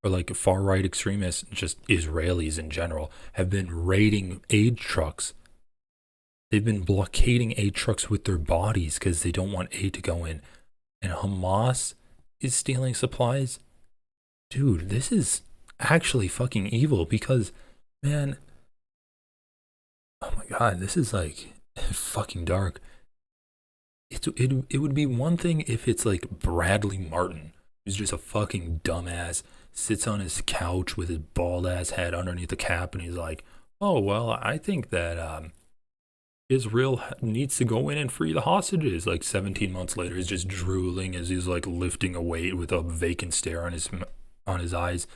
or like far-right extremists, just Israelis in general, have been raiding aid trucks. They've been blockading aid trucks with their bodies because they don't want aid to go in. And Hamas is stealing supplies? Dude, this is actually fucking evil because, man, oh my god, this is like fucking dark. It would be one thing if it's like Bradley Martin, who's just a fucking dumbass, sits on his couch with his bald ass head underneath the cap, and he's like, oh, well, I think that Israel needs to go in and free the hostages. Like 17 months later, he's just drooling as he's like lifting a weight with a vacant stare on his eyes.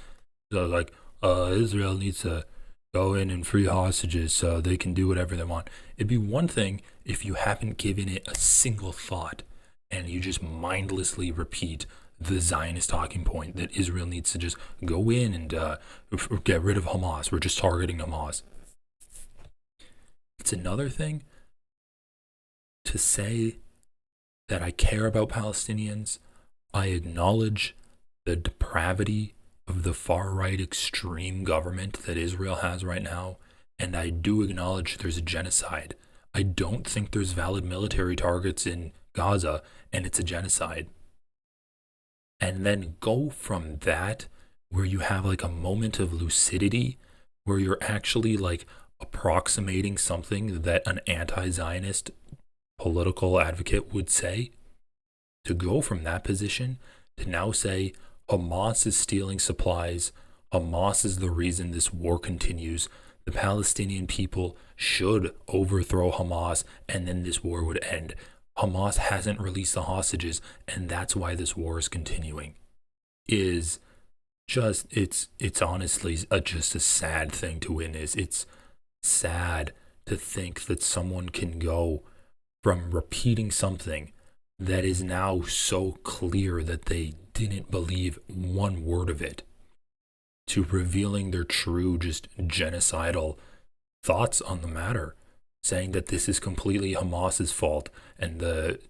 So like, Israel needs to go in and free hostages so they can do whatever they want. It'd be one thing if you haven't given it a single thought and you just mindlessly repeat the Zionist talking point that Israel needs to just go in and get rid of Hamas. We're just targeting Hamas. It's another thing to say that I care about Palestinians. I acknowledge the depravity of the far-right extreme government that Israel has right now, and I do acknowledge there's a genocide. I don't think there's valid military targets in Gaza, and it's a genocide. And then go from that, where you have like a moment of lucidity, where you're actually like approximating something that an anti-Zionist political advocate would say, to go from that position to now say Hamas is stealing supplies, Hamas is the reason this war continues. The Palestinian people should overthrow Hamas, and then this war would end. Hamas hasn't released the hostages, and that's why this war is continuing. It's honestly just a sad thing to witness. It's sad to think that someone can go from repeating something that is now so clear that they didn't believe one word of it, to revealing their true, just genocidal thoughts on the matter, saying that this is completely Hamas's fault and the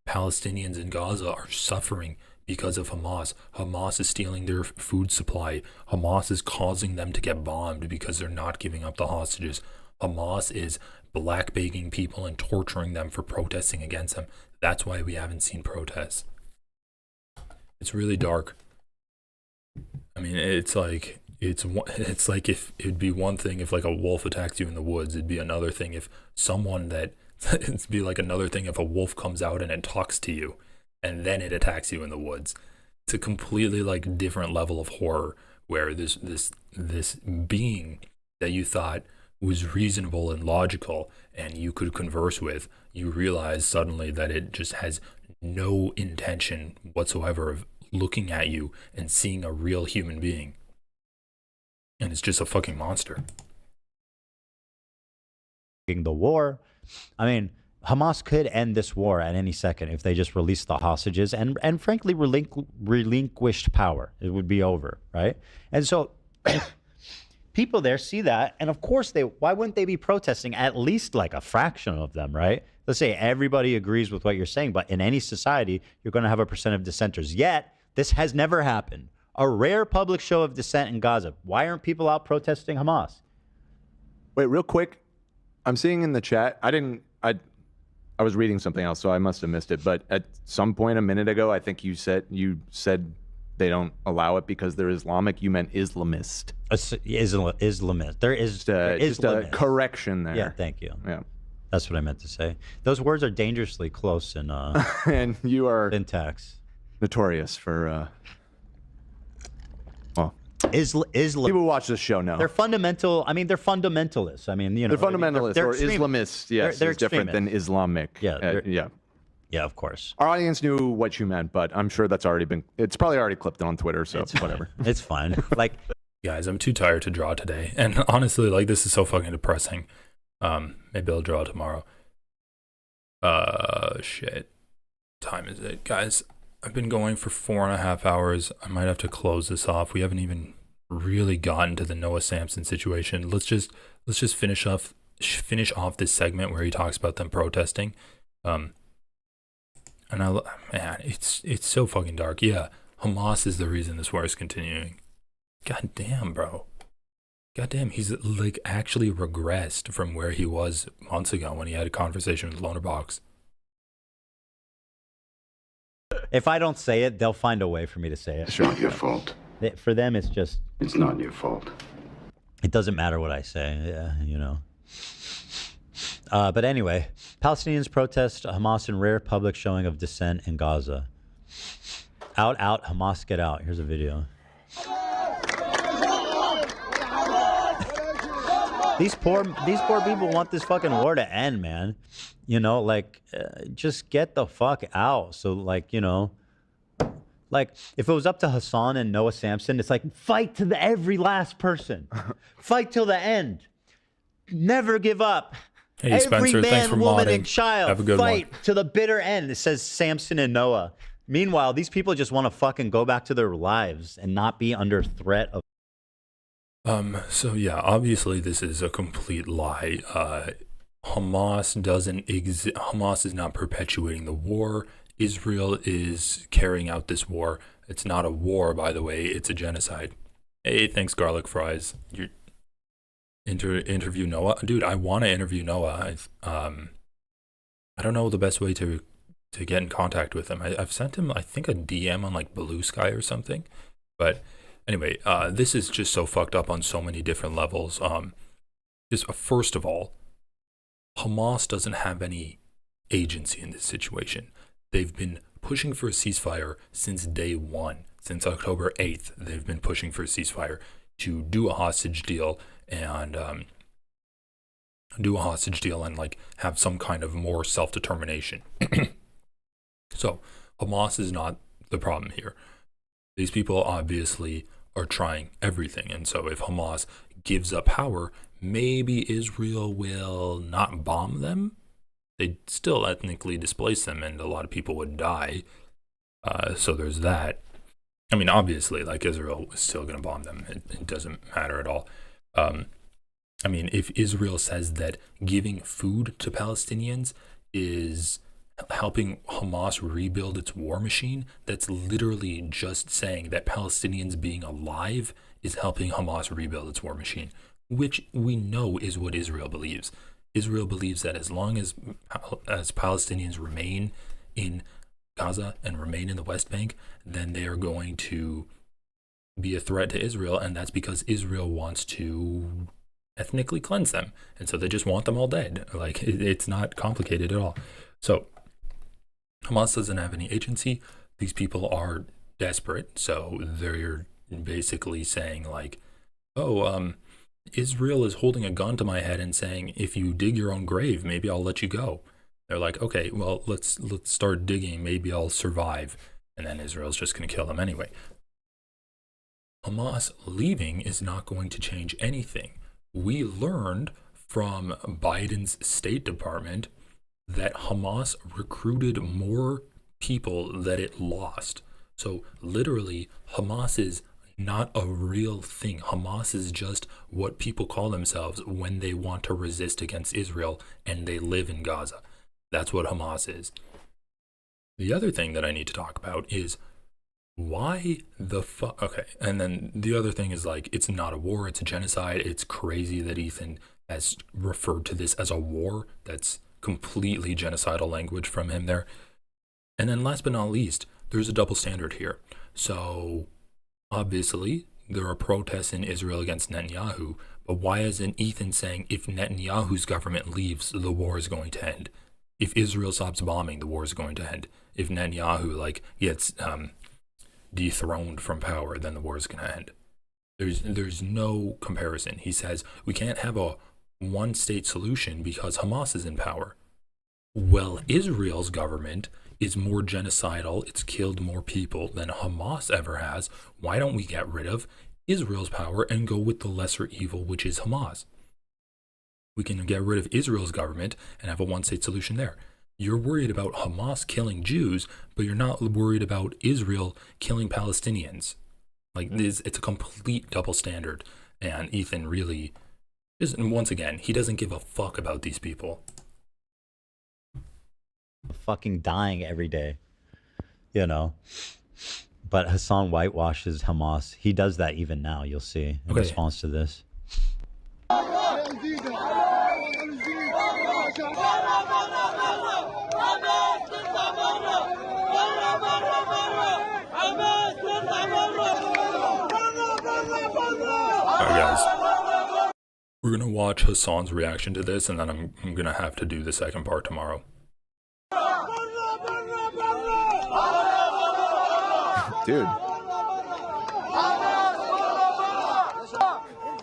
Palestinians in Gaza are suffering because of Hamas. Hamas is stealing their food supply. Hamas is causing them to get bombed because they're not giving up the hostages. Hamas is blackbagging people and torturing them for protesting against them. That's why we haven't seen protests. It's really dark. I mean, it's like if it'd be one thing if like a wolf attacks you in the woods. It'd be another thing if it'd be like another thing if a wolf comes out and it talks to you, and then it attacks you in the woods. It's a completely like different level of horror where this being that you thought was reasonable and logical and you could converse with, you realize suddenly that it just has no intention whatsoever of looking at you and seeing a real human being. And it's just a fucking monster. The war, I mean, Hamas could end this war at any second if they just released the hostages and frankly relinquished power. It would be over, right? And so people there see that, and of course why wouldn't they be protesting? At least like a fraction of them, right? Let's say everybody agrees with what you're saying, but in any society, you're going to have a percent of dissenters. Yet, this has never happened. A rare public show of dissent in Gaza. Why aren't people out protesting Hamas? Wait, real quick. I'm seeing in the chat, I was reading something else, so I must have missed it. But at some point a minute ago, I think you said they don't allow it because they're Islamic. You meant Islamist. Islamist. There is just a correction there. Yeah, thank you. Yeah. That's what I meant to say. Those words are dangerously close in and you are syntax. Notorious for Islam. People who watch this show know. They're fundamental. I mean, they're fundamentalists. I mean, you know. They're fundamentalists they're or Islamists. Yes, they're it's different than Islamic. Yeah. Yeah. Yeah, of course. Our audience knew what you meant, but I'm sure it's probably already clipped on Twitter, so whatever. It's fine. Like, guys, I'm too tired to draw today. And honestly, like, this is so fucking depressing. Maybe I'll draw tomorrow. Shit. What time is it? Guys, I've been going for 4.5 hours. I might have to close this off. We haven't even really gotten to the Noah Samson situation. Let's just finish off this segment where he talks about them protesting. Man, it's so fucking dark. Yeah, Hamas is the reason this war is continuing. God damn, bro. God damn, he's like actually regressed from where he was months ago when he had a conversation with LonerBox. If I don't say it, they'll find a way for me to say it. It's not your fault. For them, it's just... It's not your fault. It doesn't matter what I say, yeah, you know. But anyway, Palestinians protest Hamas in rare public showing of dissent in Gaza. Out, Hamas, get out. Here's a video. These poor people want this fucking war to end, man. You know, like, just get the fuck out. So, like, you know, like, if it was up to Hassan and Noah Samson, it's like, fight to every last person. Fight till the end. Never give up. Hey, every Spencer, man, thanks for woman, modding. and child, Have a good fight one. to the bitter end. It says Samson and Noah. Meanwhile, these people just want to fucking go back to their lives and not be under threat of... So yeah, obviously this is a complete lie. Hamas doesn't exist. Hamas is not perpetuating the war. Israel is carrying out this war. It's not a war, by the way. It's a genocide. Hey, thanks, garlic fries. You interview Noah, dude. I want to interview Noah. I don't know the best way to get in contact with him. I've sent him, I think, a DM on like Blue Sky or something, but. Anyway, this is just so fucked up on so many different levels. First of all, Hamas doesn't have any agency in this situation. They've been pushing for a ceasefire since day one. Since October 8th, they've been pushing for a ceasefire. to do a hostage deal and like have some kind of more self-determination. So Hamas is not the problem here. These people obviously are trying everything, and so if Hamas gives up power, maybe Israel will not bomb them. They'd still ethnically displace them, and a lot of people would die. So there's that. I mean, obviously, like, Israel is still going to bomb them. It doesn't matter at all. I mean, if Israel says that giving food to Palestinians is helping Hamas rebuild its war machine, that's literally just saying that Palestinians being alive is helping Hamas rebuild its war machine, which we know is what Israel believes. Israel believes that as long as Palestinians remain in Gaza and remain in the West Bank, then they are going to be a threat to Israel, and that's because Israel wants to ethnically cleanse them, and so they just want them all dead. Like, it's not complicated at all. So Hamas doesn't have any agency. These people are desperate, so they're basically saying, like, Israel is holding a gun to my head and saying, if you dig your own grave, maybe I'll let you go. They're like, okay, well, let's start digging, maybe I'll survive. And then Israel's just going to kill them anyway. Hamas leaving is not going to change anything. We learned from Biden's State Department that Hamas recruited more people that it lost. So literally, Hamas is not a real thing. Hamas is just what people call themselves when they want to resist against Israel and they live in Gaza. That's what Hamas is. The other thing that I need to talk about is why the fuck. Okay, and then the other thing is, like, it's not a war, it's a genocide. It's crazy that Ethan has referred to this as a war. That's completely genocidal language from him there. And then last but not least, there's a double standard here. So obviously there are protests in Israel against Netanyahu, but why isn't Ethan saying if Netanyahu's government leaves, the war is going to end? If Israel stops bombing, the war is going to end. If Netanyahu, like, gets dethroned from power, then the war is going to end. There's no comparison. He says we can't have a one-state solution because Hamas is in power. Well, Israel's government is more genocidal. It's killed more people than Hamas ever has. Why don't we get rid of Israel's power and go with the lesser evil, which is Hamas? We can get rid of Israel's government and have a one-state solution there. You're worried about Hamas killing Jews, but you're not worried about Israel killing Palestinians. Like, it's a complete double standard. And Ethan really isn't, once again, he doesn't give a fuck about these people. Fucking dying every day, you know. But Hassan whitewashes Hamas. He does that even now, you'll see, in response to this. Alright, guys, we're gonna watch Hassan's reaction to this, and then I'm gonna have to do the second part tomorrow. Dude,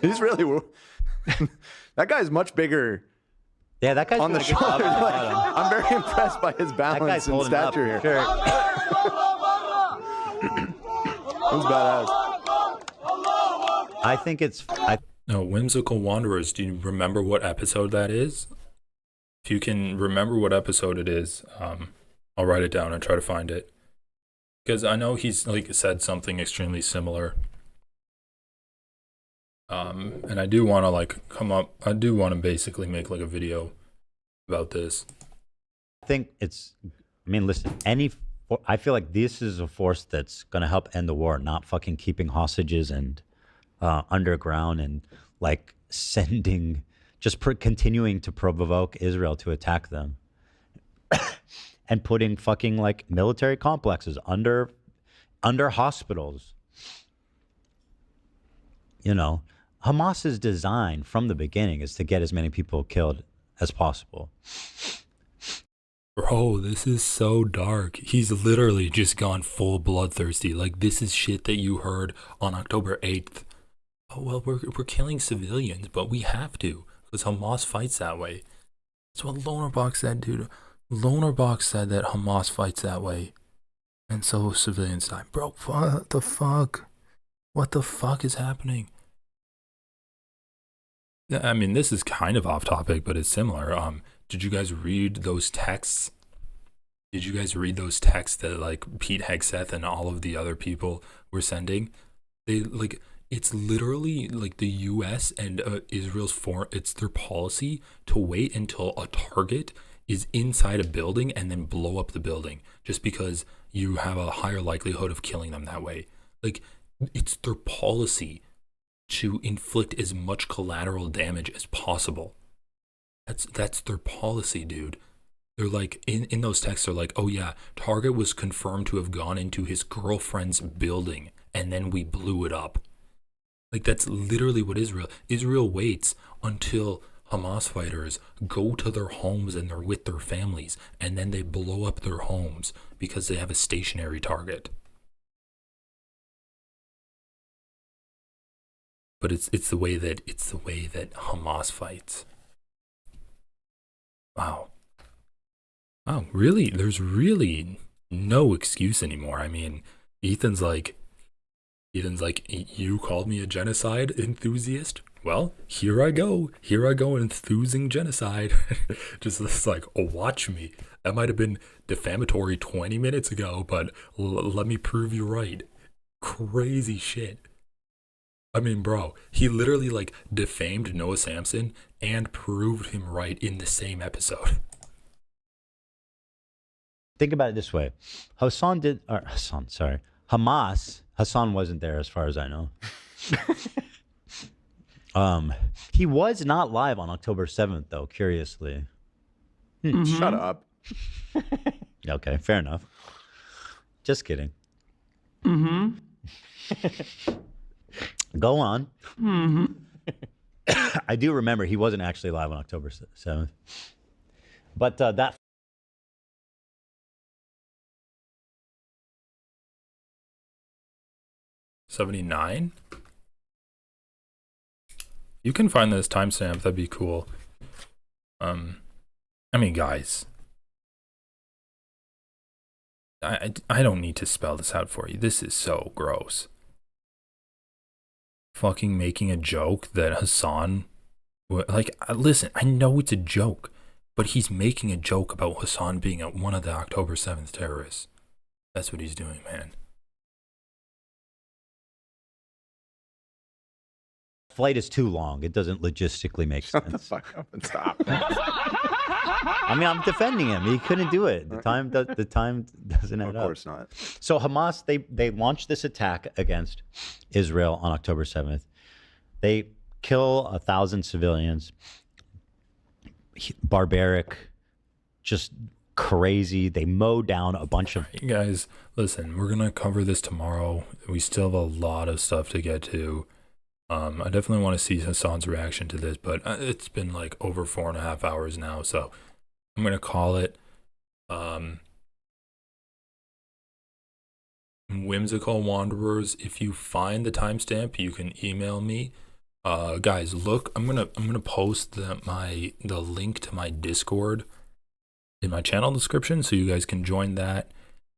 he's really that guy's much bigger. Yeah, that guy's on the shoulder. Like, I'm very impressed by his balance and stature here. Sure. That's badass. I think it's. No, Whimsical Wanderers, do you remember what episode that is? If you can remember what episode it is, I'll write it down and try to find it. Because I know he's, like, said something extremely similar. And I do want to, like, I do want to basically make, like, a video about this. I think it's, I mean, listen, I feel like this is a force that's going to help end the war, not fucking keeping hostages and underground and, like, sending, just continuing to provoke Israel to attack them. And putting fucking, like, military complexes under hospitals. You know, Hamas's design from the beginning is to get as many people killed as possible. Bro, this is so dark. He's literally just gone full bloodthirsty. Like, this is shit that you heard on October 8th. oh well, we're killing civilians, but we have to because Hamas fights that way. That's what LonerBox said, dude. LonerBox said that Hamas fights that way, and so civilians die. Bro, what the fuck? What the fuck is happening? I mean, this is kind of off topic, but it's similar. Did you guys read those texts? Did you guys read those texts that like Pete Hegseth and all of the other people were sending? They like it's literally like the U.S. and Israel's it's their policy to wait until a target is inside a building and then blow up the building, just because you have a higher likelihood of killing them that way. Like, it's their policy to inflict as much collateral damage as possible. That's their policy, dude. They're like, in those texts, they're like, oh yeah, target was confirmed to have gone into his girlfriend's building and then we blew it up. Like, that's literally what Israel waits until Hamas fighters go to their homes and they're with their families, and then they blow up their homes because they have a stationary target. But it's the way that Hamas fights. Wow. Oh, really? There's really no excuse anymore. I mean, Ethan's like, you called me a genocide enthusiast? Well, here I go enthusing genocide. Just like, oh, watch me. That might have been defamatory 20 minutes ago, but let me prove you right. Crazy shit. I mean, bro, he literally like defamed Noah Samson and proved him right in the same episode. Think about it this way. Hamas, Hassan wasn't there as far as I know. He was not live on October 7th, though, curiously. Shut up. Okay, fair enough. Just kidding. Go on. I do remember he wasn't actually live on October 7th. But that 79? You can find this timestamp, that'd be cool. I mean, guys, I don't need to spell this out for you. This is so gross. Fucking making a joke that Hassan, like, listen, I know it's a joke, but he's making a joke about Hassan being one of the October 7th terrorists. That's what he's doing, man. flight is too long. It doesn't logistically make sense. Shut the fuck up and stop. I mean, I'm defending him. He couldn't do it. The time doesn't add up. Of course not. So Hamas, they launched this attack against Israel on October 7th. They kill 1,000 civilians. Barbaric, just crazy. They mow down a bunch of... You guys, listen, we're going to cover this tomorrow. We still have a lot of stuff to get to. I definitely want to see Hassan's reaction to this, but it's been like over 4.5 hours now, so I'm going to call it. Whimsical Wanderers, if you find the timestamp, you can email me. Guys, look, I'm gonna post the link to my Discord in my channel description, so you guys can join that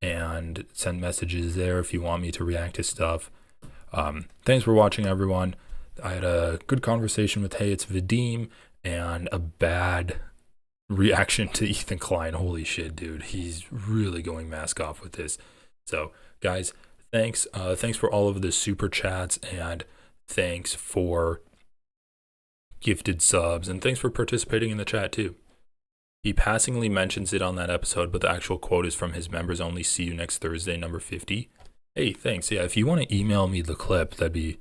and send messages there if you want me to react to stuff. Thanks for watching, everyone. I had a good conversation with Hey It's Vadim and a bad reaction to Ethan Klein. Holy shit, dude, he's really going mask off with this. So guys, thanks for all of the super chats, and thanks for gifted subs, and thanks for participating in the chat too. He passingly mentions it on that episode, but the actual quote is from his members only. See you next Thursday, number 50. Hey, thanks. Yeah, if you want to email me the clip, that'd be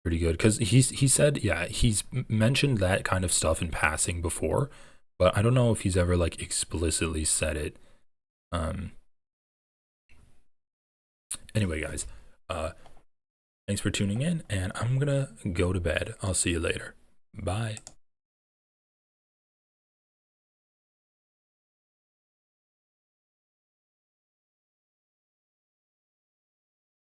pretty good, because he said, yeah, he's mentioned that kind of stuff in passing before, but I don't know if he's ever like explicitly said it. Anyway, guys, thanks for tuning in, and I'm gonna go to bed. I'll see you later. Bye.